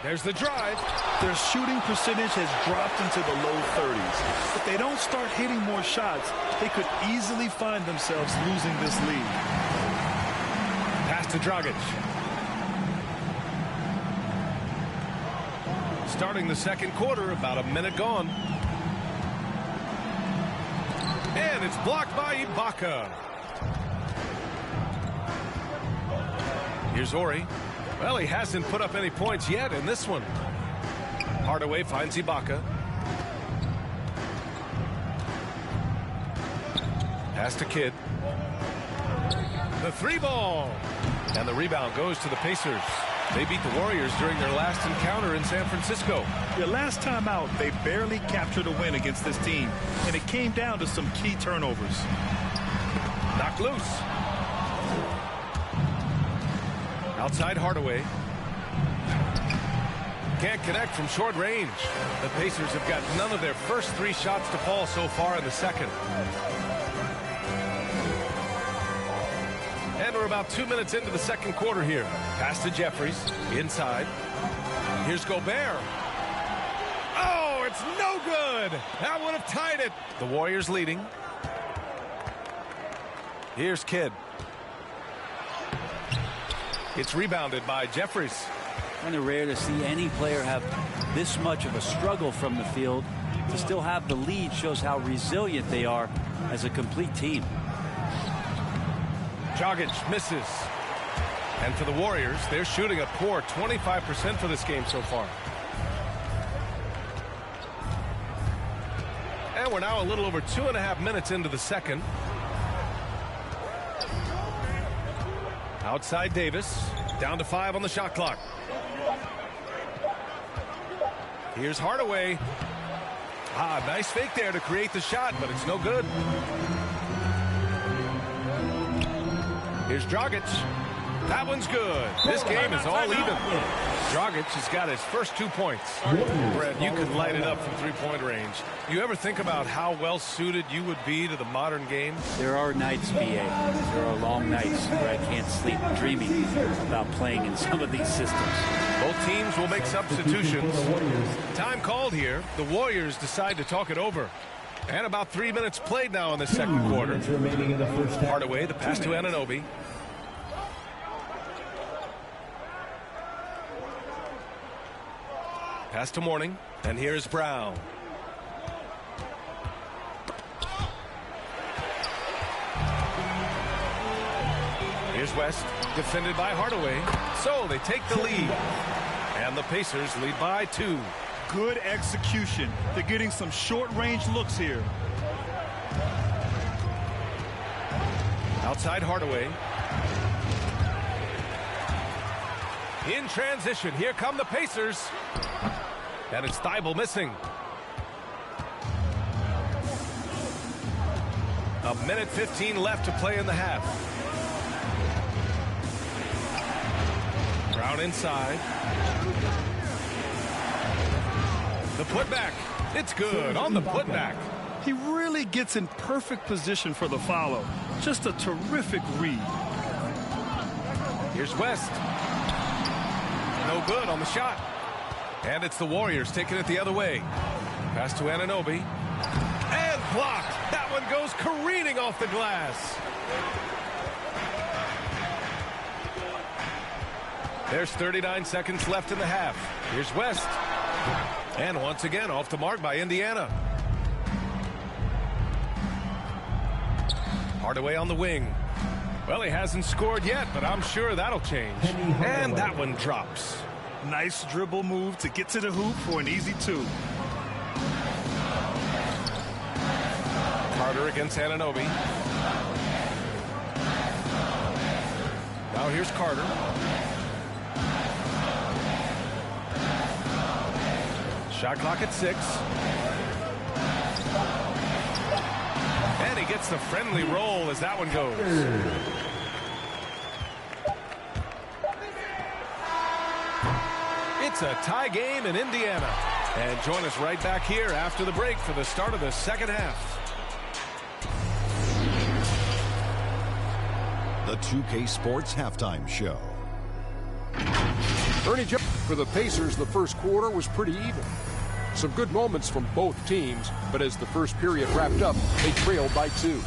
There's the drive. Their shooting percentage has dropped into the low 30s. If they don't start hitting more shots, they could easily find themselves losing this lead. Pass to Dragic. Starting the second quarter, about a minute gone. And it's blocked by Ibaka. Here's Ori. Well, he hasn't put up any points yet in this one. Hardaway finds Ibaka. Pass to Kidd. The 3-ball. And the rebound goes to the Pacers. They beat the Warriors during their last encounter in San Francisco. The last time out, they barely captured a win against this team, and it came down to some key turnovers. Knocked loose. Outside Hardaway. Can't connect from short range. The Pacers have got none of their first 3 shots to fall so far in the second. And we're about 2 minutes into the second quarter here. Pass to Jeffries. Inside. Here's Gobert. Oh, it's no good. That would have tied it. The Warriors leading. Here's Kidd. It's rebounded by Jeffries. Kind of rare to see any player have this much of a struggle from the field. To still have the lead shows how resilient they are as a complete team. Dragic misses. And for the Warriors, they're shooting a poor 25% for this game so far. And we're now a little over 2.5 minutes into the second. Outside Davis, down to 5 on the shot clock. Here's Hardaway. Nice fake there to create the shot, but it's no good. Here's Dragic. That one's good. This game is all even. Dragic has got his first 2 points. Brett, you could light it up from three-point range. You ever think about how well-suited you would be to the modern game? There are nights, B.A. There are long nights where I can't sleep dreaming about playing in some of these systems. Both teams will make substitutions. Time called here. The Warriors decide to talk it over. And about 3 minutes played now in the second quarter. Hardaway, the pass to Anunoby. Pass to Mourning, and here's Brown. Here's West, defended by Hardaway. So they take the lead, and the Pacers lead by 2. Good execution. They're getting some short-range looks here. Outside Hardaway. In transition, here come the Pacers. And it's Thibault missing. A minute 15 left to play in the half. Brown inside. The putback. It's good on the putback. He really gets in perfect position for the follow. Just a terrific read. Here's West. No good on the shot. And it's the Warriors taking it the other way. Pass to Anunoby. And blocked. That one goes careening off the glass. There's 39 seconds left in the half. Here's West. And once again off the mark by Indiana. Hardaway on the wing. Well, he hasn't scored yet, but I'm sure that'll change. And that one drops. Nice dribble move to get to the hoop for an easy 2. Carter against Anunoby. Now here's Carter. Shot clock at 6. And he gets the friendly roll as that one goes. It's a tie game in Indiana. And join us right back here after the break for the start of the second half. The 2K Sports Halftime Show. Ernie Jones for the Pacers, the first quarter was pretty even. Some good moments from both teams, but as the first period wrapped up, they trailed by 2.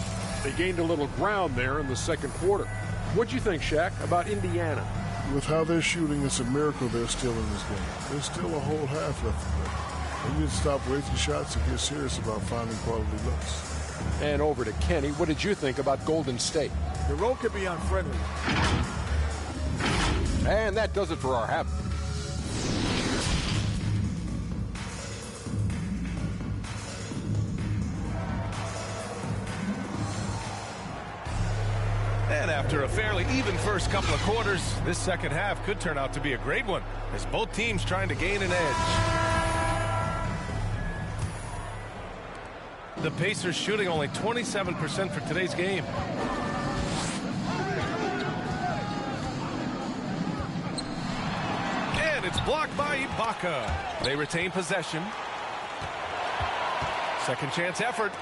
They gained a little ground there in the second quarter. What'd you think, Shaq, about Indiana? With how they're shooting, it's a miracle they're still in this game. There's still a whole half left to play. They need to stop wasting shots and get serious about finding quality looks. And over to Kenny. What did you think about Golden State? The road could be unfriendly. And that does it for our half. And after a fairly even first couple of quarters, this second half could turn out to be a great one as both teams trying to gain an edge. The Pacers shooting only 27% for today's game. And it's blocked by Ibaka. They retain possession. Second chance effort.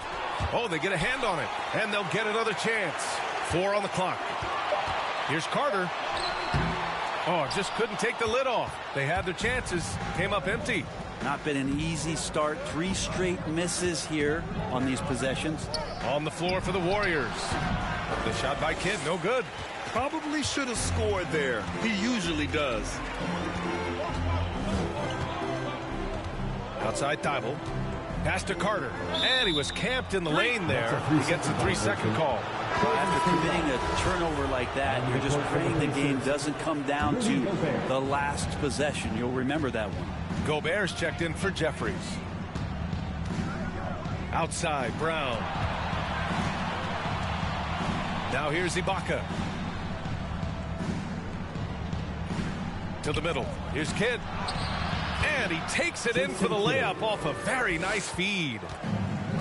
Oh, they get a hand on it. And they'll get another chance. 4 on the clock. Here's Carter. Oh, just couldn't take the lid off. They had their chances. Came up empty. Not been an easy start. 3 straight misses here on these possessions. On the floor for the Warriors. The shot by Kidd, no good. Probably should have scored there. He usually does. Outside Thibault. Pass to Carter. And he was camped in the lane there. He gets a 3-second call. Well, after committing a turnover like that, you're just praying the game doesn't come down to the last possession. You'll remember that one. Gobert's checked in for Jeffries. Outside, Brown. Now here's Ibaka. To the middle. Here's Kidd. And he takes it in for the layup off a very nice feed.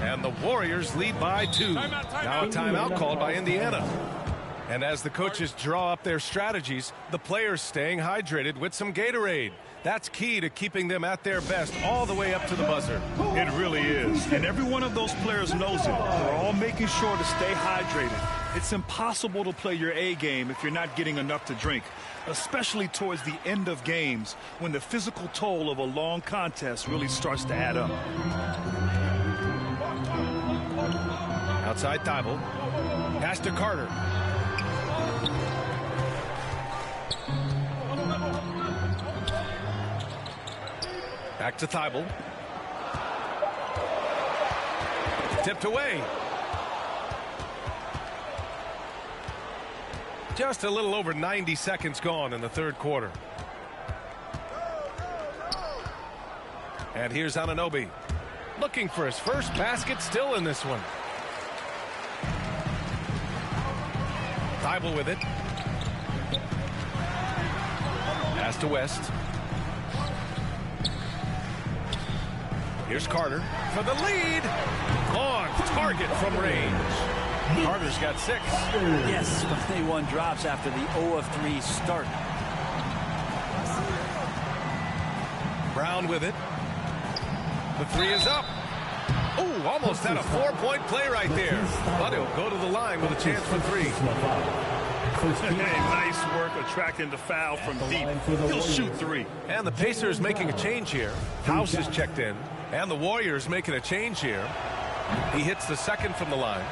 And the Warriors lead by 2. Now a timeout called by Indiana. And as the coaches draw up their strategies, the players staying hydrated with some Gatorade. That's key to keeping them at their best all the way up to the buzzer. It really is. And every one of those players knows it. They're all making sure to stay hydrated. It's impossible to play your A game if you're not getting enough to drink, especially towards the end of games when the physical toll of a long contest really starts to add up. Outside Thibault. Pass to Carter. Back to Thibault. Tipped away. Just a little over 90 seconds gone in the third quarter. And here's Anunoby. Looking for his first basket still in this one. Thibault with it. Pass to West. Here's Carter for the lead. On target from range. Carter's got 6. Yes, but they won drops after the 0 of 3 start. Brown with it. The three is up. Oh, almost had a 4-point play right there. But he'll go to the line with a chance for three. Hey, nice work attracting the foul from deep. He'll shoot three. And the Pacers making a change here. House is checked in. And the Warriors making a change here. He hits the second from the line.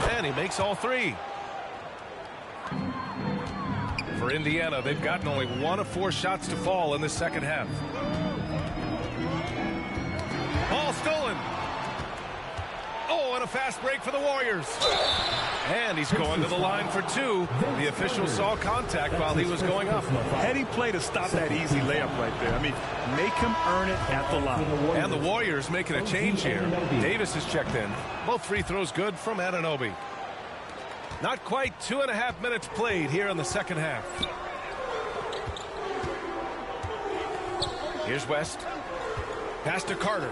And he makes all three. For Indiana, they've gotten only 1 of 4 shots to fall in the second half. Ball stolen. Oh, and a fast break for the Warriors. And he's going to the line for 2. The official saw contact while he was going up. Heady play to stop that easy layup right there. I mean, make him earn it at the line. And the Warriors making a change here. Davis is checked in. Both free throws good from Anunoby. Not quite 2.5 minutes played here in the second half. Here's West. Pass to Carter.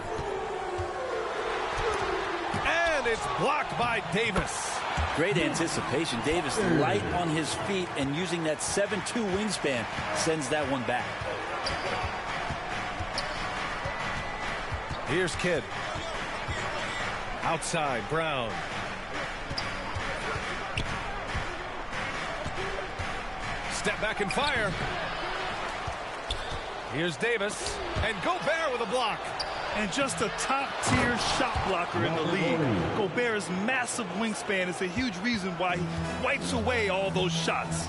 And it's blocked by Davis. Great anticipation. Davis light on his feet and using that 7'2" wingspan sends that one back. Here's Kidd. Outside, Brown. Step back and fire. Here's Davis. And Gobert with a block. And just a top-tier shot blocker in the league. Gobert's massive wingspan is a huge reason why he wipes away all those shots.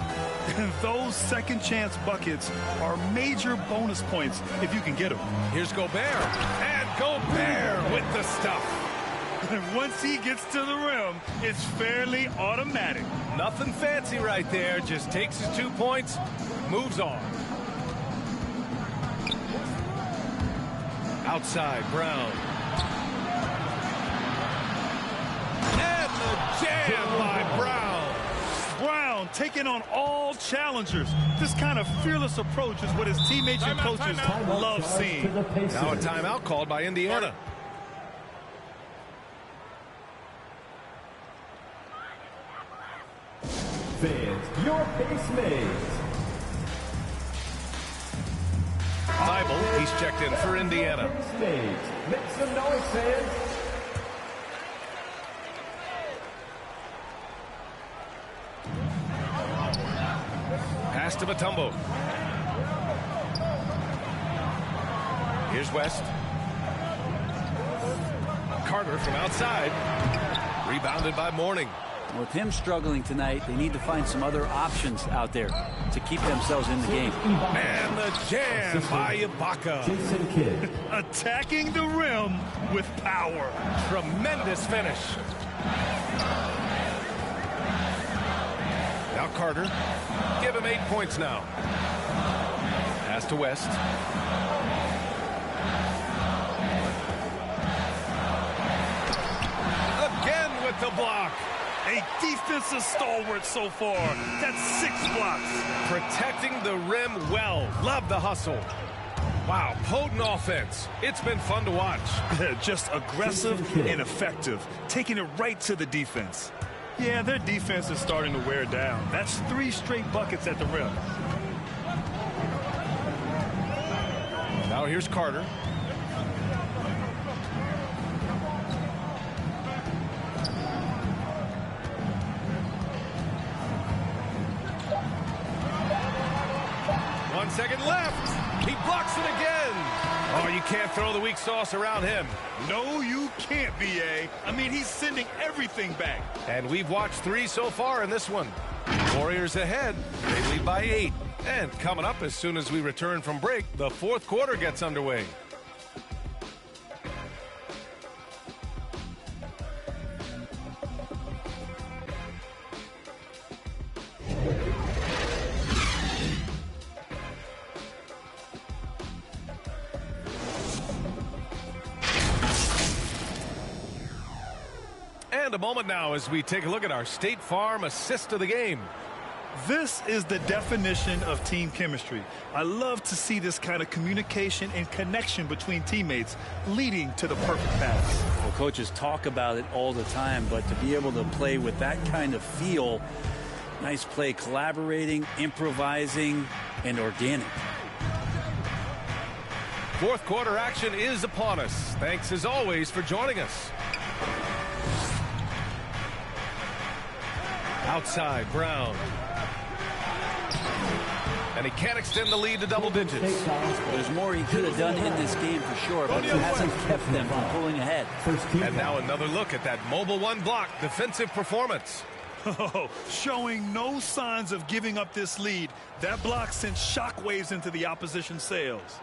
And those second-chance buckets are major bonus points if you can get them. Here's Gobert. And Gobert with the stuff. And once he gets to the rim, it's fairly automatic. Nothing fancy right there. Just takes his 2 points, moves on. Outside, Brown. And the jam by Brown. Brown taking on all challengers. This kind of fearless approach is what his teammates and coaches love seeing. Now a timeout called by Indiana. Fans, your base mates. Bible, he's checked in for Indiana. Make some noise, fans. Pass to Mutombo. Here's West. Carter from outside. Rebounded by Mourning. With him struggling tonight, they need to find some other options out there to keep themselves in the game. And the jam by Ibaka. Jason Kidd. Attacking the rim with power. Tremendous finish. Now Carter. Give him 8 points now. Pass to West. Again with the block. A defensive stalwart so far. That's 6 blocks. Protecting the rim well. Love the hustle. Wow, potent offense. It's been fun to watch. Just aggressive and effective. Taking it right to the defense. Yeah, their defense is starting to wear down. That's 3 straight buckets at the rim. Now here's Carter. Second left. He blocks it again. Oh, you can't throw the weak sauce around him. No, you can't, B.A. I mean, he's sending everything back. And we've watched 3 so far in this one. Warriors ahead. They lead by 8. And coming up as soon as we return from break, the 4th quarter gets underway. And a moment now as we take a look at our State Farm assist of the game. This is the definition of team chemistry. I love to see this kind of communication and connection between teammates leading to the perfect pass. Well, coaches talk about it all the time, but to be able to play with that kind of feel, nice play, collaborating, improvising, and organic. Fourth quarter action is upon us. Thanks as always for joining us. Outside, Brown. And he can't extend the lead to double digits. There's more he could have done in this game for sure, but he hasn't kept them from pulling ahead. And now another look at that mobile one block defensive performance. Oh, showing no signs of giving up this lead. That block sent shockwaves into the opposition sails.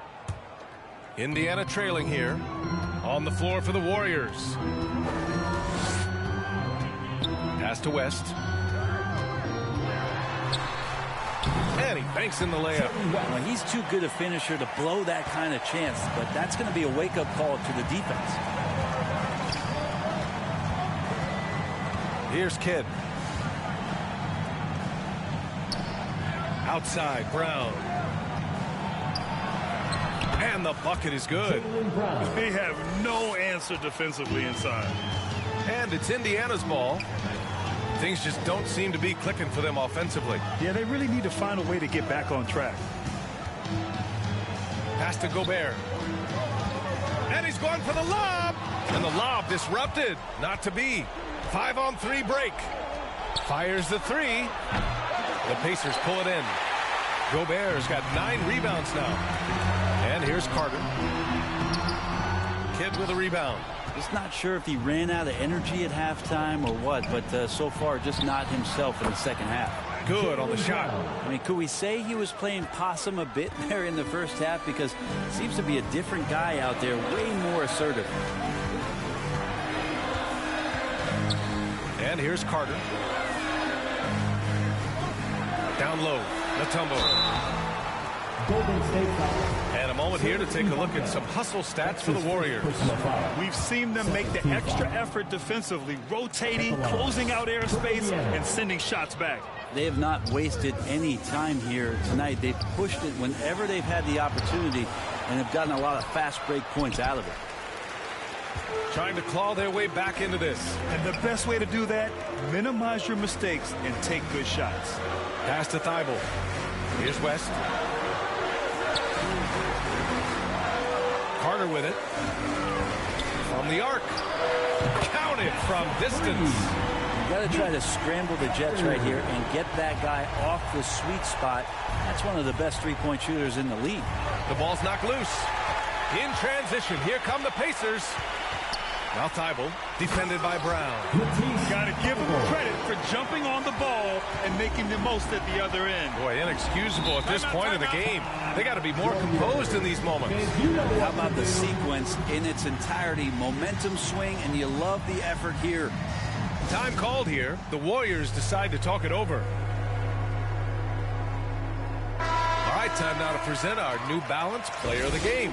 Indiana trailing here. On the floor for the Warriors. Pass to West. And he banks in the layup. Well, he's too good a finisher to blow that kind of chance, but that's going to be a wake-up call to the defense. Here's Kidd. Outside, Brown. And the bucket is good. They have no answer defensively inside. And it's Indiana's ball. Things just don't seem to be clicking for them offensively. Yeah, they really need to find a way to get back on track. Pass to Gobert. And he's going for the lob. And the lob disrupted. Not to be. 5-on-3 break. Fires the three. The Pacers pull it in. Gobert's got 9 rebounds now. And here's Carter. Kidd with a rebound. Just not sure if he ran out of energy at halftime or what, but so far just not himself in the second half. Good on the shot. I mean, could we say he was playing possum a bit there in the first half? Because it seems to be a different guy out there, way more assertive. And here's Carter. Down low, Mutombo. And a moment here to take a look at some hustle stats for the Warriors. We've seen them make the extra effort defensively, rotating, closing out airspace, and sending shots back. They have not wasted any time here tonight. They've pushed it whenever they've had the opportunity and have gotten a lot of fast break points out of it. Trying to claw their way back into this. And the best way to do that, minimize your mistakes and take good shots. Pass to Thibault. Here's West. Carter with it. From the arc. Counted from distance. You got to try to scramble the Jets right here and get that guy off the sweet spot. That's one of the best three-point shooters in the league. The ball's knocked loose. In transition, here come the Pacers. Now Thibault, defended by Brown. Got to give him credit for jumping on the ball and making the most at the other end. Boy, inexcusable at this point in the game. They got to be more composed in these moments. How about the sequence in its entirety? Momentum swing, and you love the effort here. Time called here. The Warriors decide to talk it over. All right, time now to present our New Balance Player of the Game,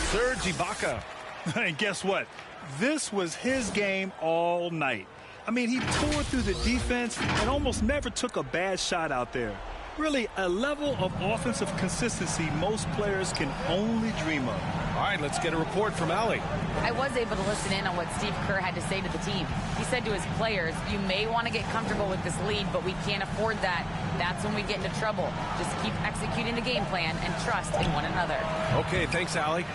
Serge Ibaka. And guess what? This was his game all night. I mean, he tore through the defense and almost never took a bad shot out there. Really, a level of offensive consistency most players can only dream of. All right, let's get a report from Allie. I was able to listen in on what Steve Kerr had to say to the team. He said to his players, you may want to get comfortable with this lead, but we can't afford that. That's when we get into trouble. Just keep executing the game plan and trust in one another. Okay, thanks, Allie.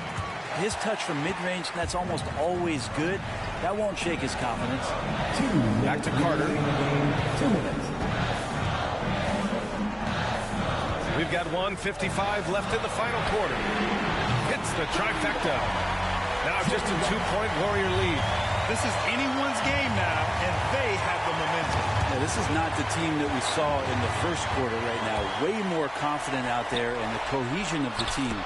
His touch from mid-range, that's almost always good. That won't shake his confidence. Back to Carter. 2 minutes. We've got 1:55 left in the final quarter. Hits the trifecta. Now just a 2-point Warrior lead. This is anyone's game now, and they have the momentum. Yeah, this is not the team that we saw in the first quarter right now. Way more confident out there, and the cohesion of the team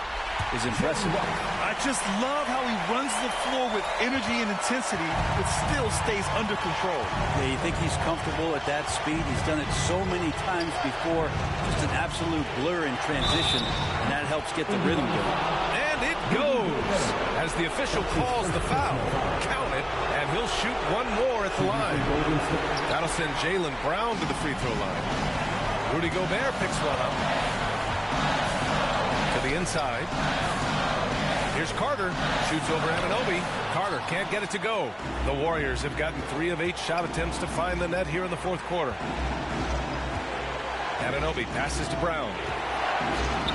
is impressive. I just love how he runs the floor with energy and intensity, but still stays under control. Yeah, you think he's comfortable at that speed? He's done it so many times before. Just an absolute blur in transition, and that helps get the rhythm going. And it goes as the official calls the foul. Count it, and he'll shoot one more at the line. That'll send Jaylen Brown to the free throw line. Rudy Gobert picks one up. To the inside. Here's Carter. Shoots over Anunoby. Carter can't get it to go. The Warriors have gotten 3 of 8 shot attempts to find the net here in the fourth quarter. Anunoby passes to Brown.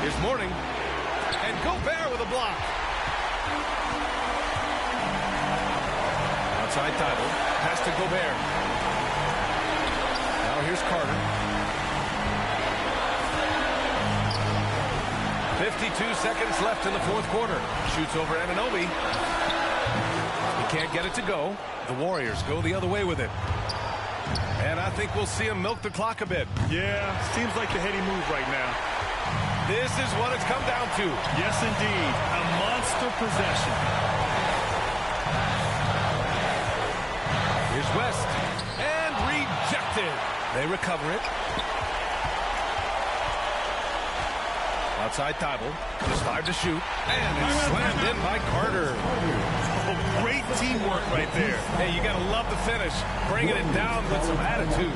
Here's Mourning. And Gobert with a block. Outside Thibault. Pass to Gobert. Now here's Carter. 52 seconds left in the fourth quarter. Shoots over Anunoby. He can't get it to go. The Warriors go the other way with it. And I think we'll see him milk the clock a bit. Yeah, seems like the heady move right now. This is what it's come down to. Yes, indeed. A monster possession. Here's West. And rejected. They recover it. Outside Thibault. Just 5 to shoot. And it's slammed in by Carter. Oh, great teamwork right there. Hey, you got to love the finish. Bringing it down with some attitude.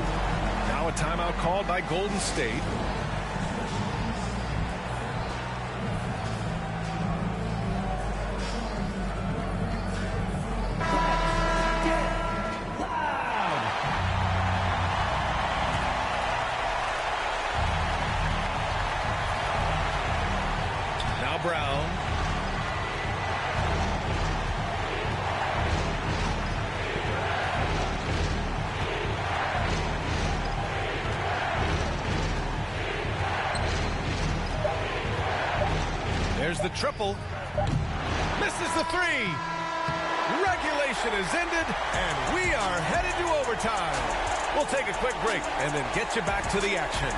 Now a timeout called by Golden State. Brown. There's the triple. Misses the 3. Regulation is ended, and we are headed to overtime. We'll take a quick break and then get you back to the action.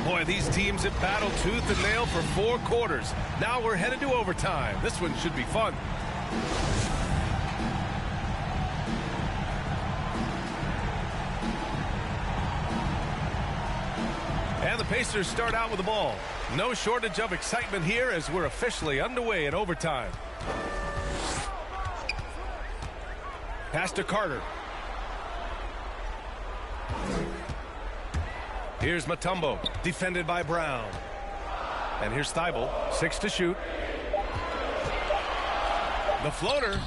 Boy, these teams have battled tooth and nail for 4 quarters. Now we're headed to overtime. This one should be fun. And the Pacers start out with the ball. No shortage of excitement here as we're officially underway in overtime. Pass to Carter. Here's Mutombo, defended by Brown. And here's Thibault, 6 to shoot. The floater,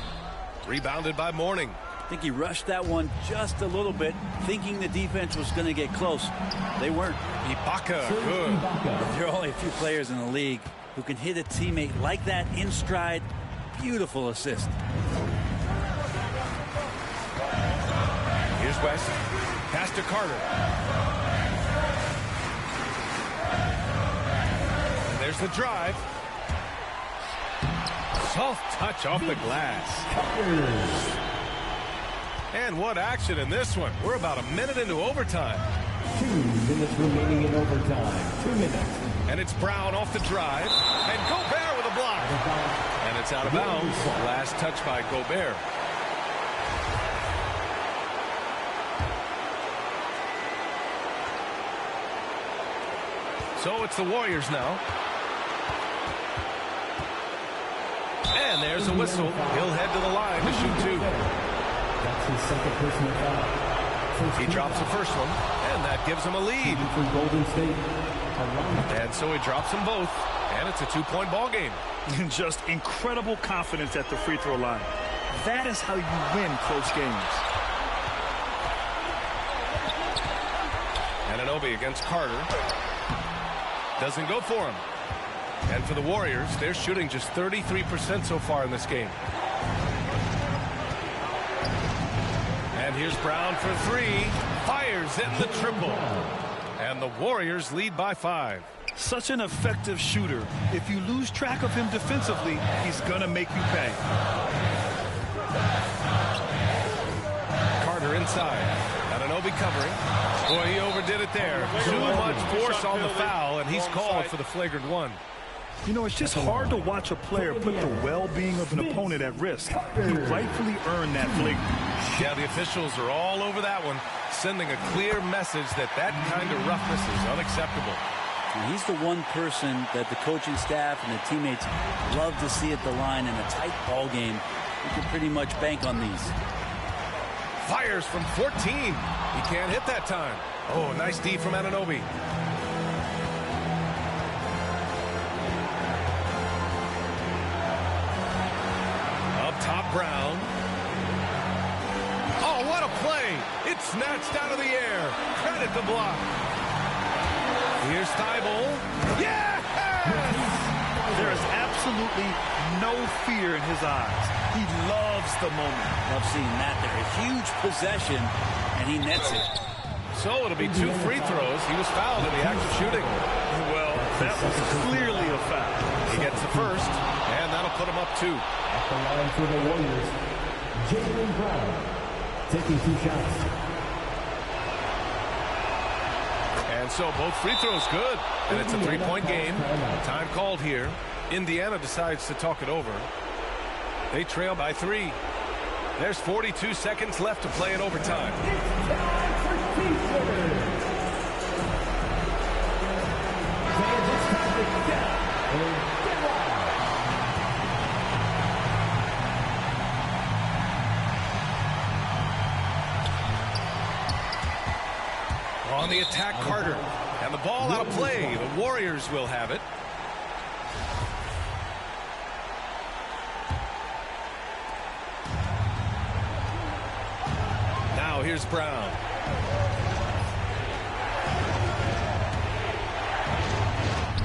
rebounded by Mourning. I think he rushed that one just a little bit, thinking the defense was going to get close. They weren't. Ibaka, good. There are only a few players in the league who can hit a teammate like that in stride. Beautiful assist. Here's West. Pass to Carter. There's the drive. Soft touch off the glass. And what action in this one. We're about a minute into overtime. 2 minutes remaining in overtime. 2 minutes. And it's Brown off the drive. And Gobert with a block. And it's out of bounds. Last touch by Gobert. So it's the Warriors now. And there's a whistle. He'll head to the line to shoot 2. That's his second personal foul. He drops the first one, and that gives him a lead. From Golden State. And so he drops them both, and it's a 2-point ball game. Just incredible confidence at the free throw line. That is how you win close games. Anunoby against Carter. Doesn't go for him. And for the Warriors, they're shooting just 33% so far in this game. And here's Brown for 3. Fires in the triple. And the Warriors lead by 5. Such an effective shooter. If you lose track of him defensively, he's going to make you pay. inside. Anunoby covering. Boy, he overdid it there. Too much force on the foul, and he's called for the flagrant one. You know, it's just hard to watch a player put the well-being of an opponent at risk. He rightfully earned that flagrant. Yeah, the officials are all over that one, sending a clear message that that kind of roughness is unacceptable. And he's the one person that the coaching staff and the teammates love to see at the line in a tight ball game. You can pretty much bank on these. Fires from 14. He can't hit that time. Oh, nice D from Anunoby. Up top, Brown. Oh, what a play. It's snatched out of the air. Credit the block. Here's Thibault. Yes! There is absolutely no fear in his eyes. He loves the moment. Love seeing that there. A huge possession, and he nets it. So it'll be 2 free throws. He was fouled in the act of shooting. Well, that was clearly a foul. He gets the first, and that'll put him up 2. At the line for the Warriors, Jaylen Brown taking 2 shots. And so both free throws good, and it's a 3-point game. Time called here. Indiana decides to talk it over. They trail by 3. There's 42 seconds left to play in overtime. On the attack, Carter. And the ball out of play. The Warriors will have it. Now here's Brown.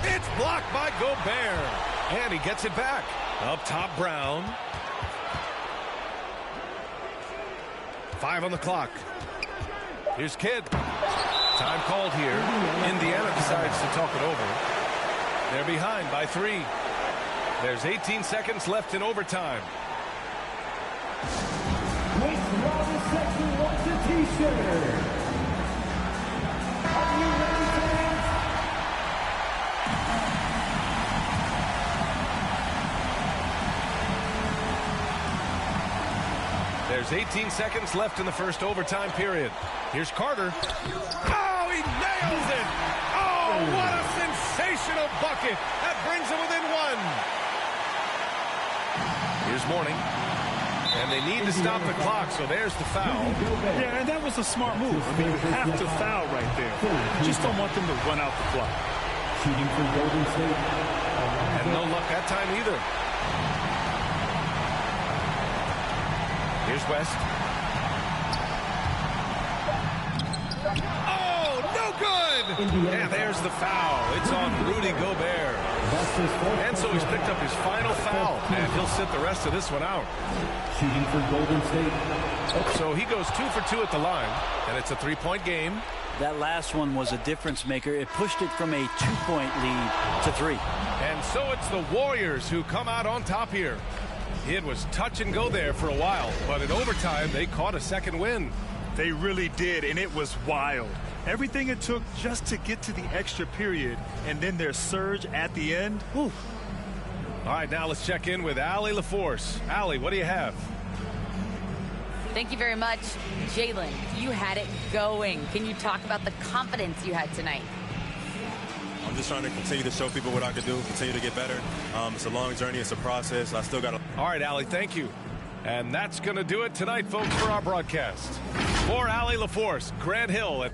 It's blocked by Gobert. And he gets it back. Up top, Brown. 5 on the clock. Here's Kidd. Time called here. Indiana decides to talk it over. They're behind by 3. There's 18 seconds left in overtime. Wants a t-shirt. Are you ready, fans? There's 18 seconds left in the first overtime period. Here's Carter. Oh, he nails it! Oh, what a sensational bucket! That brings him within 1. Here's Mourning. And they need to stop the clock, so there's the foul. Yeah, and that was a smart move. I mean, you have to foul right there. You just don't want them to run out the clock. Shooting for Golden State. And no luck that time either. Here's West. Oh, no good! And there's the foul. It's on Rudy Gobert. And so he's picked up his final foul, and he'll sit the rest of this one out. Shooting for Golden State. So he goes 2 for 2 at the line, and it's a 3-point game. That last one was a difference maker. It pushed it from a 2-point lead to 3. And so it's the Warriors who come out on top here. It was touch and go there for a while, but in overtime, they caught a second win. They really did, and it was wild. Everything it took just to get to the extra period, and then their surge at the end. Whew. All right, now let's check in with Allie LaForce. Allie, what do you have? Thank you very much. Jaylen, you had it going. Can you talk about the confidence you had tonight? I'm just trying to continue to show people what I can do, continue to get better. It's a long journey. It's a process. I still got to. All right, Allie, thank you. And that's going to do it tonight, folks, for our broadcast. For Allie LaForce, Grant Hill.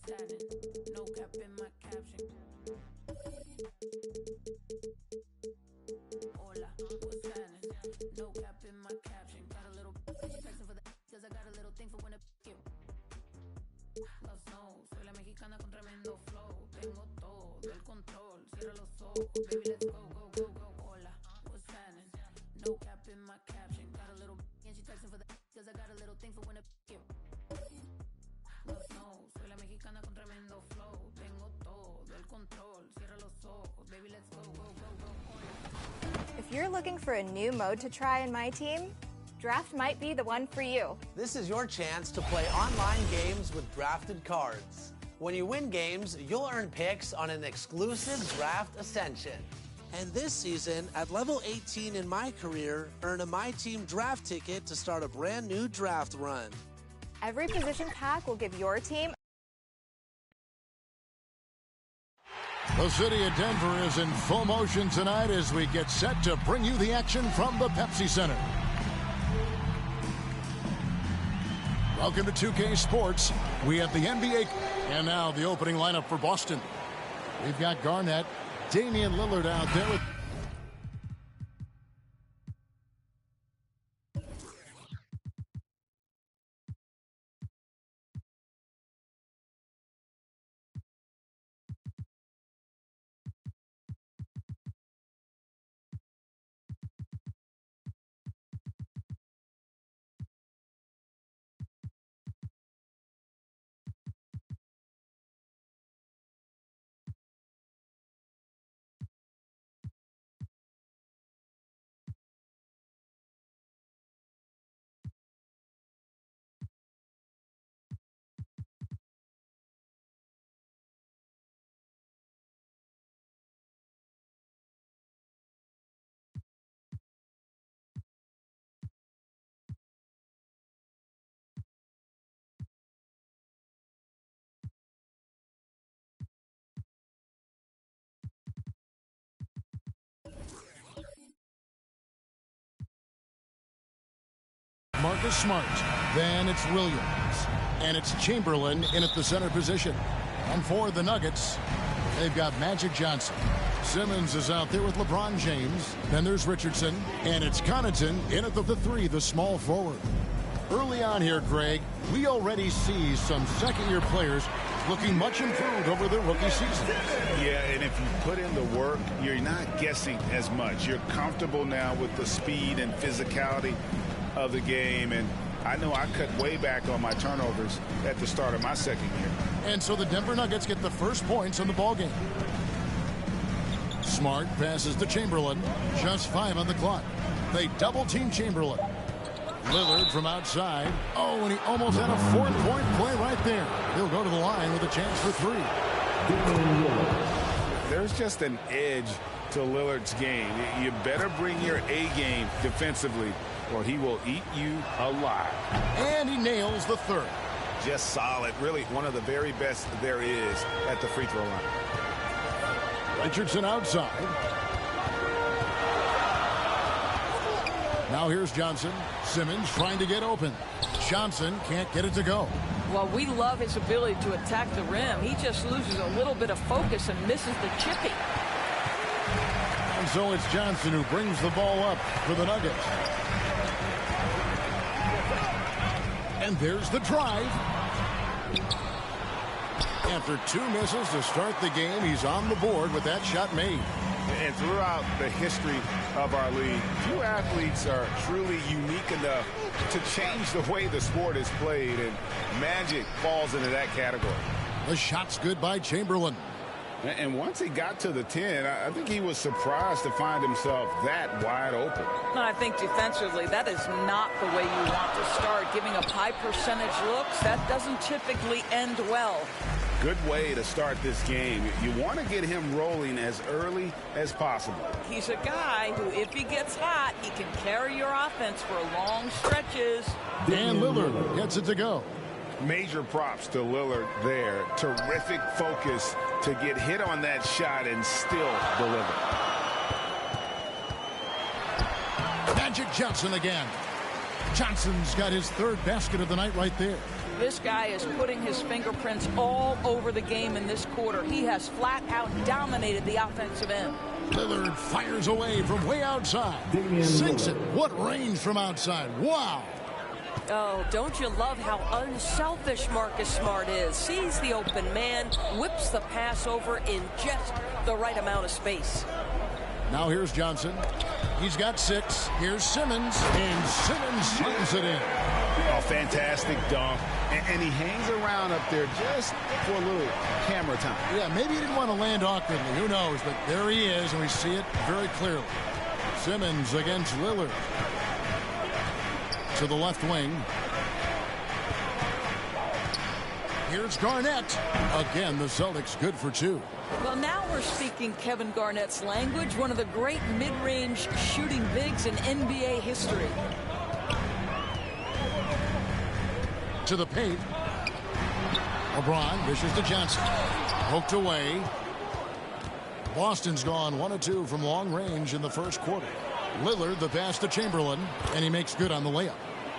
happening? No cap in my caption. Hola, what's happening? No cap in my caption. Got a little texting for the cause I got a little thing for when it you. Los no, soy la mexicana con tremendo flow. Tengo todo el control. Cierra los ojos, baby, let's go, go, go, go. Hola, what's happening? No cap in my caption. Got a little and she texting for the cause I got a little thing for when it you. Los no, soy la mexicana con tremendo flow. Tengo todo el control. Cierra los ojos, baby, let's go, go, go, go. Hola. If you're looking for a new mode to try in my team, Draft might be the one for you. This is your chance to play online games with drafted cards. When you win games, you'll earn picks on an exclusive Draft Ascension. And this season, at level 18 in my career, earn a My Team draft ticket to start a brand new draft run. Every position pack will give your team. The city of Denver is in full motion tonight as we get set to bring you the action from the Pepsi Center. Welcome to 2K Sports. We have the NBA. And now the opening lineup for Boston. We've got Garnett, Damian Lillard out there with Marcus Smart. Then it's Williams. And it's Chamberlain in at the center position. And for the Nuggets, they've got Magic Johnson. Simmons is out there with LeBron James. Then there's Richardson. And it's Connaughton in at the three, the small forward. Early on here, Greg, we already see some second-year players looking much improved over their rookie season. Yeah, and if you put in the work, you're not guessing as much. You're comfortable now with the speed and physicality of the game, and I know I cut way back on my turnovers at the start of my second year. And so the Denver Nuggets get the first points in the ballgame. Smart passes to Chamberlain. Just 5 on the clock. They double-team Chamberlain. Lillard from outside. Oh, and he almost had a 4-point play right there. He'll go to the line with a chance for 3. There's just an edge to Lillard's game. You better bring your A game defensively, or he will eat you alive. And he nails the third. Just solid. Really one of the very best there is at the free throw line. Richardson outside. Now here's Johnson. Simmons trying to get open. Johnson can't get it to go. Well, we love his ability to attack the rim. He just loses a little bit of focus and misses the chippy. And so it's Johnson who brings the ball up for the Nuggets. And there's the drive. After 2 misses to start the game, he's on the board with that shot made. And throughout the history of our league, few athletes are truly unique enough to change the way the sport is played, and Magic falls into that category. The shot's good by Chamberlain. And once he got to the 10, I think he was surprised to find himself that wide open. And I think defensively, that is not the way you want to start. Giving up high percentage looks, that doesn't typically end well. Good way to start this game. You want to get him rolling as early as possible. He's a guy who, if he gets hot, he can carry your offense for long stretches. Dan Lillard gets it to go. Major props to Lillard there. Terrific focus to get hit on that shot and still deliver. Magic Johnson again. Johnson's got his 3rd basket of the night right there. This guy is putting his fingerprints all over the game in this quarter. He has flat out dominated the offensive end. Lillard fires away from way outside. Sinks it. What range from outside. Wow. Oh, don't you love how unselfish Marcus Smart is? Sees the open man, whips the pass over in just the right amount of space. Now here's Johnson. He's got 6. Here's Simmons, and Simmons slams it in. Oh, fantastic dunk. And he hangs around up there just for a little camera time. Yeah, maybe he didn't want to land awkwardly. Who knows? But there he is, and we see it very clearly. Simmons against Lillard. To the left wing. Here's Garnett. Again, the Celtics good for 2. Well, now we're speaking Kevin Garnett's language, one of the great mid-range shooting bigs in NBA history. To the paint. LeBron dishes to Johnson. Poked away. Boston's gone 1 of 2 from long range in the first quarter. Lillard the pass to Chamberlain, and he makes good on the layup.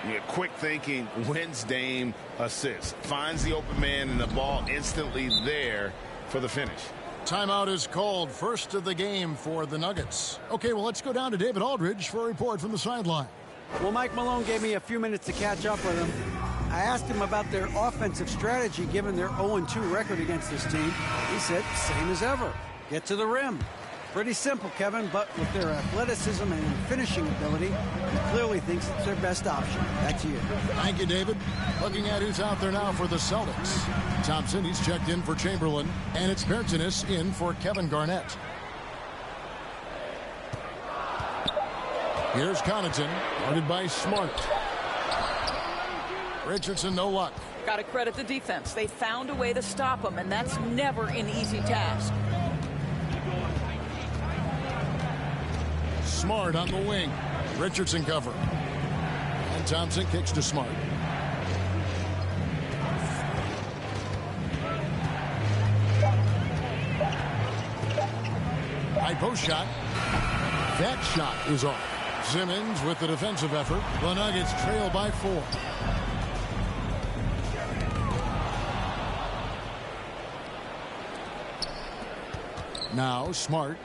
Yeah, quick thinking wins Dame assist. Finds the open man and the ball instantly there for the finish. Timeout is called. First of the game for the Nuggets. Okay, well, let's go down to David Aldridge for a report from the sideline. Well, Mike Malone gave me a few minutes to catch up with him. I asked him about their offensive strategy given their 0-2 record against this team. He said, same as ever. Get to the rim. Pretty simple, Kevin, but with their athleticism and finishing ability, he clearly thinks it's their best option. Back to you. Thank you, David. Looking at who's out there now for the Celtics. Thompson, he's checked in for Chamberlain, and it's Bertanis in for Kevin Garnett. Here's Connaughton, guarded by Smart. Richardson, no luck. Got to credit the defense. They found a way to stop him, and that's never an easy task. Smart on the wing. Richardson cover. And Thompson kicks to Smart. High post shot. That shot is off. Simmons with the defensive effort. The Nuggets trail by 4. Now Smart.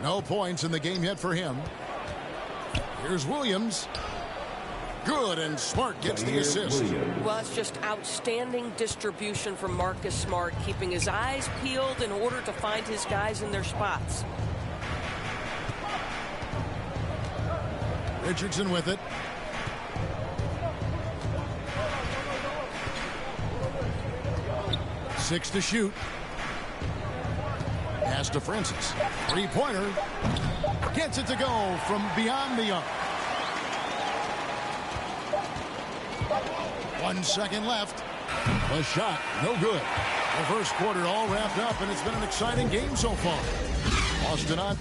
No points in the game yet for him. Here's Williams. Good, and Smart gets the assist. Well, it's just outstanding distribution from Marcus Smart, keeping his eyes peeled in order to find his guys in their spots. Richardson with it. Six to shoot. Pass to Francis. Three-pointer. Gets it to go from beyond the arc. 1 second left. A shot, no good. The first quarter all wrapped up, and it's been an exciting game so far. Boston on.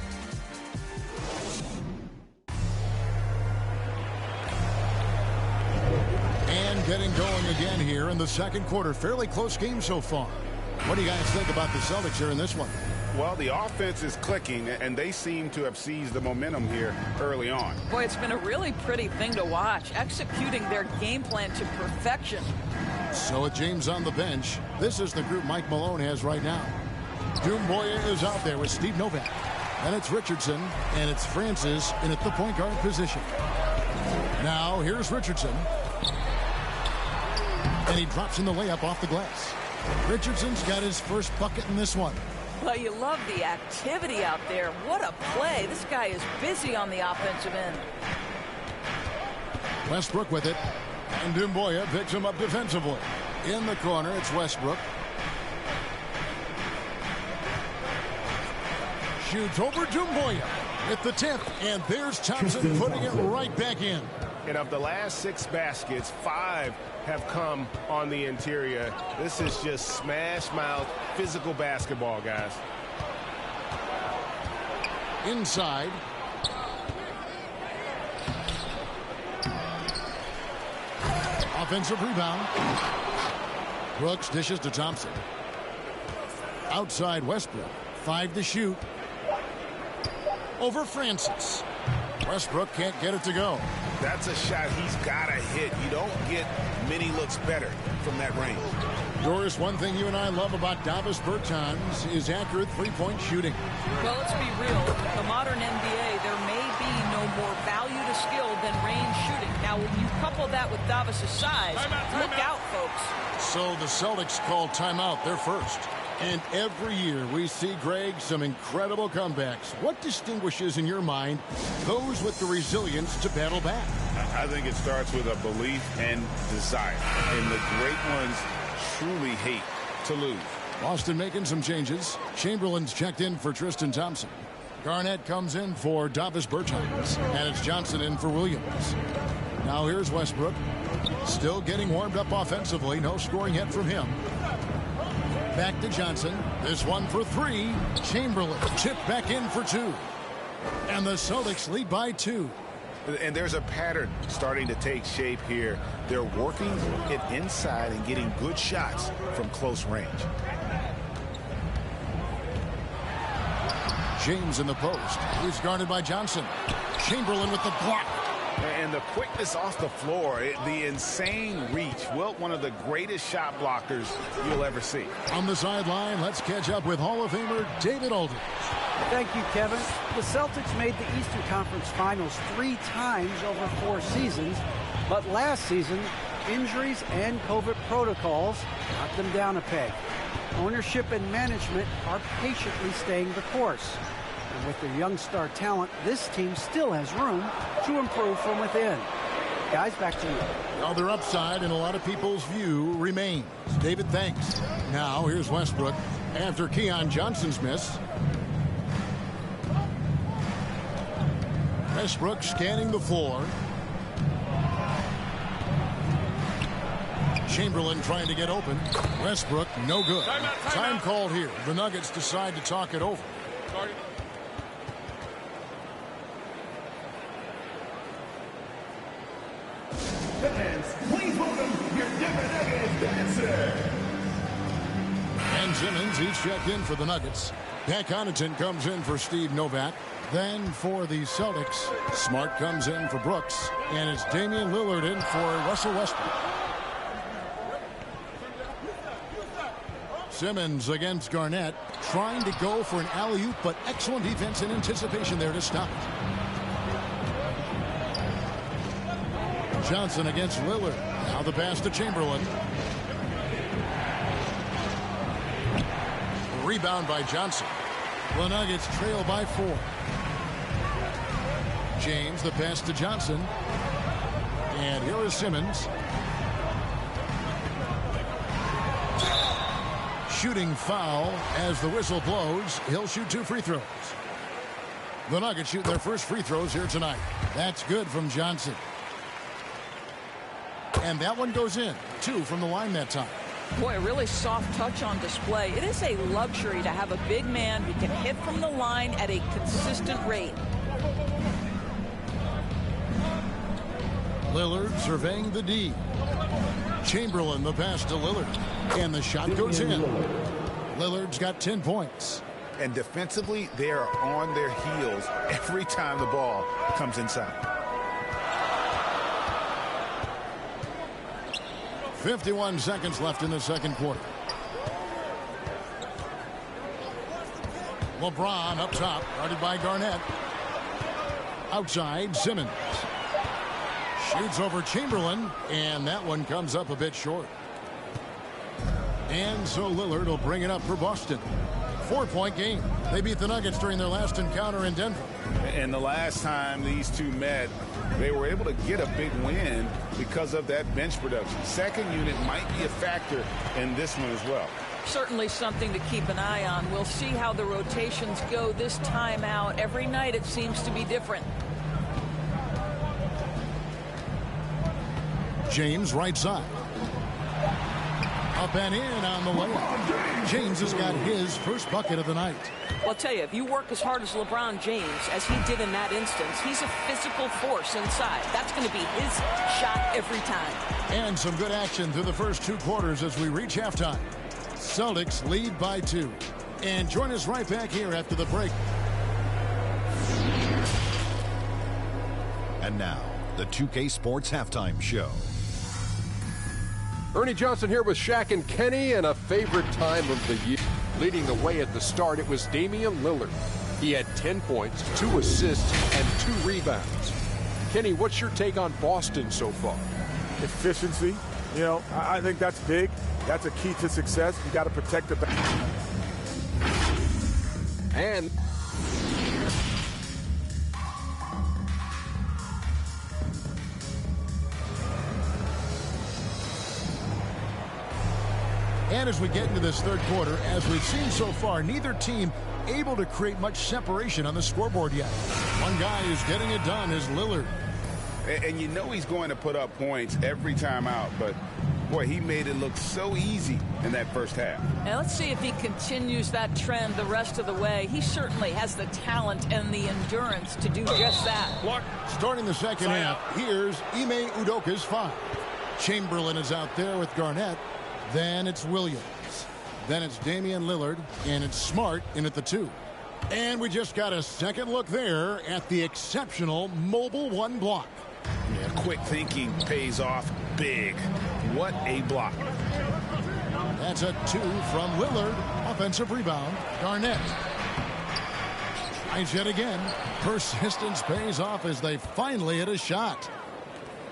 And getting going again here in the second quarter. Fairly close game so far. What do you guys think about the Celtics here in this one? Well, the offense is clicking, and they seem to have seized the momentum here early on. Boy, it's been a really pretty thing to watch, executing their game plan to perfection. So with James on the bench, this is the group Mike Malone has right now. Doumbouya is out there with Steve Novak. And it's Richardson, and it's Francis in at the point guard position. Now, here's Richardson. And he drops in the layup off the glass. Richardson's got his first bucket in this one. Well, you love the activity out there. What a play. This guy is busy on the offensive end. Westbrook with it. And Doumbouya picks him up defensively. In the corner, it's Westbrook. Shoots over Doumbouya at the 10th. And there's Thompson putting it right back in. And of the last 6 baskets, 5 have come on the interior. This is just smash mouth physical basketball, guys. Inside. Offensive rebound. Brooks dishes to Thompson. Outside Westbrook. 5 to shoot. Over Francis. Westbrook can't get it to go. That's a shot he's got to hit. You don't get many looks better from that range. Doris, one thing you and I love about Davis Bertans is accurate three-point shooting. Well, let's be real. In the modern NBA, there may be no more value to skill than range shooting. Now, when you couple that with Davis's size, look out, folks. So the Celtics call timeout. They're first. And every year we see, Greg, some incredible comebacks. What distinguishes, in your mind, those with the resilience to battle back? I think it starts with a belief and desire. And the great ones truly hate to lose. Boston making some changes. Chamberlain's checked in for Tristan Thompson. Garnett comes in for Davis Bertans. And it's Johnson in for Williams. Now here's Westbrook. Still getting warmed up offensively. No scoring yet from him. Back to Johnson. This one for three. Chamberlain chipped back in for two. And the Celtics lead by 2. And there's a pattern starting to take shape here. They're working it inside and getting good shots from close range. James in the post. He's guarded by Johnson. Chamberlain with the block. And the quickness off the floor, the insane reach. Well, one of the greatest shot blockers you'll ever see. On the sideline, let's catch up with Hall of Famer David Aldridge. Thank you, Kevin. The Celtics made the Eastern Conference Finals 3 times over 4 seasons, but last season, injuries and COVID protocols knocked them down a peg. Ownership and management are patiently staying the course. And with their young star talent, this team still has room to improve from within. Guys, back to you. Well, their upside in a lot of people's view remains. David, thanks. Now, here's Westbrook after Keon Johnson's miss. Westbrook scanning the floor. Chamberlain trying to get open. Westbrook, no good. Time called here. The Nuggets decide to talk it over. Please welcome your Denver Nuggets dancer. Ben Simmons, he's checked in for the Nuggets. Pat Connaughton comes in for Steve Novak. Then for the Celtics, Smart comes in for Brooks. And it's Damian Lillard in for Russell Westbrook. Simmons against Garnett, trying to go for an alley-oop, but excellent defense and anticipation there to stop it. Johnson against Lillard. Now the pass to Chamberlain. Rebound by Johnson. The Nuggets trail by 4. James, the pass to Johnson. And here is Simmons. Shooting foul as the whistle blows. He'll shoot 2 free throws. The Nuggets shoot their first free throws here tonight. That's good from Johnson. And that one goes in. 2 from the line that time. Boy, a really soft touch on display. It is a luxury to have a big man who can hit from the line at a consistent rate. Lillard surveying the D. Chamberlain the pass to Lillard. And the shot goes in. Lillard's got 10 points. And defensively, they are on their heels every time the ball comes inside. 51 seconds left in the second quarter. LeBron up top, guarded by Garnett. Outside, Simmons. Shoots over Chamberlain, and that one comes up a bit short. And so Lillard will bring it up for Boston. 4-point game. They beat the Nuggets during their last encounter in Denver. And the last time these two met, they were able to get a big win because of that bench production. Second unit might be a factor in this one as well. Certainly something to keep an eye on. We'll see how the rotations go this time out. Every night it seems to be different. James right side. Up and in on the layup. James has got his first bucket of the night. Well, I'll tell you, if you work as hard as LeBron James, as he did in that instance, he's a physical force inside. That's going to be his shot every time. And some good action through the first 2 quarters as we reach halftime. Celtics lead by 2. And join us right back here after the break. And now, the 2K Sports Halftime Show. Ernie Johnson here with Shaq and Kenny, and a favorite time of the year. Leading the way at the start, it was Damian Lillard. He had 10 points, 2 assists, and 2 rebounds. Kenny, what's your take on Boston so far? Efficiency. You know, I think that's big. That's a key to success. You got to protect the back. And as we get into this third quarter, as we've seen so far, neither team able to create much separation on the scoreboard yet. One guy who's getting it done is Lillard. And you know he's going to put up points every time out, but boy, he made it look so easy in that first half. Now let's see if he continues that trend the rest of the way. He certainly has the talent and the endurance to do just that. Starting the second half, here's Ime Udoka's foul. Chamberlain is out there with Garnett. Then it's Williams. Then it's Damian Lillard, and it's Smart in at the 2. And we just got a second look there at the exceptional mobile 1 block. Yeah, quick thinking pays off big. What a block. That's a 2 from Lillard. Offensive rebound, Garnett. Tries yet again. Persistence pays off as they finally hit a shot.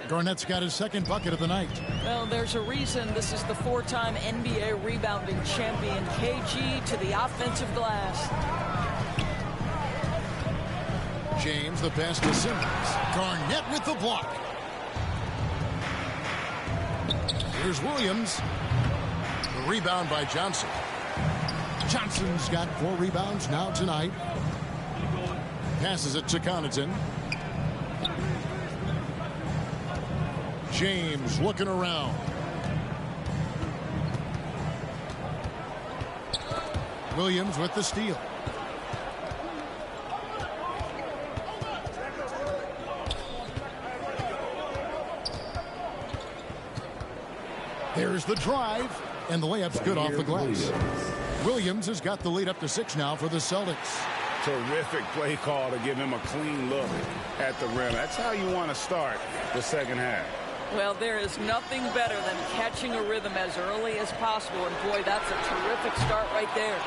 Garnett's got his second bucket of the night. Well, there's a reason this is the 4-time NBA rebounding champion. KG to the offensive glass. James, the pass to Simmons. Garnett with the block. Here's Williams. The rebound by Johnson. Johnson's got 4 rebounds now tonight. Passes it to Connaughton. James looking around. Williams with the steal. There's the drive, and the layup's good off the glass. Williams has got the lead up to 6 now for the Celtics. Terrific play call to give him a clean look at the rim. That's how you want to start the second half. Well, there is nothing better than catching a rhythm as early as possible. And, boy, that's a terrific start right there.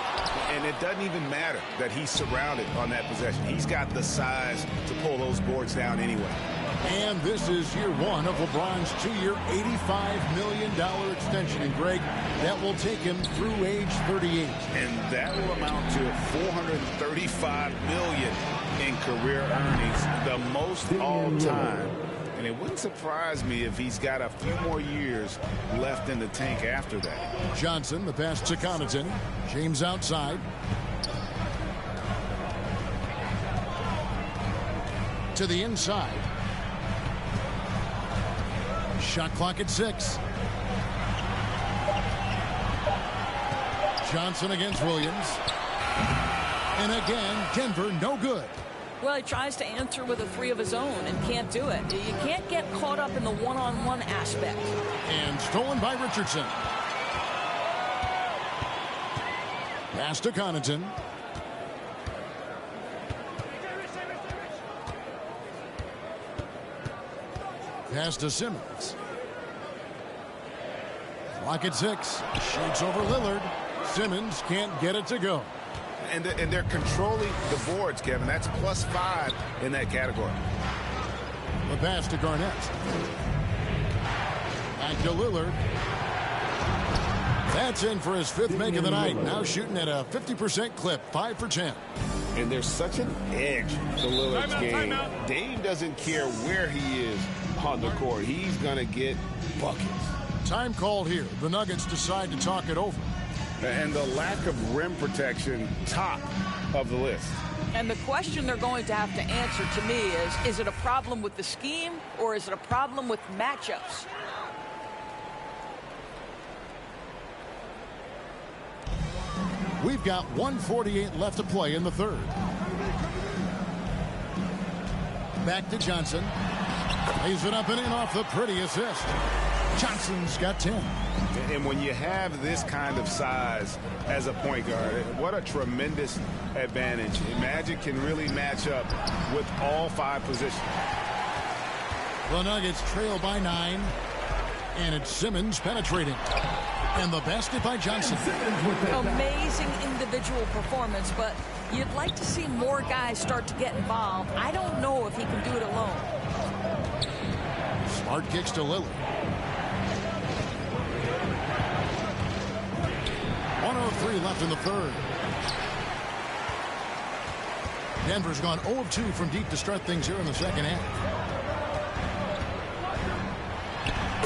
And it doesn't even matter that he's surrounded on that possession. He's got the size to pull those boards down anyway. And this is year 1 of LeBron's 2-year, $85 million extension. And, Greg, that will take him through age 38. And that will amount to $435 million in career earnings, the most all time. And it wouldn't surprise me if he's got a few more years left in the tank after that. Johnson, the pass to Connaughton. James outside. To the inside. Shot clock at 6. Johnson against Williams. And again, Denver no good. Well, he tries to answer with a 3 of his own and can't do it. You can't get caught up in the one-on-one aspect. And stolen by Richardson. Pass to Connaughton. Pass to Simmons. Clock at 6. Shoots over Lillard. Simmons can't get it to go. And they're controlling the boards, Kevin. That's +5 in that category. The pass to Garnett. Back to Lillard. That's in for his 5th make of the night. Now shooting at a 50% clip, 5 for 10. And there's such an edge to Lillard's game. Dave doesn't care where he is on the court. He's going to get buckets. Time called here. The Nuggets decide to talk it over. And the lack of rim protection, top of the list. And the question they're going to have to answer to me is it a problem with the scheme or is it a problem with matchups? We've got 1:48 left to play in the third. Back to Johnson. Lays it up and in off the pretty assist. Johnson's got 10. And when you have this kind of size as a point guard, what a tremendous advantage. Magic can really match up with all 5 positions. The Nuggets trail by 9. And it's Simmons penetrating. And the basket by Johnson. Amazing individual performance, but you'd like to see more guys start to get involved. I don't know if he can do it alone. Smart kicks to Lillard. 1:03 left in the third. Denver's gone 0 of 2 from deep to start things here in the second half.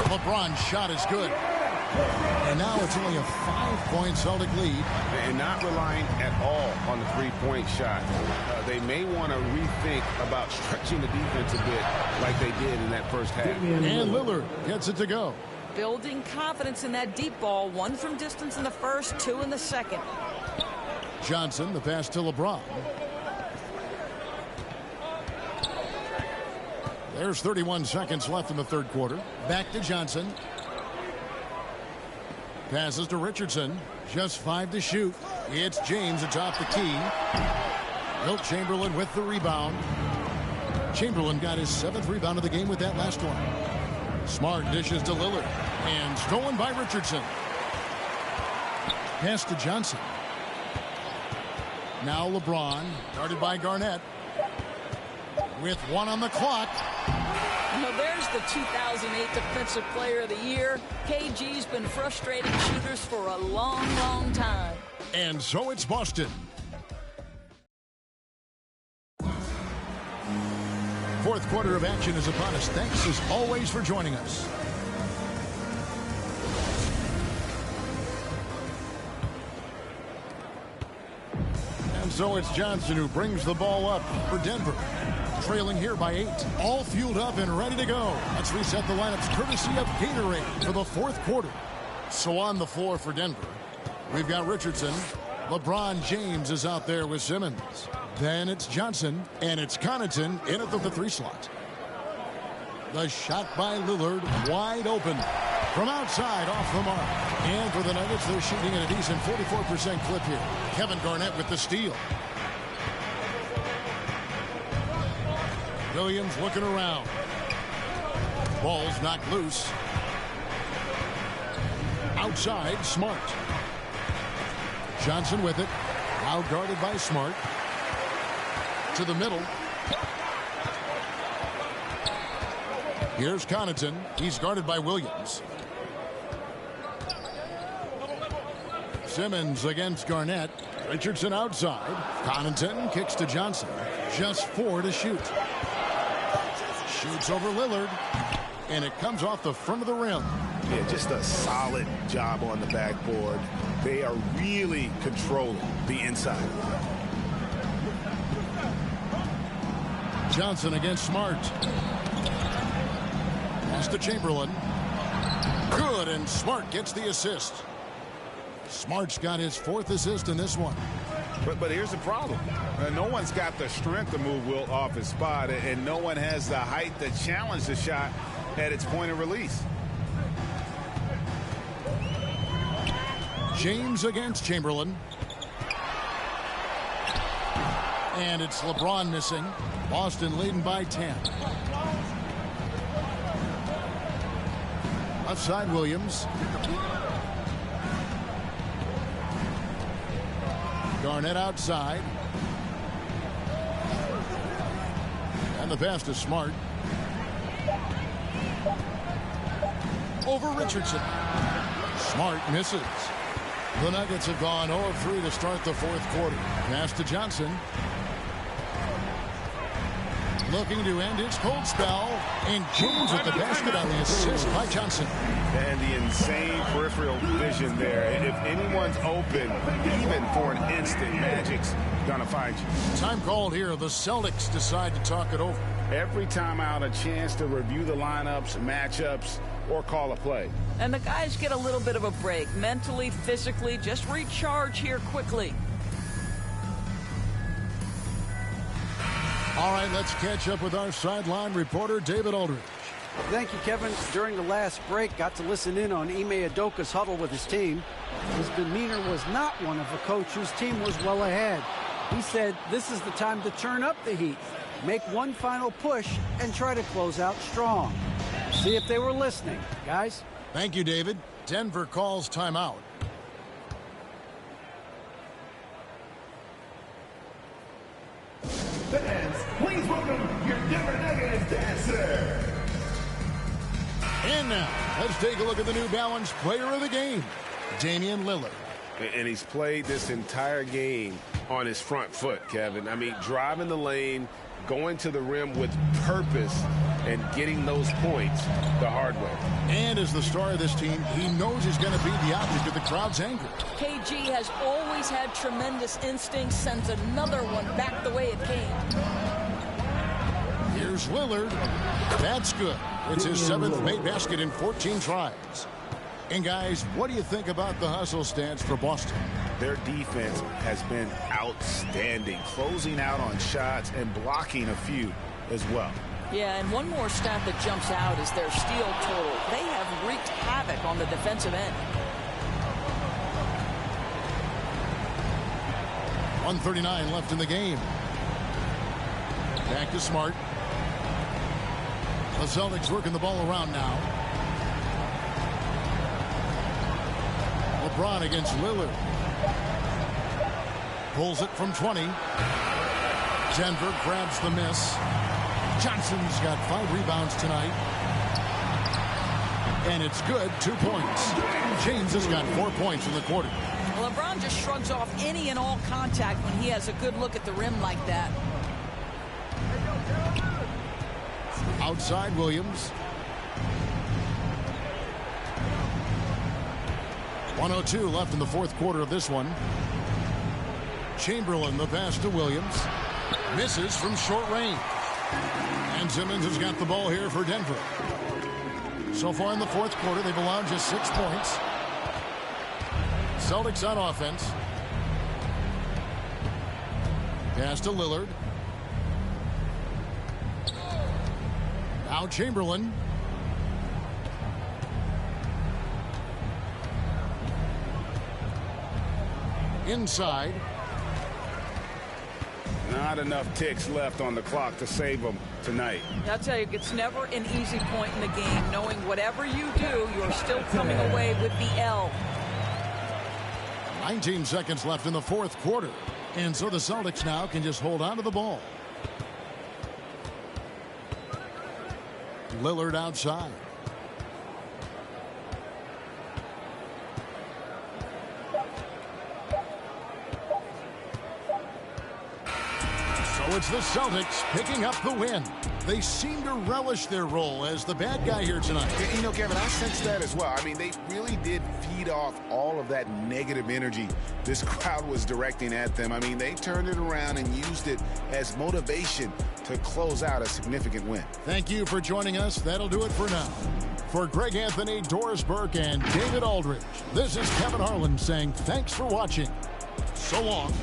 LeBron's shot is good. And now it's only a 5-point Celtic lead. And not relying at all on the three-point shot. They may want to rethink about stretching the defense a bit like they did in that first half. And Lillard gets it to go. Building confidence in that deep ball. 1 from distance in the first, 2 in the second. Johnson, the pass to LeBron. There's 31 seconds left in the third quarter. Back to Johnson. Passes to Richardson. Just 5 to shoot. It's James atop the key. Wilt Chamberlain with the rebound. Chamberlain got his 7th rebound of the game with that last one. Smart dishes to Lillard. And stolen by Richardson. Pass to Johnson. Now LeBron. Guarded by Garnett. With 1 on the clock. Now there's the 2008 Defensive Player of the Year. KG's been frustrating shooters for a long, long time. And so it's Boston. Fourth quarter of action is upon us. Thanks as always for joining us. And so it's Johnson who brings the ball up for Denver. Trailing here by 8. All fueled up and ready to go. Let's reset the lineups courtesy of Gatorade for the fourth quarter. So on the floor for Denver, we've got Richardson. LeBron James is out there with Simmons. Then it's Johnson, and it's Connaughton in at the 3 slot. The shot by Lillard, wide open. From outside, off the mark. And for the Nuggets, they're shooting at a decent 44% clip here. Kevin Garnett with the steal. Williams looking around. Ball's knocked loose. Outside, Smart. Johnson with it. Now guarded by Smart. To the middle. Here's Connaughton. He's guarded by Williams. Simmons against Garnett. Richardson outside. Connaughton kicks to Johnson. Just 4 to shoot. Shoots over Lillard. And it comes off the front of the rim. Yeah, just a solid job on the backboard. They are really controlling the inside. Johnson against Smart. Pass to Chamberlain. Good, and Smart gets the assist. Smart's got his 4th assist in this one. But here's the problem. No one's got the strength to move Wilt off his spot, and no one has the height to challenge the shot at its point of release. James against Chamberlain. And it's LeBron missing. Boston leading by 10. Left side, Williams. Garnett outside. And the pass to Smart. Over Richardson. Smart misses. The Nuggets have gone 0 of 3 to start the fourth quarter. Pass to Johnson. Looking to end his cold spell. And James with the basket on the assist by Johnson. And the insane peripheral vision there. If anyone's open, even for an instant, Magic's going to find you. Time called here. The Celtics decide to talk it over. Every time out, a chance to review the lineups, matchups, or call a play. And the guys get a little bit of a break. Mentally, physically, just recharge here quickly. All right, let's catch up with our sideline reporter, David Aldridge. Thank you, Kevin. During the last break, got to listen in on Ime Udoka's huddle with his team. His demeanor was not one of a coach whose team was well ahead. He said, this is the time to turn up the heat. make one final push and try to close out strong. See if they were listening, guys. Thank you, David. Denver calls timeout. Fans, please welcome your Denver Nuggets dancer. And now, let's take a look at the New Balance player of the game, Damian Lillard. And he's played this entire game on his front foot, Kevin. I mean, driving the lane, going to the rim with purpose, and getting those points the hard way. And as the star of this team, he knows he's going to be the object of the crowd's anger. KG has always had tremendous instincts, sends another one back the way it came. Here's Lillard. That's good. It's his 7th made basket in 14 tries. And guys, what do you think about the hustle stance for Boston? Their defense has been outstanding, closing out on shots and blocking a few as well. Yeah, and one more stat that jumps out is their steal total. They have wreaked havoc on the defensive end. 1:39 left in the game. Back to Smart. The Celtics working the ball around now. LeBron against Lillard. Pulls it from 20. Denver grabs the miss. Johnson's got 5 rebounds tonight. And it's good, 2 points. James has got 4 points in the quarter. LeBron just shrugs off any and all contact when he has a good look at the rim like that. Outside Williams. 1:02 left in the fourth quarter of this one. Chamberlain, the pass to Williams. Misses from short range. And Simmons has got the ball here for Denver. So far in the fourth quarter, they've allowed just 6 points. Celtics on offense. Pass to Lillard. Now Chamberlain. Inside. Not enough ticks left on the clock to save them tonight. I'll tell you, it's never an easy point in the game, knowing whatever you do, you're still coming away with the L. 19 seconds left in the fourth quarter. And so the Celtics now can just hold on to the ball. Lillard outside. So it's the Celtics picking up the win. They seem to relish their role as the bad guy here tonight. You know, Kevin, I sense that as well. I mean, they really did feed off all of that negative energy this crowd was directing at them. I mean, they turned it around and used it as motivation to close out a significant win. Thank you for joining us. That'll do it for now. For Greg Anthony, Doris Burke, and David Aldridge, this is Kevin Harlan saying thanks for watching. So long.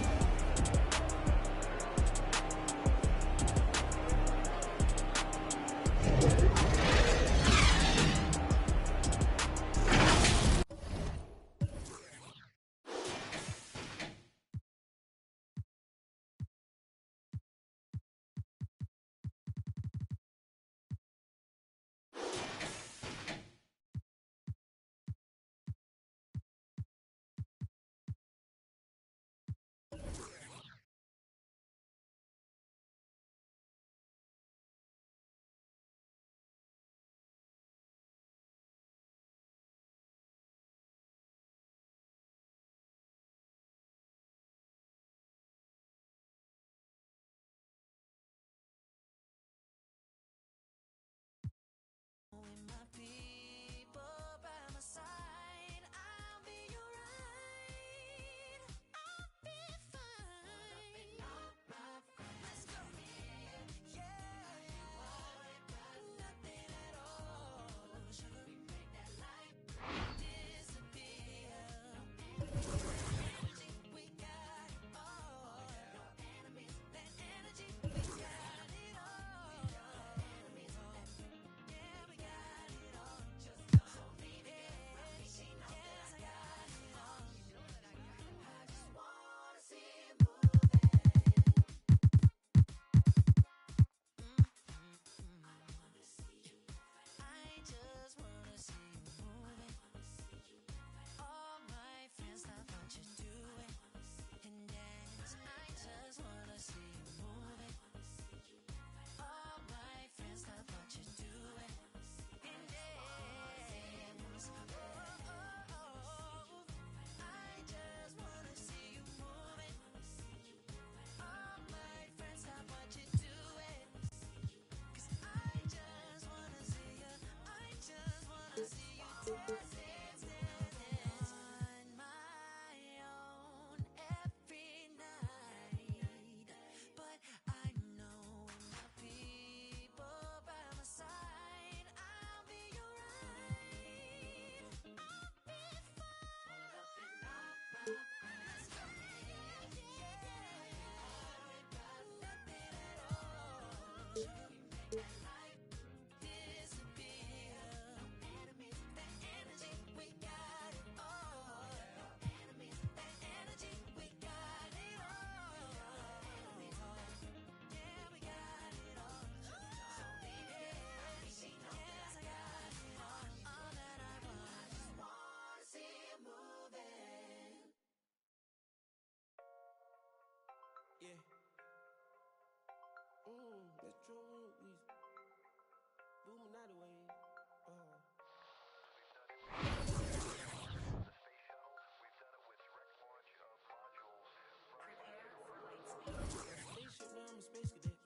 Spaceship, now I'm a space cadet.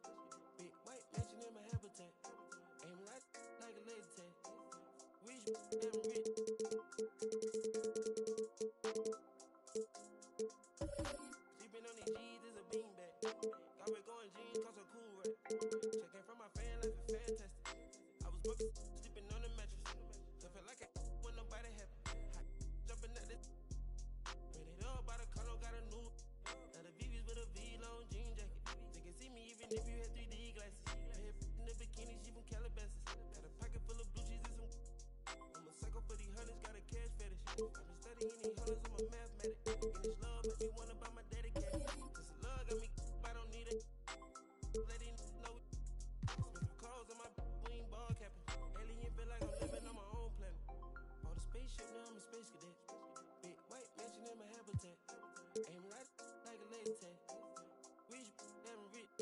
Big white mansion in my habitat. Aim like a laser tag. Rich, damn rich. Sleeping on these G's is a beanbag. Got red going jeans, cause a cool rack. Checking from my fan life is fantastic. I was broke, sleeping on the mattress. I felt like when nobody happy. Jumping at this. Made it up by the color, got a new. Now the VV's with a V-long jean jacket. They can see me even if you had 3D glasses. Head in the bikini, she from Calabasas. Got a pocket full of blue cheese and some. I'm a psycho for these hundreds, got a cash fetish. I've been studying these hundreds, I'm a mathematic. And this love make me wanna buy my daddy cat. This love got me, I don't need it. Let it know. Spend some clothes on my wing ball capping. Alien feel like I'm living on my own planet. Bought a spaceship, now I'm a space cadet. Big white mansion in my habitat. Aim like a laser tag. Rich, damn rich.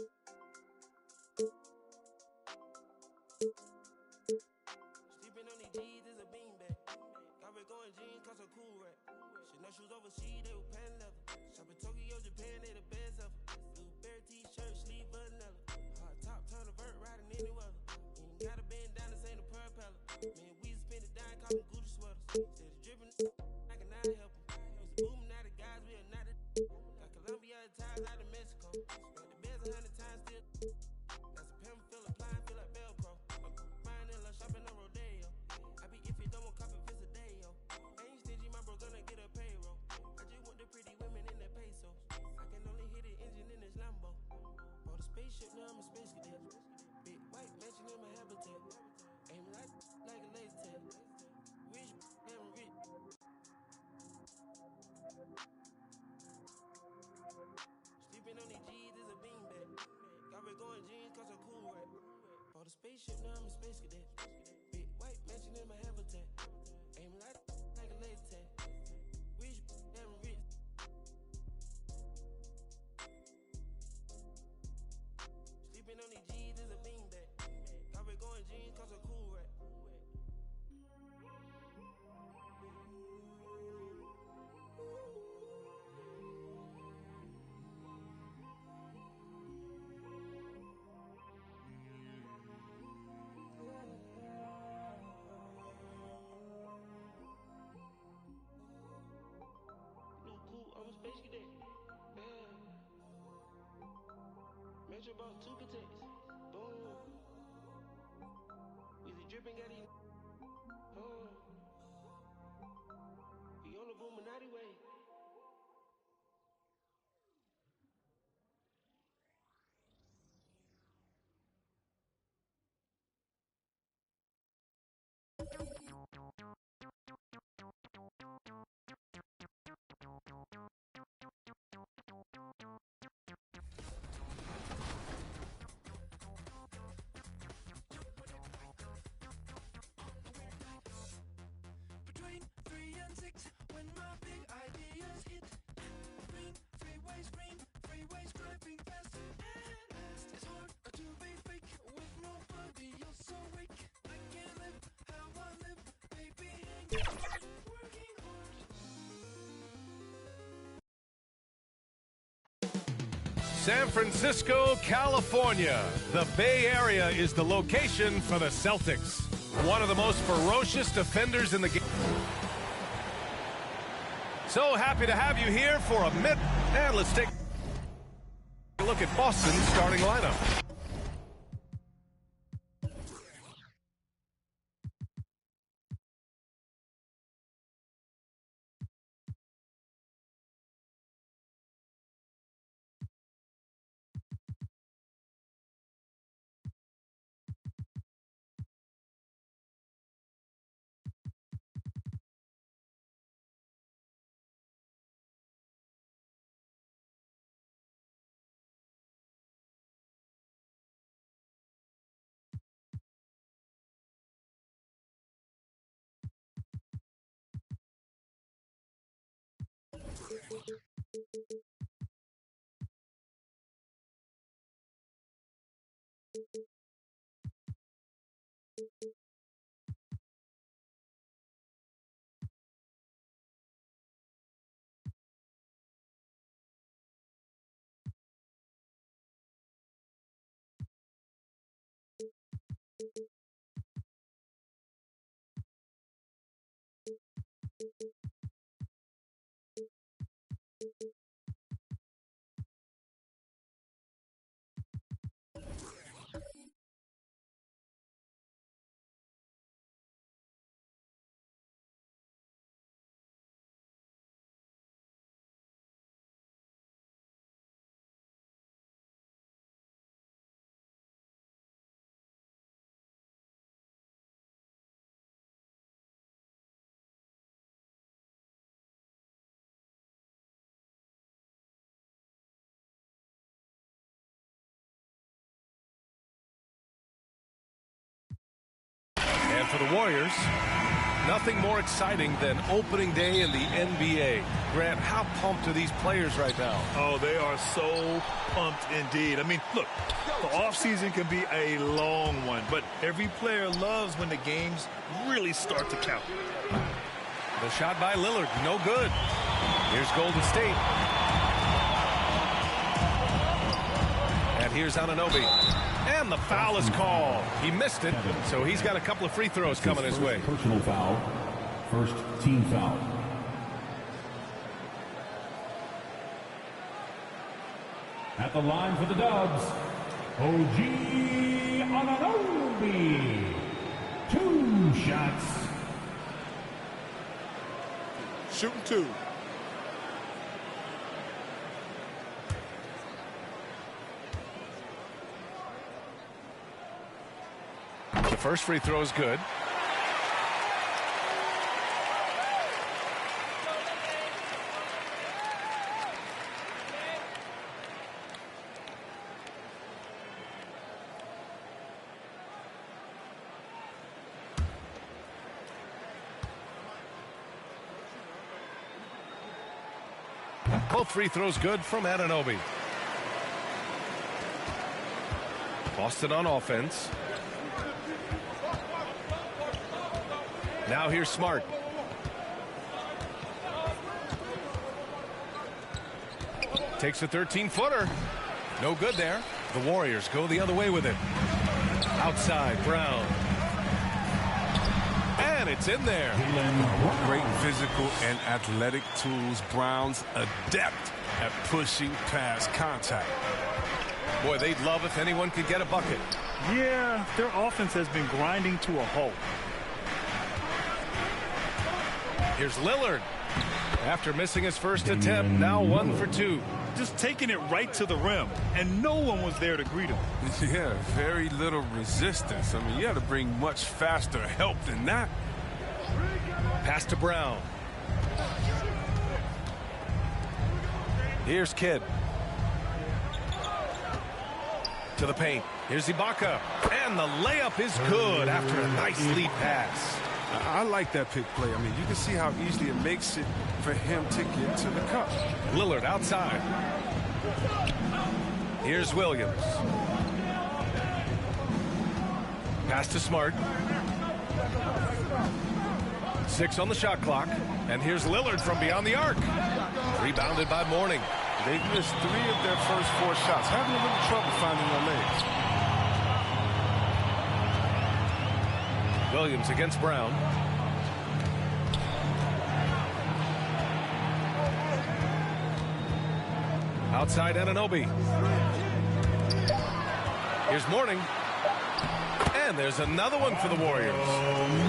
Sleeping on these G's is a beanbag. Got red going jeans, cause a cool rack. Shit, no shoes overseas, they were pan leather. Shop in Tokyo, Japan, they the best ever. Blue bear t-shirt, sleeve vanilla. Hard top, turn a vert, riding any weather. Ain't gotta bend down, this ain't a propeller. Man, we spend it down, call them Gucci sweaters. Said it's dripping, I cannot help them. Used to boom, now the guys, we are not the. Got Colombia ties out of Mexico. Spent the beds 100 times still. Got some pimp, feel applying, feel like Velcro. Buying in love, shopping on Rodeo. I be if you don't want copy, it's a day, yo. Ain't stingy, my bro gonna get a payroll. I just want the pretty women in their pesos. I can only hit the engine in this Lambo. Bought a spaceship, now I'm a space cadet. Big white mansion in my habitat. Aim like a laser tag. Rich, damn rich. Sleeping on these G's is a beanbag. Got red going jeans, cause a cool rack. Bought a spaceship, now I'm a space cadet. Big white mansion in my habitat. Aim like a laser tag. Rich, damn rich. Sleeping on these G's is a beanbag. Got red going jeans, cause a cool rack. New cool, I'm a space cadet. Yeah. Metro bought 2 protects. Boom. We the dripping got these. We on the Illuminati way. Between 3 and 6, when my big ideas hit. Green, freeways driving fast. It's hard to be fake with nobody else awake. I can't live how I live, baby, hanging hard, working hard. San Francisco, California. The Bay Area is the location for the Celtics. One of the most ferocious defenders in the game. So happy to have you here for a minute. And let's take a look at Boston's starting lineup. And for the Warriors, nothing more exciting than opening day in the NBA. Grant, how pumped are these players right now? Oh, they are so pumped indeed. I mean, look, the offseason can be a long one, but every player loves when the games really start to count. The shot by Lillard, no good. Here's Golden State. And here's Anunoby. And the foul is called. He missed it, so he's got a couple of free throws coming his way. Personal foul. First team foul. At the line for the Dubs, OG Anunoby. 2 shots. Shooting 2. The first free throw is good. Both free throws good from Anunoby. Boston on offense. Now here's Smart. Takes a 13-footer. No good there. The Warriors go the other way with it. Outside, Brown. And it's in there. Great physical and athletic tools. Brown's adept at pushing past contact. Boy, they'd love if anyone could get a bucket. Yeah, their offense has been grinding to a halt. Here's Lillard. After missing his first attempt, now 1 for 2. Just taking it right to the rim, and no one was there to greet him. Yeah, very little resistance. I mean, you had to bring much faster help than that. Pass to Brown. Here's Kidd. To the paint. Here's Ibaka. And the layup is good after a nice lead pass. I like that pick play. I mean, you can see how easily it makes it for him to get to the cup. Lillard outside. Here's Williams. Pass to Smart. 6 on the shot clock. And here's Lillard from beyond the arc. Rebounded by Mourning. They've missed 3 of their first 4 shots. Having a little trouble finding their legs. Williams against Brown. Outside Anunoby. Here's Mourning. And there's another one for the Warriors.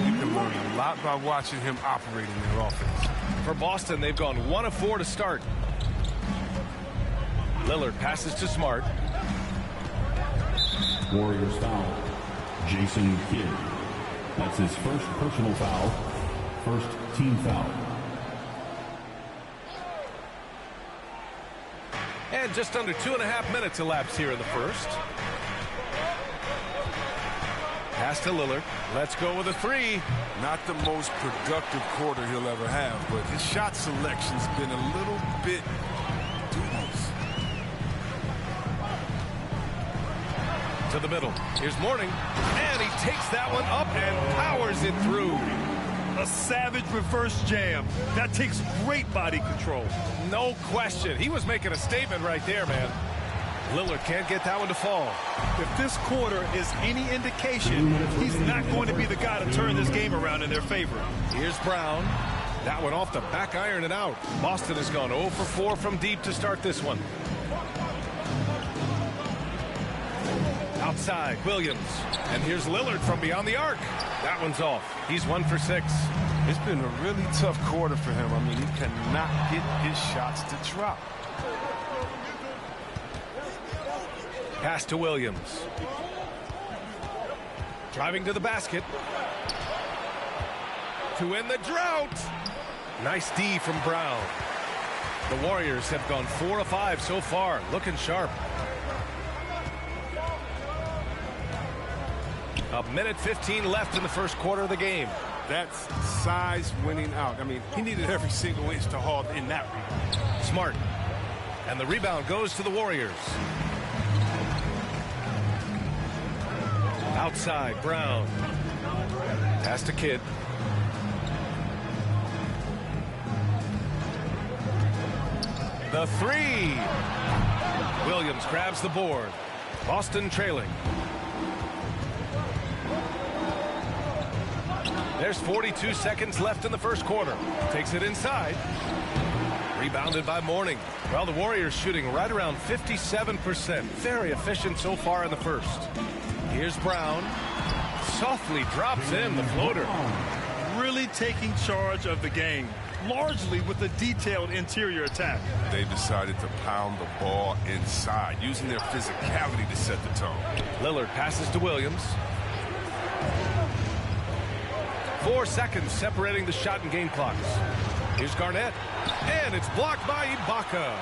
You can learn a lot by watching him operate in their offense. For Boston, they've gone 1 of 4 to start. Lillard passes to Smart. Warriors foul. Jason Kidd. That's his first personal foul. First team foul. And just under 2.5 minutes elapsed here in the first. Pass to Lillard. Let's go with a 3. Not the most productive quarter he'll ever have, but his shot selection's been a little bit dubious. To the middle. Here's Morning. And he takes that one up and powers it through. A savage reverse jam. That takes great body control. No question. He was making a statement right there, man. Lillard can't get that one to fall. If this quarter is any indication, he's not going to be the guy to turn this game around in their favor. Here's Brown. That one off the back iron and out. Boston has gone 0 for 4 from deep to start this one. Outside, Williams. And here's Lillard from beyond the arc. That one's off. He's 1 for 6. It's been a really tough quarter for him. I mean, he cannot get his shots to drop. Pass to Williams. Driving to the basket. To end the drought. Nice D from Brown. The Warriors have gone 4 of 5 so far. Looking sharp. A minute 15 left in the first quarter of the game. That's size winning out. I mean, he needed every single inch to haul in that rebound. Smart. And the rebound goes to the Warriors. Outside, Brown. Pass to Kidd. The three. Williams grabs the board. Boston trailing. There's 42 seconds left in the first quarter. Takes it inside. Rebounded by Morning. Well, the Warriors shooting right around 57%. Very efficient so far in the first. Here's Brown. Softly drops in the floater. Really taking charge of the game, largely with a detailed interior attack. They decided to pound the ball inside, using their physicality to set the tone. Lillard passes to Williams. 4 seconds separating the shot and game clocks. Here's Garnett. And it's blocked by Ibaka.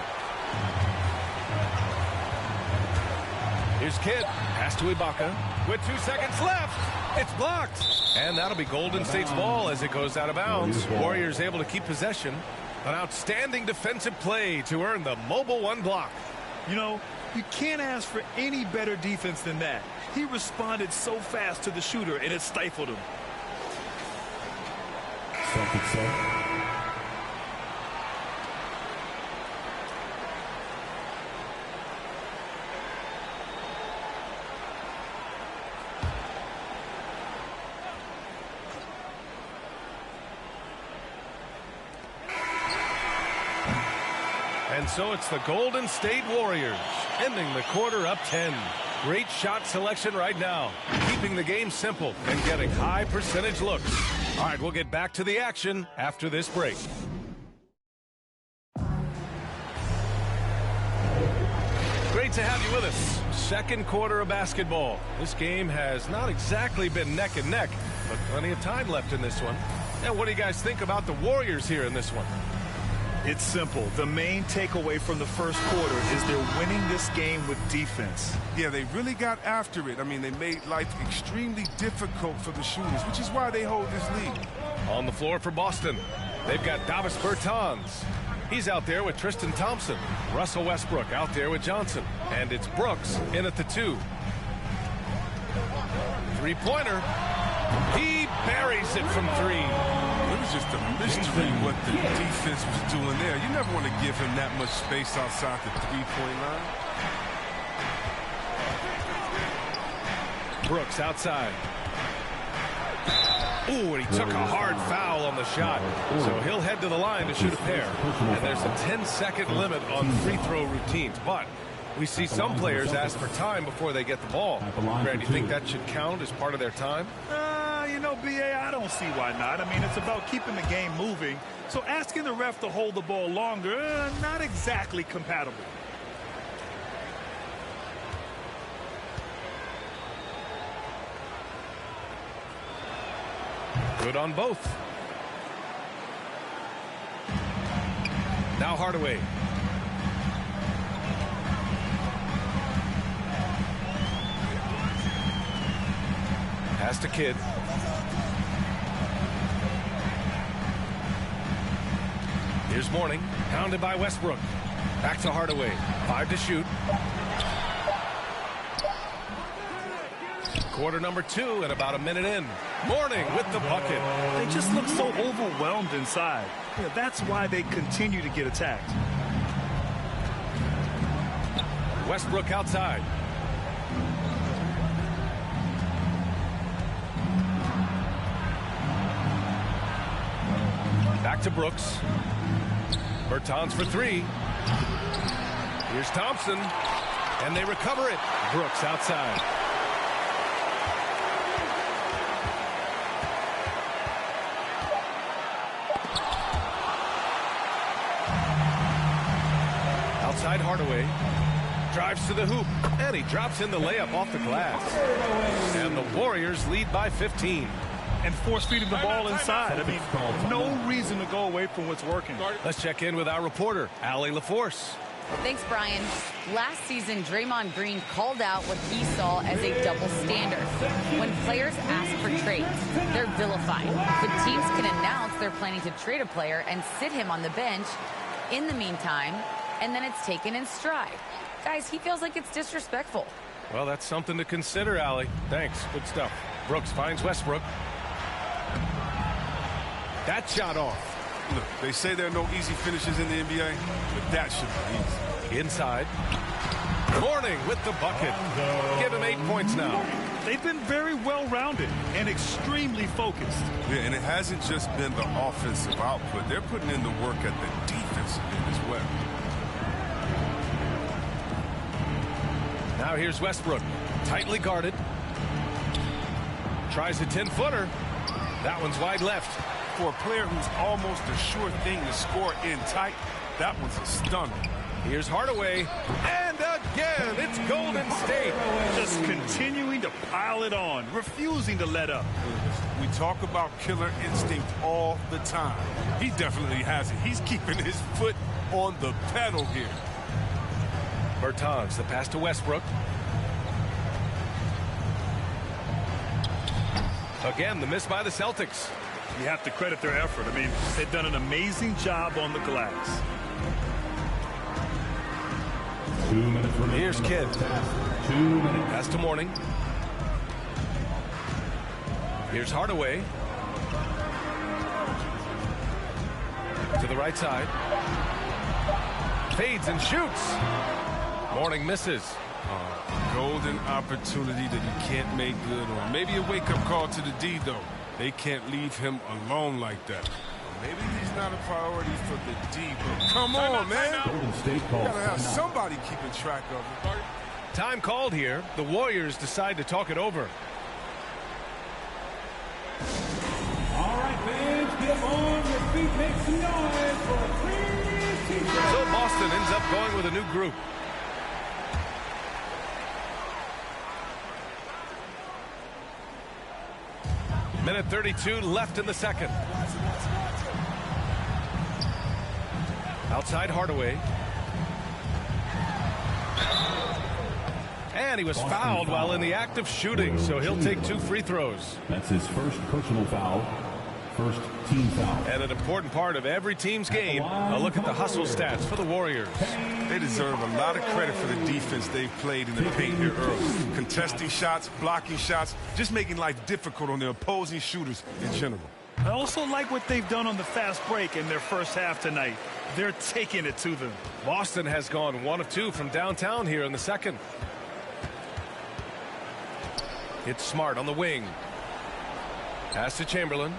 Here's Kidd. Pass to Ibaka. With 2 seconds left. It's blocked. And that'll be Golden State's ball as it goes out of bounds. Warriors able to keep possession. An outstanding defensive play to earn the mobile 1 block. You know, you can't ask for any better defense than that. He responded so fast to the shooter, and it stifled him. And so it's the Golden State Warriors ending the quarter up 10. Great shot selection right now, keeping the game simple and getting high percentage looks. All right, we'll get back to the action after this break. Great to have you with us. Second quarter of basketball. This game has not exactly been neck and neck, but plenty of time left in this one. And what do you guys think about the Warriors here in this one? It's simple. The main takeaway from the first quarter is they're winning this game with defense. Yeah, they really got after it. I mean, they made life extremely difficult for the shooters, which is why they hold this lead. On the floor for Boston, they've got Davis Bertans. He's out there with Tristan Thompson. Russell Westbrook out there with Johnson. And it's Brooks in at the 2. Three-pointer. He buries it from 3. It was just a mystery what the defense was doing there. You never want to give him that much space outside the three-point line. Brooks outside. Ooh, and he took a hard foul on the shot. So he'll head to the line to shoot a pair. And there's a 10-second limit on free throw routines. But we see some players ask for time before they get the ball. Grant, do you think that should count as part of their time? You know, B.A., I don't see why not. I mean, it's about keeping the game moving. So asking the ref to hold the ball longer, not exactly compatible. Good on both. Now Hardaway. Pass to Kidd. Here's Morning, pounded by Westbrook. Back to Hardaway. 5 to shoot. Quarter number 2 and about a minute in. Mourning with the bucket. They just look so overwhelmed inside. Yeah, that's why they continue to get attacked. Westbrook outside. Back to Brooks. Bertans for 3. Here's Thompson. And they recover it. Brooks outside. Outside Hardaway. Drives to the hoop. And he drops in the layup off the glass. And the Warriors lead by 15. And force-feeding the ball inside. I mean, no reason to go away from what's working. Let's check in with our reporter, Allie LaForce. Thanks, Brian. Last season, Draymond Green called out what he saw as a double standard. When players ask for trades, they're vilified. But teams can announce they're planning to trade a player and sit him on the bench in the meantime, and then it's taken in stride. Guys, he feels like it's disrespectful. Well, that's something to consider, Allie. Thanks. Good stuff. Brooks finds Westbrook. That shot off. Look, they say there are no easy finishes in the NBA, but that should be easy. Inside. Mourning with the bucket. Give him 8 points now. They've been very well-rounded and extremely focused. Yeah, and it hasn't just been the offensive output. They're putting in the work at the defensive end as well. Now here's Westbrook. Tightly guarded. Tries a 10-footer. That one's wide left. For a player who's almost a sure thing to score in tight, that one's a stunner. Here's Hardaway. And again, it's Golden State. Just continuing to pile it on, refusing to let up. We talk about killer instinct all the time. He definitely has it. He's keeping his foot on the pedal here. Bertans, the pass to Westbrook. Again, the miss by the Celtics. You have to credit their effort. I mean, they've done an amazing job on the glass. 2 minutes remaining. Here's Kidd. 2 minutes. Pass to Mourning. Here's Hardaway. To the right side. Fades and shoots. Mourning misses. Golden opportunity that he can't make good on. Maybe a wake-up call to the D, though. They can't leave him alone like that. Maybe he's not a priority for the D, but come on, man. Golden State calls. You gotta have somebody keeping track of it. Time called here. The Warriors decide to talk it over. All right, fans, get on your feet, make some noise for a free t-shirt. So Boston ends up going with a new group. Minute 32 left in the second. Outside Hardaway. And he was fouled while in the act of shooting, so he'll take 2 free throws. That's his first personal foul. First team foul. And an important part of every team's game, a look at the hustle stats for the Warriors. They deserve a lot of credit for the defense they've played in the paint here early. Contesting shots, blocking shots, just making life difficult on the opposing shooters in general. I also like what they've done on the fast break in their first half tonight. They're taking it to them. Boston has gone 1 of 2 from downtown here in the second. It's Smart on the wing. Pass to Chamberlain.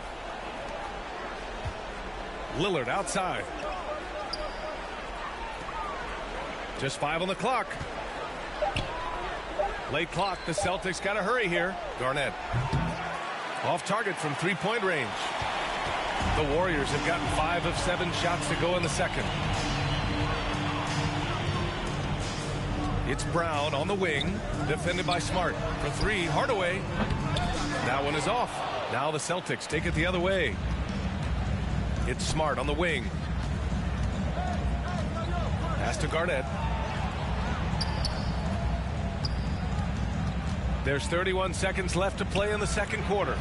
Lillard outside. Just 5 on the clock. Late clock. The Celtics got to hurry here. Garnett. Off target from 3-point range. The Warriors have gotten 5 of 7 shots to go in the second. It's Brown on the wing. Defended by Smart. For 3, Hardaway. That one is off. Now the Celtics take it the other way. It's Smart on the wing. Pass to Garnett. There's 31 seconds left to play in the second quarter.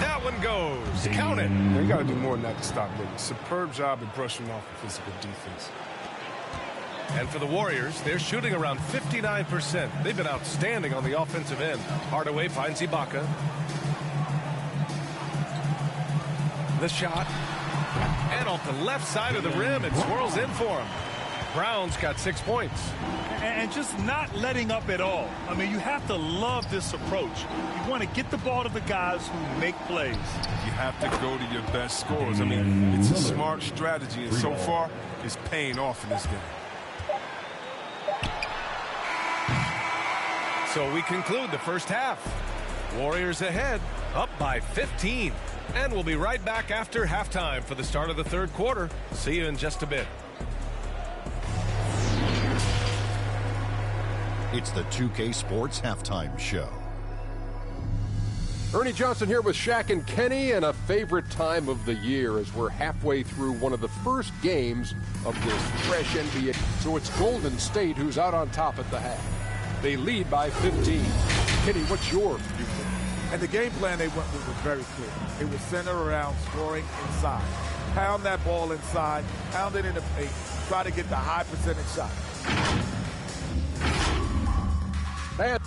That one goes. Count it. They got to do more than that to stop Wiggins. Superb job at brushing off the physical defense. And for the Warriors, they're shooting around 59%. They've been outstanding on the offensive end. Hardaway finds Ibaka. The shot. And off the left side of the rim, it swirls in for him. Brown's got 6 points. And just not letting up at all. I mean, you have to love this approach. You want to get the ball to the guys who make plays. You have to go to your best scorers. I mean, it's a smart strategy, and so far, it's paying off in this game. So we conclude the first half. Warriors ahead, up by 15. And we'll be right back after halftime for the start of the third quarter. See you in just a bit. It's the 2K Sports Halftime Show. Ernie Johnson here with Shaq and Kenny, and a favorite time of the year as we're halfway through one of the first games of this fresh NBA. So it's Golden State who's out on top at the half. They lead by 15. Kenny, what's your view? And the game plan they went with was very clear. It was centered around scoring inside. Pound that ball inside, pound it in the paint, try to get the high percentage shot. And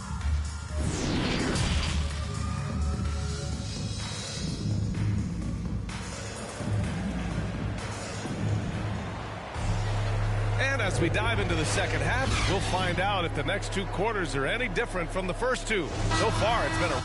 as we dive into the second half, we'll find out if the next two quarters are any different from the first two. So far, it's been a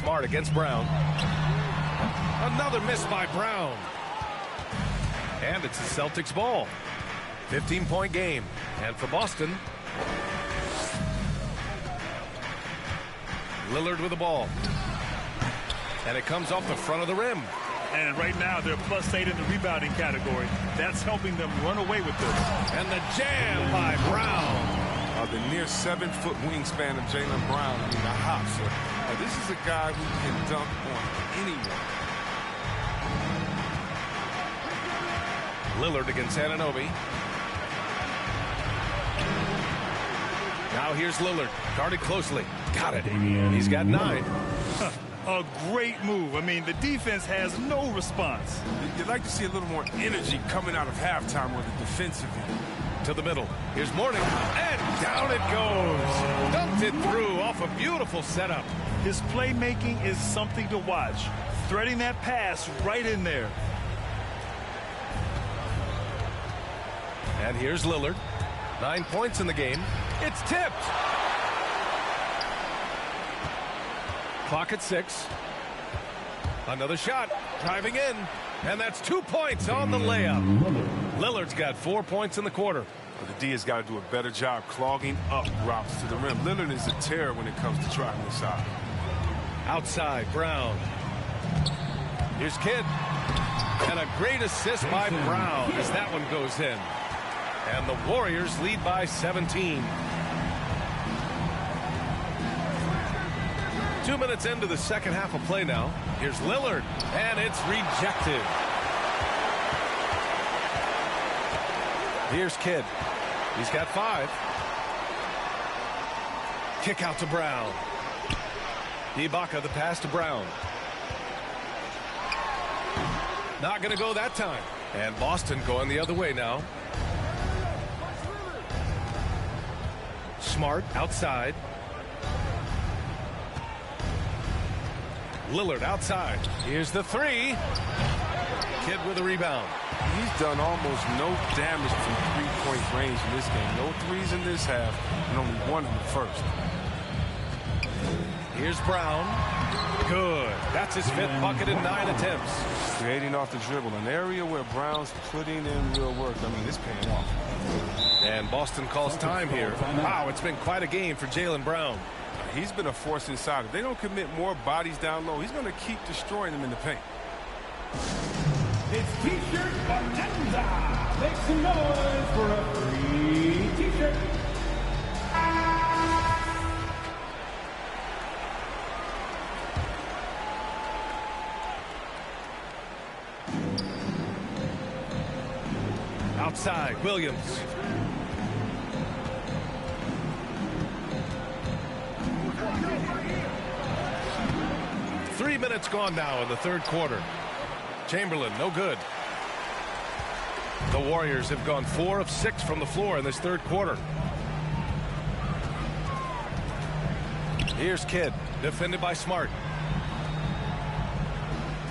Smart against Brown. Another miss by Brown. And it's the Celtics ball. 15-point game. And for Boston, Lillard with the ball. And it comes off the front of the rim. And right now, they're +8 in the rebounding category. That's helping them run away with this. And the jam by Brown. The near 7-foot wingspan of Jaylen Brown. I mean, the hops. This is a guy who can dunk on anyone. Lillard against Anunoby. Now here's Lillard. Guarded closely. Got it. He's got 9. A great move. I mean, the defense has no response. You'd like to see a little more energy coming out of halftime with the defensive end. To the middle. Here's Mourning. And down it goes. Dumped it through off a beautiful setup. His playmaking is something to watch. Threading that pass right in there. And here's Lillard. 9 points in the game. It's tipped. Clock at 6. Another shot. Driving in. And that's 2 points on the layup. Lillard's got 4 points in the quarter. But the D has got to do a better job clogging up routes to the rim. Lillard is a terror when it comes to driving the side. Outside, Brown. Here's Kidd. And a great assist by Brown as that one goes in. And the Warriors lead by 17. 2 minutes into the second half of play now. Here's Lillard. And it's rejected. Here's Kidd. He's got 5. Kick out to Brown. Ibaka the pass to Brown. Not going to go that time. And Boston going the other way now. Smart outside. Lillard outside. Here's the 3. Kidd with a rebound. He's done almost no damage from three-point range in this game. No threes in this half, and only 1 in the first. Here's Brown. Good. That's his 5th bucket in 9 attempts. Creating off the dribble, an area where Brown's putting in real work. I mean, it's paying off. And Boston calls time here. Wow, it's been quite a game for Jaylen Brown. He's been a force inside. If they don't commit more bodies down low, he's going to keep destroying them in the paint. It's T-shirt Bonanza. Make some noise for a free T-shirt. Outside, Williams. Three minutes gone now in the third quarter. Chamberlain, no good. The Warriors have gone 4 of 6 from the floor in this third quarter. Here's Kidd, defended by Smart.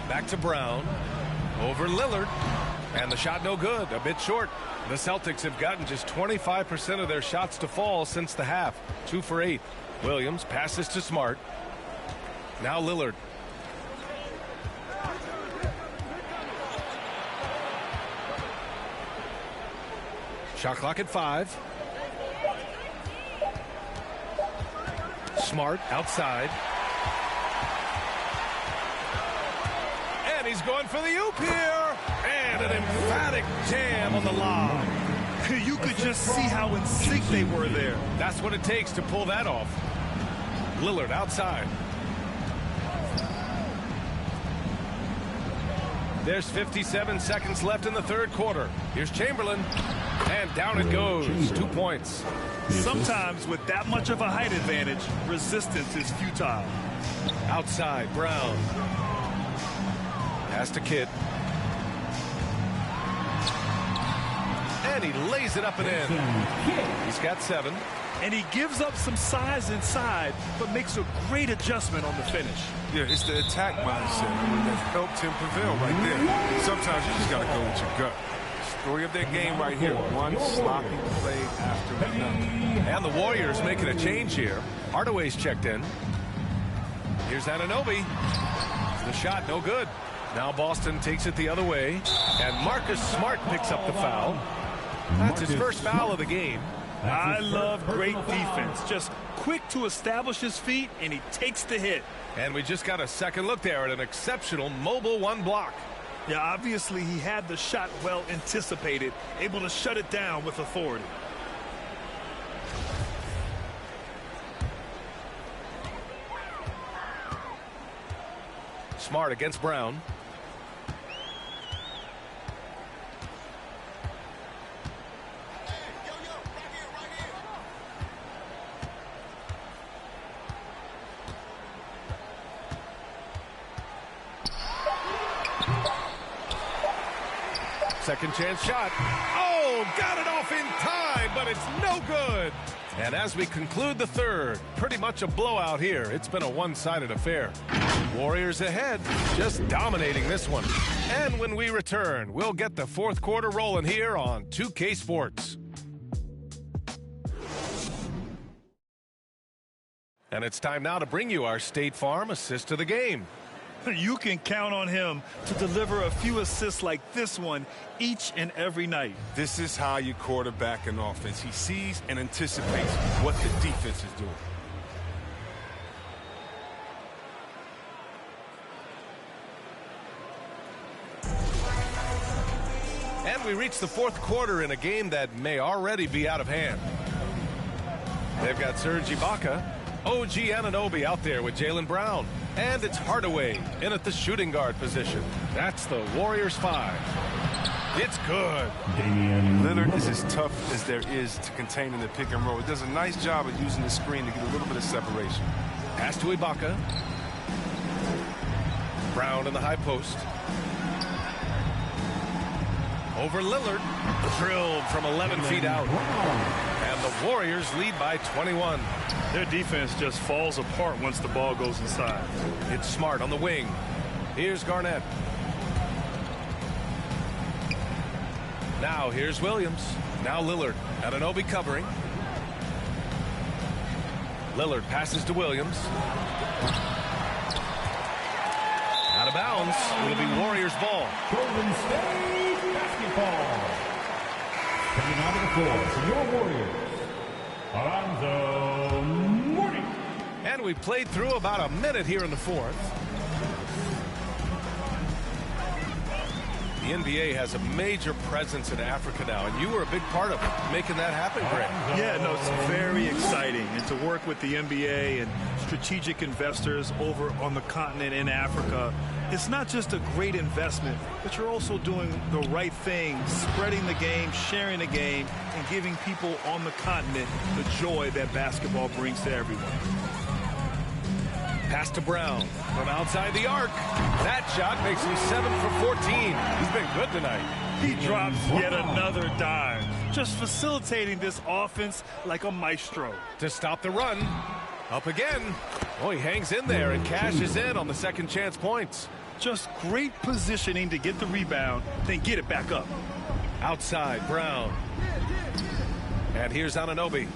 Back to Brown. Over Lillard. And the shot no good, a bit short. The Celtics have gotten just 25% of their shots to fall since the half. 2 for 8. Williams passes to Smart. Now Lillard. Shot clock at 5. Smart outside. And he's going for the oop here. And an emphatic jam on the lob. You could just see how in sync they were there. That's what it takes to pull that off. Lillard outside. There's 57 seconds left in the third quarter. Here's Chamberlain. And down it goes. 2 points. Sometimes with that much of a height advantage, resistance is futile. Outside, Brown. Pass to Kidd. And he lays it up and in. He's got 7. And he gives up some size inside, but makes a great adjustment on the finish. Yeah, it's the attack mindset that helped him prevail right there. Sometimes you just got to go with your gut. Story of their game right here. One sloppy play after another. And the Warriors making a change here. Hardaway's checked in. Here's Anunoby. The shot, no good. Now Boston takes it the other way, and Marcus Smart picks up the foul. That's his first foul of the game. I love great defense. Just quick to establish his feet, and he takes the hit. And we just got a second look there at an exceptional mobile one block. Yeah, obviously he had the shot well anticipated, able to shut it down with authority. Smart against Brown. Second chance shot. Oh, got it off in time, but it's no good. And as we conclude the third, pretty much a blowout here. It's been a one-sided affair. Warriors ahead, just dominating this one. And when we return, we'll get the fourth quarter rolling here on 2K Sports. And it's time now to bring you our State Farm assist of the game. You can count on him to deliver a few assists like this one each and every night. This is how you quarterback an offense. He sees and anticipates what the defense is doing. And we reach the fourth quarter in a game that may already be out of hand. They've got Serge Ibaka, OG Anunoby out there with Jaylen Brown. And it's Hardaway in at the shooting guard position. That's the Warriors 5. It's good. Lillard is as tough as there is to contain in the pick and roll. He does a nice job of using the screen to get a little bit of separation. Pass to Ibaka. Brown in the high post. Over Lillard. Drilled from 11 feet out. And the Warriors lead by 21. Their defense just falls apart once the ball goes inside. It's Smart on the wing. Here's Garnett. Now here's Williams. Now Lillard. Anunoby covering. Lillard passes to Williams. Out of bounds. It'll be Warriors ball. Golden State basketball. Coming out of the floor for your Warriors, Alonzo Mourning. And we played through about a minute here in the fourth. The NBA has a major presence in Africa now, and you were a big part of it, making that happen, Greg. Yeah, no, it's very exciting. And to work with the NBA and strategic investors over on the continent in Africa, it's not just a great investment, but you're also doing the right thing, spreading the game, sharing the game, and giving people on the continent the joy that basketball brings to everyone. Pass to Brown from outside the arc. That shot makes him 7 for 14. He's been good tonight. He drops yet another dime, just facilitating this offense like a maestro. To stop the run. Up again. Oh, he hangs in there and cashes in on the second chance points. Just great positioning to get the rebound, then get it back up. Outside, Brown. And here's Anunoby.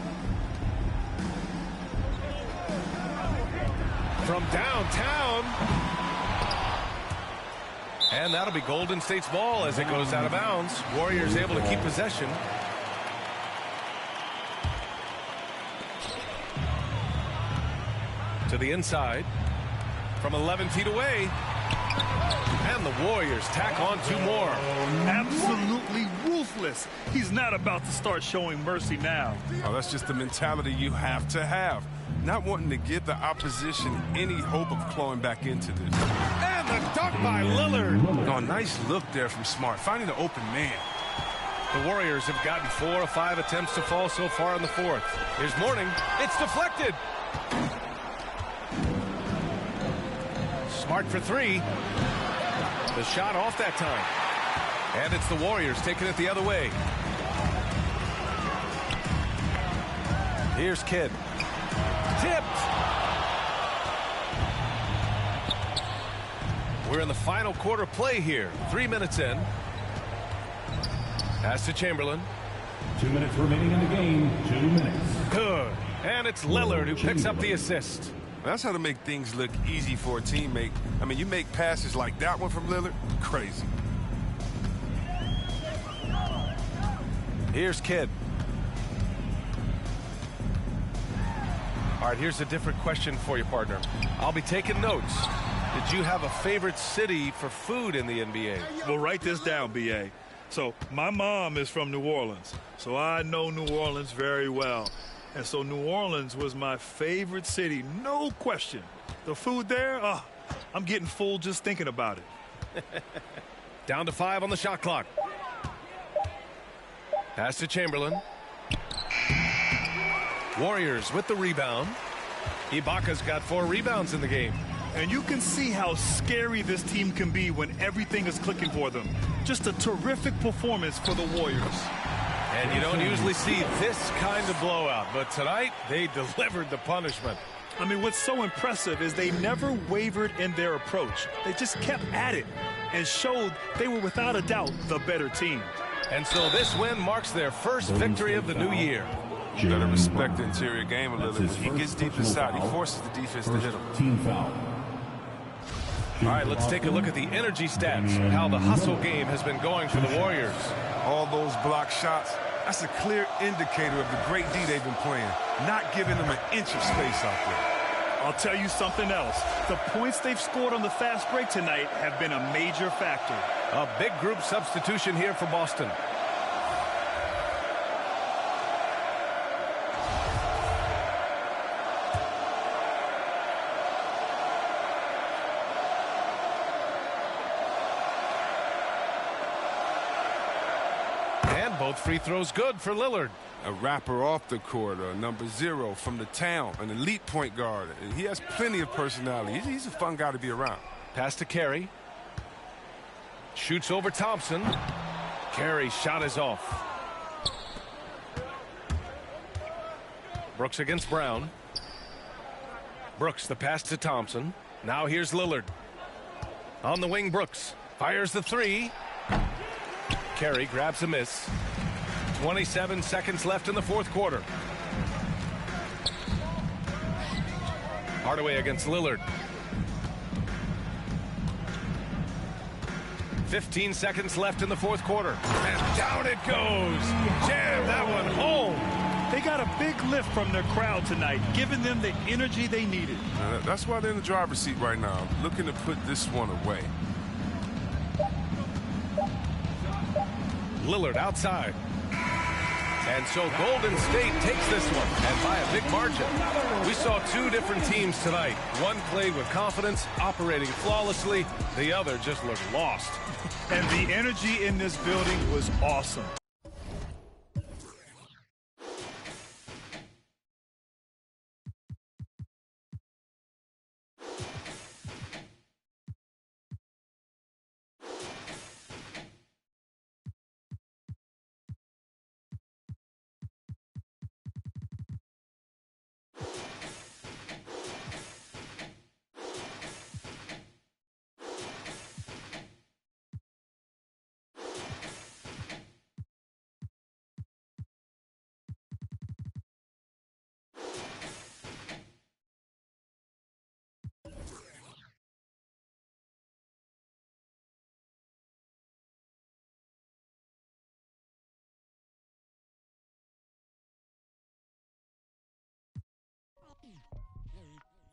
From downtown. And that'll be Golden State's ball as it goes out of bounds. Warriors able to keep possession. To the inside. From 11 feet away. And the Warriors tack on 2 more. Absolutely ruthless. He's not about to start showing mercy now. Oh, that's just the mentality you have to have. Not wanting to give the opposition any hope of clawing back into this. And the dunk by Lillard. Oh, nice look there from Smart, finding the open man. The Warriors have gotten 4 of 5 attempts to fall so far in the fourth. Here's Mourning. It's deflected. Smart for 3. The shot off that time. And it's the Warriors taking it the other way. Here's Kidd. Tipped. We're in the final quarter play here. 3 minutes in. Pass to Chamberlain. 2 minutes remaining in the game. 2 minutes. Good. And it's Lillard who picks up the assist. That's how to make things look easy for a teammate. I mean, you make passes like that one from Lillard, crazy. Here's Kidd. All right, here's a different question for you, partner. I'll be taking notes. Did you have a favorite city for food in the NBA? Well, write this down, B.A. So my mom is from New Orleans, so I know New Orleans very well. And so New Orleans was my favorite city, no question. The food there, I'm getting full just thinking about it. Down to 5 on the shot clock. Pass to Chamberlain. Warriors with the rebound. Ibaka's got 4 rebounds in the game. And you can see how scary this team can be when everything is clicking for them. Just a terrific performance for the Warriors. And you don't usually see this kind of blowout, but tonight they delivered the punishment. I mean, what's so impressive is they never wavered in their approach. They just kept at it and showed they were without a doubt the better team. And so this win marks their first victory of the new year. You got to respect the interior game a little bit. He gets deep inside. He forces the defense to hit him. Team foul. All right, let's take a look at the energy stats and how the hustle game has been going for the Warriors. All those block shots, that's a clear indicator of the great D they've been playing. Not giving them an inch of space out there. I'll tell you something else. The points they've scored on the fast break tonight have been a major factor. A big group substitution here for Boston. And both free throws good for Lillard. A rapper off the court, a number 0 from the town, an elite point guard. He has plenty of personality. He's a fun guy to be around. Pass to Carey. Shoots over Thompson. Carey's shot is off. Brooks against Brown. Brooks, the pass to Thompson. Now here's Lillard. On the wing, Brooks fires the 3. Carey grabs a miss. 27 seconds left in the fourth quarter. Hardaway against Lillard. 15 seconds left in the fourth quarter. And down it goes. Jam that one home. They got a big lift from their crowd tonight, giving them the energy they needed. That's why they're in the driver's seat right now, looking to put this one away. Lillard outside. And so Golden State takes this one, and by a big margin. We saw 2 different teams tonight. One played with confidence, operating flawlessly. The other just looked lost. And the energy in this building was awesome.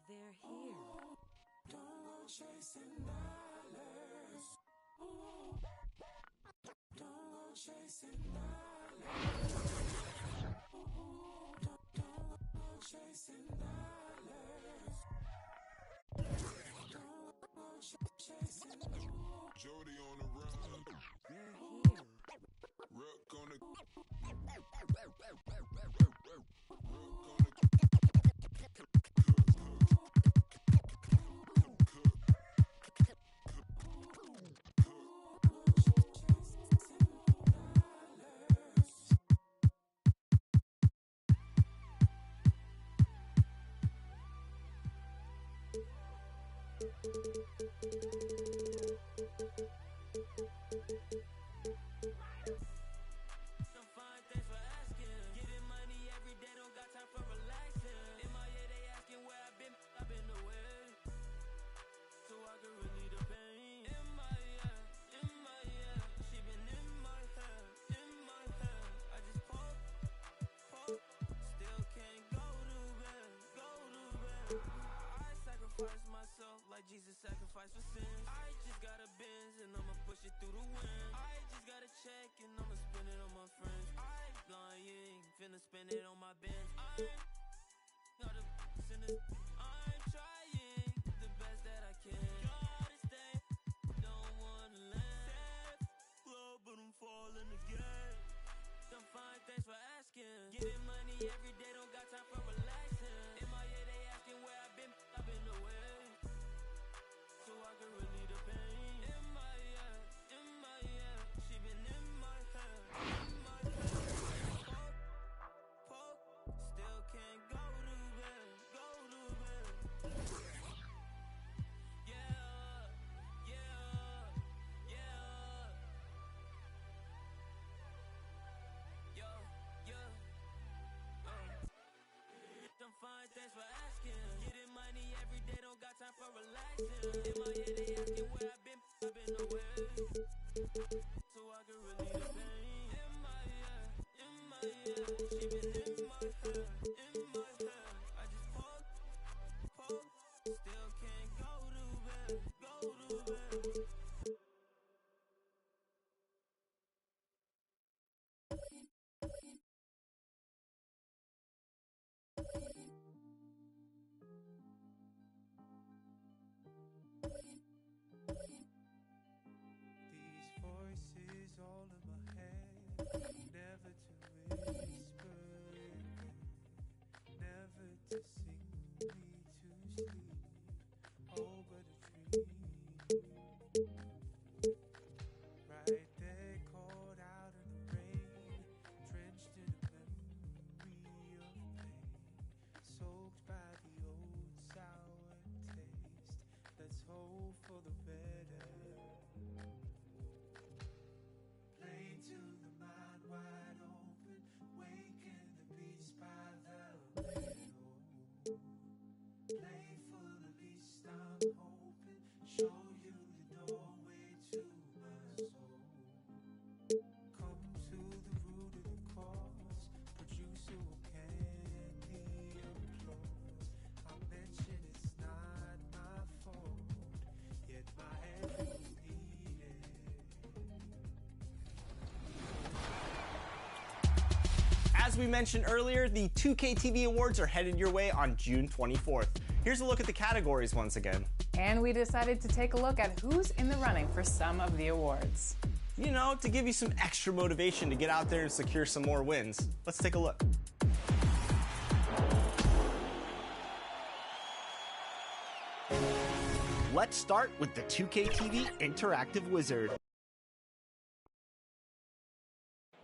They're here. Don't go chasing dollars. Don't go chasing dollars. Don't go chasing dollars. Don't go chasing dollars. Jody on the run. They're here. Rook on the. sacrifice for sins. I just got a Benz and I'ma push it through the wind. I just got a check and I'ma spend it on my friends. I lying, finna spend it on my Benz. I'm trying the best that I can. Gotta stay, don't wanna land. Low, but I'm falling again. I'm fine, thanks for asking. Getting money every day, don't got time for relaxing. In my head, they asking where I've been away. So I can relieve the pain. In my head, she been in my head, Poke, still can't go to bed. I'm fine, thanks for asking. Getting money every day, don't got time for relaxing. In my head, they asking where I've been away. So I can relieve the pain. In my head, she been in my head, I just poke, still can't go to bed. These voices all in my head, never to whisper again, never to sing me to sleep. Oh, but a dream. Right there, caught out in the rain, drenched in a memory of pain, soaked by the old sour taste. Let's hope for the better. Play to the mind wide open, waken the beast by the middle. Playful, at least I'm hoping, show you the doorway to my soul. Come to the root of the cause, producer will candy applause. I mention it's not my fault, yet my head feels needed. As we mentioned earlier, the 2K TV Awards are headed your way on June 24th. Here's a look at the categories once again. And we decided to take a look at who's in the running for some of the awards. You know, to give you some extra motivation to get out there and secure some more wins. Let's take a look. Let's start with the 2K TV Interactive Wizard.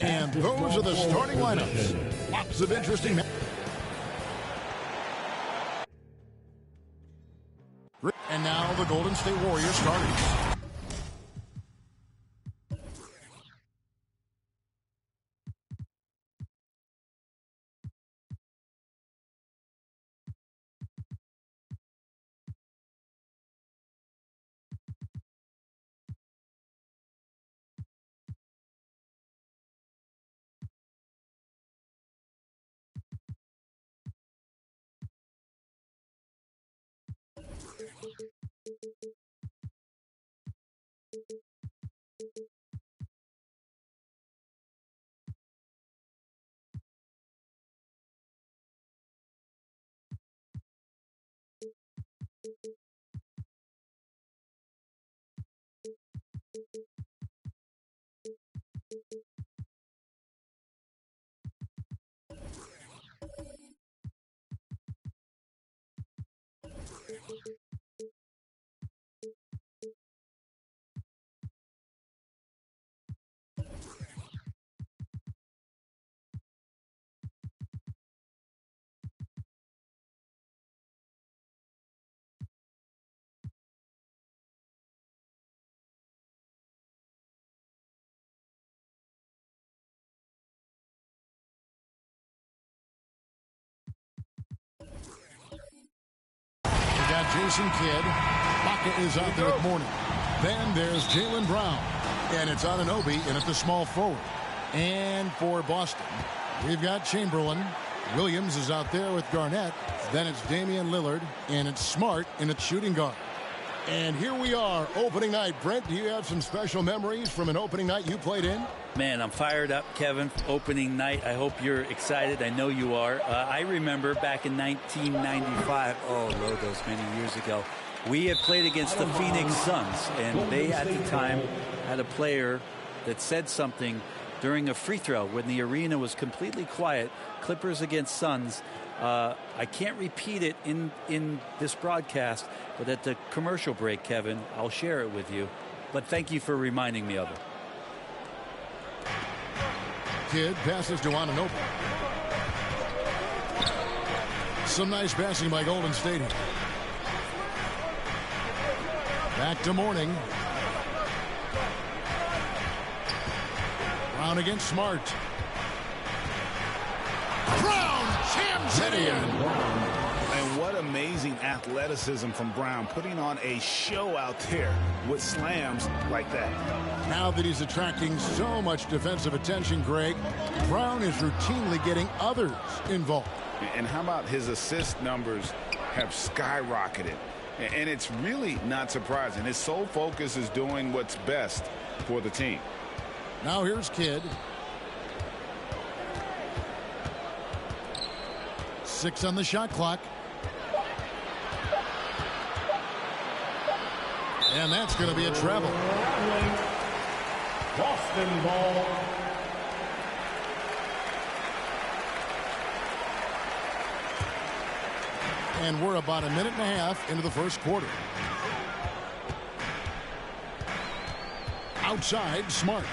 And those are the starting lineups. Lots of interesting. And now the Golden State Warriors starters. Got Jason Kidd. Baca is out there at Mourning. Then there's Jaylen Brown. And it's Anunoby in at the small forward. And for Boston, we've got Chamberlain. Williams is out there with Garnett. Then it's Damian Lillard. And it's Smart in at shooting guard. And here we are, opening night. Brent, do you have some special memories from an opening night you played in? Man, I'm fired up, Kevin. Opening night. I hope you're excited. I know you are. I remember back in 1995, oh, Lord, those many years ago, we had played against the Phoenix Suns, and they at the time had a player that said something during a free throw when the arena was completely quiet. Clippers against Suns. I can't repeat it in this broadcast, but at the commercial break, Kevin, I'll share it with you. But thank you for reminding me of it. Kidd passes to Anunoby. Some nice passing by Golden State. Back to Mourning. Brown against Smart. Brown jams it in. And what amazing athleticism from Brown, putting on a show out there with slams like that. Now that he's attracting so much defensive attention, Greg, Brown is routinely getting others involved. And how about his assist numbers have skyrocketed? And it's really not surprising. His sole focus is doing what's best for the team. Now here's Kidd. 6 on the shot clock. And that's going to be a travel. Boston ball. And we're about a minute and a half into the first quarter. Outside, Smart.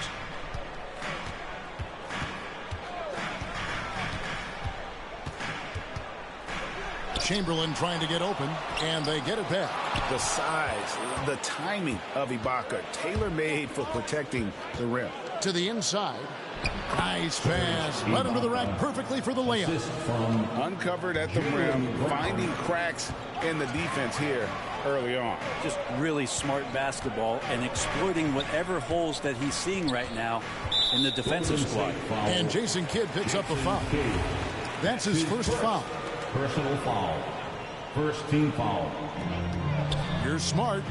Chamberlain trying to get open, and they get it back. The size, the timing of Ibaka, tailor-made for protecting the rim. To the inside. Nice pass. Led him to the rack perfectly for the layup. Uncovered at the rim, finding cracks in the defense here early on. Just really smart basketball and exploiting whatever holes that he's seeing right now in the defensive squad. And Jason Kidd picks up a foul. That's his first foul. Personal foul. First team foul. You're Smart.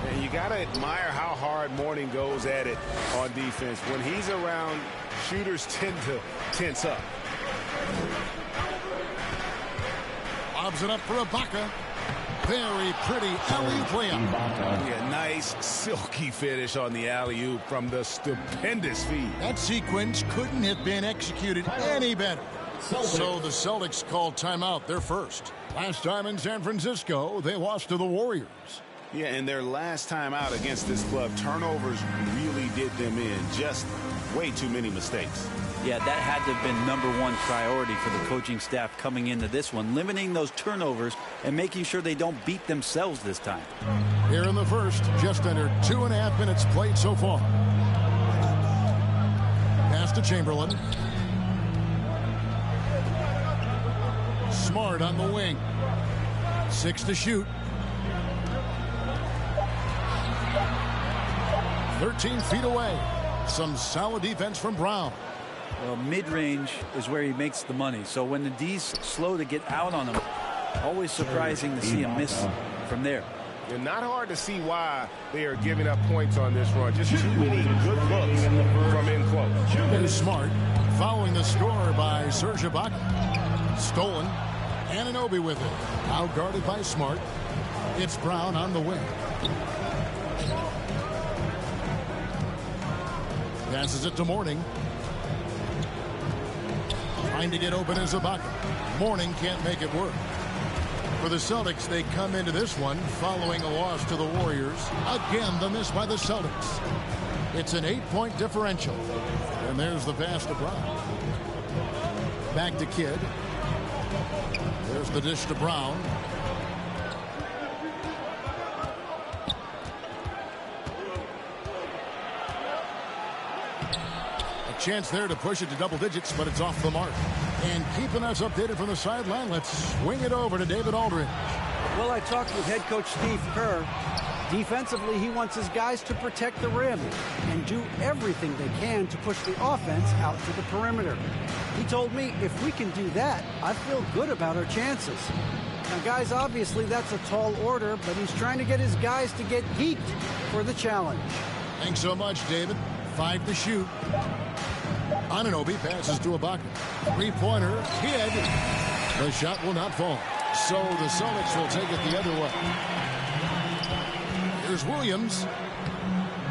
And you got to admire how hard Mourning goes at it on defense. When he's around, shooters tend to tense up. Lobs it up for Ibaka. Very pretty alley-oop layup. Yeah, nice silky finish on the alley-oop from the stupendous feed. That sequence couldn't have been executed any better. So the Celtics called timeout, their first. Last time in San Francisco, they lost to the Warriors. Yeah, and their last time out against this club, turnovers really did them in. Just way too many mistakes. Yeah, that had to have been #1 priority for the coaching staff coming into this one, limiting those turnovers and making sure they don't beat themselves this time. Here in the first, just under 2.5 minutes played so far. Pass to Chamberlain. Smart on the wing. 6 to shoot. 13 feet away. Some solid defense from Brown. Well, mid-range is where he makes the money. So when the D's slow to get out on him, always surprising to see him miss from there. And not hard to see why they are giving up points on this run. Just too many good looks from in close. Here's Smart following the score by Serge Ibaka. Stolen. Anunoby with it. Out guarded by Smart. It's Brown on the wing. Passes it to Mourning. Trying to get open is Ibaka. Mourning can't make it work. For the Celtics, they come into this one following a loss to the Warriors. Again, the miss by the Celtics. It's an 8-point differential. And there's the pass to Brown. Back to Kidd. There's the dish to Brown. A chance there to push it to double digits, but it's off the mark. And keeping us updated from the sideline, let's swing it over to David Aldridge. Well, I talked with head coach Steve Kerr. Defensively, he wants his guys to protect the rim and do everything they can to push the offense out to the perimeter. He told me if we can do that, I feel good about our chances. Now, guys, obviously that's a tall order, but he's trying to get his guys to get geeked for the challenge. Thanks so much, David. 5 to shoot. Anunoby passes to Ibaka. Three-pointer, Kidd. The shot will not fall. So the Celtics will take it the other way. Here's Williams.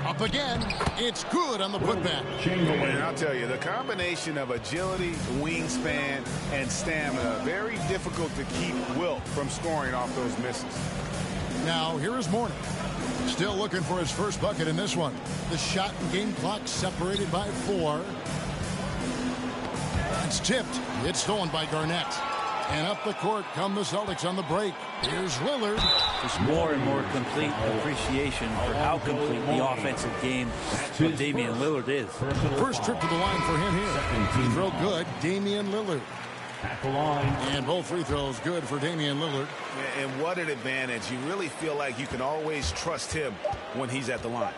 Up again. It's good on the putback. And I'll tell you, the combination of agility, wingspan, and stamina, very difficult to keep Wilt from scoring off those misses. Now, here is Mourning. Still looking for his first bucket in this one. The shot and game clock separated by 4. It's tipped. It's stolen by Garnett. And up the court come the Celtics on the break. Here's Lillard. There's more and more complete appreciation for how complete the offensive game of Damian Lillard is. First trip to the line for him here. Free throw good. Damian Lillard. At the line. And both free throws good for Damian Lillard. And what an advantage. You really feel like you can always trust him when he's at the line.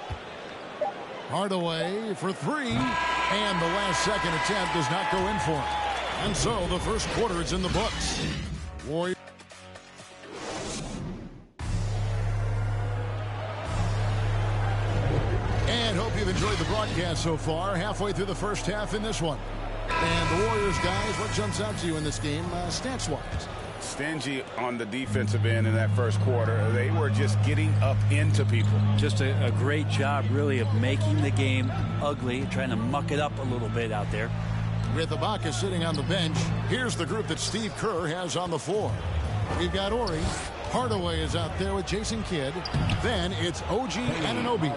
Hardaway for 3. And the last second attempt does not go in for him. And so the first quarter is in the books. Warriors. And hope you've enjoyed the broadcast so far. Halfway through the first half in this one. And the Warriors, guys, what jumps out to you in this game, stats-wise? Stingy on the defensive end in that first quarter. They were just getting up into people. Just a great job, really, of making the game ugly, trying to muck it up a little bit out there. With Ibaka sitting on the bench, here's the group that Steve Kerr has on the floor. We've got Ori. Hardaway is out there with Jason Kidd. Then it's OG Anunoby.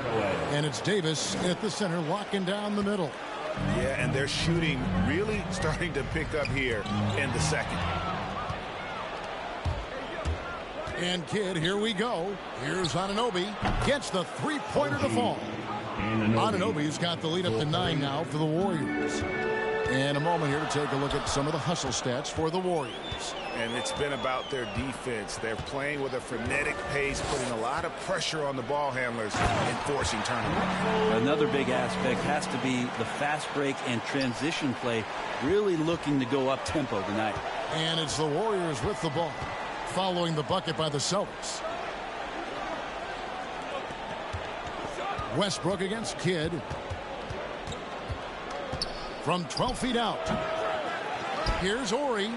And it's Davis at the center, locking down the middle. Yeah, and they're shooting really starting to pick up here in the second. And Kidd, here we go. Here's Anunoby. Gets the three-pointer to fall. Anunoby's got the lead up to 9 now for the Warriors. And a moment here to take a look at some of the hustle stats for the Warriors. And it's been about their defense. They're playing with a frenetic pace, putting a lot of pressure on the ball handlers and forcing turnovers. Another big aspect has to be the fast break and transition play, really looking to go up tempo tonight. And it's the Warriors with the ball, following the bucket by the Celtics. Westbrook against Kidd. From 12 feet out. Here's Ori.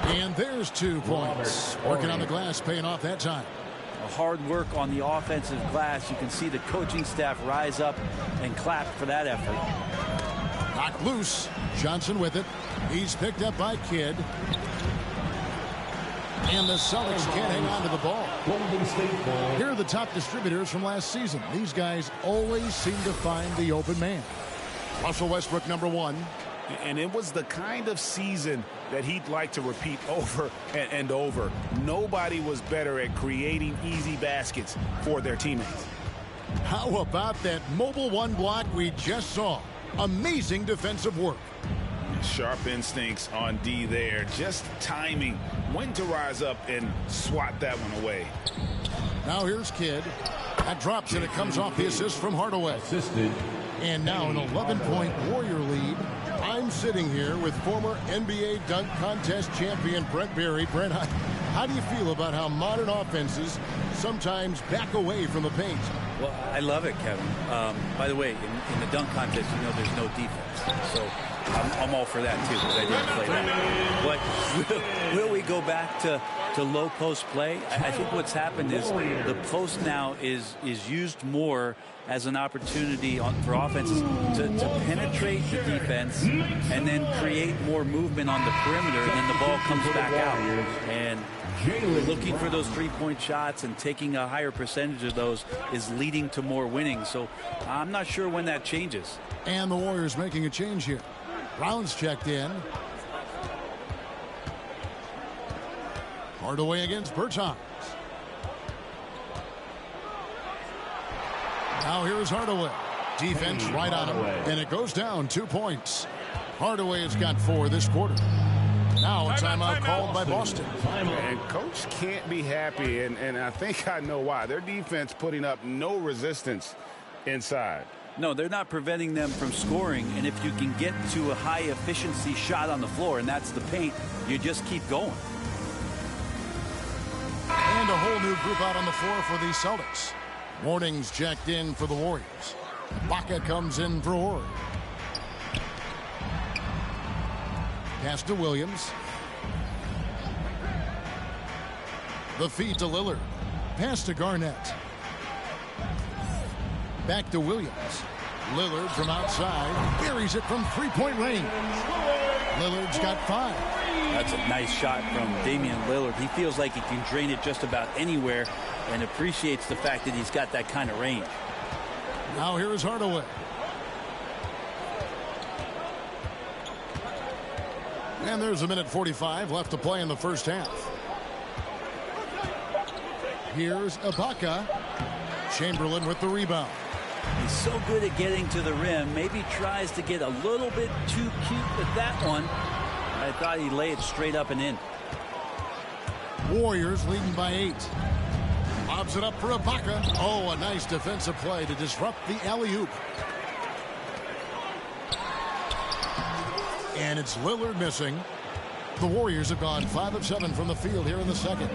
And there's 2 points. Working on the glass, paying off that time. Hard work on the offensive glass. You can see the coaching staff rise up and clap for that effort. Knocked loose. Johnson with it. He's picked up by Kidd. And the Celtics can't hang on to the ball. Here are the top distributors from last season. These guys always seem to find the open man. Russell Westbrook, number 1. And it was the kind of season that he'd like to repeat over and over. Nobody was better at creating easy baskets for their teammates. How about that mobile 1 block we just saw? Amazing defensive work. Sharp instincts on D there. Just timing when to rise up and swat that one away. Now here's Kidd. That drops and it comes off the assist from Hardaway. And now an 11-point Warrior lead. I'm sitting here with former NBA dunk contest champion Brent Berry. Brent, how do you feel about how modern offenses sometimes back away from the paint? Well, I love it, Kevin. By the way, in the dunk contest, you know there's no defense. So I'm all for that, too, because I didn't play that. But will we go back to low post play? I think what's happened is the post now is used more as an opportunity for offenses to penetrate the defense and then create more movement on the perimeter, and then the ball comes back out. And looking for those three-point shots and taking a higher percentage of those is leading to more winning. So I'm not sure when that changes. And the Warriors making a change here. Brown's checked in. Hardaway against Bertans. Now here's Hardaway. Defense right on him. And it goes down 2 points. Hardaway has got 4 this quarter. Now a timeout called by Boston. And coach can't be happy, and I think I know why. Their defense putting up no resistance inside. No, they're not preventing them from scoring, and if you can get to a high efficiency shot on the floor, and that's the paint, you just keep going. And a whole new group out on the floor for the Celtics. Warnings checked in for the Warriors. Baca comes in for Orr. Pass to Williams. The feed to Lillard. Pass to Garnett. Back to Williams. Lillard from outside. Buries it from three-point range. Lillard's got 5. That's a nice shot from Damian Lillard. He feels like he can drain it just about anywhere and appreciates the fact that he's got that kind of range. Now here is Hardaway. And there's a minute 45 left to play in the first half. Here's Ibaka. Chamberlain with the rebound. He's so good at getting to the rim. Maybe tries to get a little bit too cute with that one. I thought he'd lay it straight up and in. Warriors leading by 8. Lobs it up for Ibaka. Oh, a nice defensive play to disrupt the alley-oop. And it's Lillard missing. The Warriors have gone 5 of 7 from the field here in the second.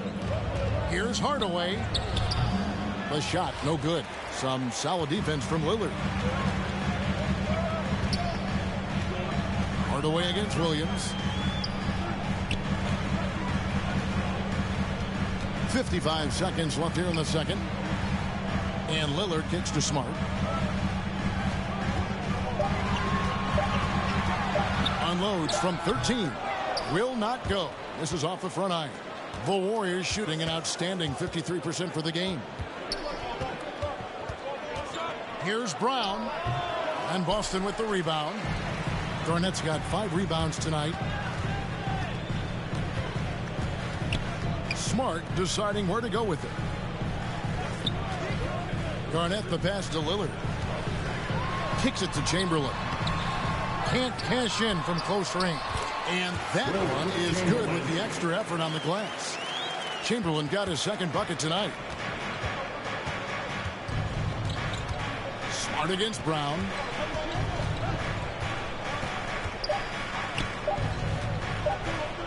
Here's Hardaway. The shot, no good. Some solid defense from Lillard. Hardaway against Williams. 55 seconds left here in the second. And Lillard kicks to Smart. Unloads from 13. Will not go. This is off the front iron. The Warriors shooting an outstanding 53% for the game. Here's Brown. And Boston with the rebound. Garnett's got 5 rebounds tonight. Smart deciding where to go with it. Garnett the pass to Lillard. Kicks it to Chamberlain. Can't cash in from close range. And that one is good with the extra effort on the glass. Chamberlain got his second bucket tonight. Smart against Brown.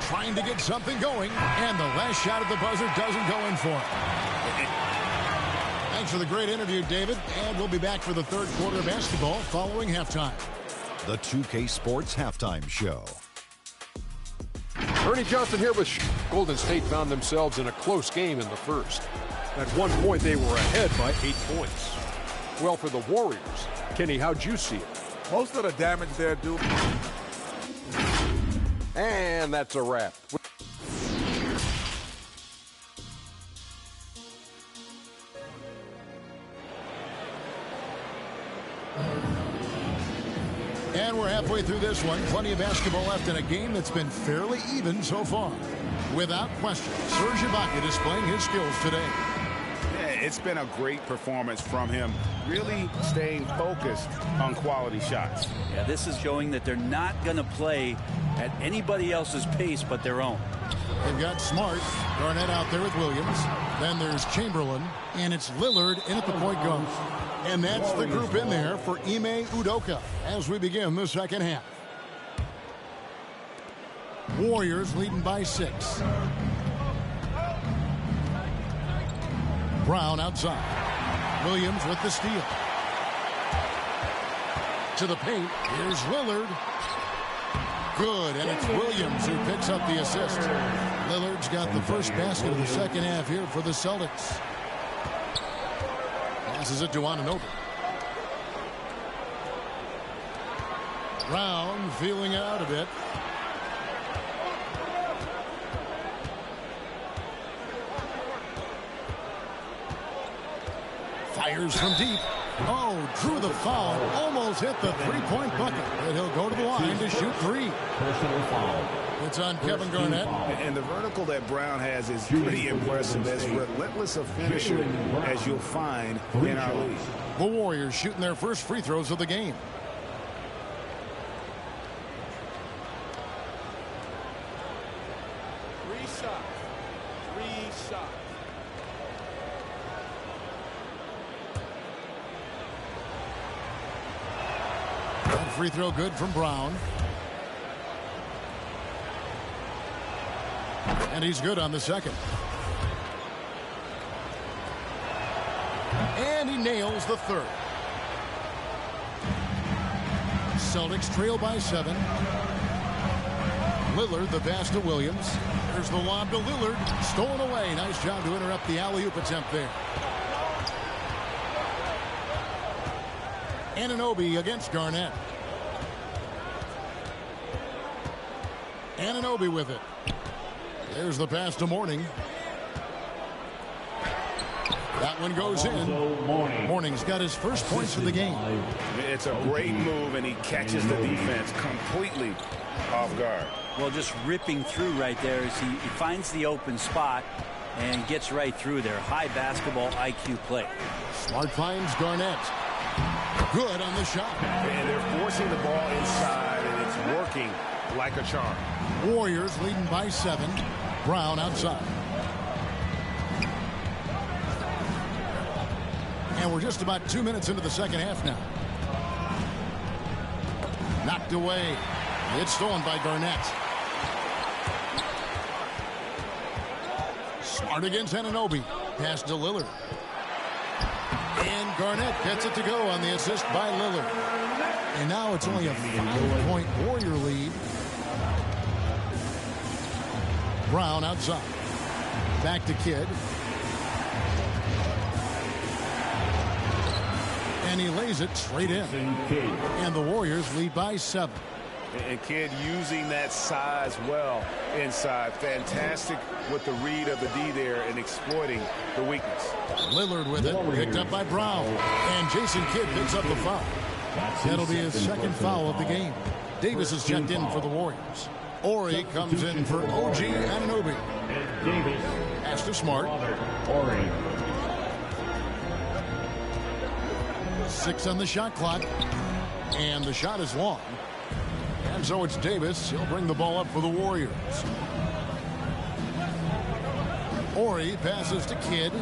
Trying to get something going, and the last shot at the buzzer doesn't go in for him. Thanks for the great interview, David, and we'll be back for the third quarter of basketball following halftime. The 2K Sports Halftime Show. Ernie Johnson here with Golden State found themselves in a close game in the first. At one point, they were ahead by 8 points. Well, for the Warriors, Kenny, how'd you see it? Most of the damage they're doing. And that's a wrap. And we're halfway through this one. Plenty of basketball left in a game that's been fairly even so far. Without question, Serge Ibaka displaying his skills today. It's been a great performance from him, really staying focused on quality shots. Yeah, this is showing that they're not going to play at anybody else's pace but their own. They've got Smart, Garnett out there with Williams. Then there's Chamberlain, and it's Lillard in at the point guard. And that's the group in there for Ime Udoka as we begin the second half. Warriors leading by 6. Brown outside. Williams with the steal. To the paint. Here's Lillard. Good, and it's Williams who picks up the assist. Lillard's got the first basket of the second half here for the Celtics. Passes it to Anunoby. Brown feeling it out a bit. Fires from deep. Oh, drew the foul. Almost hit the three-point bucket. But he'll go to the line to shoot 3. It's on Kevin Garnett. And the vertical that Brown has is pretty impressive. As relentless a finisher as you'll find in our league. The Warriors shooting their first free throws of the game. Free throw good from Brown. And he's good on the second. And he nails the third. Celtics trail by 7. Lillard, the pass to Williams. There's the lob to Lillard. Stolen away. Nice job to interrupt the alley-oop attempt there. Anunoby against Garnett. Anunoby with it. There's the pass to Mourning. That one goes in. Mourning's got his first points of the game. It's a great move, and he catches the defense completely off guard. Well, just ripping through right there as he finds the open spot and gets right through there. High basketball IQ play. Smart finds Garnett. Good on the shot. And they're forcing the ball inside, and it's working like a charm. Warriors leading by 7. Brown outside. And we're just about 2 minutes into the second half now. Knocked away. It's stolen by Garnett. Smart against Anunoby. Pass to Lillard. And Garnett gets it to go on the assist by Lillard. And now it's only a 5-point Warrior lead. Brown outside. Back to Kidd. And he lays it straight in. And the Warriors lead by 7. And Kidd using that size well inside. Fantastic with the read of the D there and exploiting the weakness. Lillard with it. Picked up by Brown. And Jason Kidd picks up the foul. That'll be his second foul of the game. Davis is checked in for the Warriors. Ori comes in for OG Anunoby. Pass to Smart. 6 on the shot clock. And the shot is long. And so it's Davis. He'll bring the ball up for the Warriors. Ori passes to Kidd.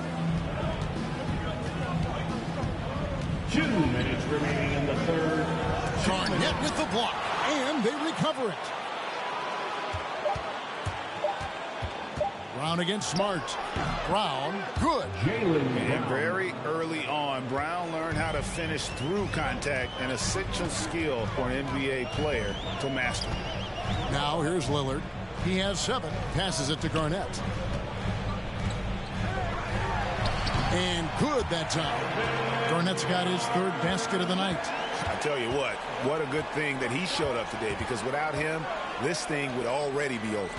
2 minutes remaining in the third. Garnett with the block. And they recover it. Brown against Smart. Brown, good. And very early on, Brown learned how to finish through contact, an essential skill for an NBA player to master. Now here's Lillard. He has 7. Passes it to Garnett. And good that time. Garnett's got his 3rd basket of the night. I tell you what a good thing that he showed up today, because without him, this thing would already be over.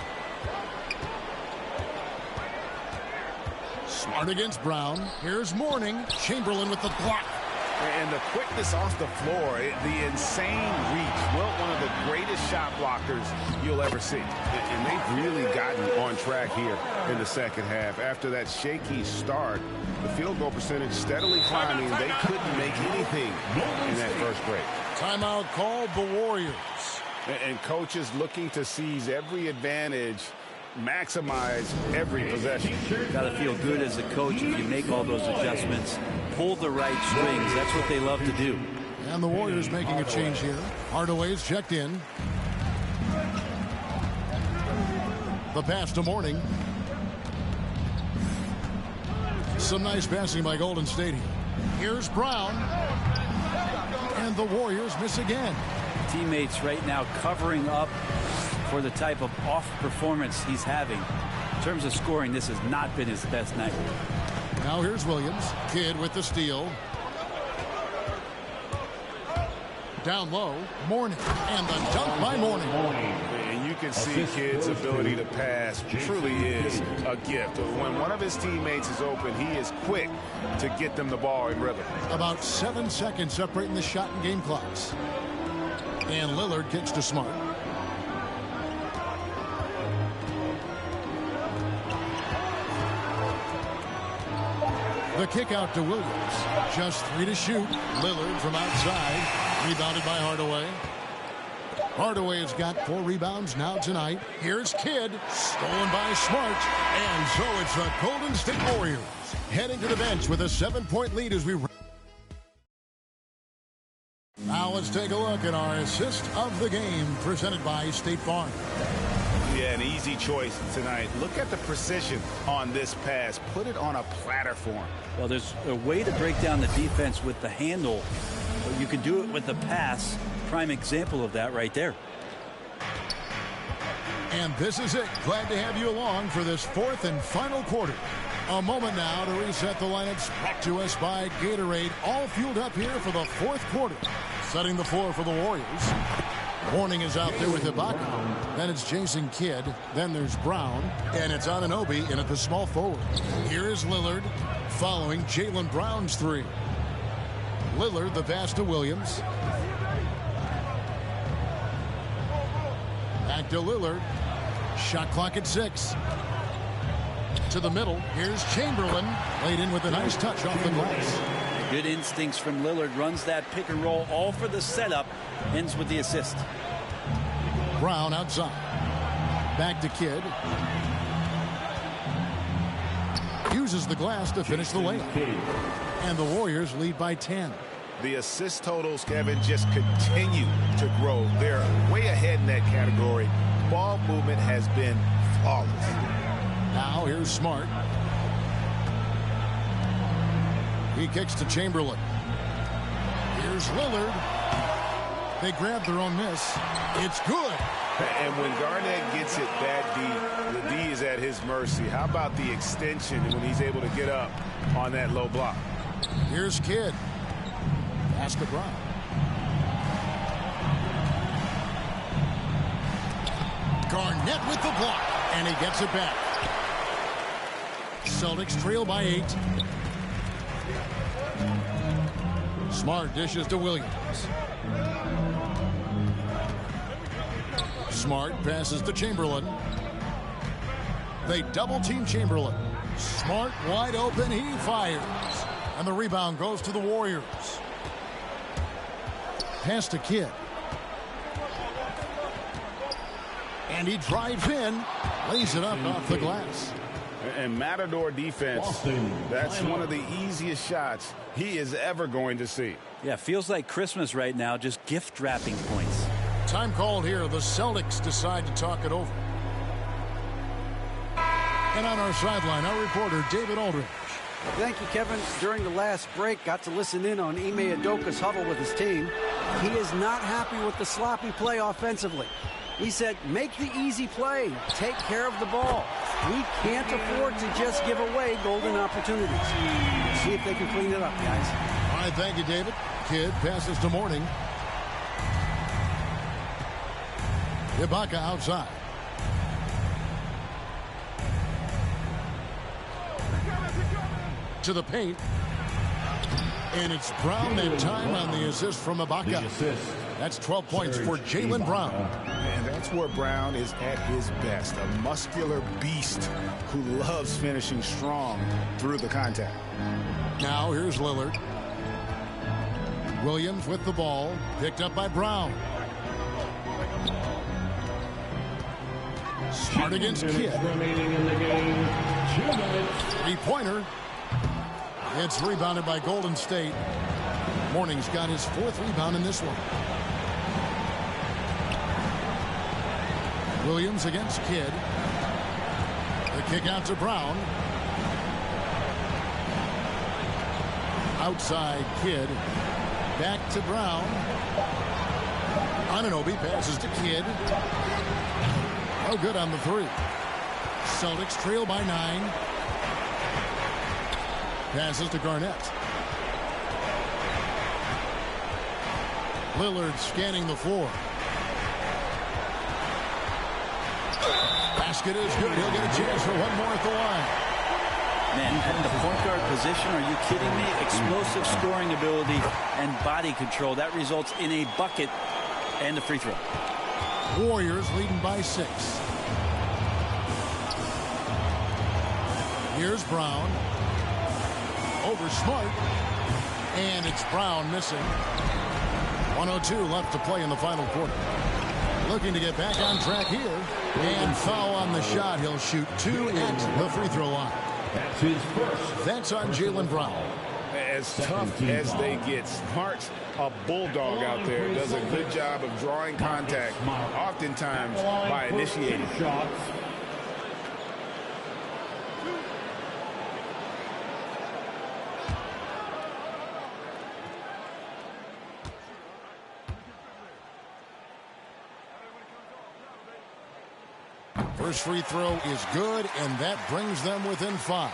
Smart against Brown. Here's Mourning. Chamberlain with the block. And the quickness off the floor, the insane reach. Well, one of the greatest shot blockers you'll ever see. And they've really gotten on track here in the second half. After that shaky start, the field goal percentage steadily climbing. They couldn't make anything in that first break. Timeout called the Warriors. And coaches looking to seize every advantage, maximize every possession. Got to feel good as a coach if you make all those adjustments. Pull the right strings. That's what they love to do. And the Warriors making a change here. Hardaway's checked in. The pass to Mourning. Some nice passing by Golden State here. Here's Brown. And the Warriors miss again. Teammates right now covering up for the type of off performance he's having. In terms of scoring, this has not been his best night. Now here's Williams. Kidd with the steal. Down low, Mourning. And the dunk by Mourning. And you can see Kidd's ability to pass truly is a gift. When one of his teammates is open, he is quick to get them the ball in rhythm. About 7 seconds separating the shot and game clocks. And Lillard kicks to Smart. The kick out to Williams. Just 3 to shoot. Lillard from outside. Rebounded by Hardaway. Hardaway has got 4 rebounds now tonight. Here's Kidd. Stolen by Smart. And so it's the Golden State Warriors heading to the bench with a 7-point lead as we... Now let's take a look at our assist of the game presented by State Farm. Yeah, an easy choice tonight. Look at the precision on this pass. Put it on a platter form. Well, there's a way to break down the defense with the handle, but you can do it with the pass. Prime example of that right there. And this is it. Glad to have you along for this fourth and final quarter. A moment now to reset the lineups, brought to us by Gatorade. All fueled up here for the fourth quarter. Setting the floor for the Warriors. Warning is out there with Ibaka. Then it's Jason Kidd. Then there's Brown. And it's Anunoby in at the small forward. Here is Lillard following Jaylen Brown's three. Lillard, the pass to Williams. Back to Lillard. Shot clock at 6. To the middle. Here's Chamberlain. Laid in with a nice touch off the glass. Good instincts from Lillard. Runs that pick and roll all for the setup. Ends with the assist. Brown outside. Back to Kidd. Uses the glass to finish the layup. And the Warriors lead by 10. The assist totals, Kevin, just continue to grow. They're way ahead in that category. Ball movement has been flawless. Now here's Smart. He kicks to Chamberlain. Here's Lillard. They grab their own miss. It's good. And when Garnett gets it that deep, the D is at his mercy. How about the extension when he's able to get up on that low block? Here's Kidd. Pass to Brown. Garnett with the block, and he gets it back. Celtics trail by 8. Smart dishes to Williams. Smart passes to Chamberlain. They double team Chamberlain. Smart wide open. He fires. And the rebound goes to the Warriors. Pass to Kidd. And he drives in. Lays it up off the glass. And Matador defense, that's one of the easiest shots he is ever going to see. Yeah, feels like Christmas right now, just gift wrapping points. Time called here. The Celtics decide to talk it over. And on our sideline, our reporter, David Aldridge. Thank you, Kevin. During the last break, got to listen in on Ime Udoka's huddle with his team. He is not happy with the sloppy play offensively. He said, make the easy play. Take care of the ball. We can't afford to just give away golden opportunities. See if they can clean it up, guys. All right, thank you, David. Kidd passes to Morning. Ibaka outside. To the paint. And it's Brown in time on the assist from Ibaka. That's 12 points for Jaylen Brown. And that's where Brown is at his best. A muscular beast who loves finishing strong through the contact. Now here's Lillard. Williams with the ball. Picked up by Brown. Smart against Kidd. Three-pointer. It's rebounded by Golden State. Morning's got his 4th rebound in this one. Williams against Kidd. The kick out to Brown. Outside Kidd. Back to Brown. Anunoby passes to Kidd. Oh, good on the 3. Celtics trail by 9. Passes to Garnett. Lillard scanning the floor. Basket is good. He'll get a chance for one more at the line. Man, at the point guard position, are you kidding me? Explosive scoring ability and body control. That results in a bucket and a free throw. Warriors leading by 6. Here's Brown. Over Smart. And it's Brown missing. 1:02 left to play in the final quarter. Looking to get back on track here. And foul on the shot. He'll shoot 2 at the free throw line. That's his first. That's on Jaylen Brown. As tough as they get, Smart's a bulldog out there. Does a good job of drawing contact, oftentimes by initiating shots. First free throw is good, and that brings them within 5.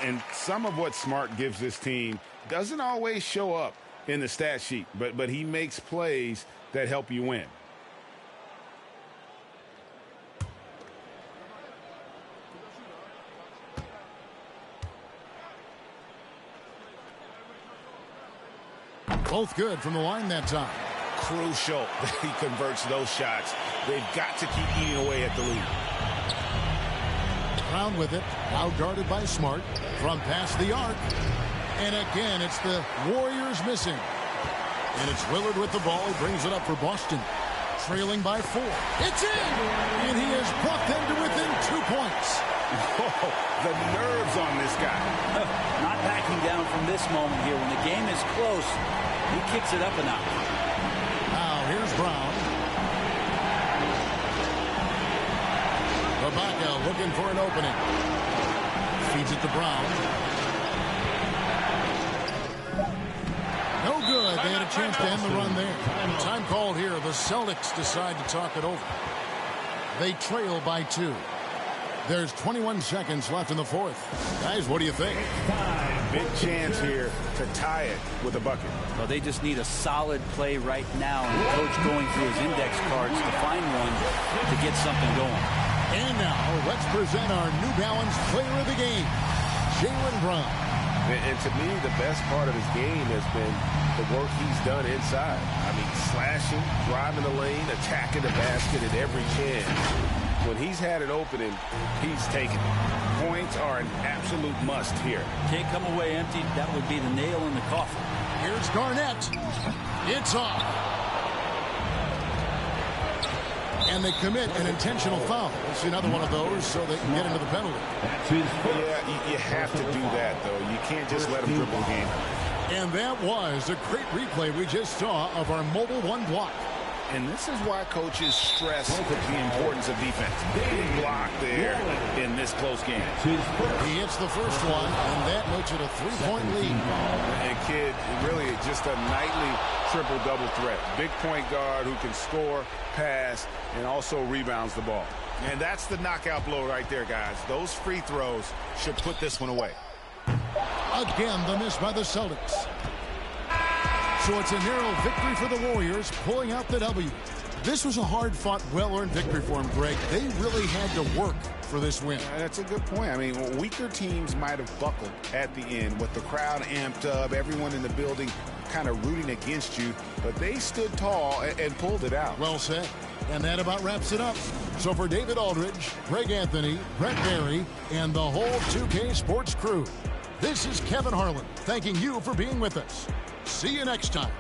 And some of what Smart gives this team doesn't always show up in the stat sheet, but he makes plays that help you win. Both good from the line that time. Crucial that he converts those shots. They've got to keep eating away at the lead. Brown with it, now guarded by Smart from past the arc. And again, it's the Warriors missing. And it's Willard with the ball. He brings it up for Boston. Trailing by 4. It's in! And he has brought them to within 2 points. Oh, the nerves on this guy. Not backing down from this moment here. When the game is close, he kicks it up a notch. Now here's Brown. Ibaka looking for an opening. Feeds it to Brown. No good. They had a chance to end the run there. Time called here. The Celtics decide to talk it over. They trail by 2. There's 21 seconds left in the fourth. Guys, what do you think? Big chance here to tie it with a bucket. Well, they just need a solid play right now. And the coach going through his index cards to find one to get something going. And now, let's present our New Balance player of the game, Jaylen Brown. And to me, the best part of his game has been the work he's done inside. I mean, slashing, driving the lane, attacking the basket at every chance. When he's had an opening, he's taken it. Points are an absolute must here. Can't come away empty. That would be the nail in the coffin. Here's Garnett. It's off. And they commit an intentional foul. It's another one of those so they can get into the penalty. Yeah, you have to do that, though. You can't just let them dribble the game. And that was a great replay we just saw of our Mobile One block. And this is why coaches stress the importance of defense. Big block there in this close game. He hits the first one, and that makes it a 3-point lead. And kid, really just a nightly triple-double threat. Big point guard who can score, pass, and also rebounds the ball. And that's the knockout blow right there, guys. Those free throws should put this one away. Again, the miss by the Celtics. So it's a narrow victory for the Warriors, pulling out the W. This was a hard-fought, well-earned victory for them, Greg. They really had to work for this win. That's a good point. I mean, weaker teams might have buckled at the end with the crowd amped up, everyone in the building kind of rooting against you, but they stood tall and pulled it out. Well said. And that about wraps it up. So for David Aldridge, Greg Anthony, Brett Barry, and the whole 2K Sports crew, this is Kevin Harlan thanking you for being with us. See you next time.